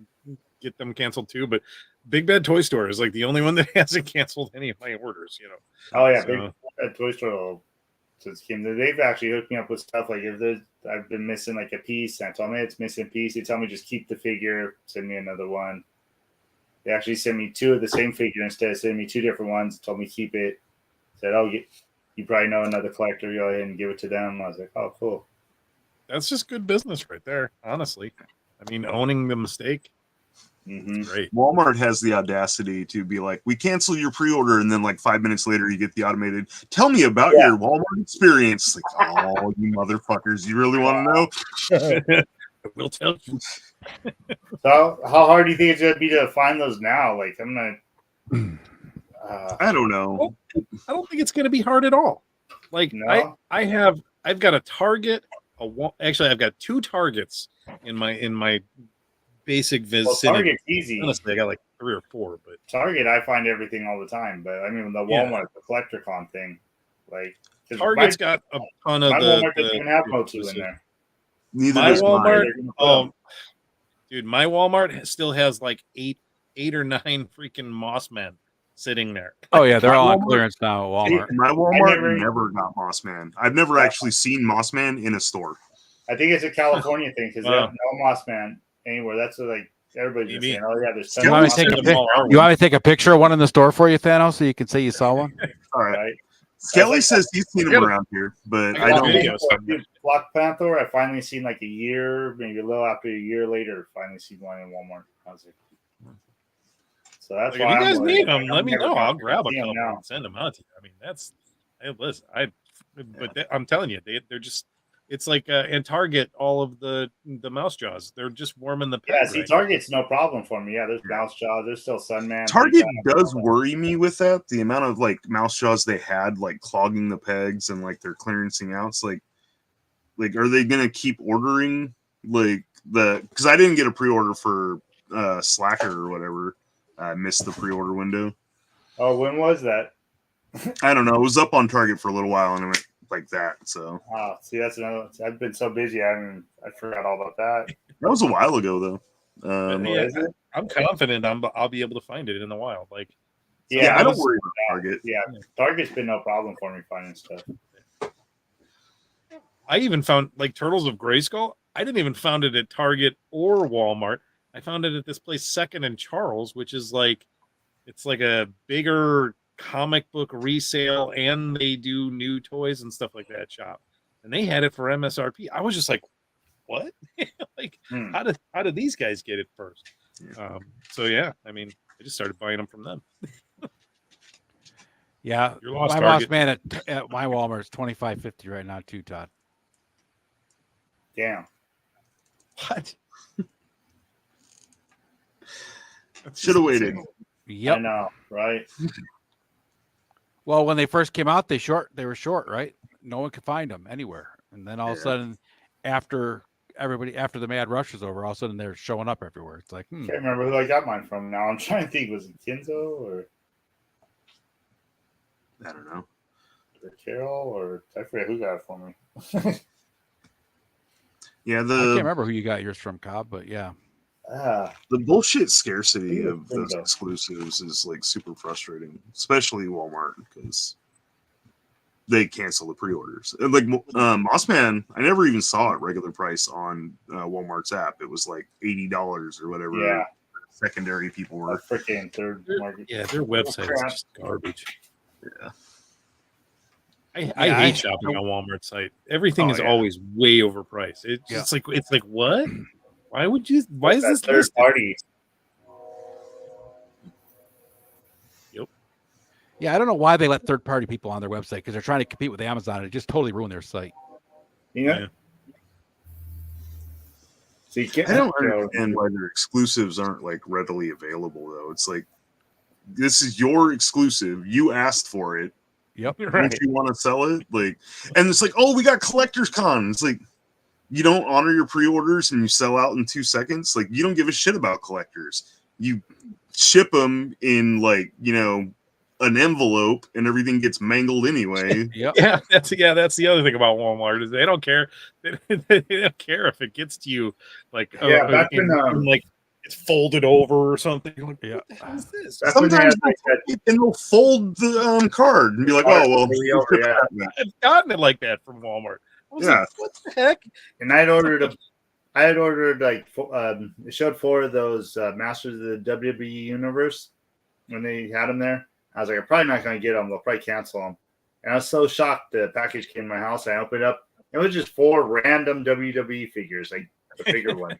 get them canceled too, but Big Bad Toy Store is like the only one that hasn't canceled any of my orders, you know.
Oh yeah, Big Bad Toy Store just came. They've actually hooked me up with stuff like if I've been missing like a piece, and I told me it's missing a piece. They tell me just keep the figure, send me another one. They actually sent me two of the same figure instead of sending me two different ones. Told me keep it. Said, oh, you probably know another collector. Go ahead and give it to them. I was like, oh, cool.
That's just good business right there, honestly. I mean, owning the mistake. Great.
Walmart has the audacity to be like, we cancel your pre-order, and then like 5 minutes later, you get the automated. Tell me about your Walmart experience. Like, oh, you motherfuckers! You really want to know?
I will tell you.
So, how hard do you think it's gonna be to find those now? Like, I'm not.
I don't know.
I don't think it's going to be hard at all. Like,
no?
I've got a Target. Actually, I've got two Targets in my basic vicinity.
Target's easy.
Honestly, I got like 3 or 4, but
Target, I find everything all the time. But I mean, the Walmart, the collector con thing, like
Target's got a ton of
my
the.
Walmart doesn't even have Motu in there.
Neither
my
does
Walmart. Dude, my Walmart still has like eight or 9 freaking Moss Men sitting there.
Oh yeah, they're all on clearance now at Walmart.
My Walmart never got Moss Man. I've never actually seen Moss Man in a store.
I think it's a California thing because they have no Moss Man anywhere. That's what, like everybody's just saying. Oh yeah, there's tons
You want me to take a picture of one in the store for you, Thanos, so you can say you saw one?
All right. Skelly says he's seen them around here, but I don't.
Black Panther, I finally seen like a year, maybe a little after a year later, finally seen one in Walmart. I was like, so that's
like,
why
if you guys
I'm
need
like,
them, let me know. I'll grab a couple
now.
and send them out to you. I mean, that's hey, listen. I'm telling you, they're just. It's like and Target, all of the mouse jaws. They're just warming the peg.
Yeah, see, Target's no problem for me. Yeah, there's mouse jaws. There's still Sunman.
Target does worry me with that. The amount of like mouse jaws they had, like clogging the pegs and like they're clearancing out. It's like are they gonna keep ordering like because I didn't get a pre-order for Slacker or whatever. I missed the pre-order window.
Oh, when was that?
I don't know. It was up on Target for a little while and it went like that. So
see, that's another. I've been so busy, I forgot all about that.
That was a while ago, though.
I'm confident I'll be able to find it in the wild. Like,
I don't worry about Target.
Yeah, Target's been no problem for me finding stuff.
I even found like Turtles of Grayskull. I didn't even found it at Target or Walmart. I found it at this place, Second and Charles, which is like, it's like a bigger comic book resale and they do new toys and stuff like that shop, and they had it for MSRP. I was just like, what? Like, how did these guys get it first? So yeah, I mean, I just started buying them from them.
Yeah,
You're lost,
my
Target.
boss man at my Walmart is $25.50 right now too, Todd.
Damn.
What?
Should have waited.
Yep.
I know, right?
Well, when they first came out, they were short, right? No one could find them anywhere, and then all of a sudden, after the mad rush was over, all of a sudden they're showing up everywhere. It's like,
Can't remember who I got mine from now. I'm trying to think. Was it Kinzo or
I don't know.
or Carol or I forget who got it for me.
Yeah,
I can't remember who you got yours from, Cobb, but yeah.
The bullshit scarcity
Yeah,
of those
Kinzo.
exclusives is like super frustrating, especially Walmart, because they cancel the pre-orders. And like Mossman, I never even saw it regular price on Walmart's app. It was like $80 or whatever.
Yeah.
Secondary people were
Freaking third market.
Yeah, their website is just garbage.
Yeah.
I hate shopping on Walmart's site. Everything is always way overpriced. It's like what? Why would you? Why is this
third
listed?
party?
Yep.
Yeah, I don't know why they let third-party people on their website because they're trying to compete with Amazon and it just totally ruined their site.
Yeah. So you can't.
I don't understand why their exclusives aren't like readily available though. It's like this is your exclusive. You asked for it.
Yep.
Don't you want to sell it? Like, and it's like, oh, we got collector's con. It's like you don't honor your pre-orders and you sell out in 2 seconds. Like you don't give a shit about collectors. You ship them in like an envelope and everything gets mangled anyway.
Yeah, that's the other thing about Walmart is they don't care. They don't care if it gets to you like
back when
like it's folded over or something. You're like,
yeah.
what the hell is this?
Sometimes they'll fold the card and be like, oh well.
I've gotten it like that from Walmart. I was like, what the heck?
And I had ordered like it showed 4 of those Masters of the WWE Universe when they had them there. I was like, I'm probably not going to get them. They'll probably cancel them. And I was so shocked the package came to my house. I opened it up. It was just 4 random WWE figures, like the bigger one.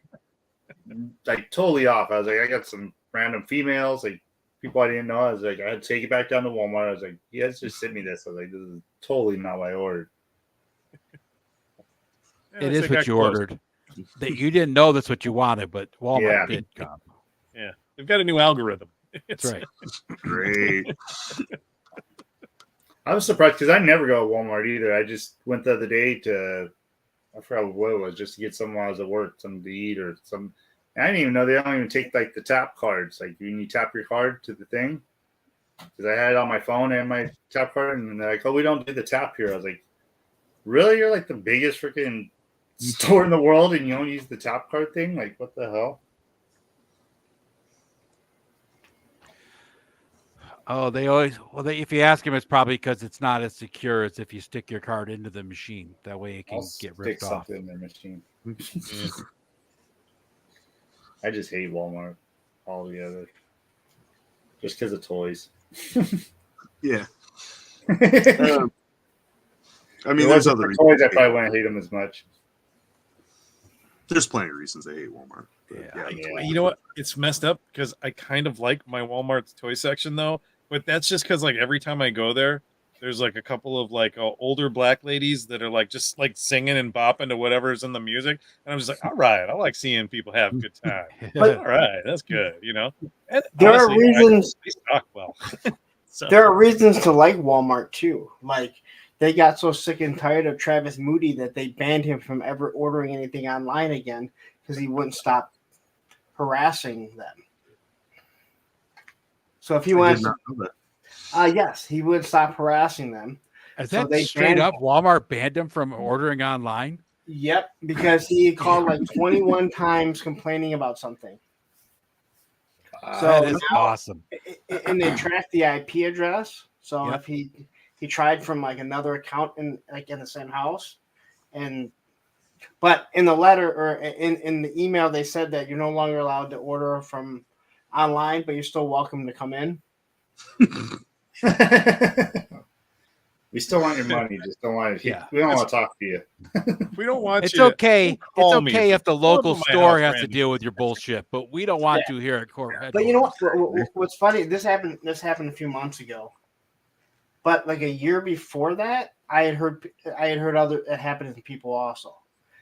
Like totally off. I was like, I got some random females, like people I didn't know. I was like, I had to take it back down to Walmart. I was like, you guys just sent me this. I was like, this is totally not what I ordered.
It is what you ordered. That you didn't know that's what you wanted, but Walmart did. Come.
Yeah, they've got a new algorithm.
That's right.
Great.
I was surprised because I never go to Walmart either. I just went the other day to, I forgot what it was, just to get something while I was at work, something to eat or some. I didn't even know they don't even take like the tap cards. Like when you tap your card to the thing, because I had it on my phone and my tap card, and they're like, "Oh, we don't do the tap here." I was like, "Really? You're like the biggest freaking store in the world, and you don't use the tap card thing? Like, what the hell?"
Oh, they always if you ask them, it's probably because it's not as secure as if you stick your card into the machine. That way it can get ripped off.
Something in their machine. I just hate Walmart altogether, just because of toys.
Yeah. I mean, there's other
toys. I probably wouldn't hate them as much.
There's plenty of reasons I hate Walmart.
Yeah. You know what? It's messed up because I kind of like my Walmart's toy section though, but that's just because like every time I go there, there's like a couple of like older black ladies that are like just like singing and bopping to whatever's in the music, and I'm just like, all right, I like seeing people have a good time. All right, that's good, And
there
honestly,
are reasons.
they stock well. So.
There are reasons to like Walmart too. Like they got so sick and tired of Travis Moody that they banned him from ever ordering anything online again because he wouldn't stop harassing them. So if he wants, yes, he would stop harassing them.
Is that straight up? Walmart banned him from ordering online?
Yep, because he called like 21 times complaining about something. So
that is awesome.
And they tracked the IP address. So if he tried from like another account in the same house, but in the letter or in the email they said that you're no longer allowed to order from online, but you're still welcome to come in.
We still want your money. Just don't want to.
Yeah.
We don't want to talk to you.
We don't want
It's
you to
okay. It's
call me,
okay
but
if the
pull up
local
at my
store
house
has to
randomly.
deal with your bullshit, but we don't want to here at Corp.
But you know what? What's funny? This happened a few months ago. But like a year before that, I had heard it happening to people also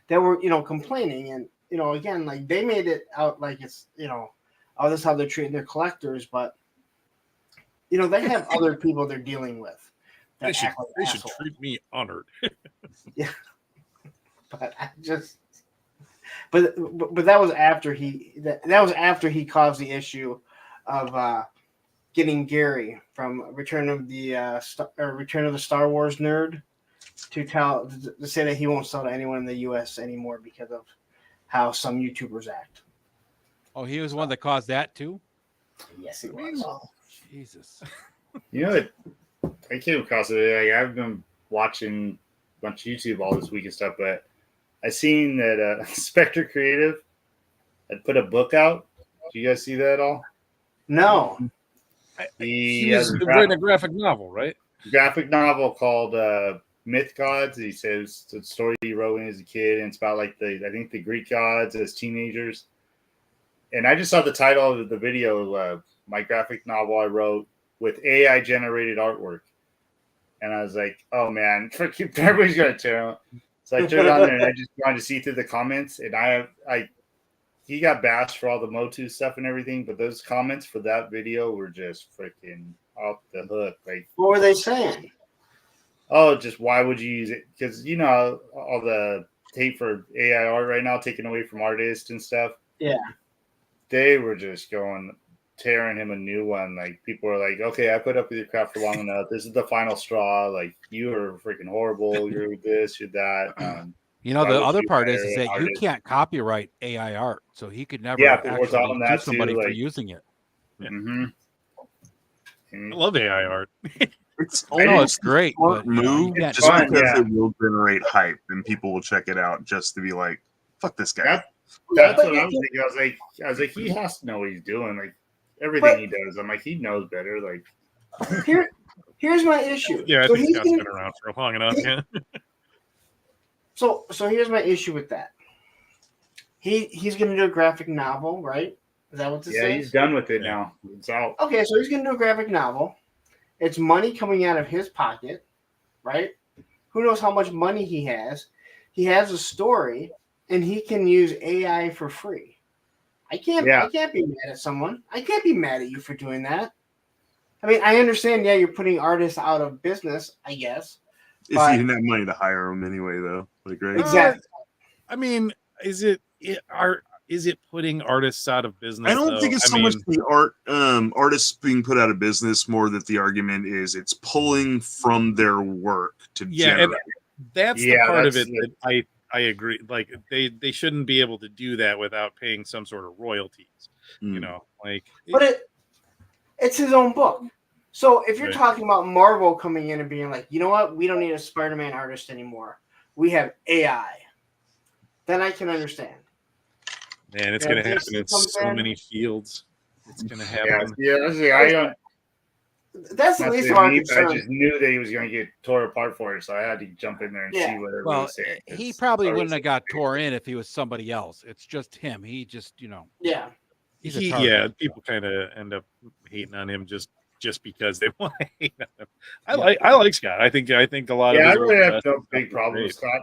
that were complaining, and again, like they made it out like it's oh, this is how they're treating their collectors, but they have other people they're dealing with.
They should,
act like
they should
assholes.
treat me honored.
Yeah, but but that was after that was after he caused the issue of getting Gary from Return of the Star Wars nerd to say that he won't sell to anyone in the U.S. anymore because of how some YouTubers act.
Oh, he was one that caused that too?
Yes, he was.
Jesus.
You know what? I came across it. Like, I've been watching a bunch of YouTube all this week and stuff, but I seen that Spectre Creative had put a book out. Do you guys see that at all?
No.
He was writing a graphic novel, right?
Graphic novel called Myth Gods. He says it's a story he wrote when he was a kid, and it's about like I think the Greek gods as teenagers. And I just saw the title of the video, my graphic novel I wrote with AI generated artwork. And I was like, oh man, everybody's gonna tear him. So I turned on there and I just wanted to see through the comments, and he got bashed for all the Motu stuff and everything, but those comments for that video were just freaking off the hook. Like,
what were they saying?
Oh, just why would you use it? Because all the hate for AI art right now taken away from artists and stuff.
Yeah,
they were just tearing him a new one. Like, people were like, okay, I put up with your crap for long enough. This is the final straw. Like, you are freaking horrible. You're this, you're that.
The other part is that you can't copyright AI art, so he could never actually sue somebody for using it.
Mm-hmm.
I love AI art.
It's great, but
move
can't
just
do
because
it.
it will generate hype and people will check it out just to be like, "Fuck this guy."
That's what I was thinking. I was like, he has to know what he's doing. Like, everything he does, I'm like, he knows better. Like,
here's my issue.
Yeah, I
So
think
he's
Scott's
gonna-
been around for long enough. Yeah.
So here's my issue with that. He's going to do a graphic novel, right? Is that what this is?
he's done with it now. It's out.
Okay, so he's going to do a graphic novel. It's money coming out of his pocket, right? Who knows how much money he has? He has a story, and he can use AI for free. I can't be mad at someone. I can't be mad at you for doing that. I mean, I understand. Yeah, you're putting artists out of business, I guess.
If you didn't have money to hire them anyway, though, like, right?
Exactly.
I mean, is it putting artists out of business?
I don't think it's so much the artists being put out of business, more that the argument is it's pulling from their work to generate.
And that's the part of it that I agree. Like, they shouldn't be able to do that without paying some sort of royalties.
But it's his own book. So if you're talking about Marvel coming in and being like, you know what, we don't need a Spider-Man artist anymore. We have AI. Then I can understand.
Man, it's going to happen in so many fields. It's going to happen.
That's the least of our concern.
I just knew that he was going to get tore apart for it, so I had to jump in there and see what everybody was saying.
He probably wouldn't have got tore in if he was somebody else. It's just him. He just,
Yeah.
He's a target.
People kind of end up hating on him just because they want to hate on him. I like Scott. I think a lot of
I really have no big problem with Scott.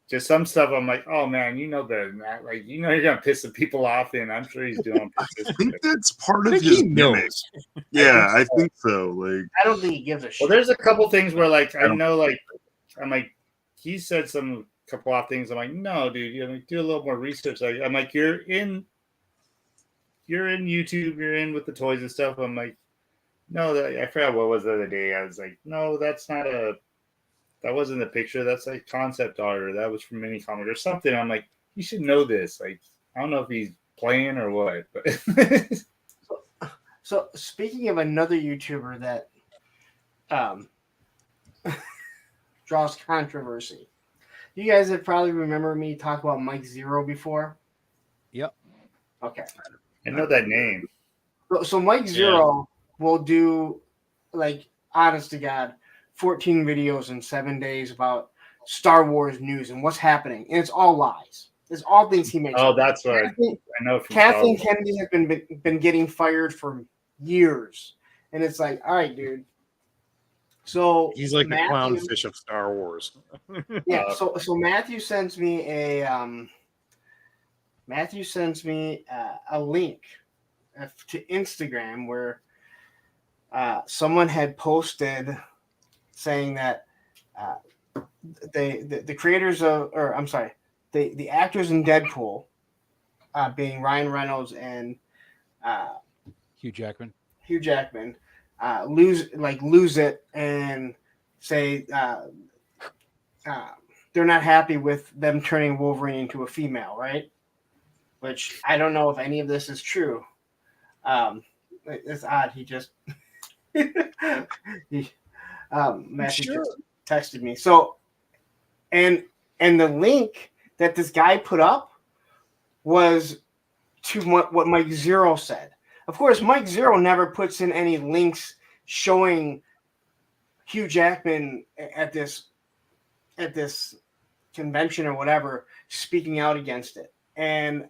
Just some stuff I'm like, oh man, you know better than that. Like, you're gonna piss the people off, and I'm sure he's doing.
I think that's part of his gimmick. Yeah, I think so. Like,
I don't think he gives a shit.
Well, there's a couple things where I know, I'm like, he said some couple of things. I'm like, no, dude, do a little more research. Like, I'm like, you're in YouTube, you're in with the toys and stuff. I'm like, no, I forgot what was the other day. I was like, no, that wasn't the picture. That's like concept art, or that was from mini comic or something. I'm like, you should know this. Like, I don't know if he's playing or what. But
So speaking of another YouTuber that draws controversy, you guys have probably remember me talk about Mike Zero before.
Yep.
Okay.
I know that name.
So Mike Zero will do like honest to God, 14 videos in 7 days about Star Wars news and what's happening, and it's all lies. It's all things he makes.
Oh,
up.
that's what
Kathleen,
I know from Star
Kathleen
Wars.
Kennedy has been getting fired for years, and it's like, all right, dude. So
He's like the
Matthew,
clownfish of Star Wars.
yeah. So Matthew sends me a link to Instagram where someone had posted saying that the creators of, or I'm sorry, the actors in Deadpool, being Ryan Reynolds and
Hugh Jackman.
Lose it and say they're not happy with them turning Wolverine into a female, right? Which I don't know if any of this is true. It's odd. He just Matthew
Sure.
just texted me. So and the link that this guy put up was to what Mike Zero said. Of course, Mike Zero never puts in any links showing Hugh Jackman at this convention or whatever speaking out against it. And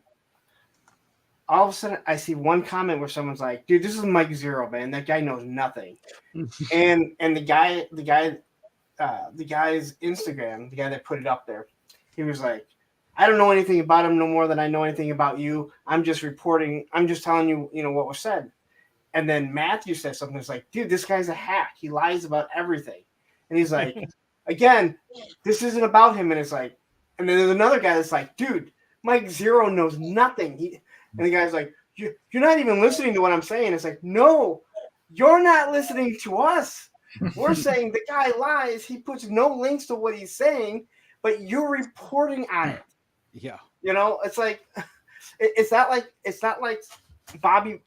all of a sudden, I see one comment where someone's like, "Dude, this is Mike Zero, man. That guy knows nothing." and the guy's Instagram, the guy that put it up there, he was like, "I don't know anything about him no more than I know anything about you. I'm just reporting. I'm just telling you, what was said." And then Matthew says something that's like, "Dude, this guy's a hack. He lies about everything." And he's like, "Again, this isn't about him." And it's like, and then there's another guy that's like, "Dude, Mike Zero knows nothing." And the guy's like, "You're not even listening to what I'm saying." It's like, "No, you're not listening to us. We're saying the guy lies. He puts no links to what he's saying, but you're reporting on it."
Yeah.
It's like it's not like Bobby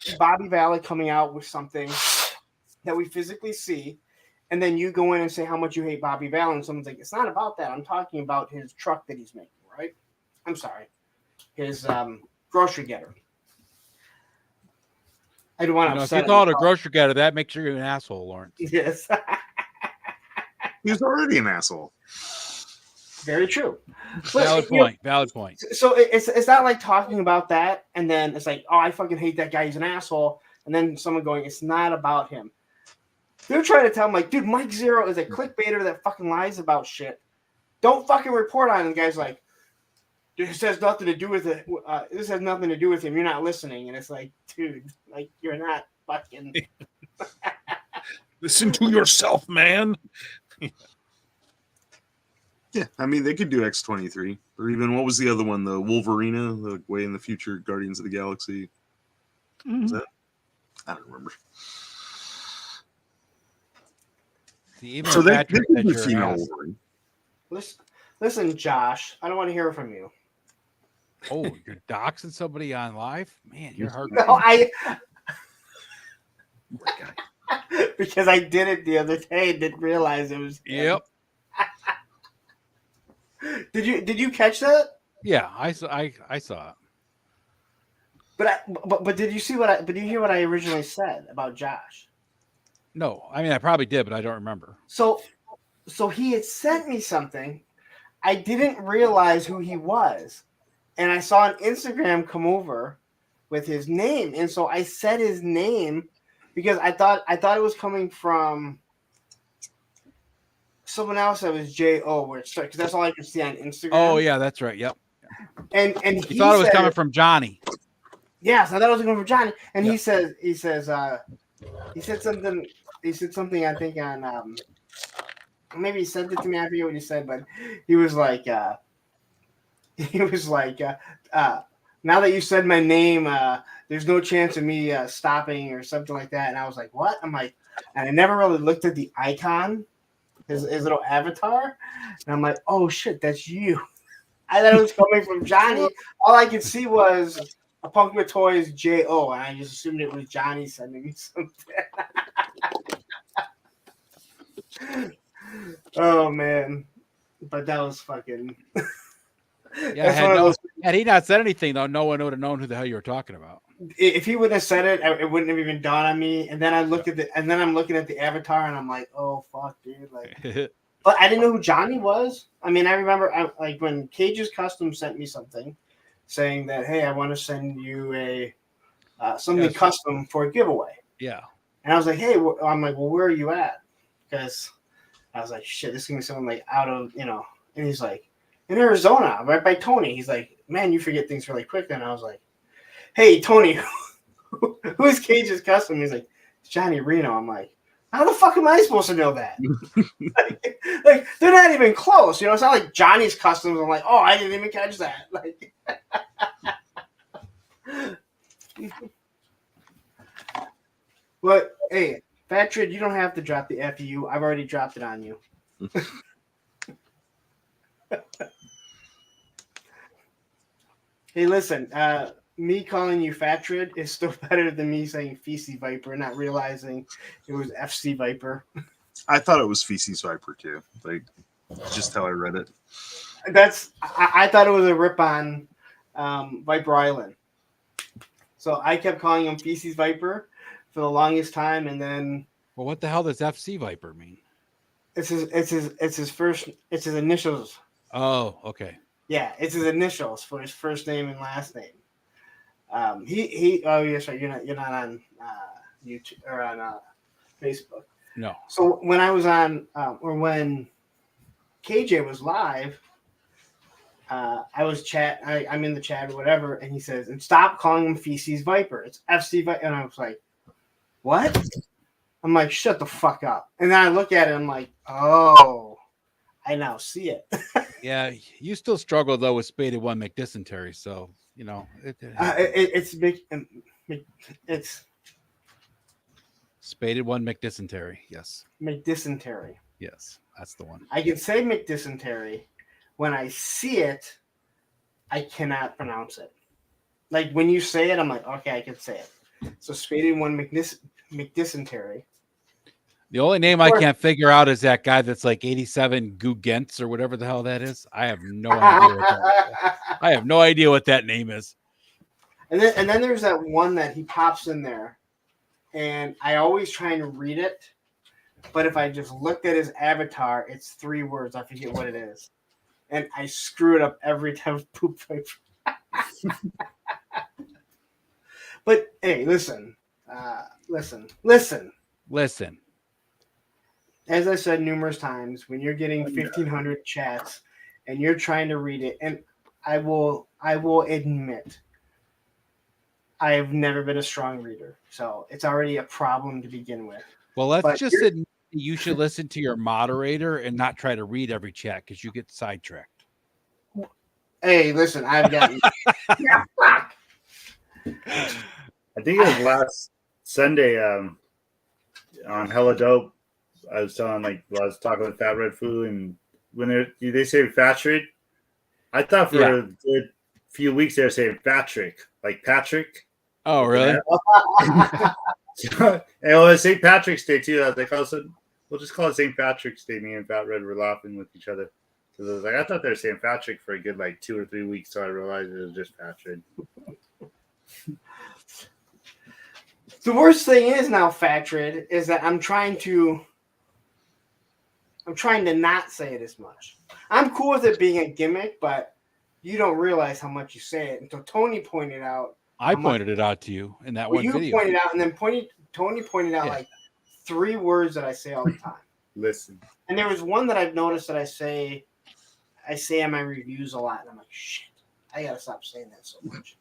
Valley coming out with something that we physically see, and then you go in and say how much you hate Bobby Valley, and someone's like, "It's not about that. I'm talking about his truck that he's making, right? I'm sorry, his grocery getter." I don't want to
If you call it a grocery getter, that makes you an asshole, Lawrence.
Yes.
He was already an asshole.
Very true.
Valid point.
So it's not like talking about that and then it's like, "Oh, I fucking hate that guy. He's an asshole." And then someone going, "It's not about him." They're trying to tell him like, "Dude, Mike Zero is a clickbaiter that fucking lies about shit. Don't fucking report on it." And the guy's like, "This has nothing to do with it. This has nothing to do with him. You're not listening." And it's like, dude, like you're not fucking
listen to yourself, man.
Yeah, I mean they could do X-23 or even what was the other one, the Wolverina, the way in the future Guardians of the Galaxy. Is that? I don't remember.
So
they could do
you're
female
an ass.
Wolverine.
Listen, Josh, I don't want to hear from you.
Oh, you're doxing somebody on live? Man, you're hard.
No, because I did it the other day and didn't realize it was him.
Yep.
Did you catch that?
Yeah, I saw it.
But did you hear what I originally said about Josh?
No, I mean I probably did, but I don't remember.
So he had sent me something. I didn't realize who he was, and I saw an Instagram come over with his name, and so I said his name because I thought it was coming from someone else that was J.O. where it started, because that's all I could see on Instagram.
Oh yeah, that's right. Yep.
And
he thought it was coming from Johnny.
Yes, I thought it was coming from Johnny. And
Yep.
he said something. He said something. I think on maybe he sent it to me. I forget what he said, but he was like, now that you said my name, there's no chance of me stopping or something like that. And I was like, what? I'm like, and I never really looked at the icon, his little avatar, and I'm like, oh shit, that's you. I thought it was coming from Johnny. All I could see was a Punk with Toys J.O. and I just assumed it was Johnny sending me something. Oh man, but that was fucking.
Yeah, had he not said anything though, no one would have known who the hell you were talking about.
if he wouldn't have said it, it wouldn't have even dawned on me. And then I look at and then I'm looking at the avatar, and I'm like, oh fuck, dude, like. But I didn't know who Johnny was. I mean, I remember like when Cage's Custom sent me something saying that, hey, I want to send you a something custom for a giveaway.
Yeah.
And I was like, hey, I'm like, well, where are you at? Because I was like, shit, this is gonna be someone like out of, you know. And he's like, in Arizona, right by Tony. He's like, man, you forget things really quick. And I was like, hey, Tony, who is Cage's Custom? He's like, it's Johnny Reno. I'm like, how the fuck am I supposed to know that? like they're not even close. You know, it's not like Johnny's Customs. I'm like, oh, I didn't even catch that. Like, but hey, Fat Trid, you don't have to drop the FU. I've already dropped it on you. Hey, listen, me calling you Fat Trid is still better than me saying Feces Viper, not realizing it was FC Viper.
I thought it was Feces Viper too. Like, just how I read it.
I thought it was a rip on Viper Island. So I kept calling him Feces Viper for the longest time, and then.
Well, what the hell does FC Viper mean?
It's his initials.
Oh, okay.
Yeah, it's his initials for his first name and last name. He oh yes, right. You're not on YouTube or on Facebook.
No.
So when I was on or when KJ was live, I was I'm in the chat or whatever, and he says, and stop calling him Feces Viper. It's FC Viper, and I was like, what? I'm like, shut the fuck up. And then I look at it, I'm like, oh, I now see it.
Yeah, you still struggle though with Spaded One McDysentery, so you know
it's big. It's
Spaded One McDysentery. Yes.
McDysentery.
Yes, that's the one.
I can say McDysentery. When I see it, I cannot pronounce it. Like when you say it, I'm like, okay, I can say it. So Spaded One McDysentery.
The only name I can't figure out is that guy that's like 87 Gugents or whatever the hell that is. I have no idea what that name is.
And then there's that one that he pops in there, and I always try and read it, but if I just looked at his avatar, it's 3 words. I forget what it is, and I screw it up every time. Poop Viper. But hey, listen. As I said numerous times, when you're getting 1,500 chats and you're trying to read it, and I will admit, I have never been a strong reader, so it's already a problem to begin with.
Well, let's just admit you should listen to your moderator and not try to read every chat because you get sidetracked.
Hey, listen, I've gotten. Yeah, fuck.
I think it was last Sunday on Hella Dope. I was telling I was talking with Fat Red Foo, and when they say Fat Trid, I thought for a good few weeks they were saying Patrick, like Patrick.
Oh, really?
And it was St. Patrick's Day too. I was like, we'll just call it St. Patrick's Day. Me and Fat Red were laughing with each other. Because I was like, I thought they were saying Patrick for a good 2 or 3 weeks, so I realized it was just Patrick.
The worst thing is now, Fat Trid, is that I'm trying to not say it as much. I'm cool with it being a gimmick, but you don't realize how much you say it until Tony pointed out.
I pointed it out to you in that one video.
You pointed out, and then Tony pointed out 3 words that I say all the time.
Listen.
And there was one that I've noticed that I say in my reviews a lot, and I'm like, shit, I gotta stop saying that so much.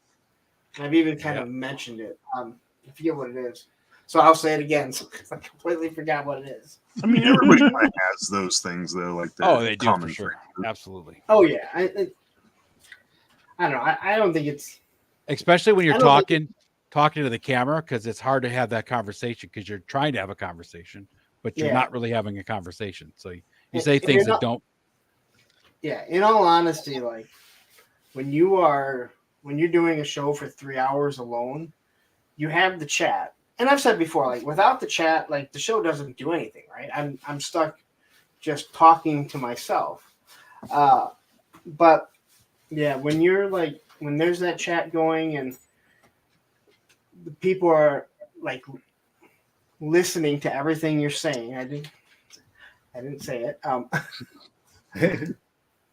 And I've even kind of mentioned it. I forget what it is. So I'll say it again because I completely forgot what it is.
I mean, everybody kind of has those things, though. Like
they do for sure. Absolutely.
Oh, yeah. I don't know. I don't think it's...
Especially when you're talking to the camera, because it's hard to have that conversation because you're trying to have a conversation, but you're not really having a conversation. So you say things that don't...
Yeah, in all honesty, when you're doing a show for 3 hours alone, you have the chat. And I've said before, without the chat, the show doesn't do anything, right? I'm stuck just talking to myself. But yeah, when you're when there's that chat going, and the people are like listening to everything you're saying. I didn't say it.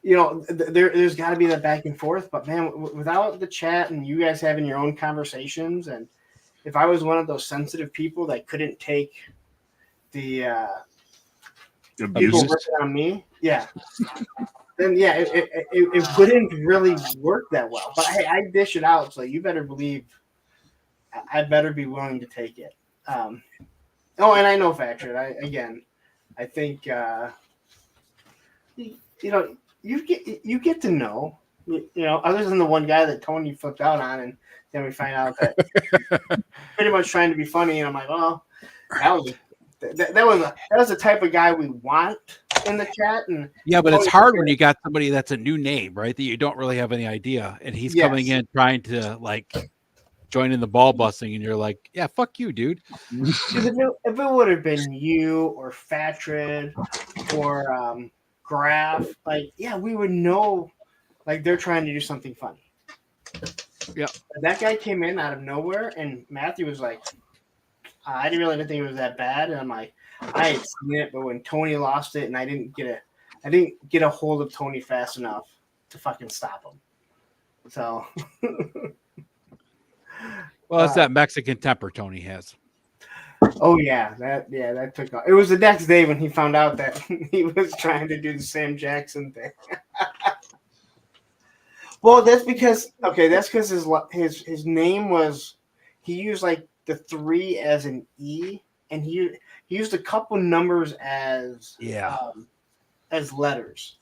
You know, there's got to be that back and forth. But man, without the chat and you guys having your own conversations, and if I was one of those sensitive people that couldn't take the people working on me, yeah, then yeah, it wouldn't really work that well. But hey, I dish it out, so you better believe I better be willing to take it. Oh, and I know Factured. I think you know you get to know, you know, other than the one guy that Tony flipped out on, and then we find out that pretty much trying to be funny, and I'm like, well, that was the type of guy we want in the chat. And
yeah, but it's hard when you got somebody that's a new name, right? That you don't really have any idea, and he's coming in trying to like join in the ball busting, and you're like, yeah, fuck you, dude.
If it would have been you or Fatred or Graf, like, yeah, we would know, like, they're trying to do something funny.
Yeah.
That guy came in out of nowhere, and Matthew was like, I didn't really think it was that bad. And I'm like, I had seen it, but when Tony lost it and I didn't get a hold of Tony fast enough to fucking stop him. So
well, it's that Mexican temper Tony has.
Oh yeah, that took off. It was the next day when he found out that he was trying to do the Sam Jackson thing. Well, that's because his name was, he used like the 3 as an E, and he used a couple numbers as letters,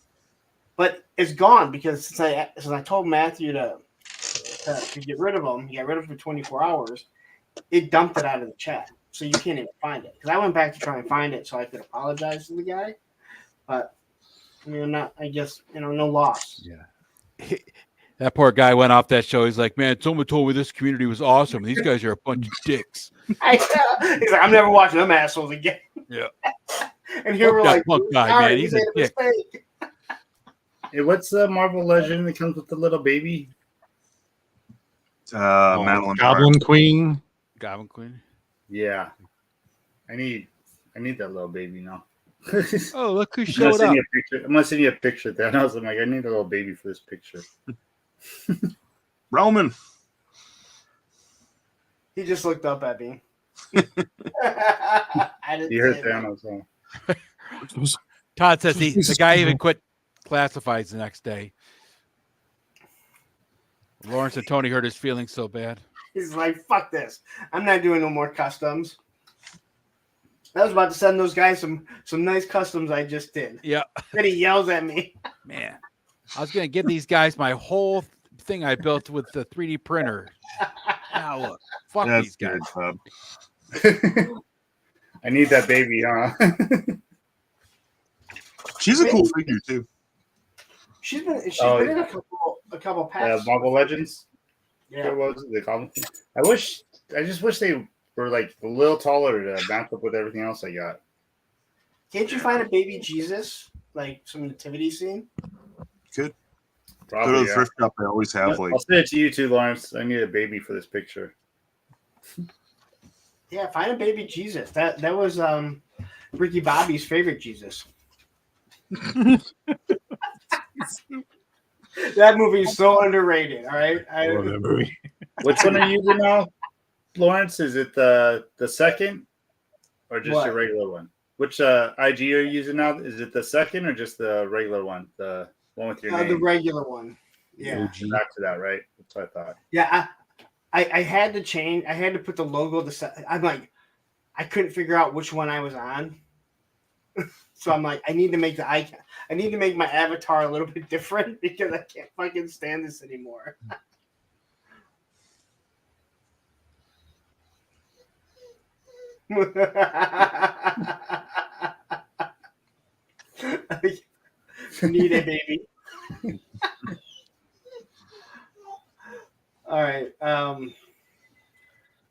but it's gone because since I told Matthew to get rid of him, he got rid of him for 24 hours. It dumped it out of the chat. So you can't even find it. Because I went back to try and find it so I could apologize to the guy. But, I guess, no loss.
Yeah. That poor guy went off that show. He's like, man, someone told me this community was awesome. These guys are a bunch of dicks.
He's like, I'm never watching them assholes again.
Yeah.
And here we're like,
punk guy, man. He's a dick.
Hey, what's the Marvel Legend that comes with the little baby?
Madeline
Goblin Queen.
Goblin Queen.
Yeah, I need that little baby now.
Oh, look who showed up!
I'm gonna send you a picture of that. I was like, I need a little baby for this picture.
Roman.
He just looked up at me. I didn't.
You heard Thanos. Huh?
Todd says the guy even quit classifieds the next day. Lawrence and Tony hurt his feelings so bad.
He's like, fuck this. I'm not doing no more customs. I was about to send those guys some nice customs I just did.
Yeah.
Then he yells at me.
Man, I was going to give these guys my whole thing I built with the 3D printer. Now look, fuck these guys.
I need that baby, huh?
She's a cool figure, too.
She's been in a couple packs.
Marvel Legends?
Yeah.
What was it? They called them? I just wish they were like a little taller to match up with everything else I got.
Can't you find a baby Jesus, like some nativity scene?
Could.
Probably,
go to the thrift shop. I always have
I'll send it to you too, Lawrence. I need a baby for this picture.
Yeah, find a baby Jesus. That was Ricky Bobby's favorite Jesus. That movie's so underrated. All right, I love that movie.
Which one are you using now, Lawrence? Is it the second, or just your regular one? Which IG are you using now? Is it the second or just the regular one? The one with your name?
The regular one. Yeah.
Back to that, right? That's what I thought.
Yeah, I had to change. I had to put the logo. I'm like, I couldn't figure out which one I was on. So I'm like, I need to make the icon. I need to make my avatar a little bit different because I can't fucking stand this anymore. Need a baby. All right.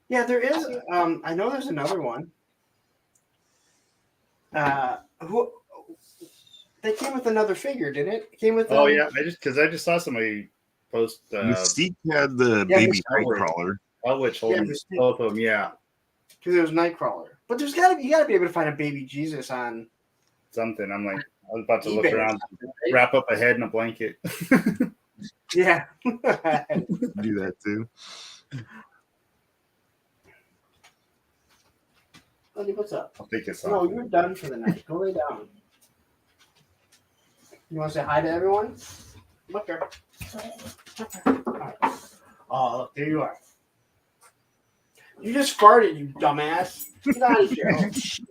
Yeah, there is. I know there's another one. Who? They came with another figure, didn't it? Came with.
Oh yeah, I just saw somebody post.
Mystique had the baby Nightcrawler.
Elwich holding both of them, yeah.
Because it was Nightcrawler. But you gotta be able to find a baby Jesus on
something. I'm like, I was about to
eBay
look around,
right?
wrap up a head in a blanket.
Yeah.
Do that too.
Buddy, what's up?
I'll take this
No,
off.
you're done for the night. Go lay down. You want to say hi to everyone? Look here. Right. Oh, look, there you are. You just farted, you dumbass. Get out of here. Oh, shit.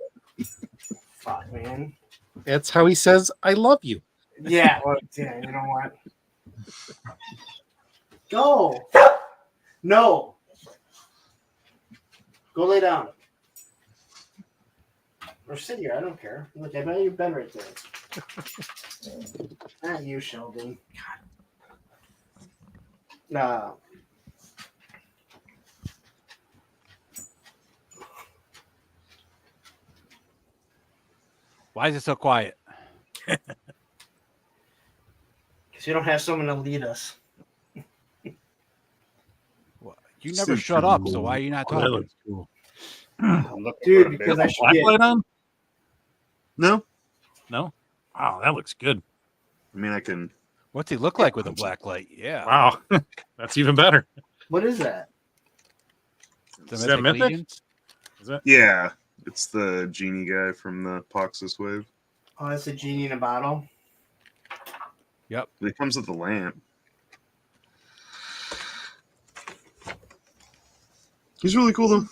Fuck, man.
That's how he says, I love you.
Yeah, well, yeah, you know what? Go. No. Go lay down. Or sit here. I don't care. Look, I bet your bed right there. Not you, Sheldon. God. No.
Why is it so quiet?
Because you don't have someone to lead us.
Well, you never shut up, so why are you not
Oh, that
talking?
looks cool.
Dude, because I should
Black
get...
light on?
No.
No? Wow, that looks good.
I mean, I can.
What's he look like with a black light? Yeah.
Wow. That's even better.
What is that?
Is that Mythic?
Legions?
Is that?
Yeah, it's the genie guy from the Poxus wave.
Oh, that's a genie in a bottle?
Yep.
It comes with the lamp. He's really cool though.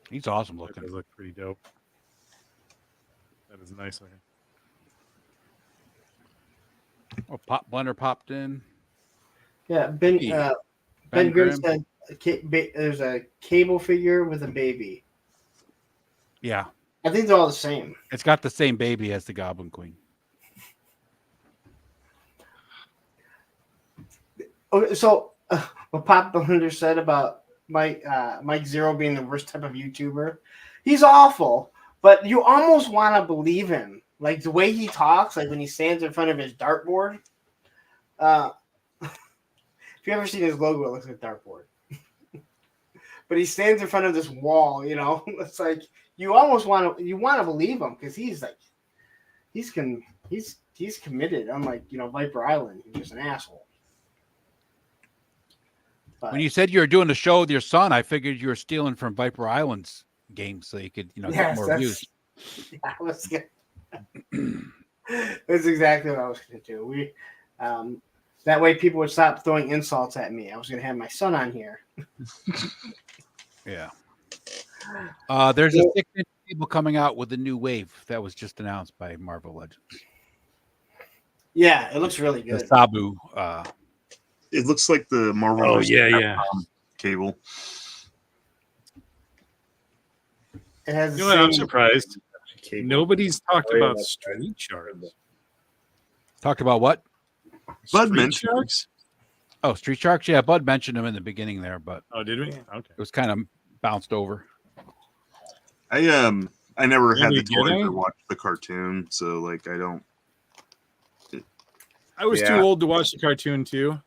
He's awesome
That
looking.
does look pretty dope. That is nice looking.
Oh, Pop Blender popped in.
Yeah, Ben
Ben
Grimm
Grimm.
said there's a cable figure with a baby.
Yeah.
I think they're all the same.
It's got the same baby as the Goblin Queen.
Okay, so what Pop Blender said about Mike Zero being the worst type of YouTuber, he's awful, but you almost want to believe him. Like the way he talks, like when he stands in front of his dartboard. If you ever seen his logo, it looks like a dartboard. But he stands in front of this wall, you know. It's like you almost want to believe him because he's like he's committed. Unlike Viper Island, he's just an asshole. But,
When you said you were doing a show with your son, I figured you were stealing from Viper Island's game so you could, get more views.
Yeah, that's exactly what I was going to do. That way people would stop throwing insults at me. I was going to have my son on here.
Yeah. There's a 6-inch table coming out with a new wave that was just announced by Marvel Legends.
Yeah, it looks really
The
good.
Sabu.
It looks like the Marvel.
Oh, yeah.
Cable.
It has.
You know what? I'm surprised. Nobody's talked about Street Sharks.
Talked about what?
Bud
Street
mentioned.
Sharks?
Oh, Street Sharks. Yeah, Bud mentioned them in the beginning there, but
Oh, did we? Okay.
it was kind of bounced over.
I never had
Maybe
the toy
getting?
to watch the cartoon, so like I don't.
I was too
Yeah.
old to watch the cartoon too,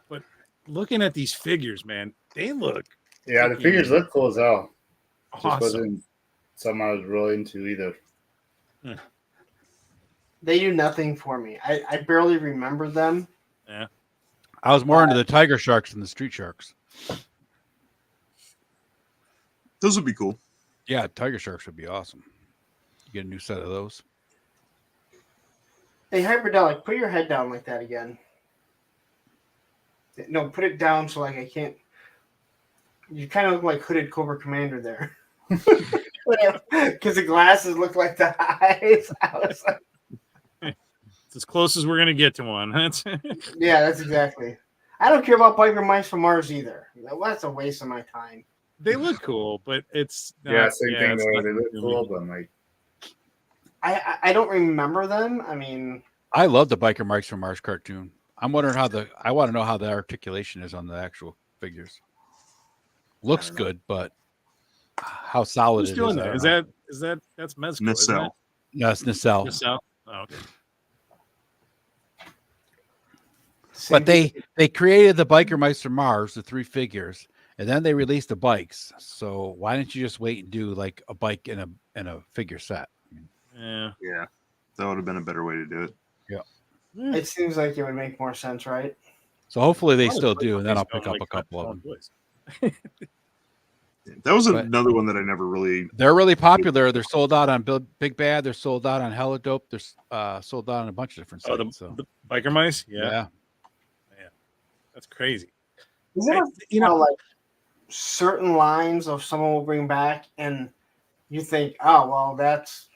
but looking at these figures, man, they look
Yeah, the figures look cool as hell. Just
awesome.
wasn't something I was really into either.
They do nothing for me. I barely remember them.
Yeah.
I was more into the Tiger Sharks than the Street Sharks.
Those would be cool.
Yeah, Tiger Sharks would be awesome. You get a new set of those.
Hey, Hyperdelic, put your head down like that again. No, put it down so like I can't. You kind of look like Hooded Cobra Commander there. Because the glasses look like the eyes. I was like,
It's as close as we're gonna get to one. That's
yeah, that's exactly. I don't care about Biker Mice from Mars either. That's a waste of my time.
they look cool, but it's not,
Yeah, same thing
it's
though.
not
They look
really-
cool, but I'm like,
I don't remember them. I mean,
I love the Biker Marks from Mars cartoon. I'm wondering I want to know how the articulation is on the actual figures. Looks good, but how solid
Who's
it
doing
is. I
that?
don't
Is
know.
that's Mezco? Isn't
Nacelle.
it?
No, it's Nacelle.
Nacelle? Oh, okay.
But they created the Biker Mice from Mars, the 3 figures, and then they released the bikes. So why didn't you just wait and do like a bike and a figure set?
Yeah.
Yeah. That would have been a better way to do it.
Yeah.
It seems like it would make more sense, right?
So hopefully they still do, and then I'll pick up a couple of them.
That was
But
another one that I never really.
they're really popular. They're sold out on Big Bad. They're sold out on Hella Dope. They're sold out on a bunch of different sites.
The Biker Mice? Yeah.
Yeah.
That's crazy.
Is it like certain lines of someone will bring back and you think, oh well, that's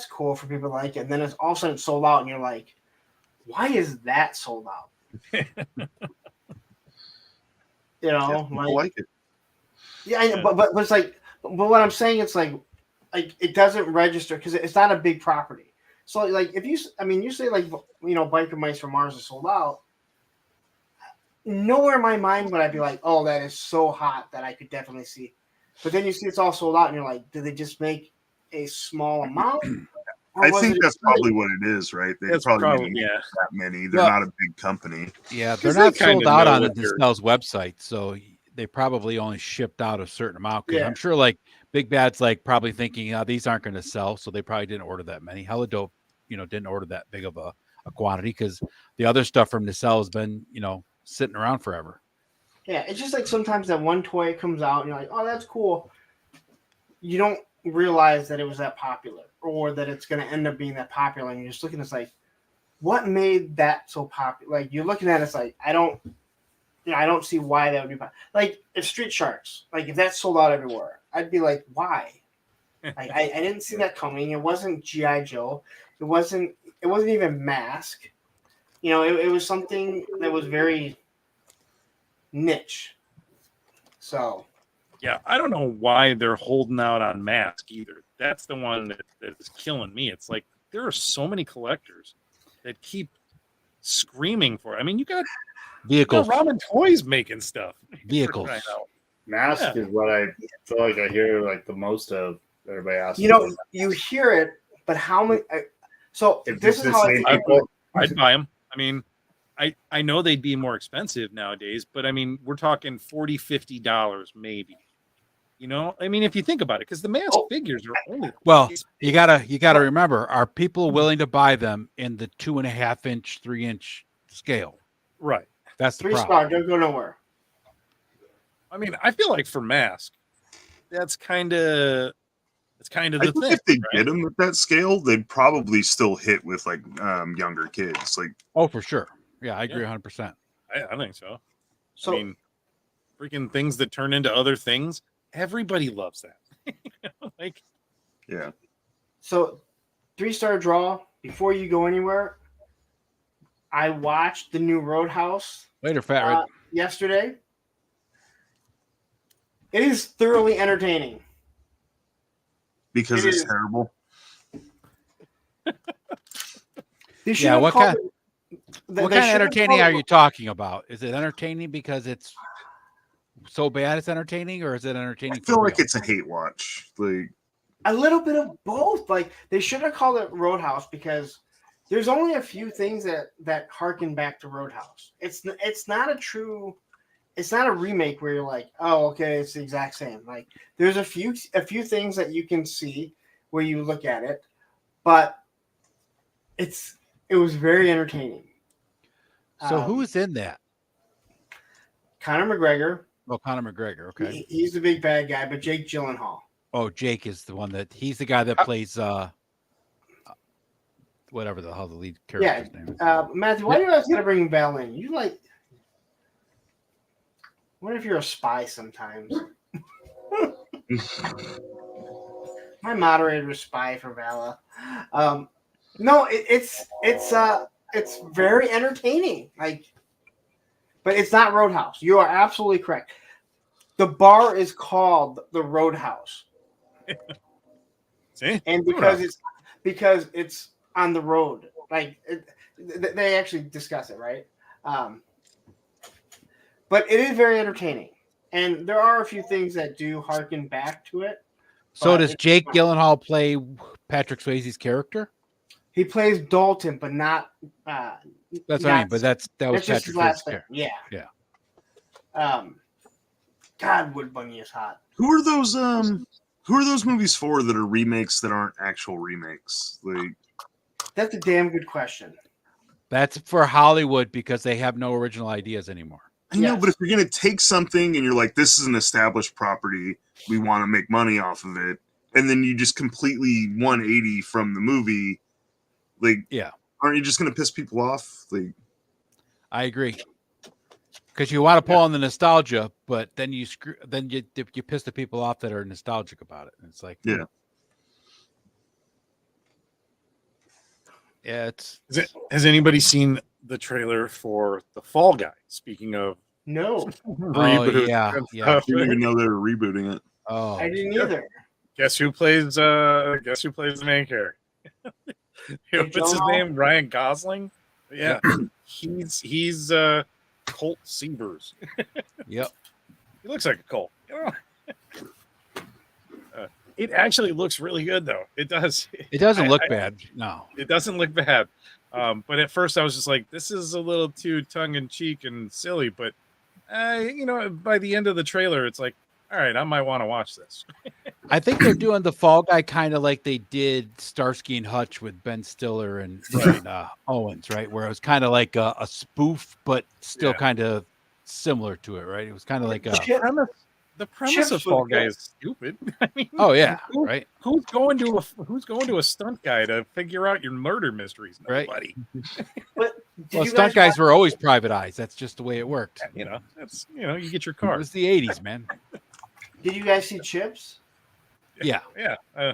cool for people to like it, and then it's all of a sudden sold out, and you're like, why is that sold out? You know,
like it.
Yeah, but it's like, but what I'm saying, it's like it doesn't register because it's not a big property. So like if you say like Biker Mice from Mars is sold out. Nowhere in my mind would I be like, oh, that is so hot that I could definitely see. But then you see it's all sold out, and you're like, did they just make a small amount?
I think that's probably what it is, right? They probably
yeah.
that many. They're not a big company.
Yeah, they're not sold out on the Nacelles website, so they probably only shipped out a certain amount. Because I'm sure like Big Bad's like probably thinking, these aren't going to sell, so they probably didn't order that many. Hella Dope, didn't order that big of a quantity because the other stuff from Nacelle has been, sitting around forever.
Yeah, it's just like sometimes that one toy comes out and you're like, oh, that's cool. You don't realize that it was that popular or that it's going to end up being that popular. And you're just looking at it's like, what made that so popular? Like you're looking at it's like, I don't see why that would be popular. Like if Street Sharks, like if that sold out everywhere, I'd be like, why? Like I didn't see that coming. It wasn't G.I. Joe. It wasn't even Mask. It was something that was very niche. So,
yeah, I don't know why they're holding out on Mask either. That's the one that is killing me. It's like there are so many collectors that keep screaming for it. I mean, you got
vehicles,
Ramen Toys making stuff.
Vehicles.
Mask is what I feel like I hear like the most of. Everybody asks.
You hear it, but how many? So
if
this is how
I'd buy them. I mean, I know they'd be more expensive nowadays, but I mean, we're talking $40, $50 maybe. I mean, if you think about it, because the Mask figures are only
you gotta remember, are people willing to buy them in the 2.5-inch, 3-inch scale?
Right.
That's the
3-star.
problem.
Don't go nowhere.
I mean, I feel like for Mask, that's kind of the thing.
If they did them at that scale, they'd probably still hit with like younger kids. Like,
oh, for sure. Yeah, I agree 100%.
I think so.
So,
I mean, freaking things that turn into other things. Everybody loves that. Like,
yeah.
So, 3-star draw. Before you go anywhere, I watched the new Roadhouse.
Later, Fat Red.
Yesterday. It is thoroughly entertaining.
Because it's terrible.
Yeah, what kind of entertaining are you talking about? Is it entertaining because it's so bad it's entertaining, or is it entertaining?
I feel like it's a hate watch. Like
a little bit of both. Like they should have called it Roadhouse because there's only a few things that harken back to Roadhouse. It's not a remake where you're like, oh, okay, it's the exact same. Like there's a few things that you can see where you look at it, but it was very entertaining.
So who's in that?
Conor McGregor.
Oh, Conor McGregor. Okay,
he's the big bad guy, but Jake Gyllenhaal.
Oh, Jake is the one he's the guy that plays whatever the hell the lead character's name is.
Matthew, why do you always gotta bring Val in? You like. What if you're a spy sometimes? My moderator is spy for Vala. No, it's very entertaining. Like, but it's not Roadhouse. You are absolutely correct. The bar is called the Roadhouse.
See?
And because it's on the road. Like they actually discuss it, right? But it is very entertaining. And there are a few things that do harken back to it.
So does Jake Gyllenhaal play Patrick Swayze's character?
He plays Dalton, but not
That's what I mean. But that was
that's just his
Patrick
last
Fitzgerald.
thing. Yeah.
Yeah.
God, Wood Bunny is hot.
Who are those movies for that are remakes that aren't actual remakes? Like,
That's a damn good question.
That's for Hollywood because they have no original ideas anymore.
I know, but if you're gonna take something and you're like, this is an established property, we want to make money off of it, and then you just completely 180 from the movie, like,
yeah,
aren't you just gonna piss people off? Like,
I agree. Because you want to pull on the nostalgia, but then you piss the people off that are nostalgic about it. And it's like,
yeah.
Yeah,
Has anybody seen the trailer for The Fall Guy? Speaking of
no,
reboots,
yeah.
I didn't even know they were rebooting it.
Oh,
I didn't either.
Guess who plays the main character? What's his name? Ryan Gosling. Yeah, he's Colt Seavers.
Yep,
he looks like a Colt. It actually looks really good, though. It does.
It doesn't look bad. No,
it doesn't look bad. But at first, I was just like, "This is a little too tongue in cheek and silly." But by the end of the trailer, it's like, "All right, I might want to watch this."
I think they're doing the Fall Guy kind of like they did Starsky and Hutch with Ben Stiller and Owens, right? Where it was kind of like a spoof, but still kind of similar to it, right? It was kind of like
the premise of Fall Guy is stupid. I mean,
right.
Who's going to a stunt guy to figure out your murder mysteries? Nobody.
But
well, stunt guys were always private eyes. That's just the way it worked.
That's you get your car.
It was the '80s, man.
Did you guys see Chips?
Yeah.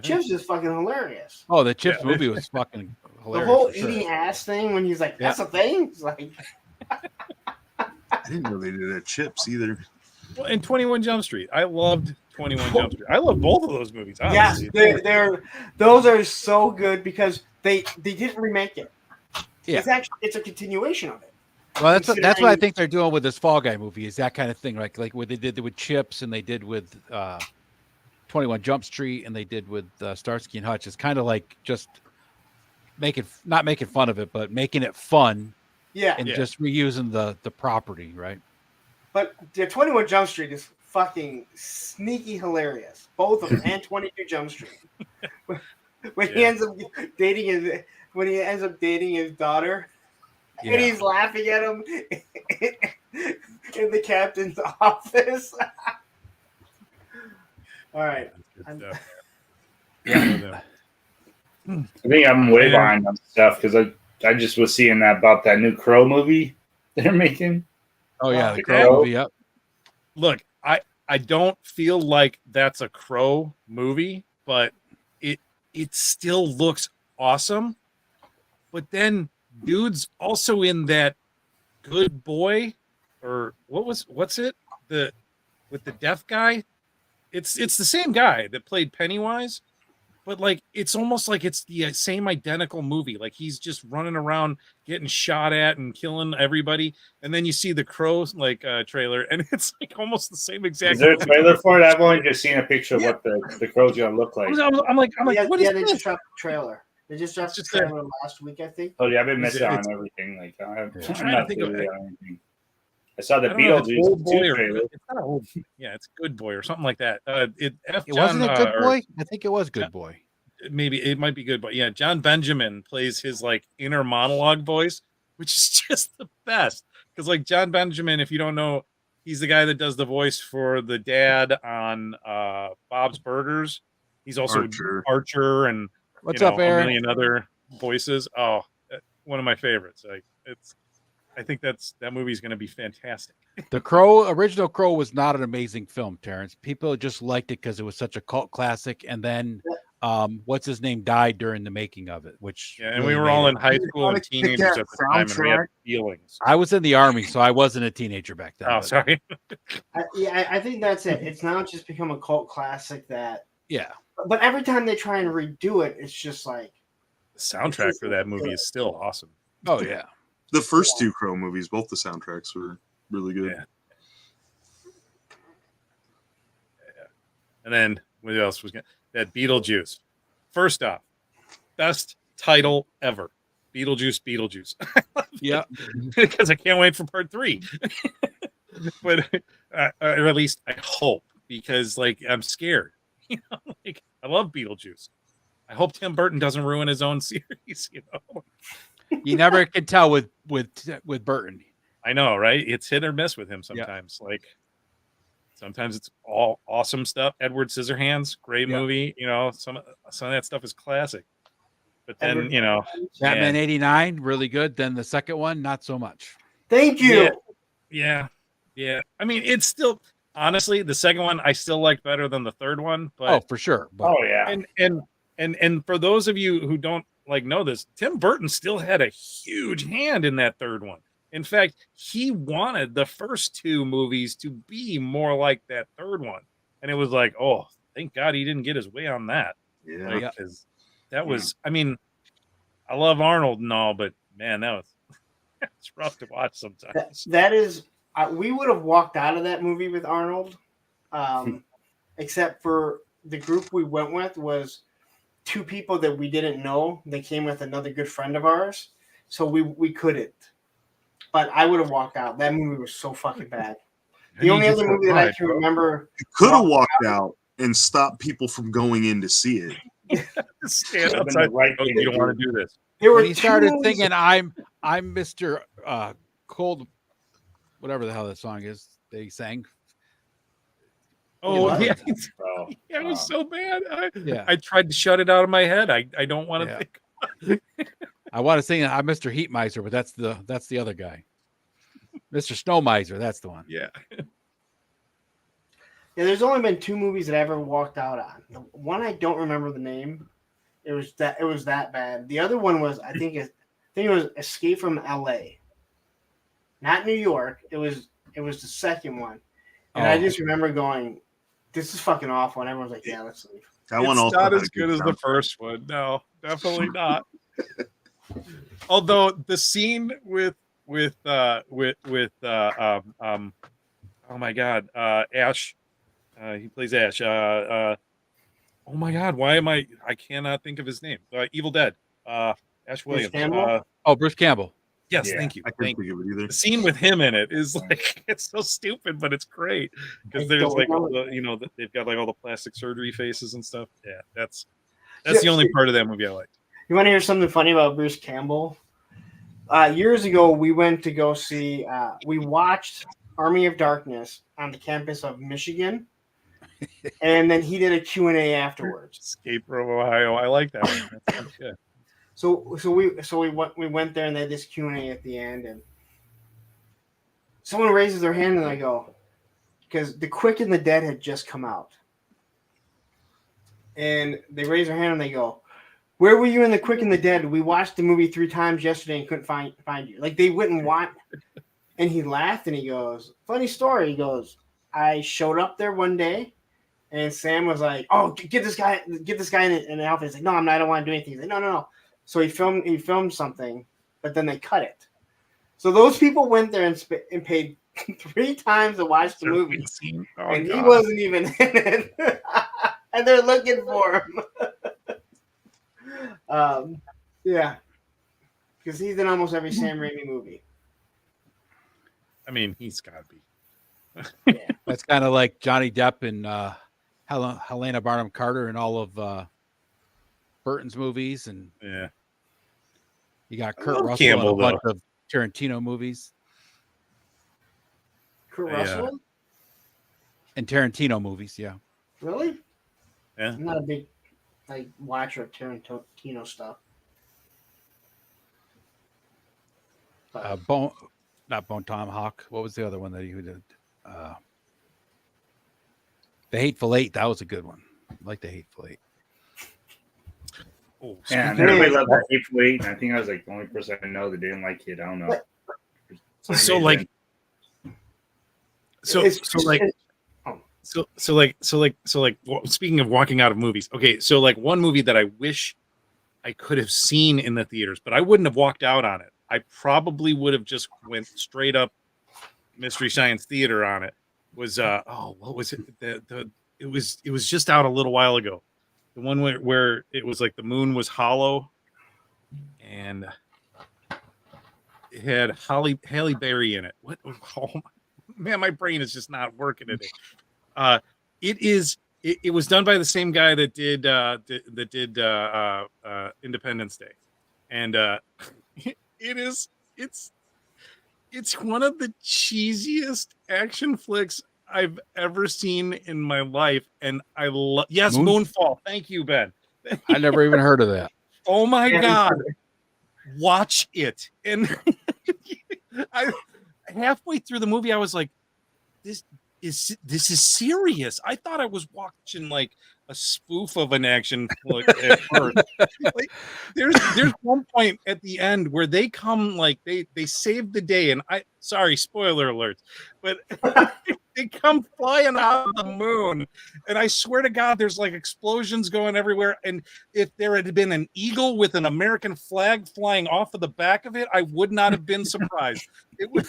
Chips is fucking hilarious.
Oh, the Chips movie was fucking hilarious.
The whole eating ass thing when he's like, "That's a thing." It's like,
I didn't know they did that Chips either.
Well, and 21 Jump Street. I loved 21 Jump Street. I love both of those movies.
yes,
Honestly.
those are so good because they didn't remake it.
Yeah.
It's a continuation of it.
Well, that's what I think they're doing with this Fall Guy movie is that kind of thing, like what they did with Chips and they did with 21 Jump Street and they did with Starsky and Hutch. It's kind of like just not making fun of it, but making it fun.
Yeah.
And just reusing the property, right?
But the 21 Jump Street is fucking sneaky hilarious. Both of them, and 22 Jump Street. When he ends up dating his daughter, and he's laughing at him in the captain's office. All right.
I think I'm way behind on stuff because I just was seeing about that new Crow movie they're making.
Oh yeah, the Crow movie. Yep.
Look, I don't feel like that's a Crow movie, but it still looks awesome. But then dude's also in that Good Boy, or what's it? With the deaf guy. It's the same guy that played Pennywise, but like it's almost like it's the same identical movie. Like he's just running around getting shot at and killing everybody, and then you see the Crow trailer, and it's like almost the same exact.
Is there a trailer for it? I've only just seen a picture of what the Crow's gonna look like.
I'm like, what is
they
this?
just dropped the trailer. They just dropped the trailer last week, I think.
Oh yeah, I've been missing on everything. Like I'm
trying to think of it.
I saw the Beetlejuice trailer.
It's not old. Yeah, it's Good Boy or something like that.
It wasn't a Good Boy. I think it was Good Boy.
Maybe it might be Good Boy. Yeah, John Benjamin plays his like inner monologue voice, which is just the best. Because like John Benjamin, if you don't know, he's the guy that does the voice for the dad on Bob's Burgers. He's also Archer and
What's up, Aaron?
a million other voices. Oh, one of my favorites. I think that movie is going to be fantastic.
The original Crow was not an amazing film, Terrence. People just liked it because it was such a cult classic. And then, what's his name died during the making of it, which
and we were all in high school and teenagers at the time, and we had feelings.
I was in the army, so I wasn't a teenager back then.
Oh, sorry.
I think that's it. It's now just become a cult classic that.
Yeah.
But every time they try and redo it, it's just like
the soundtrack for that movie is still awesome.
Oh yeah.
The first two Crow movies, both the soundtracks were really good.
Yeah. And then what else was that Beetlejuice? First off, best title ever. Beetlejuice.
Yeah.
Because I can't wait for part 3. But or at least I hope, because like I'm scared. Like I love Beetlejuice. I hope Tim Burton doesn't ruin his own series.
You never can tell with Burton.
I know, right? It's hit or miss with him sometimes. Like sometimes it's all awesome stuff. Edward Scissorhands, great movie. Some of that stuff is classic. But then
Batman '89, really good. Then the second one, not so much.
Thank you.
Yeah. I mean, it's still honestly the second one I still like better than the third one. But
for sure. But,
and for those of you who don't know this, Tim Burton still had a huge hand in that third one. In fact, he wanted the first 2 movies to be more like that third one, and it was like, oh, thank God he didn't get his way on that.
Yeah,
because that was. I mean, I love Arnold and all, but man, it's rough to watch sometimes.
That is, we would have walked out of that movie with Arnold, except for the group we went with was 2 people that we didn't know. They came with another good friend of ours, so we couldn't. But I would have walked out. That movie was so fucking bad. The only other movie that I can remember,
you could have walked out and stopped people from going in to see it.
Stand outside. Oh, you don't want to do this.
When he started thinking, "I'm Mr. Cold," whatever the hell that song is, they sang.
Oh yeah, it was so bad. I tried to shut it out of my head. I don't want to think.
I want to sing "I'm Mr. Heat Miser," but that's the other guy, Mr. Snow Miser. That's the one.
Yeah.
Yeah, there's only been 2 movies that I ever walked out on. The one I don't remember the name. It was that bad. The other one was I think it was Escape from L.A. Not New York. It was the second one, and I just remember going, "This is fucking awful." And everyone's like, "Yeah, let's leave."
That one
also not
had
as
a
good as the first one. No, definitely not. Although the scene with oh my God, Ash, he plays Ash. Oh my God, why am I cannot think of his name. Evil Dead. Ash Williams.
Bruce Campbell.
Yes,
Yeah,
thank you.
I couldn't think of it either.
The scene with him in it is like it's so stupid, but it's great because there's like all the they've got like all the plastic surgery faces and stuff. Yeah, that's the only part of that movie I liked.
You want to hear something funny about Bruce Campbell? Years ago, we went to go see. We watched Army of Darkness on the campus of Michigan, and then he did a Q&A afterwards.
Escape from Ohio. I like that one. That sounds good.
So we went there and they had this Q&A at the end, and someone raises their hand and I go, because The Quick and the Dead had just come out, and they raise their hand and they go, "Where were you in The Quick and the Dead? We watched the movie 3 times yesterday and couldn't find you." Like they wouldn't want. And he laughed and he goes, "Funny story." He goes, "I showed up there one day, and Sam was like, 'Oh, get this guy in an outfit.' He's like, 'No, I'm not. I don't want to do anything.' He's like, No. So he filmed something, but then they cut it. So those people went there and paid 3 times to watch the movie, and he wasn't even in it, and they're looking for him. Yeah, because he's in almost every Sam Raimi movie.
I mean, he's got to be.
Yeah.
That's kind of like Johnny Depp and Helena Bonham Carter and all of Burton's movies, and you got Kurt Russell
Campbell,
in a bunch of Tarantino movies.
Kurt Russell?
And Tarantino movies, yeah.
Really?
Yeah.
I'm not a big watcher of Tarantino stuff.
Not Bone Tomahawk. What was the other one that you did? The Hateful Eight. That was a good one. I like the Hateful Eight.
Oh,
yeah, and everybody loved that Hateful Eight, and I think I was like the only person I know that didn't like it. I don't know.
So speaking of walking out of movies, okay, so like one movie that I wish I could have seen in the theaters, but I wouldn't have walked out on it. I probably would have just went straight up Mystery Science Theater on it. Was what was it? It was just out a little while ago. The one where it was like the moon was hollow, and had Halle Berry in it. What? Oh, man, my brain is just not working today. It was done by the same guy that did Independence Day, and it's one of the cheesiest action flicks I've ever seen in my life, and I love. Yes, Moonfall. Thank you, Ben.
I never even heard of that.
Oh my God, watch it! And I halfway through the movie, I was like, this is serious. I thought I was watching like a spoof of an action flick at first. Like, there's one point at the end where they come, like they save the day, and sorry, spoiler alerts, but they come flying out of the moon, and I swear to God, there's like explosions going everywhere. And if there had been an eagle with an American flag flying off of the back of it, I would not have been surprised. It was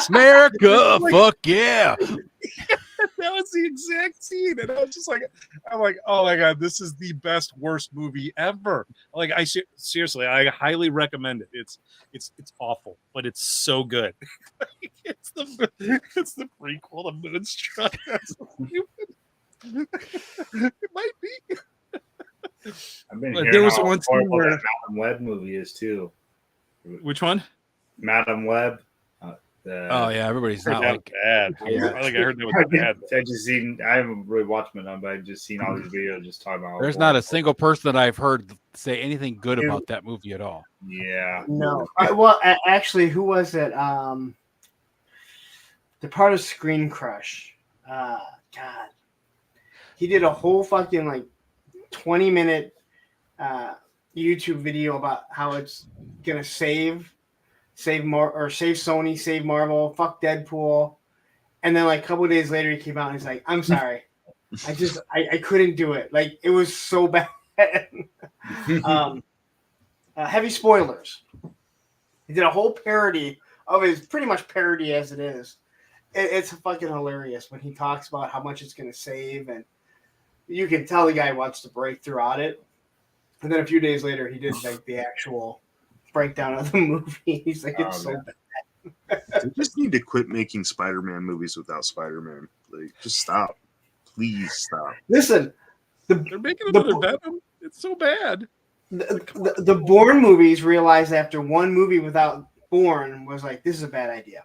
America, fuck yeah.
That was the exact scene, and I was just like, I'm like, oh my God, this is the best worst movie ever. Like, seriously, I highly recommend it. It's awful, but it's so good. it's the prequel to Moonstruck. That's so stupid. It might be.
I've been
But
hearing
there was
how
one scene
horrible
where
that Madam Web movie is too.
Which one?
Madam Web.
Oh yeah, everybody's
heard
not
that
like
bad.
Yeah.
I think I heard that was bad.
I haven't really watched them, but I've just seen all these videos just talking about.
There's not a single person that I've heard say anything good about that movie at all.
Yeah.
No. Well, actually, who was it? The part of Screen Crush. God. He did a whole fucking like 20-minute YouTube video about how it's gonna save Sony, save Marvel, fuck Deadpool, and then like a couple of days later he came out and he's like, "I'm sorry, I couldn't do it. Like it was so bad." Heavy spoilers. He did a whole parody of it. It's pretty much parody as it is. It's fucking hilarious when he talks about how much it's going to save, and you can tell the guy wants to break throughout it. And then a few days later, he did like the actual breakdown of the movie. He's like, it's so bad.
They just need to quit making Spider-Man movies without Spider-Man. Like, just stop. Please stop.
Listen,
they're making another Venom. It's so bad.
The Bourne movies realized after one movie without Bourne was like, this is a bad idea.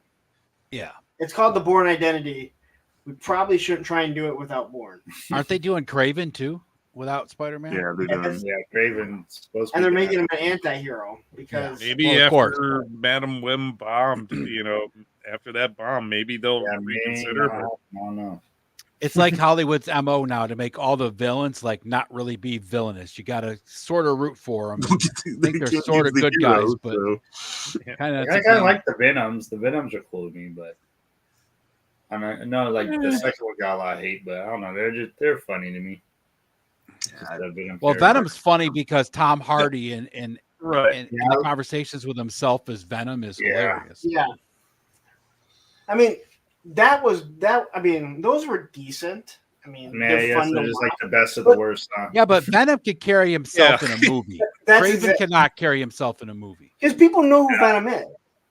Yeah.
It's called The Bourne Identity. We probably shouldn't try and do it without Bourne.
Aren't they doing Craven too without Spider-Man?
Yeah, they're doing.
Yeah, Craven's supposed to.
And they're making him an anti-hero because
maybe after Madam Web bombed, after that bomb, maybe they'll reconsider.
I don't know.
It's like Hollywood's MO now to make all the villains like not really be villainous. You got to sort of root for them. I think they're sort of good guys, but kind of.
I kind of like the Venoms. The Venoms are cool to me, but I mean, no, like the second one got a lot of hate, but I don't know. They're funny to me.
Well, Venom's funny because Tom Hardy in
right
in the conversations with himself as Venom is hilarious.
Yeah. I mean, I mean, those were decent. I mean, they're fun
they're just like the best of the worst.
Yeah, but Venom could carry himself in a movie. Craven cannot carry himself in a movie.
Because people know who Venom is.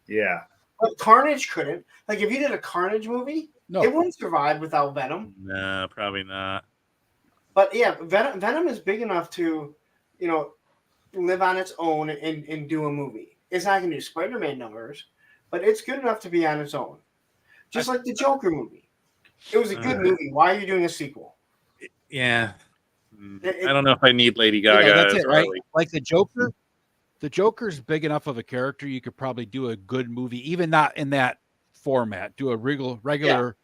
Yeah.
But Carnage couldn't. Like, if you did a Carnage movie, it wouldn't survive without Venom.
No, probably not.
But yeah, Venom is big enough to, live on its own and do a movie. It's not going to do Spider-Man numbers, but it's good enough to be on its own. Just like the Joker movie. It was a good movie. Why are you doing a sequel?
Yeah. I don't know if I need Lady Gaga.
That's it, right? Like the Joker. The Joker's big enough of a character, you could probably do a good movie, even not in that format. Do a regular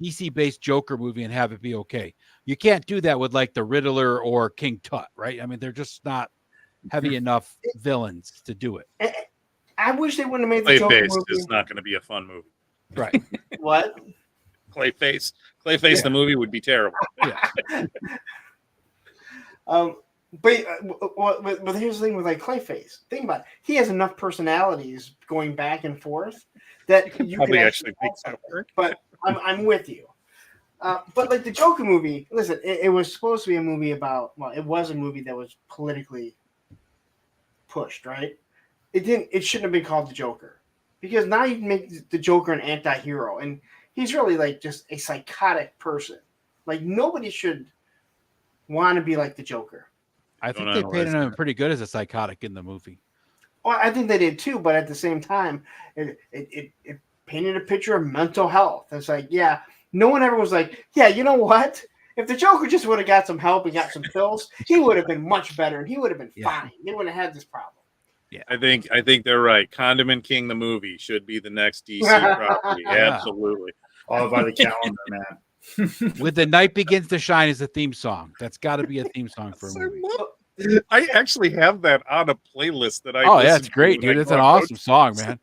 DC-based Joker movie and have it be okay. You can't do that with like the Riddler or King Tut, right? I mean, they're just not heavy enough villains to do it.
I wish they wouldn't have made the Joker
Clayface
movie.
is not going to be a fun movie.
Right.
What?
Clayface, the movie would be terrible. Yeah.
But here's the thing with like Clayface. Think about it. He has enough personalities going back and forth that you
probably
can
actually think so.
But I'm with you. But like the Joker movie, listen, it was supposed to be a movie about. Well, it was a movie that was politically pushed, right? It shouldn't have been called the Joker. because now you can make the Joker an anti-hero, and he's really like just a psychotic person. Like nobody should want to be like the Joker.
I think they painted him pretty good as a psychotic in the movie.
Well, I think they did too, but at the same time, it painted a picture of mental health. It's like, yeah, no one ever was like, yeah, you know what? If the Joker just would have got some help and got some pills, he would have been much better and he would have been fine. He wouldn't have had this problem.
Yeah,
I think they're right. Condiment King the movie should be the next DC property. Absolutely.
All by the calendar, man.
With The Night Begins to Shine as a theme song. That's got to be a theme song for a movie.
I actually have that on a playlist that I.
Oh yeah, it's great, dude. It's an awesome song, man.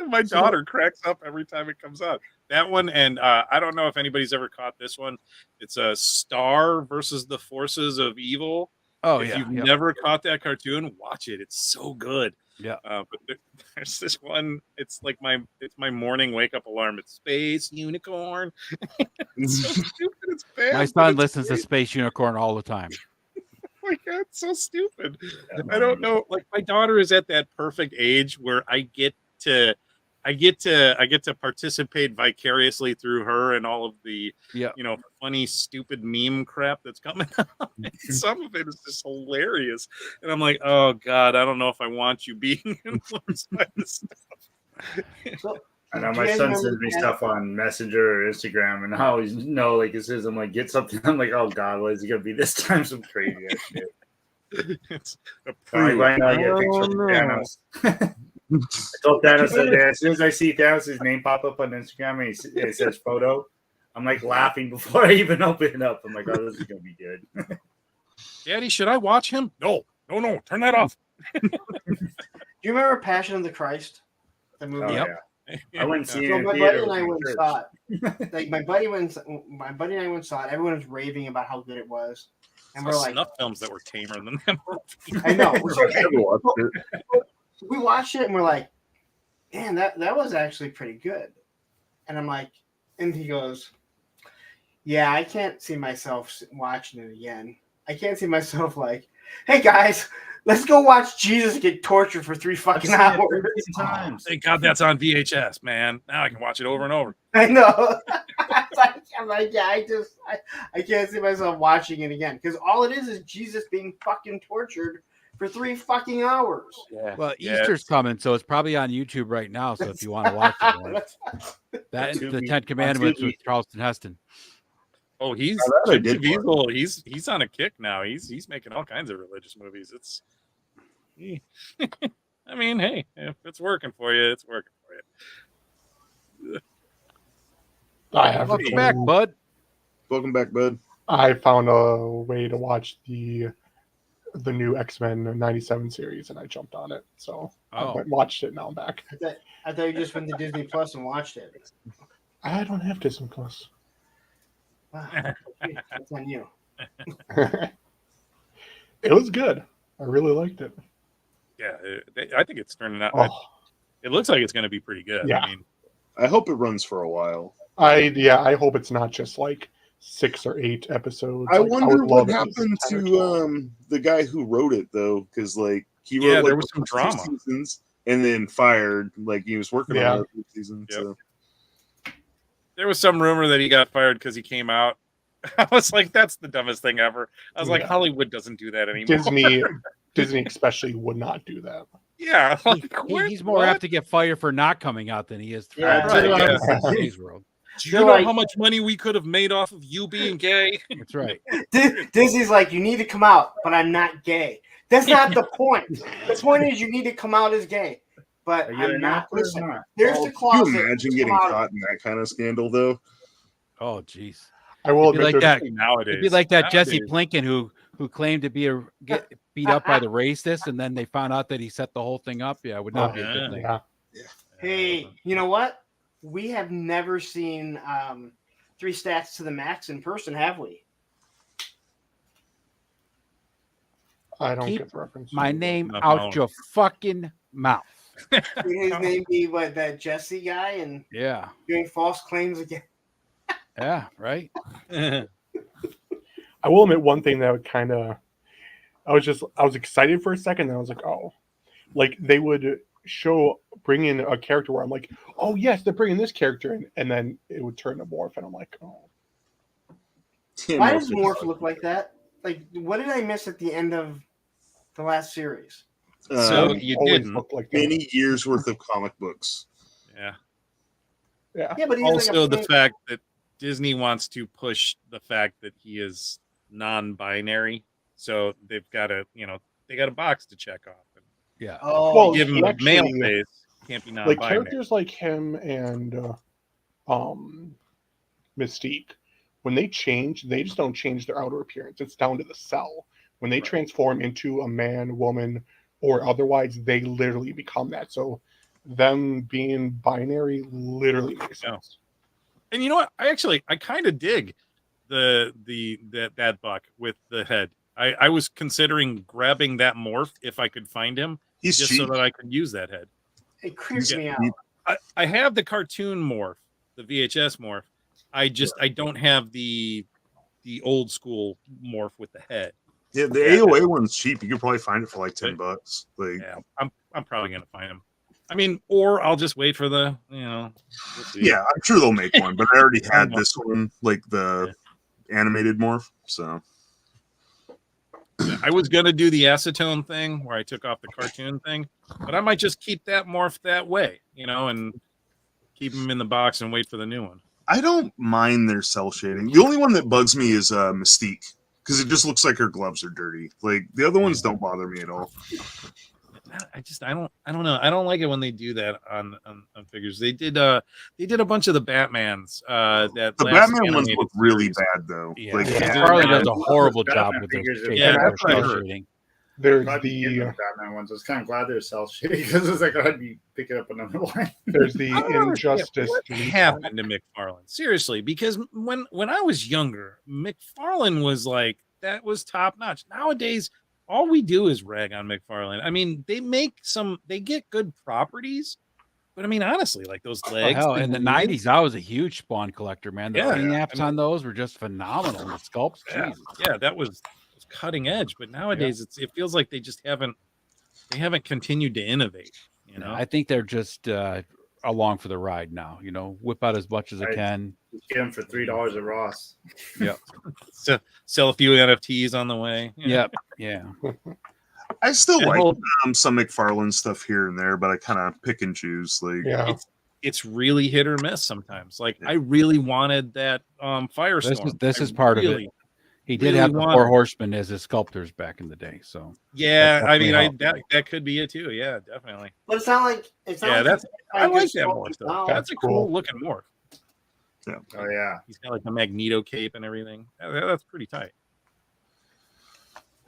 My daughter cracks up every time it comes out. That one, and I don't know if anybody's ever caught this one. It's a Star versus the Forces of Evil.
Oh
if
yeah.
you've never caught that cartoon, watch it. It's so good.
Yeah.
But there's this one. It's like my morning wake up alarm. It's Space Unicorn. It's so stupid. It's bad.
My son listens to Space Unicorn all the time.
Oh my God, it's so stupid. I don't know. Like my daughter is at that perfect age where I get to participate vicariously through her and all of the funny, stupid meme crap that's coming out. Some of it is just hilarious. And I'm like, oh God, I don't know if I want you being influenced by this stuff.
I know my son sends me stuff on Messenger or Instagram, and I always know, like, it says, I'm like, get something. I'm like, oh God, what is it gonna be this time? Some crazy ass shit.
It's
right now, I get a picture of Thanos. I told Thanos that as soon as I see Thanos' name pop up on Instagram and it says photo, I'm like laughing before I even open it up. I'm like, oh, this is gonna be good.
Daddy, should I watch him? No, turn that off.
Do you remember Passion of the Christ? The movie.
Oh, yeah. I went and seen it.
My buddy and I went and saw it. Like my buddy and I went and saw it. Everyone was raving about how good it was, and we're like,
snuff films that were tamer than them.
I know. We watched it and we're like, man, that was actually pretty good. And I'm like, and he goes, yeah, I can't see myself watching it again. I can't see myself like, hey guys, let's go watch Jesus get tortured for 3 fucking hours.
Thank God that's on VHS, man. Now I can watch it over and over.
I know. I'm like, yeah, I can't see myself watching it again because all it is Jesus being fucking tortured for 3 fucking hours.
Yeah. Well, Easter's coming, so it's probably on YouTube right now. So if you want to watch it, that the 10 Commandments with Charleston Heston.
Oh, he's on a kick now. He's making all kinds of religious movies. It's, I mean, hey, if it's working for you, it's working for you.
Welcome back, bud.
Welcome back, bud.
I found a way to watch the new X-Men 97 series, and I jumped on it. So I went and watched it. Now I'm back.
I thought you just went to Disney Plus and watched it.
I don't have Disney Plus.
Wow, that's on you.
It was good. I really liked it.
Yeah, I think it's turning out. It looks like it's going to be pretty good.
Yeah.
I mean,
I hope it runs for a while.
I hope it's not just like 6 or 8 episodes.
I wonder what happened to the guy who wrote it though, because like he wrote
there was some drama
seasons and then fired. Like he was working on the season. Yep. So
there was some rumor that he got fired because he came out. I was like, that's the dumbest thing ever. I was like, Hollywood doesn't do that anymore.
Disney especially would not do that.
Yeah, like,
he's more apt to get fired for not coming out than he is.
Disney's world. Do you know how much money we could have made off of you being gay?
That's right.
Disney's like, you need to come out, but I'm not gay. That's not the point. The point is you need to come out as gay. But I'm not. Listen, there's the closet.
Can you imagine getting caught in that kind of scandal, though?
Oh, jeez.
I will
admit
like that
nowadays. It'd be like that Jesse Plinken who claimed to get beat up by the racist, and then they found out that he set the whole thing up. Yeah, it would not be a good thing.
Yeah.
Hey, you know what? We have never seen 3 Stats to the Max in person, have we?
I don't
Keep
get the reference.
my name out your fucking mouth.
Would his name be what, that Jesse guy and doing false claims again?
Yeah, right.
I will admit one thing that would kind of, I was excited for a second, and I was like, oh, like they would bring in a character where I'm like, oh yes, they're bringing this character in, and then it would turn to Morph, and I'm like, oh.
Why does Morph look like that? Like, what did I miss at the end of the last series?
So you didn't.
Like
many years worth of comic books.
Yeah.
Yeah, but he's
also
like
the fact that Disney wants to push the fact that he is non-binary, so they've got a they got a box to check off.
Yeah.
Oh,
Well,
give him
he
a male
actually-
face, can't be
like
non-binary.
characters like him and Mystique, when they change, they just don't change their outer appearance. It's down to the cell. When they transform into a man, woman, or otherwise, they literally become that. So them being binary literally makes sense.
And you know what? I kind of dig that buck with the head. I was considering grabbing that morph if I could find him,
He's
just
cheap.
so that I could use that head.
It creeps me out.
I have the cartoon morph, the VHS morph. I don't have the old school morph with the head.
Yeah, the AOA one's cheap. You could probably find it for like $10. Like,
yeah, I'm probably gonna find him. I mean, or I'll just wait for the we'll see.
yeah, I'm sure they'll make one, but I already had this one, like the animated morph. So
Yeah, I was gonna do the acetone thing where I took off the cartoon thing, but I might just keep that morph that way, and keep him in the box and wait for the new one.
I don't mind their cell shading. The only one that bugs me is Mystique, because it just looks like her gloves are dirty. Like the other ones don't bother me at all.
I don't know. I don't like it when they do that on figures. They did a bunch of the Batmans. That
The
last
Batman ones
animated
look really
series.
bad though.
Yeah,
Like,
Charlie does a horrible
Batman
job with their
figures are
shading.
Yeah,
bad.
that's what I heard.
shading.
There's
Glad you
the
get the Batman ones. I was kind of glad they're cell shading because it's like I'd be picking up another one.
there's the
I don't understand
Injustice.
what
3
happened to McFarlane. Seriously, because when I was younger, McFarlane was like that was top notch. Nowadays, all we do is rag on McFarlane. I mean, they get good properties, but I mean, honestly, like those
Oh,
legs.
hell, in the '90s, I was a huge Spawn collector, man. The
Yeah,
pre-naps on those were just phenomenal. The sculpts, Jesus.
Yeah, that was cutting edge. But nowadays, it feels like they just haven't continued to innovate.
I think they're just along for the ride now. Whip out as much as I can.
Get them for $3 at Ross.
Yep.
So sell a few NFTs on the way.
Yep. Yeah.
I still
And
like
hold-
some McFarlane stuff here and there, but I kind of pick and choose. Like,
Yeah.
It's really hit or miss sometimes. Like I really wanted that Firestorm.
This is part of it. He did
really
have the
wanted
Four
it.
Horsemen as his sculptors back in the day. So
Yeah, I mean,
definitely
that could be it too. Yeah, definitely.
But it's not like
I like that
morph
morph though. That's a cool looking morph.
Yeah.
Oh yeah.
He's got like a Magneto cape and everything. That's pretty tight.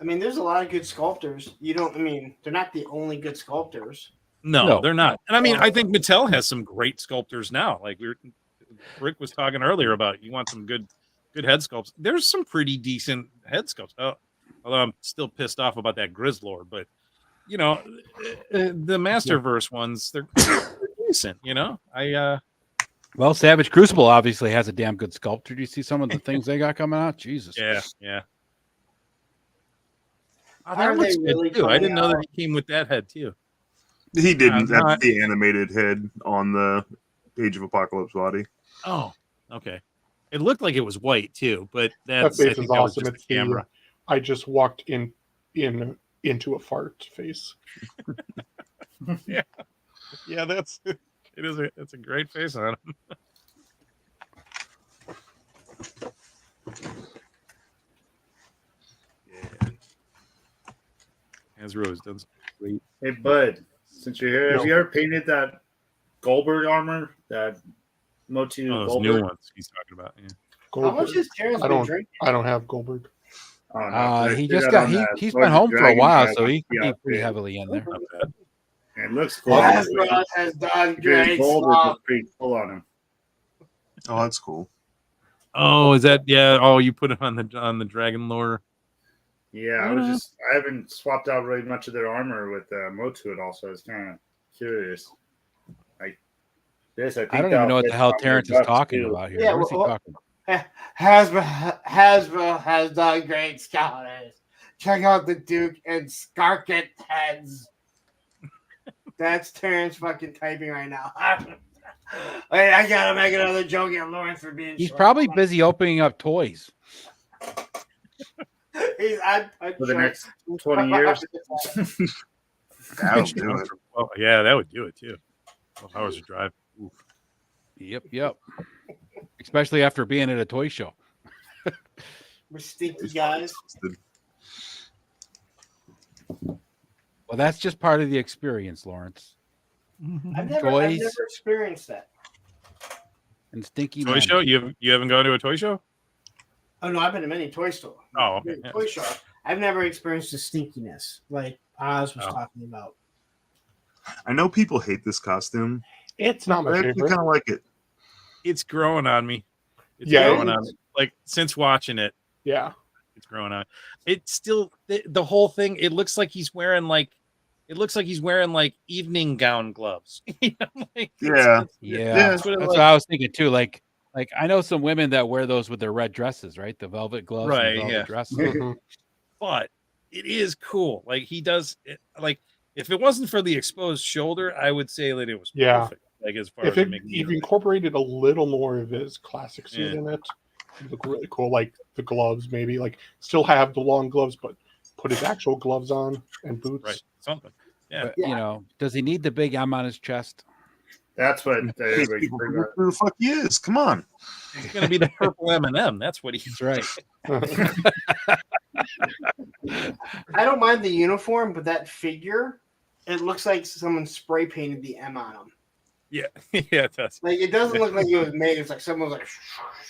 I mean, there's a lot of good sculptors. They're not the only good sculptors.
No, they're not. And I mean, I think Mattel has some great sculptors now. Like Rick was talking earlier about, you want some good head sculpts. There's some pretty decent head sculpts. Although I'm still pissed off about that Grizzlord, but the Masterverse ones, they're decent.
Well, Savage Crucible obviously has a damn good sculptor. Do you see some of the things they got coming out? Jesus.
Yeah. Oh,
Are
that looks
they
good
really
too. I didn't know
coming
that he came with that head too.
he didn't.
not-
That's the animated head on the Age of Apocalypse body.
Oh, okay. It looked like it was white too, but
That
that's I
face
think
is
that was
awesome.
just
It's
the camera.
I just walked into a fart face.
Yeah, that's it. It's a great face on him. Yeah, Hasbro's done some great.
Hey Bud, since you're here, have you ever painted that Goldberg armor? That Motu
Oh, those
Goldberg?
new ones he's talking about. Yeah.
How much is Terrence
I
been
don't.
drinking?
I don't have Goldberg.
Oh, no,
He
I
just
threw
got
that on
he's
that
been home for a
Dragon
while,
Guy
so he
yeah,
pretty heavily in there.
Not bad.
It looks cool.
Hasbro has done great
Goldberg
stuff.
was pretty cool on him.
Oh, that's cool.
Oh, is that Oh, you put it on the Dragon Lore.
Yeah, I haven't swapped out really much of their armor with Motu at all, so I was kind of curious. Like this, I think
I don't even know what the hell Terrence is talking
too.
about here.
Yeah,
What is he
well,
talking about?
Hasbro has done great scouters. Check out the Duke and Skarket heads. That's Terrence fucking typing right now. Wait, I gotta make another joke at Lawrence for being
He's
short.
probably busy opening up toys.
I'm
For the
short.
next 20 years.
That'll do it.
Oh, yeah, that would do it too. 12 hours of drive. Oof.
Yep. Especially after being at a toy show.
We're stinky guys.
Well, that's just part of the experience, Lawrence.
I've never experienced that.
And stinky
Toy
men.
show? You haven't gone to a toy show?
Oh no, I've been to many toy stores.
Oh, okay.
Toy show. I've never experienced the stinkiness like Oz was talking about.
I know people hate this costume.
It's not my
I actually
favorite.
kind of like it.
It's growing on me. It's
Yeah,
growing on me. Like since watching it,
Yeah.
it's growing on. It's still the whole thing. It looks like he's wearing like evening gown gloves. Like,
Yeah.
That's what I was thinking too. Like I know some women that wear those with their red dresses, right? The velvet gloves, and
Right,
the velvet
yeah.
dresses.
But it is cool. Like he does it, like if it wasn't for the exposed shoulder, I would say that it was
Yeah.
perfect. Like as far
If
as
it
making
if you incorporated a little more of his classic suit
Yeah.
in it, it'd look really cool. Like the gloves, maybe like still have the long gloves, but put his actual gloves on and boots.
right something. Yeah.
But, you know, does he need the big M on his chest?
That's what
These people forget who the fuck he is. Come on.
He's gonna be the purple M&M. That's what he's
right.
I don't mind the uniform, but that figure, it looks like someone spray painted the M on him.
Yeah, yeah, it does.
Like it doesn't look like it was made. It's like someone was like,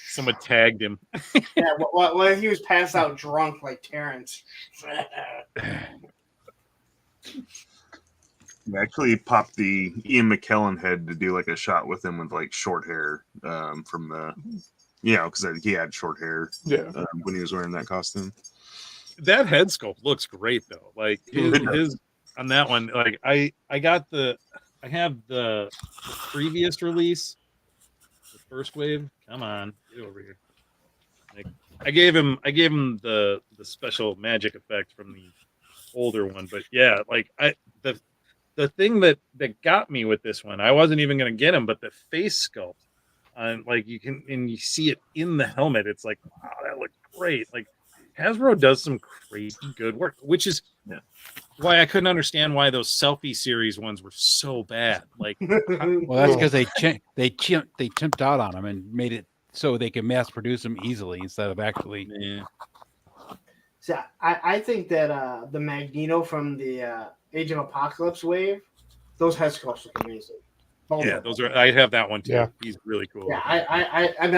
Someone tagged him.
yeah. Well, he was passed out drunk like Terrence.
I actually popped the Ian McKellen head to do like a shot with him with like short hair from the, because he had short hair when he was wearing that costume.
That head sculpt looks great though. Like his on that one. Like I have the previous release, the first wave. Come on, get over here. Like I gave him the special magic effect from the older one, but yeah, like the thing that got me with this one, I wasn't even going to get him, but the face sculpt, like you see it in the helmet. It's like, wow, that looked great. Like Hasbro does some crazy good work, which is why I couldn't understand why those selfie series ones were so bad. Like,
well, that's because they chimped out on them and made it so they can mass produce them easily instead of actually.
Yeah.
So I think that the Magneto from the Age of Apocalypse wave, those head sculpts look amazing.
Yeah, those are. I have that one too.
Yeah.
He's really cool.
Yeah, I mean,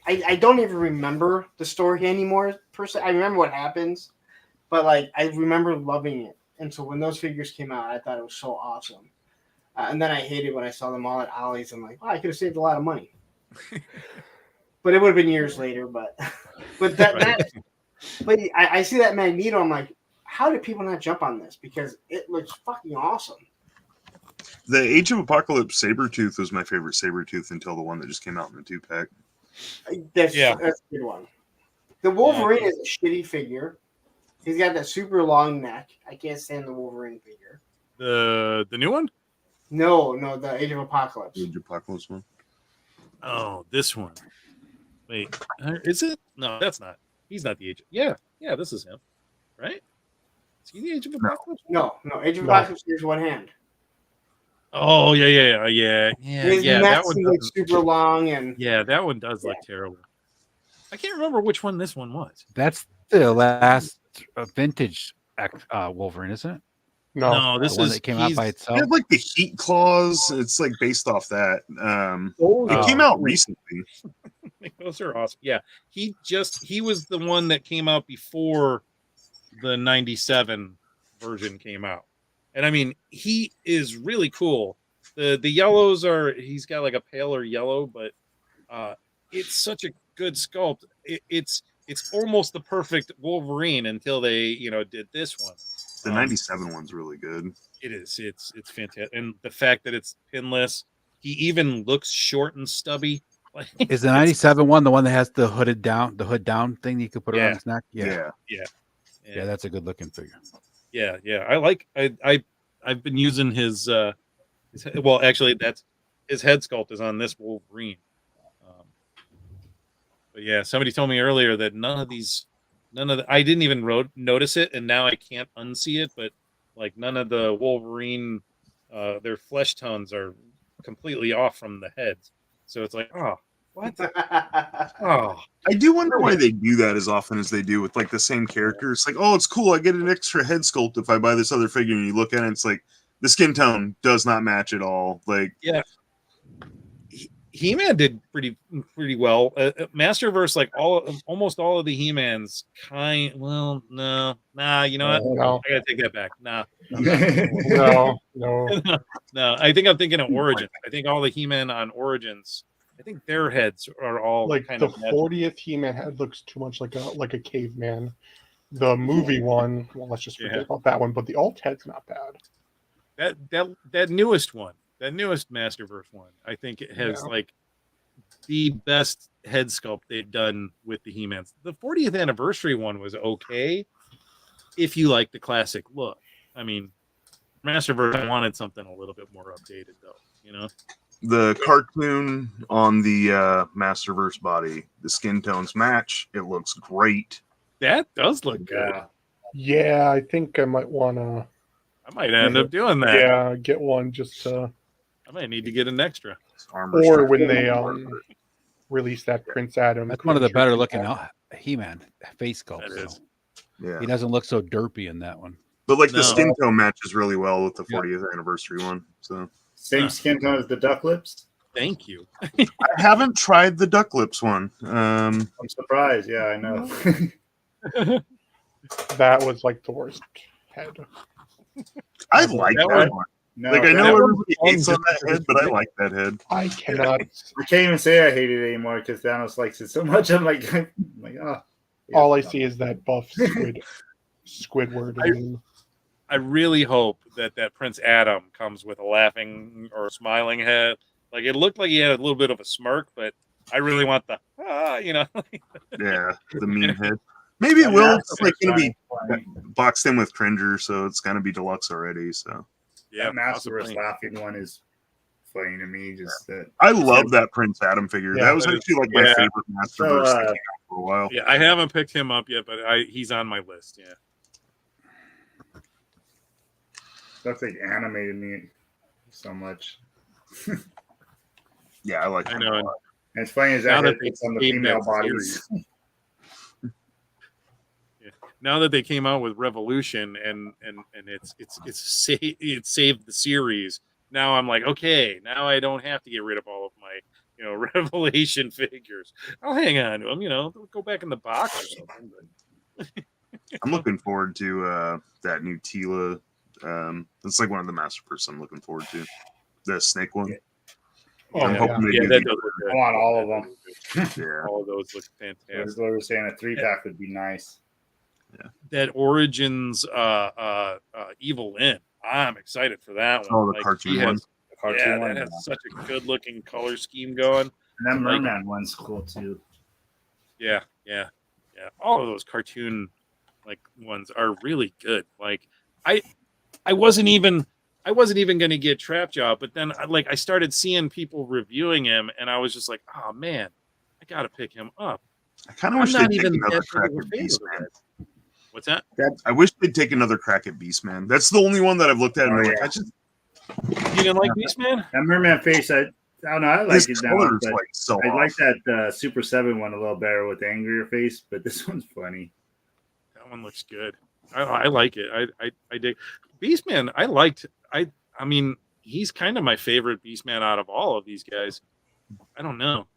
I don't even remember the story anymore per se. I remember what happens, but like I remember loving it. And so when those figures came out, I thought it was so awesome. And then I hated when I saw them all at Ollie's. I'm like, wow, I could have saved a lot of money. But it would have been years later. But I see that Magneto. I'm like, how did people not jump on this? Because it looks fucking awesome.
The Age of Apocalypse Sabretooth was my favorite Sabretooth until the one that just came out in the 2-pack.
That's a good one. The Wolverine is a shitty figure. He's got that super long neck. I can't stand the Wolverine figure.
The new one?
No, the Age of Apocalypse.
Age of Apocalypse one.
Oh, this one. Wait, is it? No, that's not. He's not the Age. Yeah, this is him, right? Is he the Age of Apocalypse?
No. Age of Apocalypse is one hand.
Oh yeah.
His
That
neck's
one
like
doesn't-
super long and
that one does look terrible. I can't remember which one this one was.
That's the last vintage Wolverine, isn't it?
No, this
the one
is
that came out by
It
itself.
had like the heat claws. It's like based off that. It came out recently.
Those are awesome. Yeah, he was the one that came out before the 97 version came out. And I mean, he is really cool. The yellows he's got like a paler yellow, but it's such a good sculpt. It's almost the perfect Wolverine until they, did this one.
The 97 one's really good.
It is. It's fantastic. And the fact that it's pinless, he even looks short and stubby.
Is the 97 one the one that has the hood down thing you could put around his neck?
Yeah,
that's a good looking figure.
Yeah. I I've been using well, actually, that's his head sculpt is on this Wolverine. But yeah, somebody told me earlier that I didn't even notice it, and now I can't unsee it. But like none of the Wolverine, their flesh tones are completely off from the heads. So it's like, oh, what? Oh,
I do wonder why they do that as often as they do with like the same character. It's like, oh, it's cool. I get an extra head sculpt if I buy this other figure. And you look at it, it's like the skin tone does not match at all. Like,
yeah. He-Man did pretty well. Masterverse, like almost all of the He-Mans, nah. You know what?
No.
I gotta take that back. Nah.
No.
No. I think I'm thinking of Origins. I think all the He-Man on Origins, I think their heads are all
Like
kind
the
of
40th He-Man head looks too much like a caveman. The movie one, well, let's just forget about that one. But the alt head's not bad.
That newest one. That newest Masterverse one, I think it has like the best head sculpt they've done with the He-Mans. The 40th anniversary one was okay if you like the classic look. I mean, Masterverse wanted something a little bit more updated, though. You know,
the cartoon on the Masterverse body, the skin tones match. It looks great.
That does look good.
Yeah, I think I might want to.
I might end up doing that.
Yeah, get one just to.
I might need to get an extra.
Or when they release that Prince Adam.
That's one of the better looking He-Man face sculpts.
That is.
Yeah,
he doesn't look so derpy in that one.
But like the skin tone matches really well with the 40th anniversary one. So
same skin tone as the duck lips.
Thank you.
I haven't tried the duck lips one.
I'm surprised. Yeah, I know.
That was like the worst head.
I like that one.
No,
like I know everybody hates on that head, but I like that head.
I cannot.
I can't even say I hate it anymore because Thanos likes it so much. I'm like oh. Yeah,
all I see is that buff Squidward.
I really hope that Prince Adam comes with a laughing or smiling head. Like it looked like he had a little bit of a smirk, but I really want the
yeah, the mean head. Maybe it will. It's like going to be boxed in with Cringer, so it's going to be deluxe already. So
yeah, Masterverse laughing one is funny to me. Just that
I love that Prince Adam figure.
Yeah,
that was actually like my favorite Masterverse thing for a while.
Yeah, I haven't picked him up yet, but he's on my list. Yeah,
that's like animated me so much.
Yeah, I like.
I know.
And it's funny as that it's on the female bodies.
Now that they came out with Revolution and it saved the series, now I'm like, okay, now I don't have to get rid of all of my Revelation figures. I'll hang on to them, go back in the box or something. But...
I'm looking forward to that new Tila. It's like one of the Masterverse I'm looking forward to. The snake one.
Oh,
I'm hoping they do
that does look good. I want all of them.
Yeah,
all of those look fantastic.
As we were saying, a 3-pack would be nice.
Yeah,
that Origins Evil Lyn. I'm excited for that one.
Oh, the cartoon one.
The cartoon one.
That has such a good looking color scheme going.
And that Merman one's cool too.
Yeah. All of those cartoon ones are really good. Like I wasn't even going to get Trap Jaw, but then I started seeing people reviewing him, and I was just like, oh man, I got to pick him up.
I kind of wish they'd take another crack at Beastman.
What's that?
I wish they'd take another crack at Beastman. That's the only one that I've looked at. And
yeah.
You didn't like Beastman?
That Merman face, I don't know. I like it now.
So
I like that Super 7 one a little better with the angrier face, but this one's funny.
That one looks good. I like it. I dig Beastman. I mean, he's kind of my favorite Beastman out of all of these guys. I don't know.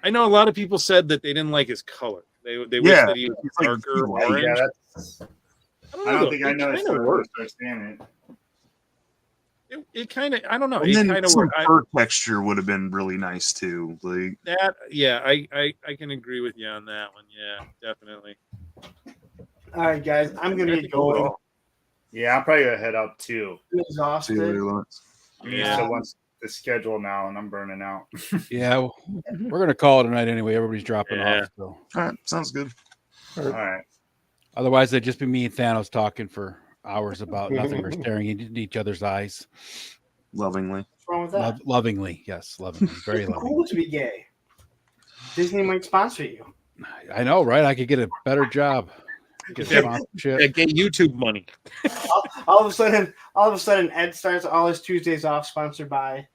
I know a lot of people said that they didn't like his color. They wish that he was darker orange.
Yeah, I don't think I know.
It kind of, I don't know.
And
it
then
kind of
some fur texture would have been really nice too. Like
that. Yeah, I can agree with you on that one. Yeah, definitely.
All right, guys, I'm gonna get going.
Yeah, I'm probably gonna head out too.
Exhausted.
I'm used to once the schedule now, and I'm burning out.
Yeah, we're gonna call it a night anyway. Everybody's dropping off. So.
All right, sounds good.
All right.
Otherwise, it'd just be me and Thanos talking for hours about nothing or staring into each other's eyes.
Lovingly.
What's wrong with that?
Lovingly, yes, lovingly, very
It's
loving.
cool to be gay. Disney might sponsor you.
I know, right? I could get a better job. Get a sponsorship.
Get YouTube money.
all of a sudden, Ed starts all his Tuesdays off sponsored by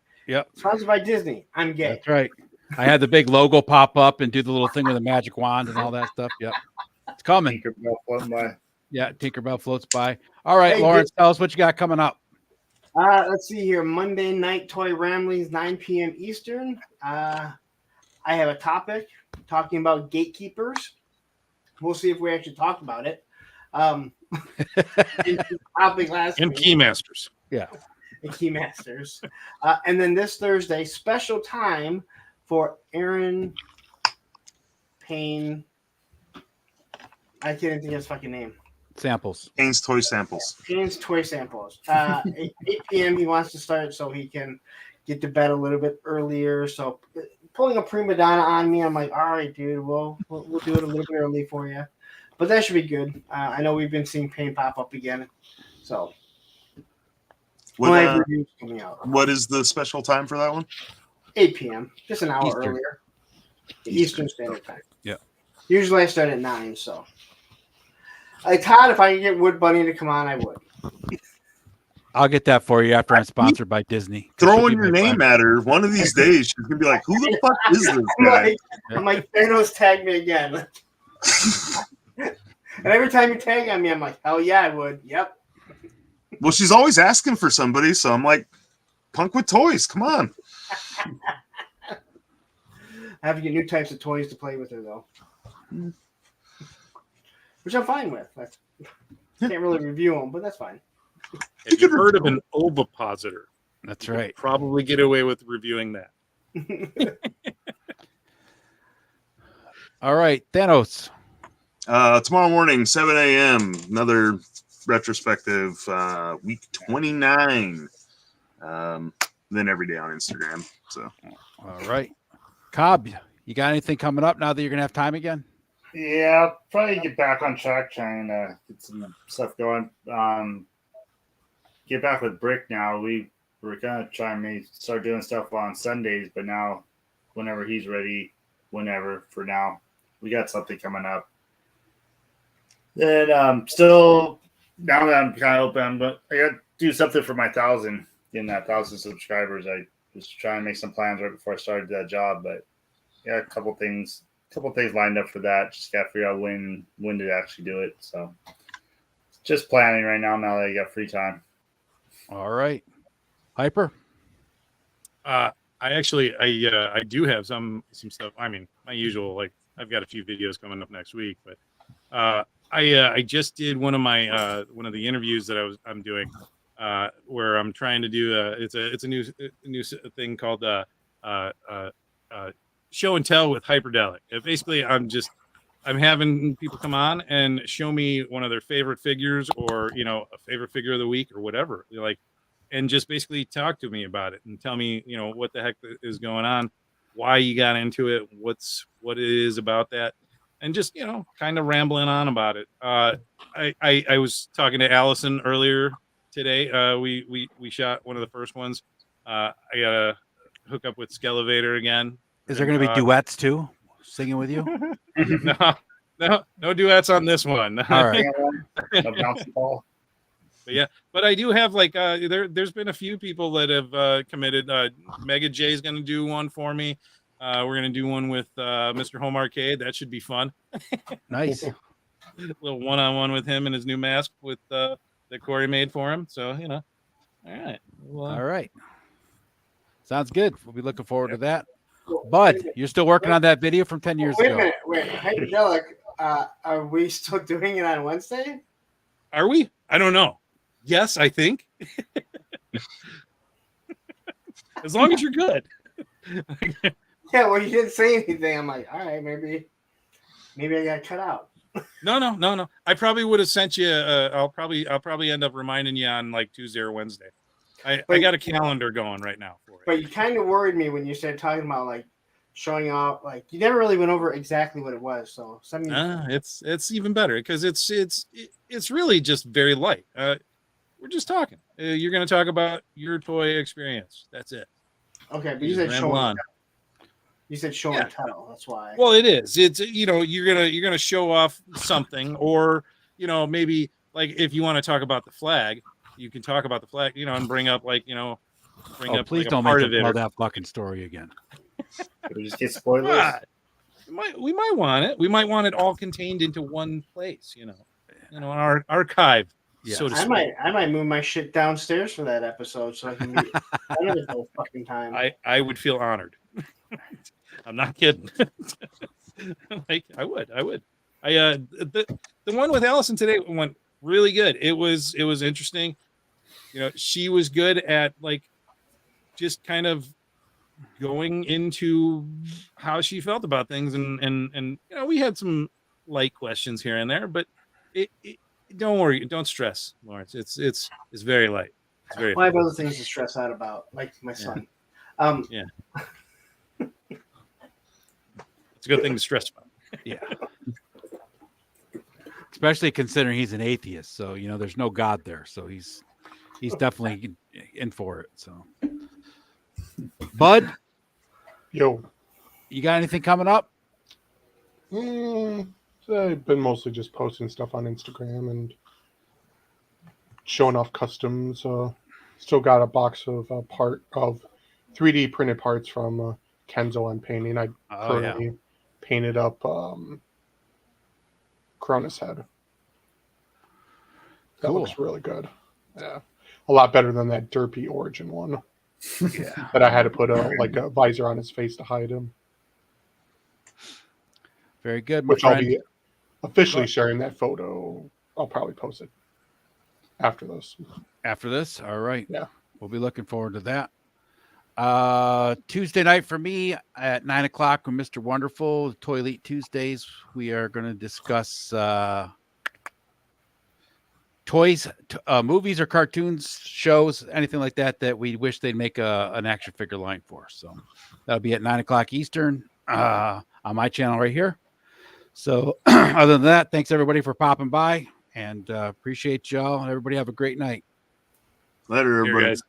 Disney. I'm gay.
That's right. I had the big logo pop up and do the little thing with a magic wand and all that stuff. Yep, it's coming.
Tinkerbell floating by.
Yeah, Tinkerbell floats by. All right,
Hey,
Lawrence, tell us what you got coming up.
Let's see here. Monday night Toy Ramblings, 9 p.m. Eastern. I have a topic talking about gatekeepers. We'll see if we actually talk about it. Topic last
And
week.
Keymasters.
Yeah.
And Keymasters. And then this Thursday, special time for Aaron Payne. I can't even think of his fucking name.
Samples.
Payne's Toy Samples.
Payne's Toy Samples. 8 p.m. he wants to start so he can get to bed a little bit earlier. So pulling a prima donna on me, I'm like, all right, dude, we'll do it a little bit early for you. But that should be good. I know we've been seeing Payne pop up again. So reviews coming out.
What is the special time for that one?
8 p.m. Just an hour
Eastern.
earlier. Eastern Standard Time.
Yeah.
Usually I start at 9, so. Todd, if I could get Wood Bunny to come on, I would.
I'll get that for you after I'm sponsored by Disney.
Throwing your name at her one of these days, she's gonna be like, "Who the fuck is this guy?"
I'm like, Thanos tagged me again. And every time you tag on me, I'm like, hell yeah, I would. Yep.
Well, she's always asking for somebody, so I'm like, "Punk with toys, come on."
I have to get new types of toys to play with her, though. Which I'm fine with. I can't really review them, but that's fine.
If you've heard of an ovipositor,
that's
you could
right.
probably get away with reviewing that.
All right, Thanos.
Tomorrow morning, 7 a.m. Another retrospective, week 29. Then every day on Instagram. So,
all right, Cobb, you got anything coming up now that you're gonna have time again?
Yeah, I'll probably get back on track, trying to get some stuff going. Get back with Brick now. We're gonna try and start doing stuff on Sundays, but now, whenever he's ready, for now, we got something coming up. Then still, now that I'm kind of open, but I got to do something for my 1,000, getting that 1,000 subscribers. I was trying to make some plans right before I started that job, but yeah, a couple things lined up for that. Just got to figure out when to actually do it. So just planning right now that I got free time.
All right, Hyper.
I do have some stuff. I mean, my usual, like, I've got a few videos coming up next week, but I just did one of the interviews that I'm doing, where I'm trying to do it's a new thing called show and tell with Hyperdelic. Basically, I'm having people come on and show me one of their favorite figures, or a favorite figure of the week, or whatever, and just basically talk to me about it and tell me what the heck is going on, why you got into it, what it is about that, and just kind of rambling on about it. I was talking to Allison earlier today. We shot one of the first ones. I gotta hook up with Skelevator again.
Is there going to be duets too, singing with you?
No duets on this one.
All right.
A bouncing ball.
But I do have there's been a few people that have committed. Mega J is going to do one for me. We're going to do one with Mr. Home Arcade. That should be fun.
Nice.
A little one-on-one with him and his new mask that Corey made for him. So all right. Well,
all right. Sounds good. We'll be looking forward to that. Bud, you're still working on that video from 10 years ago.
Wait. Hyperdelic, are we still doing it on Wednesday?
Are we? I don't know. Yes, I think. As long as you're good.
Yeah, well, you didn't say anything. I'm like, all right, maybe I got cut out.
No. I probably would have sent you. I'll probably end up reminding you on Tuesday or Wednesday. I got a calendar going right now for it.
But you kind of worried me when you started talking about showing off. You never really went over exactly what it was. So
it's even better because it's really just very light. We're just talking. You're going to talk about your toy experience. That's it.
Okay, but
You
you
just
said
ramble
show and
on.
tell. You said show and tell. That's why.
Well, it is. It's you're gonna show off something, or maybe like if you want to talk about the flag, you can talk about the flag, and bring up bring
Oh,
up
please
like a
don't make
part
him
of it.
tell
Or,
that fucking story again.
We just get spoilers.
What? We might want it. We might want it all contained into one place. Our archive.
Yes.
So to
I
speak.
might move my shit downstairs for that episode so I can be out of it the whole fucking time.
I would feel honored. I'm not kidding. Like I would. The one with Allison today went really good. It was interesting. She was good at like just kind of going into how she felt about things, and we had some light questions here and there, but it don't worry, don't stress, Lawrence. It's very light. It's very
Well, I
light.
have other things to stress out about, like my son.
Yeah. It's a good thing to stress about.
Yeah. Especially considering he's an atheist, so there's no God there, so he's definitely in for it. So, Bud,
Yo,
you got anything coming up?
I've been mostly just posting stuff on Instagram and showing off customs. Still got a box of part of 3D printed parts from Kenzo I'm painting. I currently painted up Cronus head. That
Cool.
looks really good. Yeah, a lot better than that derpy Origin one.
Yeah,
that I had to put a visor on his face to hide him.
Very good, my
Which I'll
friend.
be officially sharing that photo. I'll probably post it after this.
After this, all right.
Yeah,
we'll be looking forward to that. Tuesday night for me at 9:00 with Mr. Wonderful, Toy Elite Tuesdays. We are going to discuss toys, movies or cartoons, shows, anything like that we wish they'd make an action figure line for. So that'll be at 9:00 Eastern on my channel right here. So other than that, thanks everybody for popping by, and appreciate y'all. Everybody have a great night.
Later, everybody.
Here, guys.